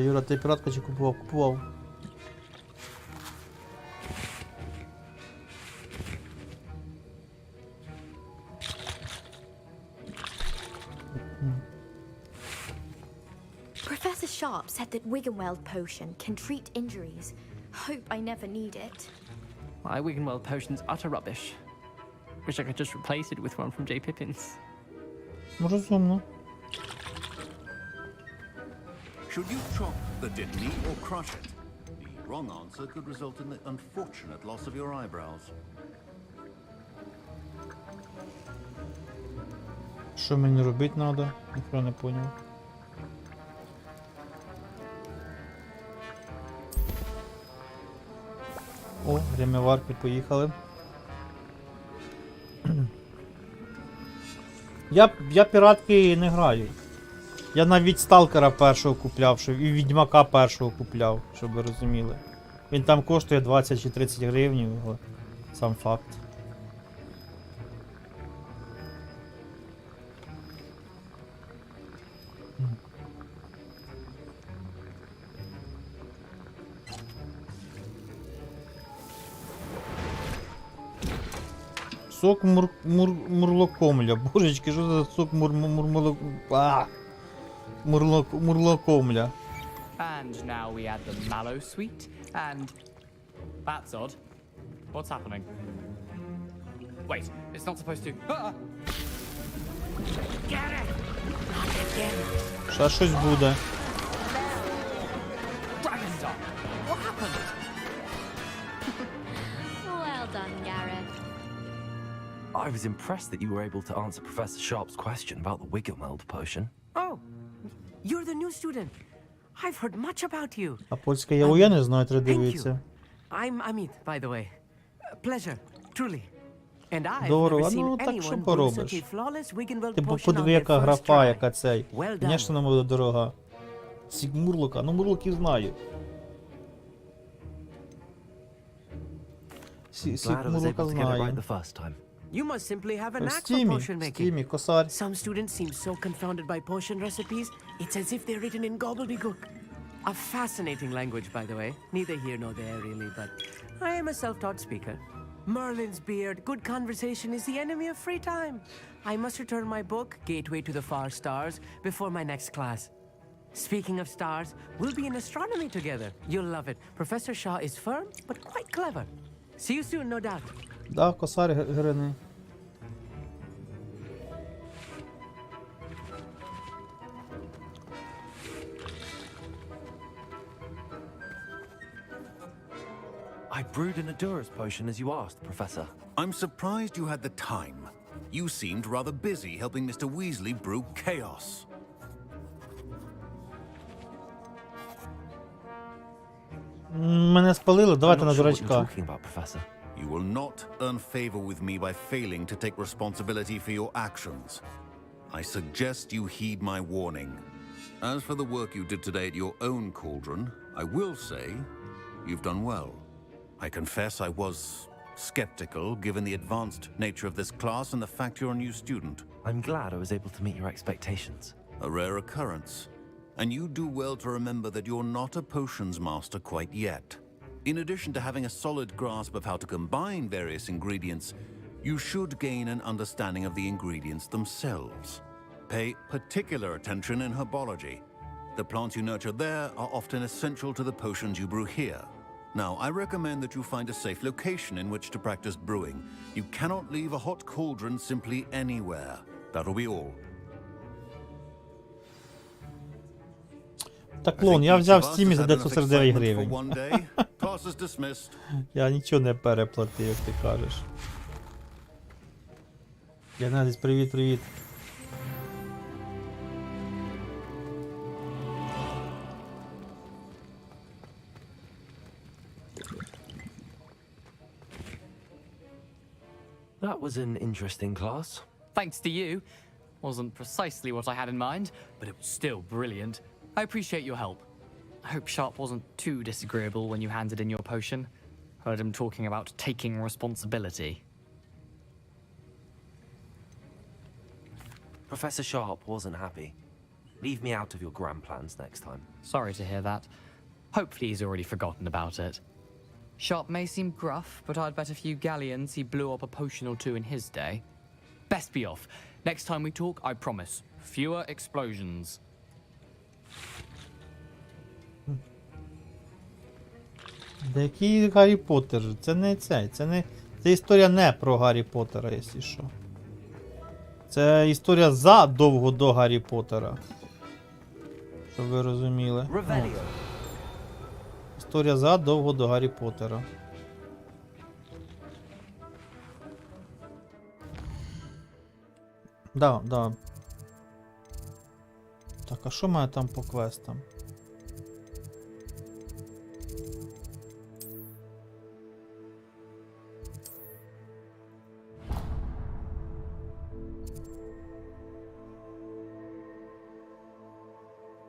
Юра, ти піратка чи купував? Купував. Professor Sharp said that Wiggenweld potion can treat injuries. Hope I never need it. My Wiggenweld potion's utter rubbish. Wish I could just replace it with one from J. Pippin's. Розумно. Should you chop the diddly or crush it? The wrong answer could result in the unfortunate loss of your eyebrows. Що мені робити треба? Ніхто не поняв. О, гриміварки поїхали. Я піратки не граю. Я навіть сталкера першого купляв, і відьмака першого купляв, щоб ви розуміли. Він там коштує 20 чи 30 гривень, його сам факт. Сок мурлокомля. Божечки, що за сок мурлокомля? And now we add the mallow sweet, and that's odd. What's happening? Wait, it's not supposed to. Get it! Not again. Ще щось буде. Ґрифіндор! What happened? Well done, Gareth. I was impressed that you were able to answer Professor Sharp's question about the Wiggenweld potion. Oh, you're the new student. I've heard much about you. А польська я не знаю, треба Thank you. дивитися. I'm Amit, by the way. Pleasure, truly. And I've Дорого, never seen ну так anyone що brew поробиш? such a flawless Wiggenweld Ти potion on подиви, their яка first графа, try. яка цей. Well done. Звісно, вона буде дорога. Сік мурлока, ну мурлоків знаю. Сік Glad I was мурлока able to get it right знаю. the first time. You must simply have a В knack for стімі, potion в making. стімі, косарь. Some students seem so confounded by potion recipes, it's as if they're written in gobbledygook. A fascinating language, by the way. Neither here nor there, really, but I am a self-taught speaker. Merlin's beard, good conversation is the enemy of free time. I must return my book, Gateway to the Far Stars, before my next class. Speaking of stars, we'll be in astronomy together. You'll love it. Professor Shaw is firm, but quite clever. See you soon, no doubt. Да, косарь грини. I brewed an Adura's potion as you asked, Professor. I'm surprised you had the time. You seemed rather busy helping Mr. Weasley brew chaos. Мене спалили, давайте I'm на not sure what you're дурачка. talking about, Professor. You will not earn favor with me by failing to take responsibility for your actions. I suggest you heed my warning. As for the work you did today at your own cauldron, I will say you've done well. I confess I was skeptical given the advanced nature of this class and the fact you're a new student. I'm glad I was able to meet your expectations. A rare occurrence. And you do well to remember that you're not a potions master quite yet. In addition to having a solid grasp of how to combine various ingredients, you should gain an understanding of the ingredients themselves. Pay particular attention in herbology. The plants you nurture there are often essential to the potions you brew here. Now, I recommend that you find a safe location in which to practice brewing. You cannot leave a hot cauldron simply anywhere. That'll be all. Та клон, я взяв в стімі за 949 гривень. Я нічого не переплатив, як ти кажеш. Геннадій, привіт. That was an interesting class. Thanks to you. Wasn't precisely what I had in mind, but it was still brilliant. I appreciate your help. I hope Sharp wasn't too disagreeable when you handed in your potion. Heard him talking about taking responsibility. Professor Sharp wasn't happy. Leave me out of your grand plans next time. Sorry to hear that. Hopefully he's already forgotten about it. Sharp may seem gruff, but I'd bet a few galleons he blew up a potion or two in his day. Best be off. Next time we talk, I promise. Fewer explosions. Де який Гаррі Поттер? Це не цей, це історія не про Гаррі Поттера, якщо що. Це історія задовго до Гаррі Поттера. Щоб ви розуміли. Історія задовго до Гаррі Поттера. Да. Так, а що має там по квестам?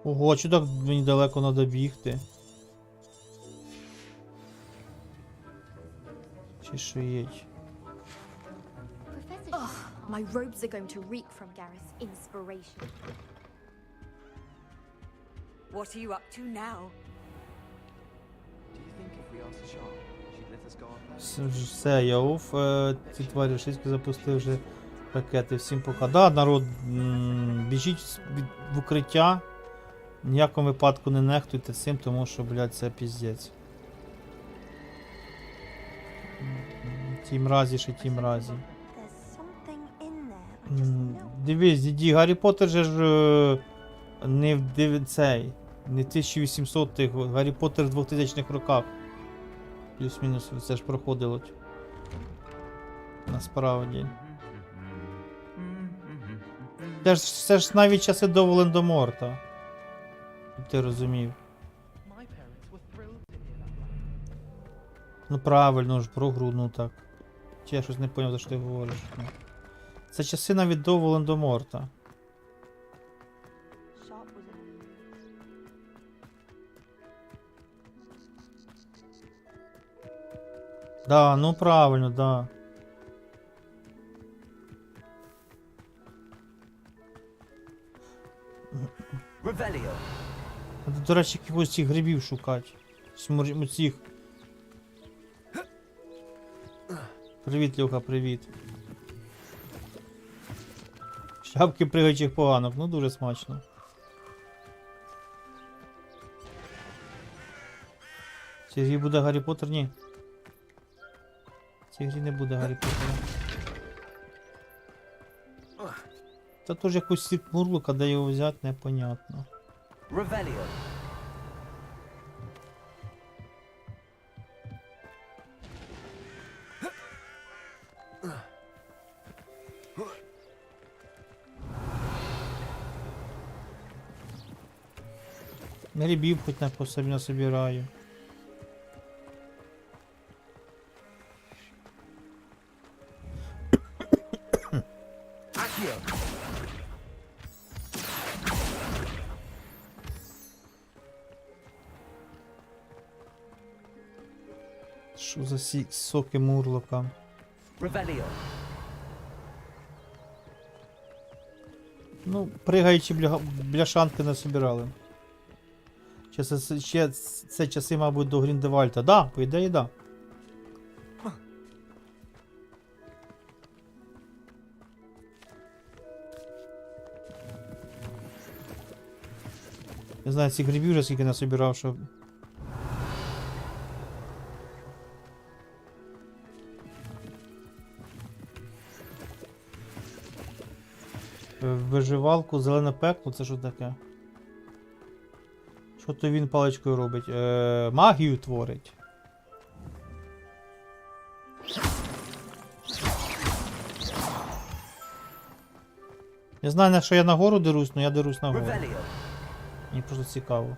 Ого, а чого так мені далеко треба бігти? Чи що є? My robes are going to reek from Gareth's inspiration. What are you up to now? Do you think if we asked Sharp, she'd let us go on that? Все, я оф, ці тварі рашистські запустив вже ракети. Всім пока. Да, народ, біжіть в укриття. В ніякому випадку не нехтуйте цим, тому що, блядь, це піздець. Тім разі, ще тім разі. Дивись, діді, Гаррі Поттер же ж не в цей, не 1800-х, Гаррі Поттер в 2000-х роках. Плюс-мінус все ж проходило. Насправді. Це ж навіть часи до Волан-де-Морта. Ти розумів. Ну правильно ж, про гру, ну так. Чи я щось не зрозумів, за що ти говориш. Це часи навіть до Волан-де-Морта. Да, ну правильно, да. До речі, якихось цих грибів шукати. Цих. Привіт, Льоха, привіт. Шапки пригаючих поганок, ну дуже смачно. В цій грі буде Гаррі Поттер? Ні. В цій грі не буде Гаррі Поттера. Та теж якусь мурлука, де його взяти, непонятно. Грибів хоч на собі насобираю. Що за соки мурлока? Ну, пригаючи бляшанки насобирали. Ще це часи, мабуть, до Гріндевальда. Да, по ідеї, да. Не знаю, ці грибів вже скільки насобирав, що... Виживалку, зелене пекло, це що таке? Що то він паличкою робить? Магію творить. Я знаю, на що я нагору дерусь, але я дерусь нагору. Мені просто цікаво.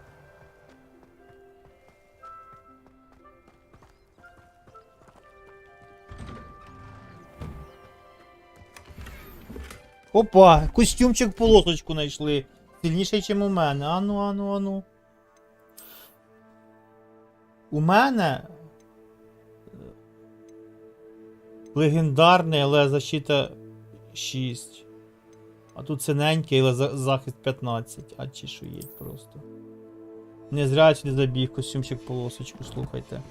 Опа! Костюмчик полосочку знайшли. Сильніший, ніж у мене. Ану. У мене легендарний, але защита 6. А тут синенький, але захист 15. А чешуєть просто. Не зря сюди забіг костюмчик полосочку, слухайте.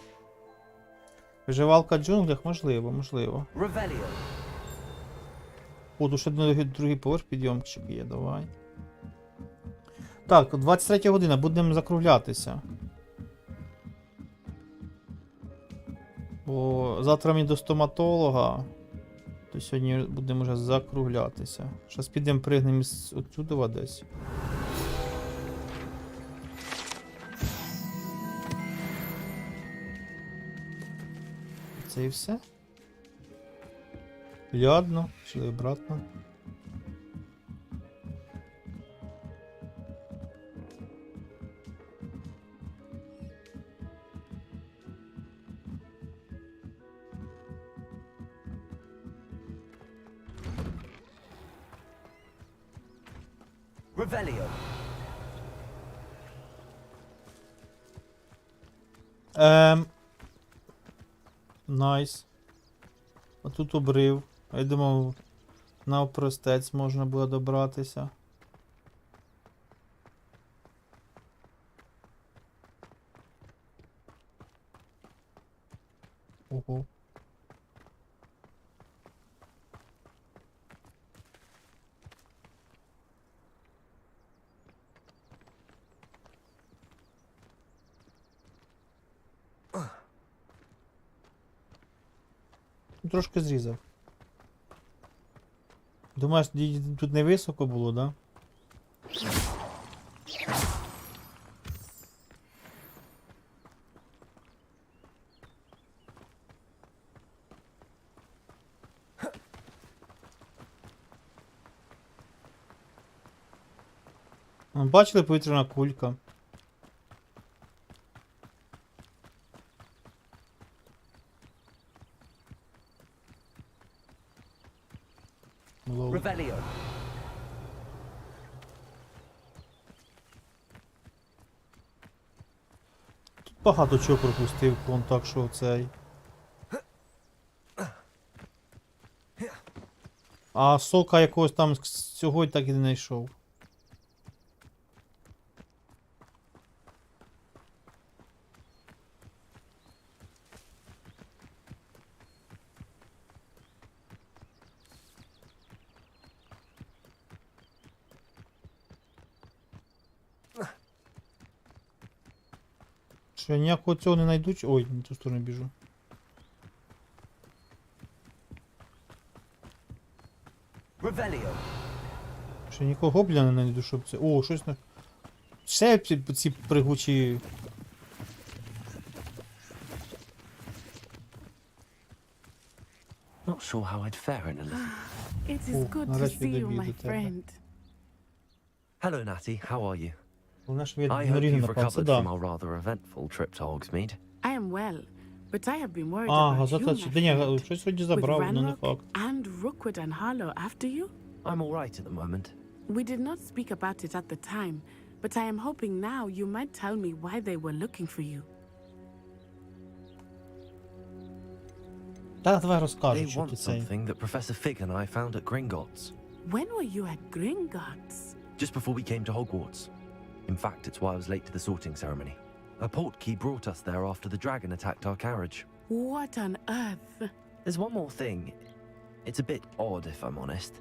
Виживалка в джунглях? Можливо. О, тут ще другий поверх підйомчик є, давай. Так, 23 година, будемо закруглятися. Бо завтра мені до стоматолога, то сьогодні будемо вже закруглятися. Зараз підемо пригнемо отсюди десь. Це і все? Ладно, пішли обратно. Revelio. Найс. А тут обрив. Я думав, на опростець можна було добратися. Ого. Трошки зрізав. Думаєш, тут не високо було, да? Бачили, повітряна кулька. Revelio. Тут багато чого пропустив, клон, так що цей. А сока якогось там сьогодні так і не знайшов. Що я ніякого цього не знайду? Ой, на ту сторону біжу. Revelio. Ще нікого гобліна не знайду, щоб це... О, щось на... Ще ці пригучі... Not sure how I'd fare in a little. It is good to see you, my friend. Hello, Natty. How are you? Головне, що я I на hope рівні you've напав. Це recovered да. from our rather eventful trip to Hogsmeade. I am well, but I have been worried А, about you, газета... my Та ні, friend. щось сьогодні With забрав, ну не Ranrock факт. and Rookwood and Harlow after you? I'm all right at the moment. We did not speak about it at the time, but I am hoping now you might tell me why they were looking for you. Та давай They розкажу, що want ти цей. something that Professor Fig and I found at Gringotts. When were you at Gringotts? Just before we came to Hogwarts. In fact, it's why I was late to the sorting ceremony. A portkey brought us there after the dragon attacked our carriage. What on earth? There's one more thing. It's a bit odd, if I'm honest.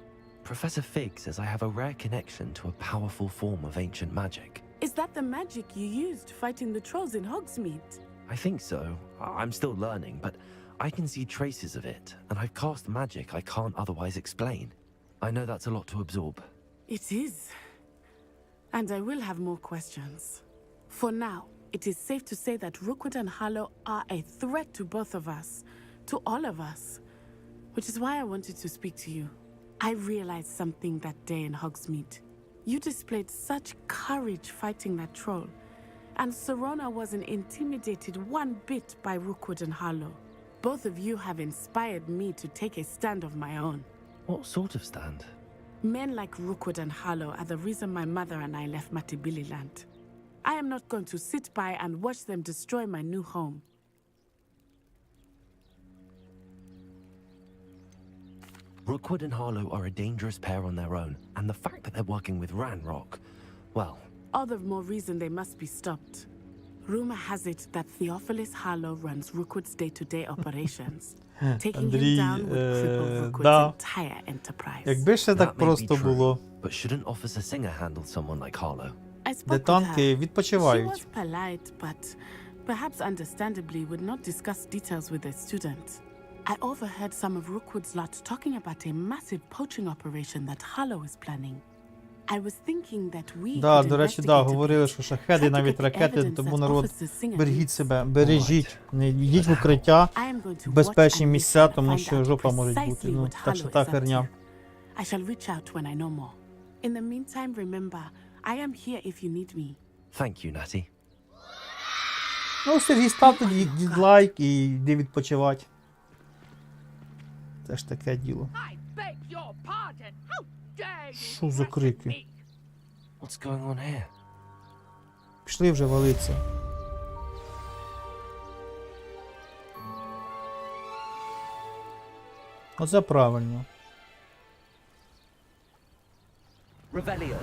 Professor Fig says I have a rare connection to a powerful form of ancient magic. Is that the magic you used fighting the trolls in Hogsmeade? I think so. I'm still learning, but I can see traces of it, and I've cast magic I can't otherwise explain. I know that's a lot to absorb. It is. And I will have more questions. For now, it is safe to say that Rookwood and Harlow are a threat to both of us, to all of us. Which is why I wanted to speak to you. I realized something that day in Hogsmeade. You displayed such courage fighting that troll, and Serona wasn't intimidated one bit by Rookwood and Harlow. Both of you have inspired me to take a stand of my own. What sort of stand? Men like Rookwood and Harlow are the reason my mother and I left Matibili land. I am not going to sit by and watch them destroy my new home. Rookwood and Harlow are a dangerous pair on their own, and the fact that they're working with Ranrock, well... All the more reason they must be stopped. Rumor has it that Theophilus Harlow runs Rookwood's day-to-day operations. Taking him down would cripple Rookwood's entire enterprise. Якби ще так просто було. But shouldn't Officer Singer handle someone like Harlow? Де танки She відпочивають. was polite, but perhaps understandably would not discuss details with the students. I overheard some of Rookwood's lot talking about a massive poaching operation that Harlow is planning. I was thinking that we Да, could до речі, да, говорили, що шахеди, навіть ракети, тому народ, бережіть себе, бережіть, не йдіть в укриття, в безпечні місця, тому що жопа може бути, ну, так що та херня. I shall reach out when I know more. In the meantime, remember, I am here if you need me. Thank you, Natty. Ну, Сергій, ставте дізлайк і йди відпочивати. Це ж таке діло. Що за крики? What's going on here? Пішли вже валиться. Оце правильно. Revelio.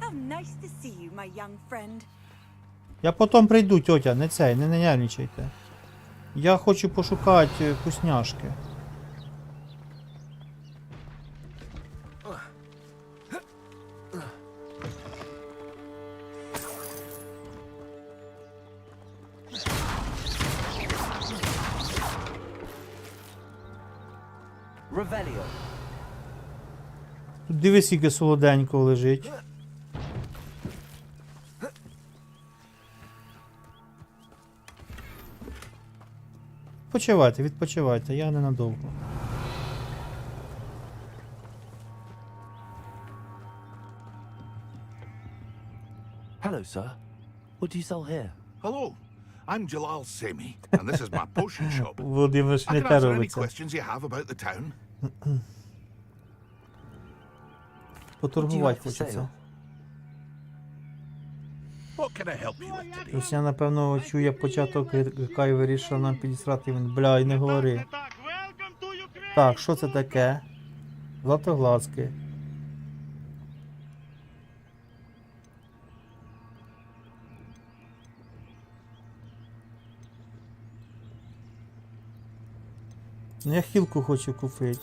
How nice to see you, my young friend. Я потім прийду, тьотя, не цей, не нервничайте. Я хочу пошукати вкусняшки. Revelio. Тут дивись, скільки солоденького лежить. Відпочивайте, відпочивайте, я ненадовго. Hello, sir. What do you sell here? Hello, I'm Jalal Semi, and this is my potion shop. Володимир, I не can те answer any робиться. questions you have about the town. Поторгувати хочеться. What can I help you with today? Ось я, напевно, чує початок, яка вирішила нам підісрати. Він, бля, і не говори. Так, що це таке? Златоглазки. Ну, я хілку хочу купити.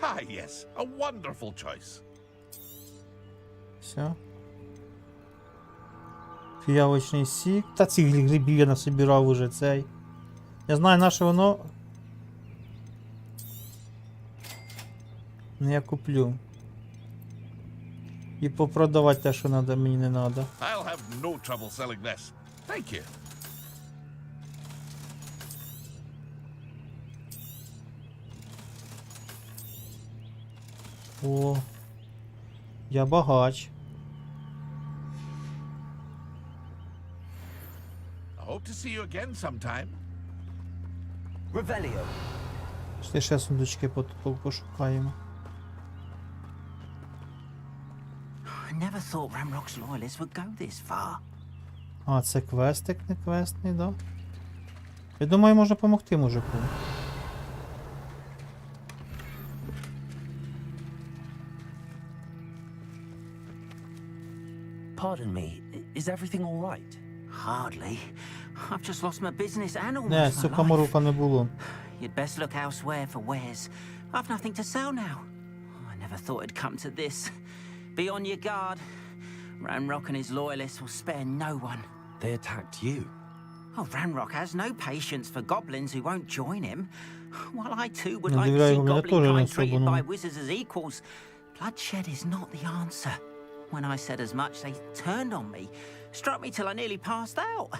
Ah, yes, a wonderful choice. Все. Фіявочний сік. Та цих грибів я насобирав уже цей. Я знаю, на що воно. Ну я куплю. І попродавати те, що надо, мені не треба. I'll have no trouble selling this. Thank you. О, я багач. I hope to see you again sometime. Revelio. Ще сундучки пошукаємо. I never thought Ramrock's loyalists would go this far. А, це квестик, не квестний, да? Я думаю, можна допомогти мужику. Pardon me, is everything all right? Hardly. I've just lost my business and Не, almost my цього life. морока не було. You'd best look elsewhere for wares. I've nothing to sell now. I never thought it'd come to this. Be on your guard. Ranrock and his loyalists will spare no one. They attacked you. Oh, Ranrock has no patience for goblins who won't join him. While I too would Не like to довіряю see йому, я теж goblin не kind особо, treated ну. by wizards as equals, Bloodshed is not the answer. When I said as much, they turned on me, struck me till I nearly passed out.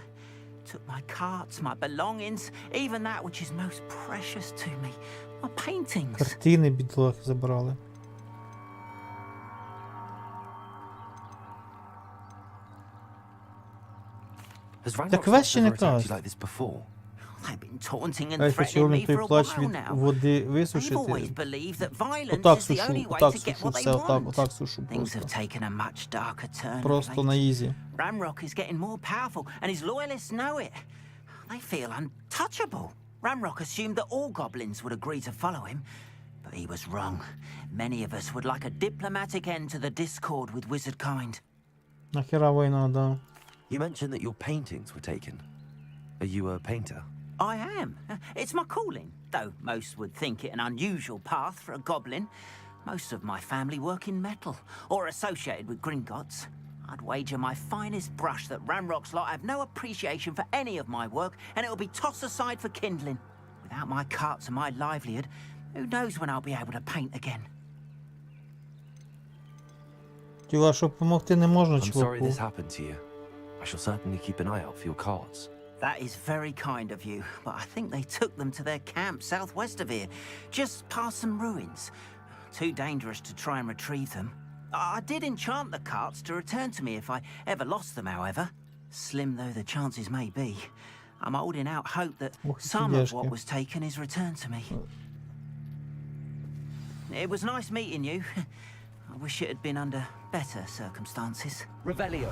Took my carts, my belongings, even that which is most precious to me, my paintings. Картини, бідолахи, забрали. Has Так Ranrock's квест ще не ever attacked you клас. like this before? They've been taunting and Ай, threatening me хочу той for a плащ while від now. води They've always висушити. believed that violence Отак is the сушу, only way отак to get сушу, what they все, отак, want. отак сушу Things просто. have taken a much darker turn. Просто на ізі. Ranrock is getting more powerful, and his loyalists know it. They feel untouchable. Ranrock assumed that all goblins would agree to follow him, but he was wrong. Many of us would like a diplomatic end to the discord with wizard kind. Нахера війна, да. You mentioned that your paintings were taken. Are you a painter? I am. It's my calling, though most would think it an unusual path for a goblin. Most of my family work in metal, or associated with Gringotts. I'd wager my finest brush that Ranrock's lot have no appreciation for any of my work, and it'll be tossed aside for kindling. Without my carts and my livelihood, who knows when I'll be able to paint again. Тіла, щоб допомогти не можна, I'm sorry чуваку. this happened to you. I shall certainly keep an eye out for your cards. That is very kind of you, but I think they took them to their camp southwest of here, just past some ruins. Too dangerous to try and retrieve them. I did enchant the carts to return to me if I ever lost them, however. Slim though the chances may be, I'm holding out hope that some of what was taken is returned to me. It was nice meeting you. I wish it had been under better circumstances. Revelio.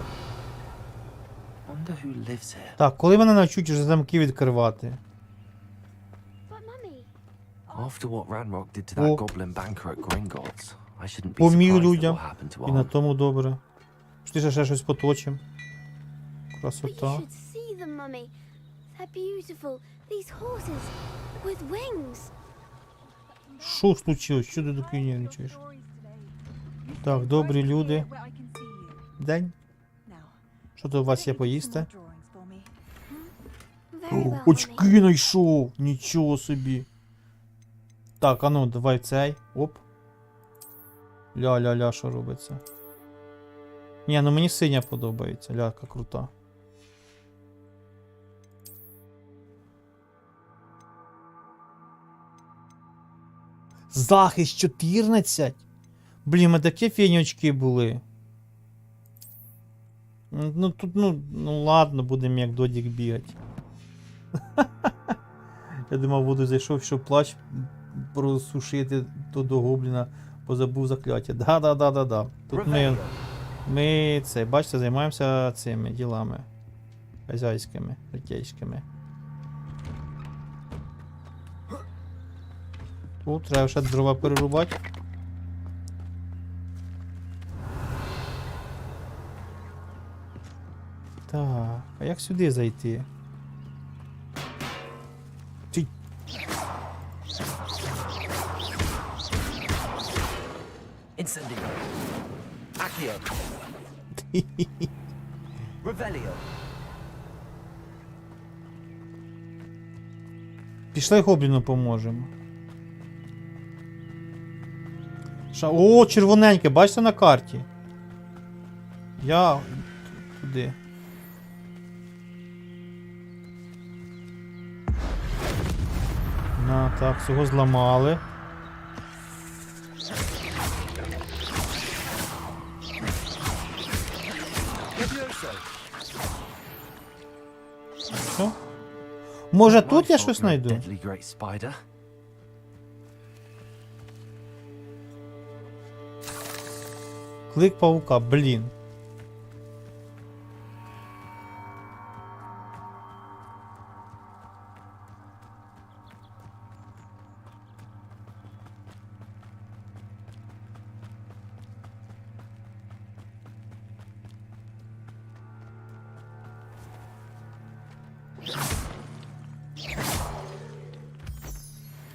Wonder who lives here. Так, коли мене навчуть вже замки відкривати? After what Ranrock did to that О. goblin banker at Gringotts, I shouldn't be Поміг surprised at людям. what happened to І на Arm. тому добре. Пішли ще щось поточим. But you Красота. should see them, Mummy. They're beautiful. These horses with wings. Що случилось? Що ти таки нервничаєш? Так, добрі люди. День. Що тут у вас є поїсти? О, очки знайшов! Нічого собі. Так, а ну, давай цей. Оп. Ля-ля-ля, що робиться? Ні, ну мені синя подобається. Ля, яка крута. Захист 14? Блін, ми такі фіні очки були. Ну тут, ну ладно, будемо як додік бігати. Я думав, буду зайшов, щоб плащ просушити то до гобліна, позабув закляття. Да. Тут ми це, бачите, займаємося цими ділами. Хазяйськими, житейськими. О, треба ще дрова перерубати. Так, а як сюди зайти? Ти... Incendio. Accio. Revelio. Пішли гобліну поможемо. О, червоненьке, бачите на карті? Я... Туди. На, так, всього зламали. Що? Може тут я щось знайду? Deadly great spider. Клик паука, блін.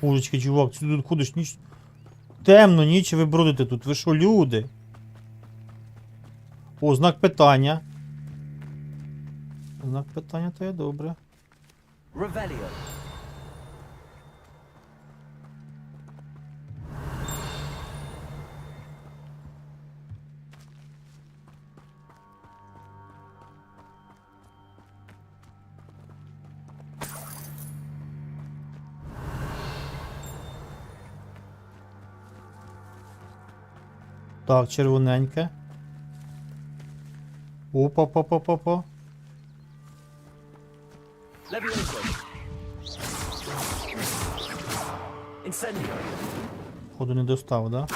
Ужечки, чувак, ти тут ходиш, ніч... Темно, ніч ви бродите тут, ви що, люди? О, знак питання. Знак питання, то є добре. Revelio. Так, червоненьке. Опа-па-па-па-па. Походу не достав, да?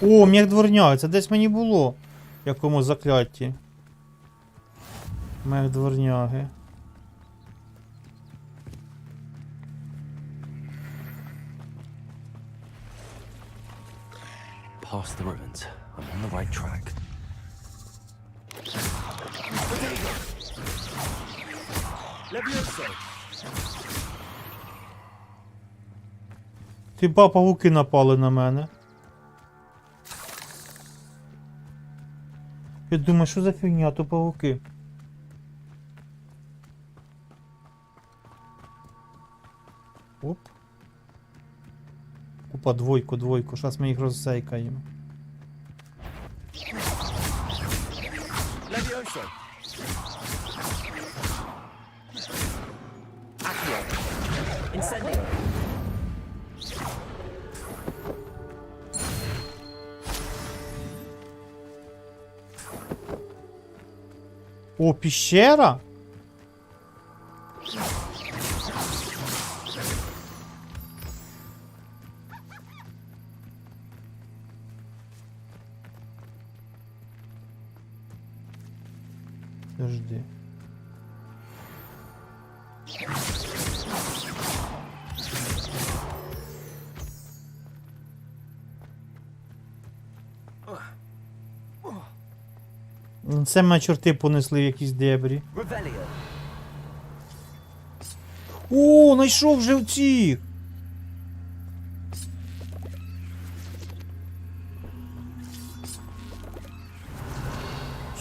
О, м'як дворняги, це десь мені було. В якому заклятті. М'як дворняги. Past the ruins. I'm on the right track. Ти ба, павуки напали на мене. Я думаю, що за фігня, то павуки. Оп. Опа, двойку. Зараз ми їх розсейкаємо. О, піщера? Подожди. Це мене чорти понесли в якісь дебрі. О, знайшов вже оцих!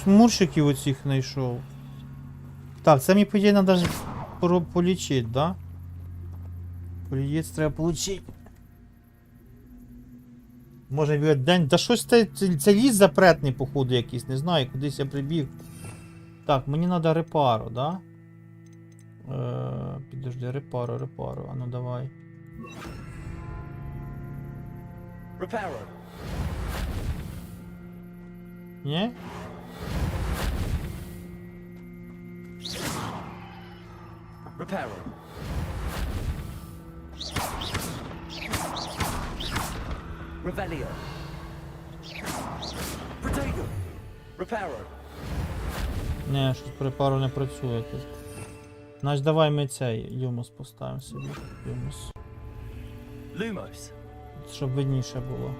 Смуршиків оцих знайшов. Так, це мені, по ідеї, треба полічити, да? Полієць треба получити. Може біля день. Да щось це ліс запретний, походу, якийсь, не знаю, кудись я прибіг. Так, мені треба репару, да? Підожди, репару. А ну давай. Ні? Revelio. Protego. Reparo. Не, щось репару не працює тут. Значить, давай ми цей юмус поставимо собі. Юмус. Lumos. Щоб видніше було.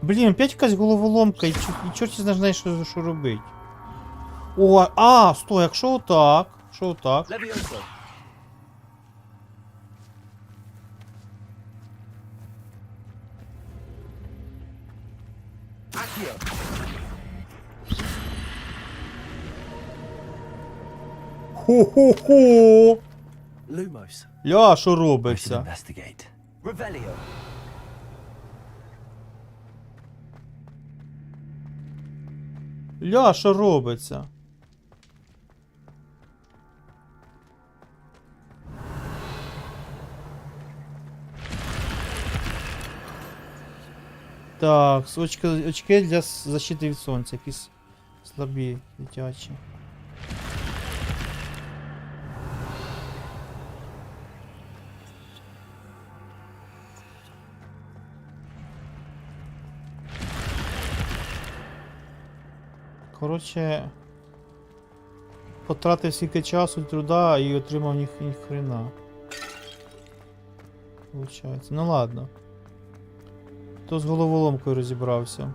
Блін, опять якась головоломка і чорті не знає, що робити. О, стой, якщо отак. Що отак? Levioso. Accio. Хо-хо-хо! Lumos. Ля, що робиться? Investigate. Revelio. Ля, що робиться? Так, очки для защити від сонця, якісь слабі, дитячі. Коротше, потратив стільки часу, труда і отримав ні хрена. Получається. Ну ладно. То з головоломкою розібрався.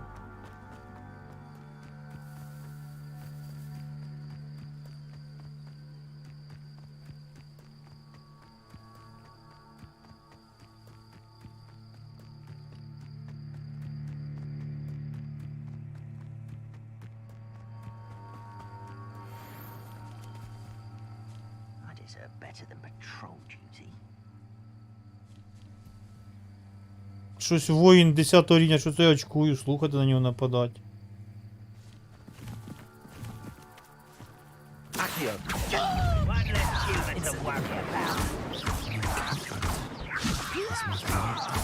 Щось воїн 10 рівня, що це я очкую, слухати на нього нападати. This must be it.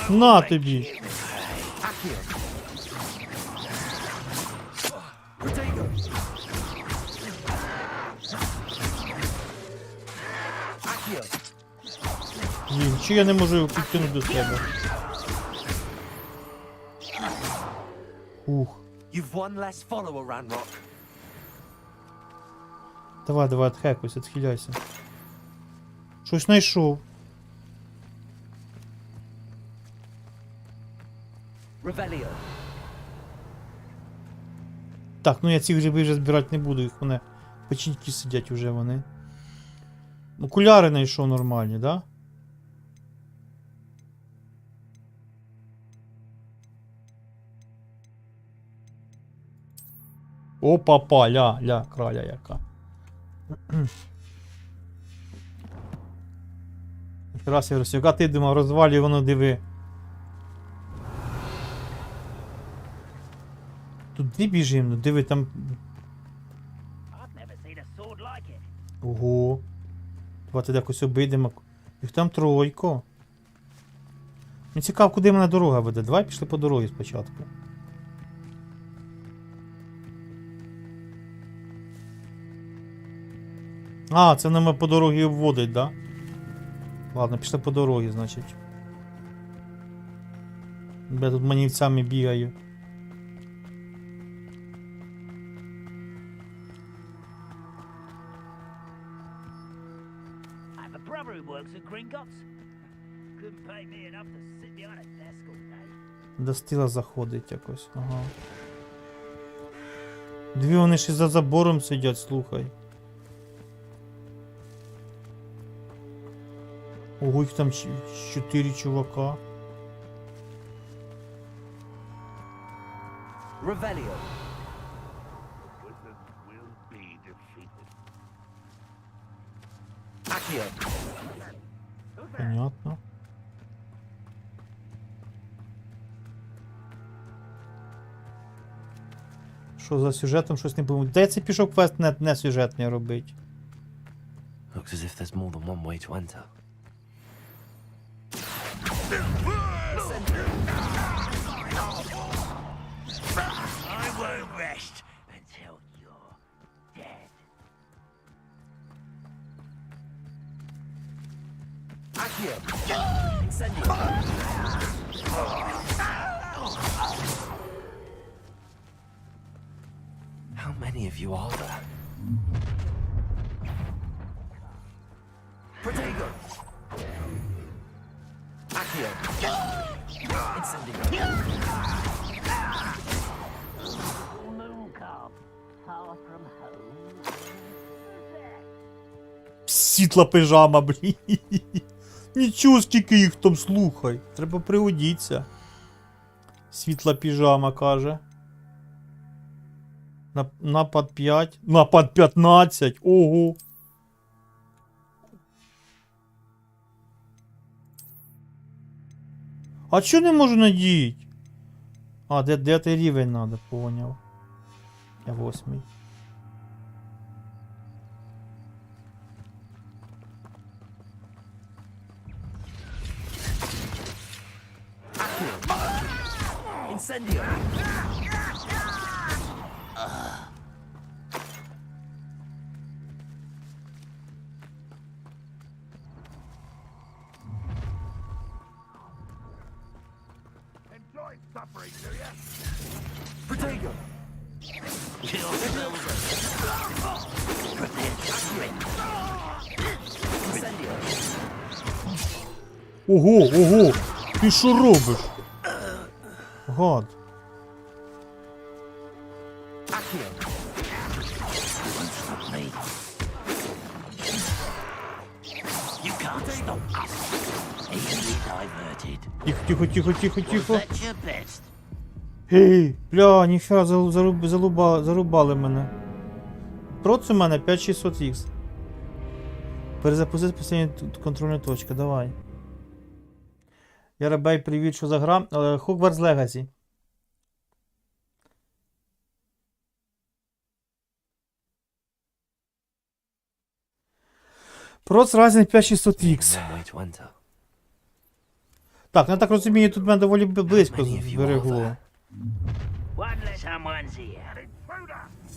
На тобі! Блін, чи я не можу його підтягнути до себе? Ух. You've one less follower, Ranrock. Давай, давай, отхекуйся, відхиляйся. Щось знайшов. Revelio. Так, ну я ці гриби вже збирати не буду, їх вони печіньки сидять уже вони. Окуляри знайшов нормальні, да? Опа-па, ля, краля яка. Раз я розсюка, ти думав, розвалює воно, диви. Туди біжимо, ну диви там. Ого. Давайте якось обійдемо. Їх там тройко. Мені цікаво, куди мене дорога веде. Давай пішли по дорозі спочатку. А, це мене по дорозі обводить, да? Ладно, пішли по дорозі, значить. Я тут манівцями бігаю. До стіла заходить якось, ага. Дві вони ще за забором сидять, слухай. Ого, їх там 4 чувака. Revelio. Понятно. Що за сюжетом щось не було? Де це пішов квест не сюжетний робить? Looks as if there's more than one way to enter. I won't rest until you're dead. Accio. Incendio. How many of you are there? Protego. Accio. Incendio. Світла пижама, блін. Нічого, скільки їх там, слухай. Треба пригодіться. Світла піжама, каже. Напад 5. Напад 15. Ого. А чого не можу надіти? А, де той рівень надо, поняв. Я 8. Incendio. Enjoy suffering, do ya? Protego. Incendio. Ого, ого! Ти що робиш? Гад. Accio. You can't stop us. Easily diverted. Тихо, тихо, тихо, тихо. That's your best. Гей, бля, ніхера зарубали мене. Проц у мене 5600Х. Перезапустити постійні контрольні точки, давай. Ярабей, привіт, що за гра? Hogwarts Legacy. Проц Ryzen 5600X. One way to enter. Так, я так розумію, тут мене доволі близько зберегло.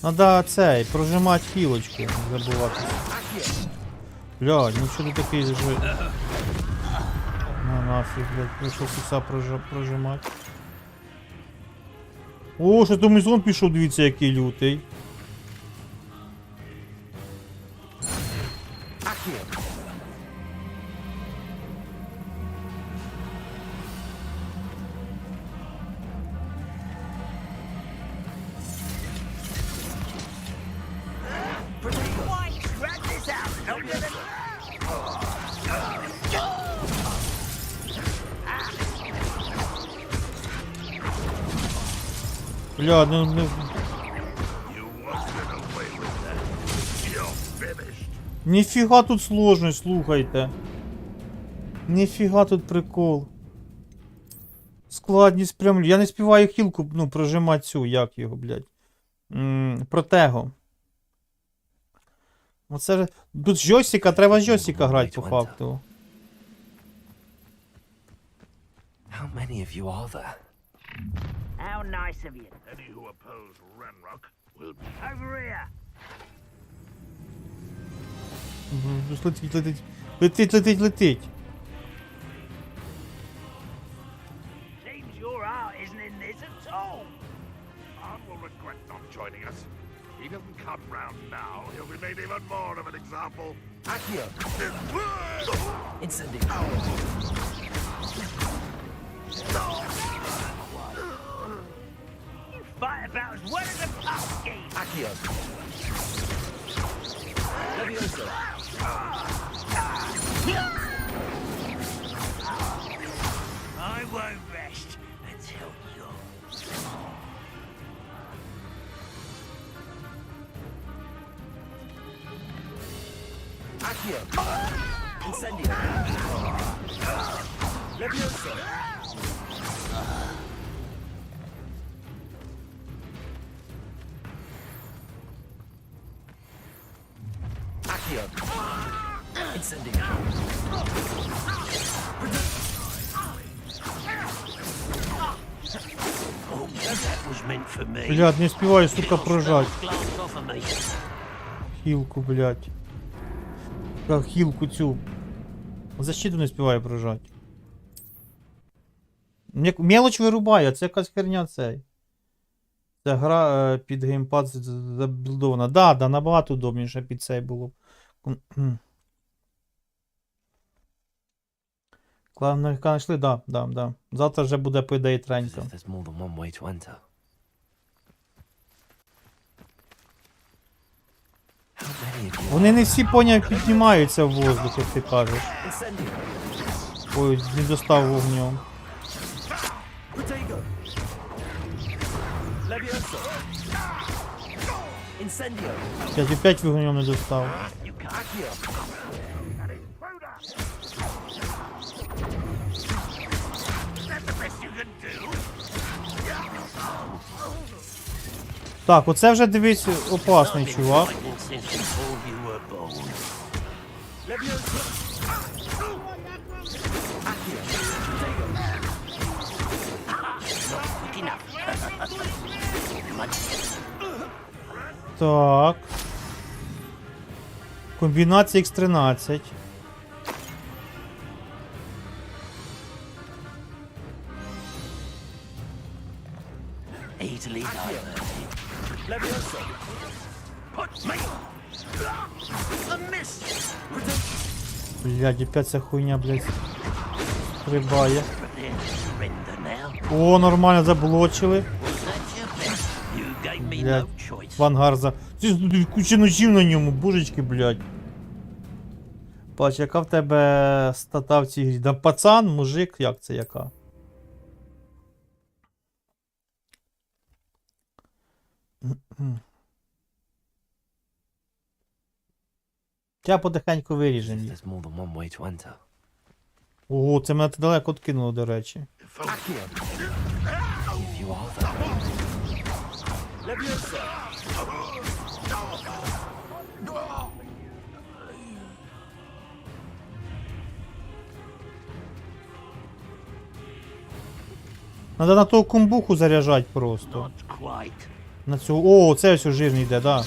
Надо цей, прожимати хілочку, не забувати. Блядь, ну що ти такий же... На нафіг, блядь, прийшов сюса прожимати. О, що там ізон пішов, дивіться, який лютий. Бля, ну... Ніфіга тут сложність, слухайте. Ніфіга тут прикол. Складність прям... Я не співаю хілку, ну, прожимати цю, як його, блядь. Протего. Оце ж... Тут з джойстика, треба з джойстика грати, по факту. How many of you are there? How nice of you. Any who oppose Renrock will be over here. Летить, летить. Летить, летить, летить. Seems your heart isn't in this at all. Arn will regret not joining us. If he doesn't come round now, he'll be made even more of an example. Accio. Incendio. You fight about as well as a pumpkin. Accio. Levioso. I won't rest until you're... Accio. Incendio. Levioso. Accio. Incendio. Oh, that was meant for me. Блядь, не співаю, сука, прожать. Glanced off of me. Хілку, блядь. Так, хілку цю. Защиту не співаю прожать. Мелоч вирубає, а це якась херня цей. Це гра під геймпад забілдована. Да, набагато удобніше під цей було. Клавника знайшли? Да. Завтра вже буде по ідеї тренька. There's more than one way to enter. How many of you Вони не всі, поняв, піднімаються в воздух, як ти кажеш. Ой, не достав вогнем. Protego. Levioso. Incendio. Я опять вогнем не достав. Accio. Так, оце вже, дивись, опасний чувак. Since before you were born. Levioso. Accio. Protego. Quick enough. Так. Комбінація X13. Easily diverted. Levioso. Put me. A miss. Блядь, опять ця хуйня, блядь, стрибає. Surrender now. О, нормально заблочили. Was that your best? You gave me Блядь, no choice. Вангарза. Куча ножів на ньому, божечки, блядь. Бач, яка в тебе стата в цій грі? Да пацан, мужик, як це яка? Тя потихеньку виріжемо їх. There's more than one way to enter. Ого, це мене далеко откинуло, до речі. Accio. If you are there. Levioso. Надо на того кумбуху заряджати просто. На цього. О, це ось жирний йде, да.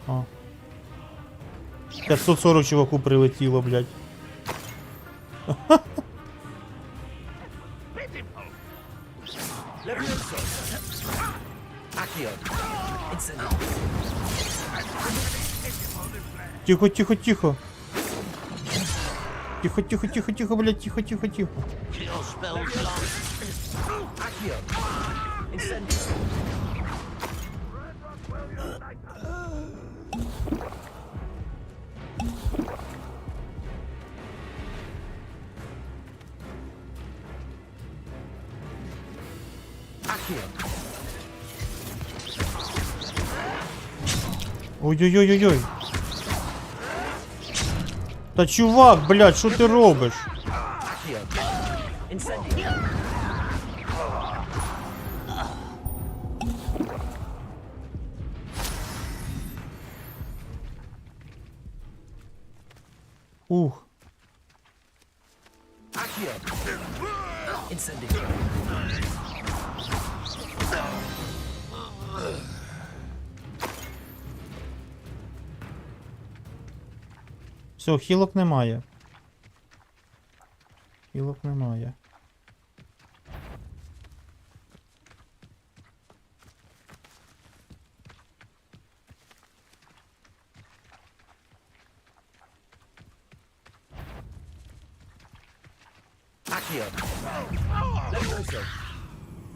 О. 540 чуваку прилетіло, блядь. Тихо, тихо, тихо. Тихо, тихо, тихо, тихо, блядь, тихо, тихо, тихо. Ой-ой-ой-ой-ой. Та чувак, блядь, що ти робиш? Ух. Все, хілок немає. Хілок немає.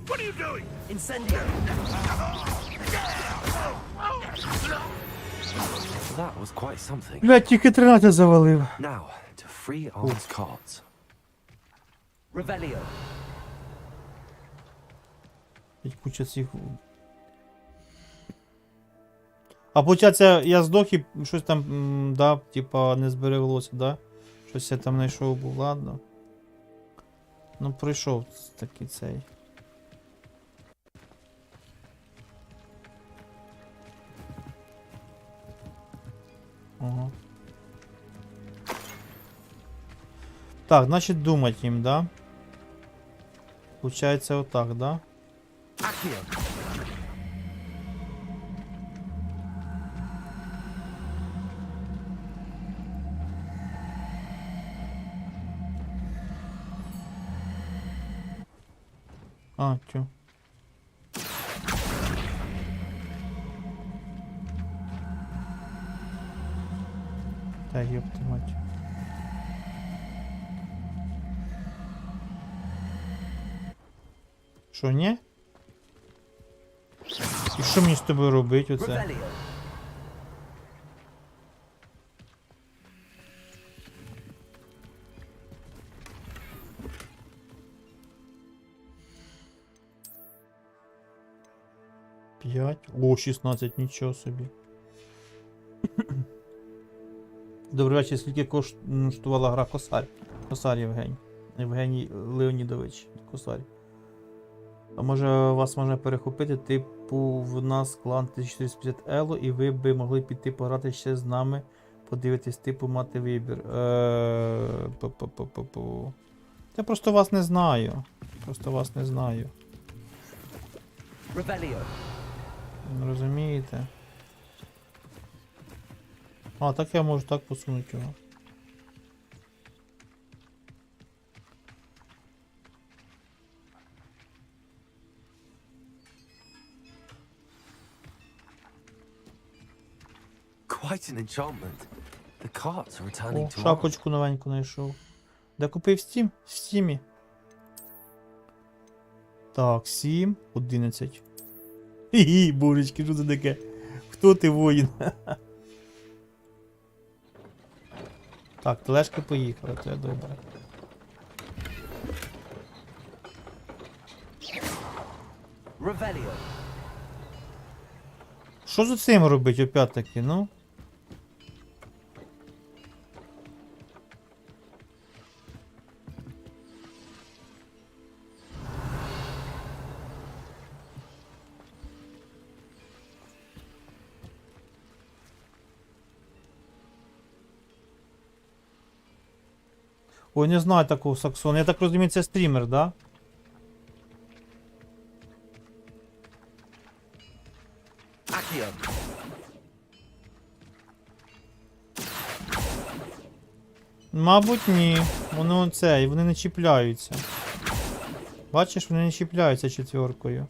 What are you doing? Incendio. That was quite something. Блядь, тільки 13 завалив. Now, to free Arn's cards. Revelio. Куча цих. А получається, я здох і щось там, да, типа не збереглося, да? Щось я там знайшов був, ладно. Ну пройшов такий цей. Ага. Так, значить думать їм, да? Получається отак, да? А, чё? Та ёпта мать. Що, ні? І що мені з тобою робити оце? О, 16, нічого собі. Добрий вечір, скільки коштувала гра Косар? Косар Євгеній. Євгеній Леонідович. Косар. А може вас можна перехопити, типу в нас клан 1450 Ело, і ви би могли піти пограти ще з нами, подивитись, типу мати вибір. Я просто вас не знаю. Просто вас не знаю. Розумієте? А, так я можу так посунути його. Quite an enchantment. The carts are returning О, to шапочку новеньку знайшов. Де купив Steam? В Steam. Так, 7, 11. Хі-хі, божечки, що це таке? Хто ти, воїн? Так, тележки поїхали, це добре. Що з цим робить опять-таки, ну? Ой, не знаю такого Саксона. Я так розумію, це стрімер, да? Мабуть, ні. Воно це, і вони не чіпляються. Бачиш, вони не чіпляються четвіркою.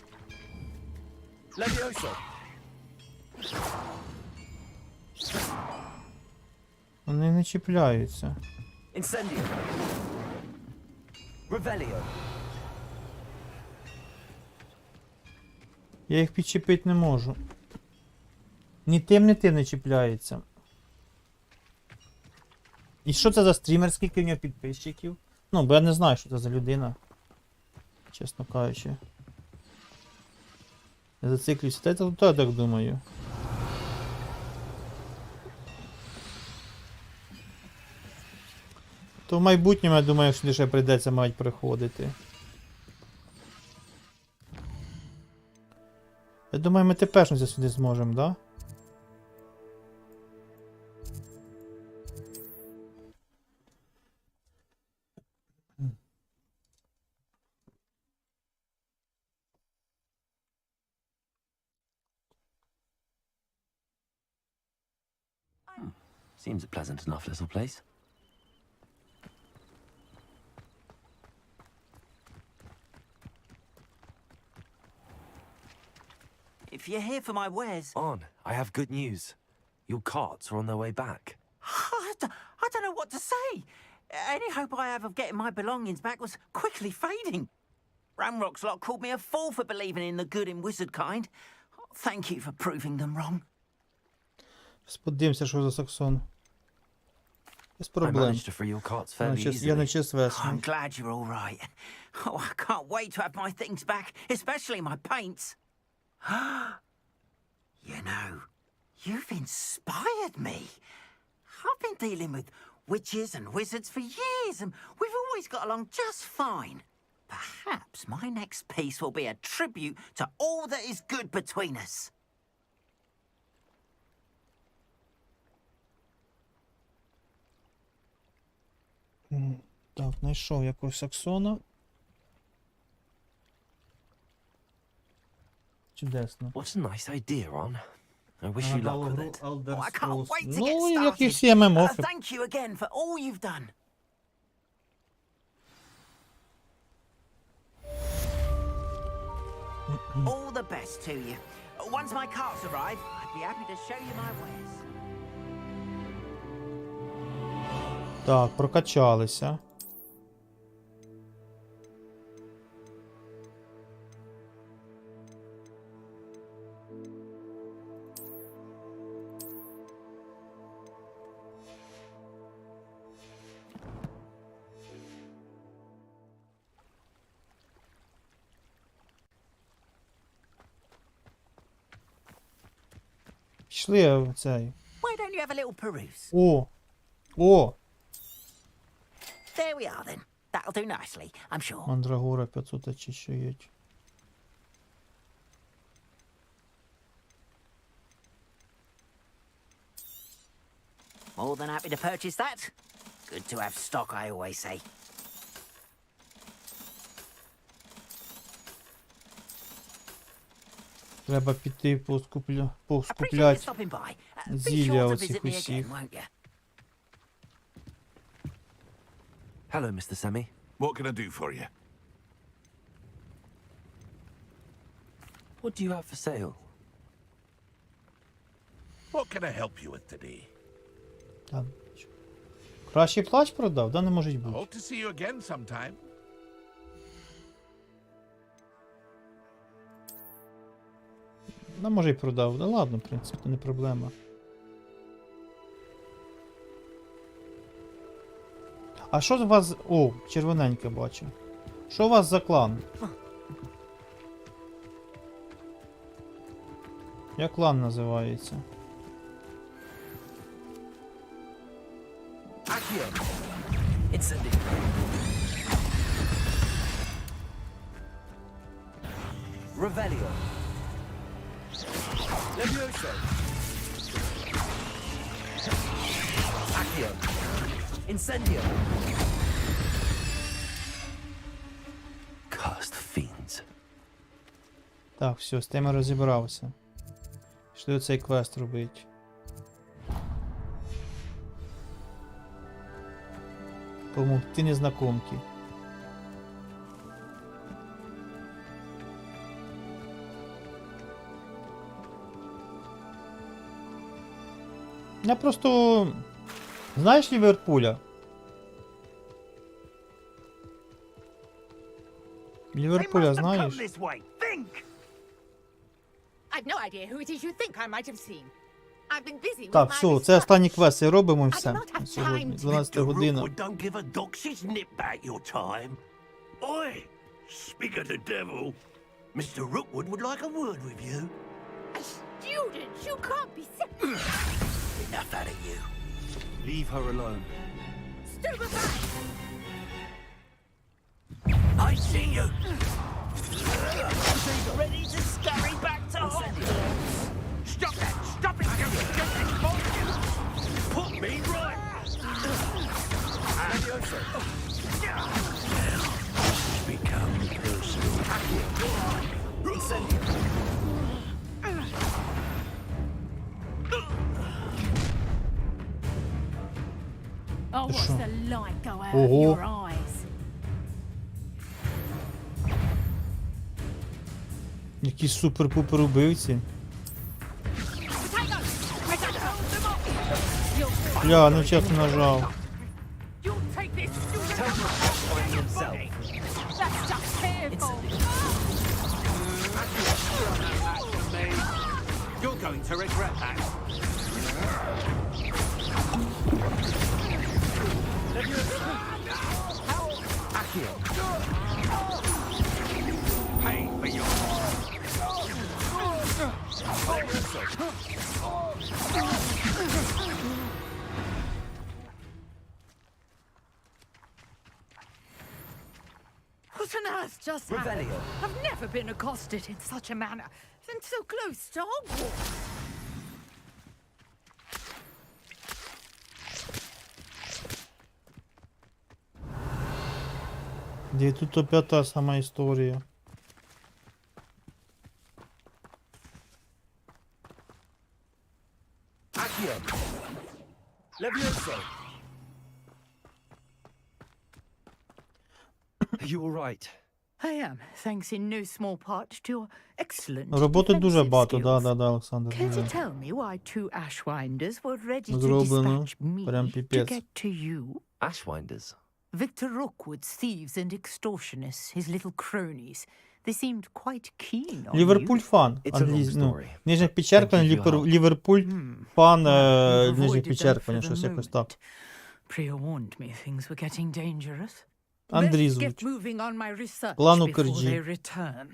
Вони не чіпляються. Я їх підчепити не можу. Ні тим, ні тим не чіпляється. І що це за стрімер, скільки в нього підписчиків? Ну, бо я не знаю, що це за людина. Чесно кажучи. Я зациклююся. Та я так думаю. То в майбутньому, я думаю, що ще прийдеться мають приходити. Я думаю, ми тепершнуся сюди зможемо, да? Seems a pleasant enough little place. If you're here for my wares... On, I have good news. Your carts are on their way back. I don't know what to say. Any hope I have of getting my belongings back was quickly fading. Ramrock's lot called me a fool for believing in the good in wizard kind. Thank you for proving them wrong. Подивимося, що за Саксон. Без проблем. Я не честь весну. I'm glad you're all right. Oh, I can't wait to have my things back, especially my paints. You know, you've inspired me. I've been dealing with witches and wizards for years, and we've always got along just fine. Perhaps my next piece will be a tribute to all that is good between us. Так, знайшов якогось Саксона. Чудесно. What a nice idea, Ron. I wish you luck with it. I can't wait to get Ну, як і started. всі ММО. Thank you again for all you've done. All the best to you. Once my carts arrive, I'd be happy to show you my wares. Так, прокачалися. Пішли в цей. Why don't you have a little peruse? О! О! There we are then. That'll do nicely, I'm sure. Мандрагора 500 очищають. More than happy to purchase that. Good to have stock, I always say. Треба піти Appreciate you поскупляти stopping by. Be зілля sure to оцих visit me again, усіх. won't you? Hello, Mr. Semi. What can I do for you? What do you have for sale? What can I help you with today? Так. Кращий плащ продав? Да, не може бути. Hope to see you again sometime. Да, може й продав. Да ладно, в принципі, це не проблема. А що у вас... О, червоненьке бачу. Що у вас за клан? Як клан називається? Revelio. Levioso. Accio. Incendio. Так, все, з тим я розібрався. Пішли оцей квест робити. Помогти незнакомки. Я просто... Знаєш Ліверпуля? Ліверпуля знаєш? I've no idea who it is you think I might have seen. I've been busy with Так, my все, це останній квест і робимо і все. Сьогодні, 12 година. Don't give a doxy's nip back your time. Oi, speak of the devil. Mr. Rookwood would like a word with you. Students, you can't be Enough out of you. Leave her alone. stupefying. I see you. Ready to scurry back to Hogwarts. Stop that! Stop it! Put me right. Become personal. Oh, watch the light go out Ого. of your eyes. Якісь супер-пупер убивці. Бля, нечесно нажав. You're going to regret that. Pay for your... What on earth just happened? I've never been accosted in such a manner, and so close to Hogwarts. Де тут опять та сама історія. Accio. Levioso. Are you all right? I am, thanks in no small part to your excellent Роботи дуже defensive багато, skills. да, Олександр. Care to tell me why two Ashwinders were ready to Зроблено. dispatch me Прям to піпець. get to you? Ashwinders? Victor Rookwood's thieves and extortionists, his little cronies. They seemed quite keen on Ліверпуль you. фан. Нижнє підчеркування, Ліверпуль фан, нижнє підчеркування, щось якось так. Pre-warned me things were getting dangerous. Андрій Let's get звуть. moving on my research План before Укрджі. they return.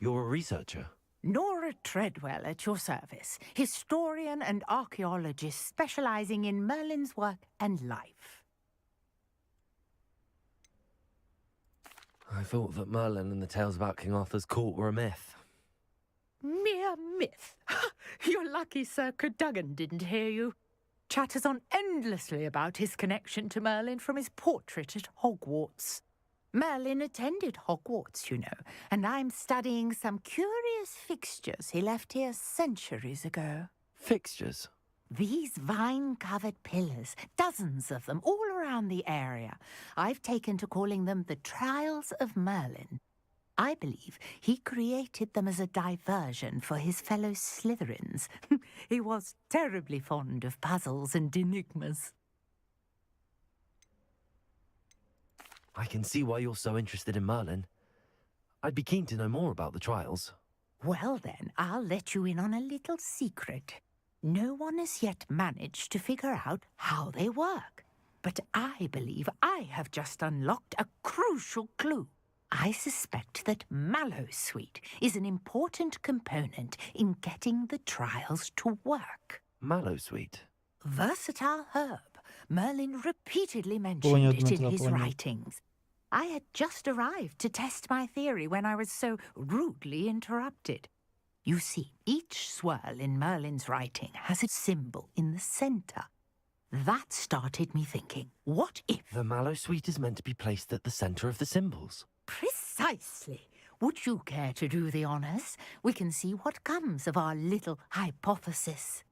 You're a researcher? Nora Treadwell at your service, historian and archaeologist specializing in Merlin's work and life. I thought that Merlin and the tales about King Arthur's court were a myth. Mere myth. You're lucky Sir Cadogan didn't hear you. Chatters on endlessly about his connection to Merlin from his portrait at Hogwarts. Merlin attended Hogwarts, you know, and I'm studying some curious fixtures he left here centuries ago. Fixtures? These vine-covered pillars, dozens of them, all around the area. I've taken to calling them the Trials of Merlin. I believe he created them as a diversion for his fellow Slytherins. He was terribly fond of puzzles and enigmas. I can see why you're so interested in Merlin. I'd be keen to know more about the trials. Well then, I'll let you in on a little secret. No one has yet managed to figure out how they work. But I believe I have just unlocked a crucial clue. I suspect that Mallowsweet is an important component in getting the trials to work. Mallowsweet? Versatile herb. Merlin repeatedly mentioned it in his Понял. writings. I had just arrived to test my theory when I was so rudely interrupted. You see, each swirl in Merlin's writing has a symbol in the center. That started me thinking, what if... The Mallowsweet is meant to be placed at the center of the symbols. Precisely. Would you care to do the honors? We can see what comes of our little hypothesis.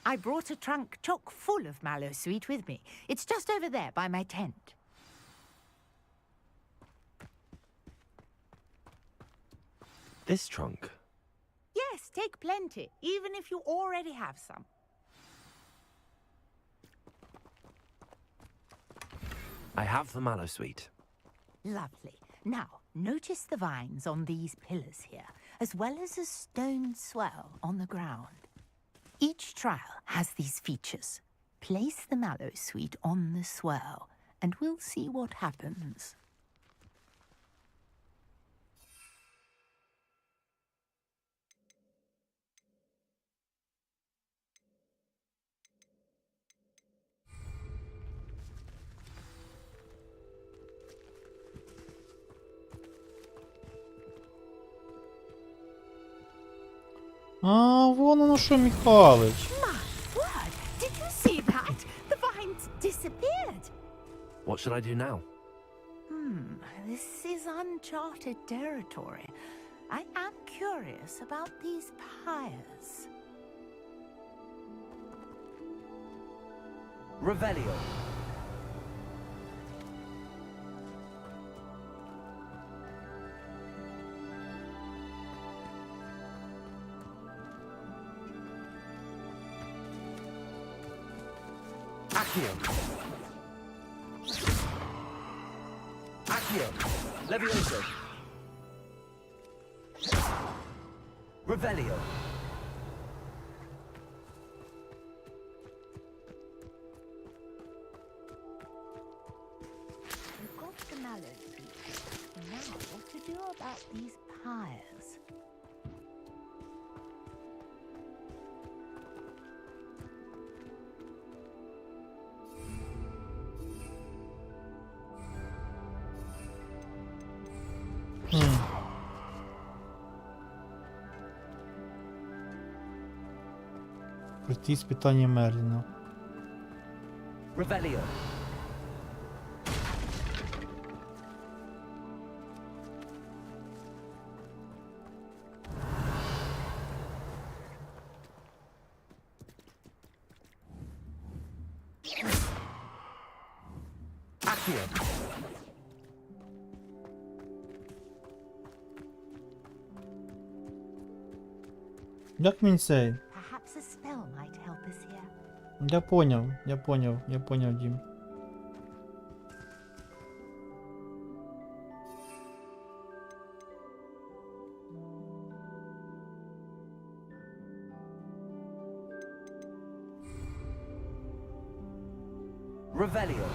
I brought a trunk chock full of mallow sweet with me. It's just over there by my tent. This trunk? Yes, take plenty, even if you already have some. I have the mallow sweet. Lovely. Now, notice the vines on these pillars here, as well as a stone swell on the ground. Each trial has these features. Place the mallow sweet on the swell, and we'll see what happens. А, вон оно що, Михалич. My word! Did you see that? The vines disappeared. What should I do now? This is uncharted territory. I am curious about these pyres. Revelio. Accio. Accio. Levioso. Revelio. We've got the mallow sweet. Now, what to do about these pyres? Пройти испытание Мерлина. Revelio. Accio. Як він цей? Perhaps a spell might help us here. Я поняв, Дім. Revelio.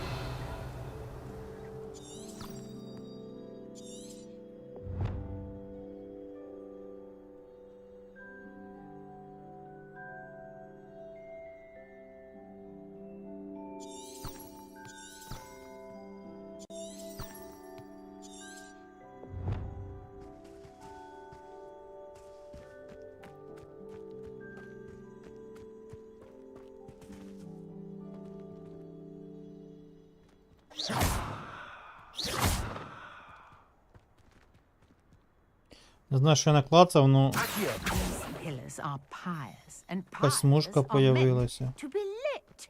Не знаю, що я наклацав, но These pillars are pyres, and якась смужка pyres are meant появилася. to be lit.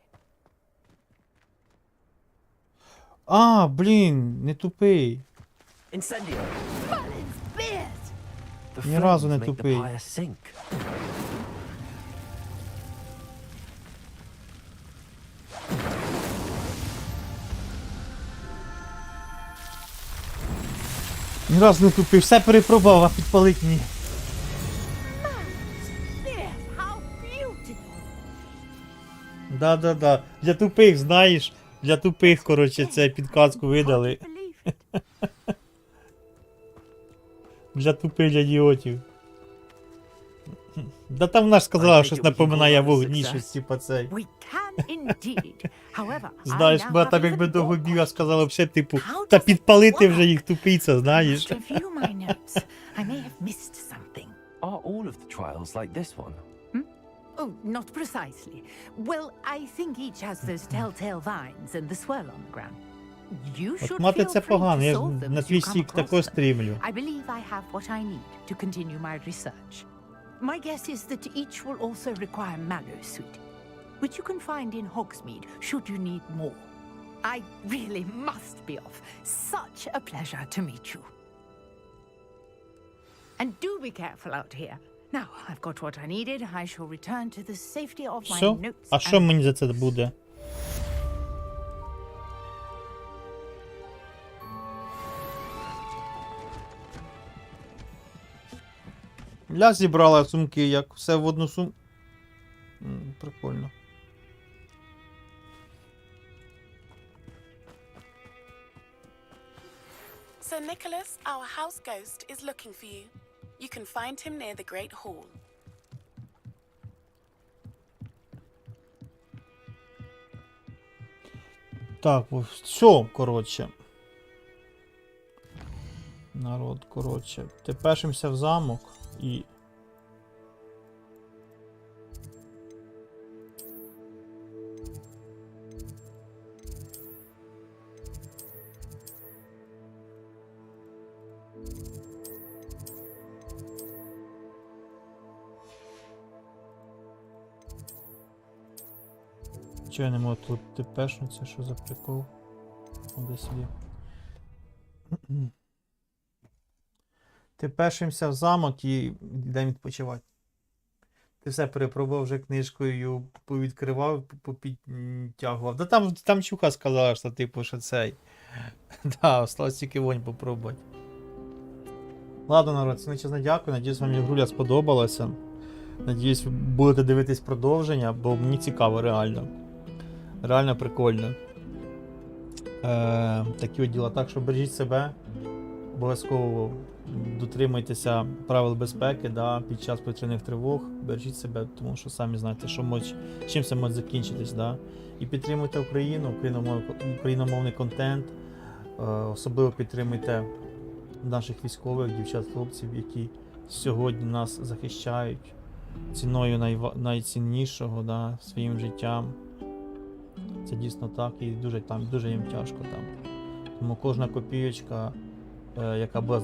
А, блін, не тупий. Incendio. The Ні разу flames не make the тупий. pyre sink. Ні разу не тупий, все перепробував, а підпалить ні. Да. Для тупих, знаєш, для тупих, коротше, це підказку видали. Для тупих, для ідіотів. Да там вона ж сказала, щось напоминає вогні, щось типа цей. We can indeed. However, Знаєш, I now бо have там even якби довго more біга, сказала взагалі, типу, How та does it підпалити вже work? їх тупиця, знаєш. Review my notes. I may have missed something. Are all of the trials like this one? Oh, not precisely. Well, I think each has those telltale vines and the swirl on the ground. You От should мати feel це free погано, to я solve them на as твій you come стік across також them. стрімлю. I believe I have what I need to continue my research. My guess is that each will also require mallow sweet, which you can find in Hogsmeade should you need more. I really must be off. Such a pleasure to meet you. And do be careful out here. Now, I've got what I needed. I shall return to the safety of my Все? notes. А що мені за це буде? Ля зібрала сумки, як все в одну сумку. Прикольно. Sir Nicholas, our house ghost, is looking for you. You can find him near the Great Hall. Так, все, коротше. Народ, коротше. Тепешимося в замок і... Чого я не можу тут тепешнутися? Що за прикол? Де сюди? Тепешимося в замок і йдемо відпочивати. Ти все перепробував вже книжкою, повідкривав, попідтягував. Да там чуха сказала, що типу, що цей. Да, осталось тільки вонь попробувати. Ладно, народ, чесно дякую. Надіюсь, вам ігруля сподобалася. Надіюсь, ви будете дивитись продовження, бо мені цікаво, реально. Реально прикольно. Такі от діла. Так що бережіть себе. Обов'язково дотримуйтеся правил безпеки, да, під час повітряних тривог. Бережіть себе, тому що самі знаєте, що чим це може закінчитись. Да? І підтримуйте Україну, україномовний контент. Особливо підтримуйте наших військових, дівчат, хлопців, які сьогодні нас захищають ціною найціннішого, да, своїм життям. Це дійсно так, і дуже їм тяжко там. Тому кожна копійочка, яка була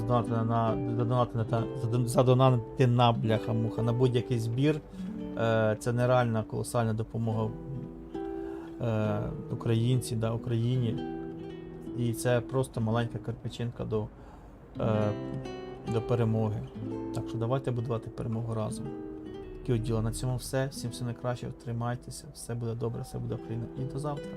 задонатена бляха-муха на будь-який збір, це нереальна колосальна допомога Україні. І це просто маленька кирпичинка до перемоги. Так що давайте будувати перемогу разом. Такі от діла. На цьому все. Всім все найкраще. Тримайтеся. Все буде добре, все буде Україна. І до завтра.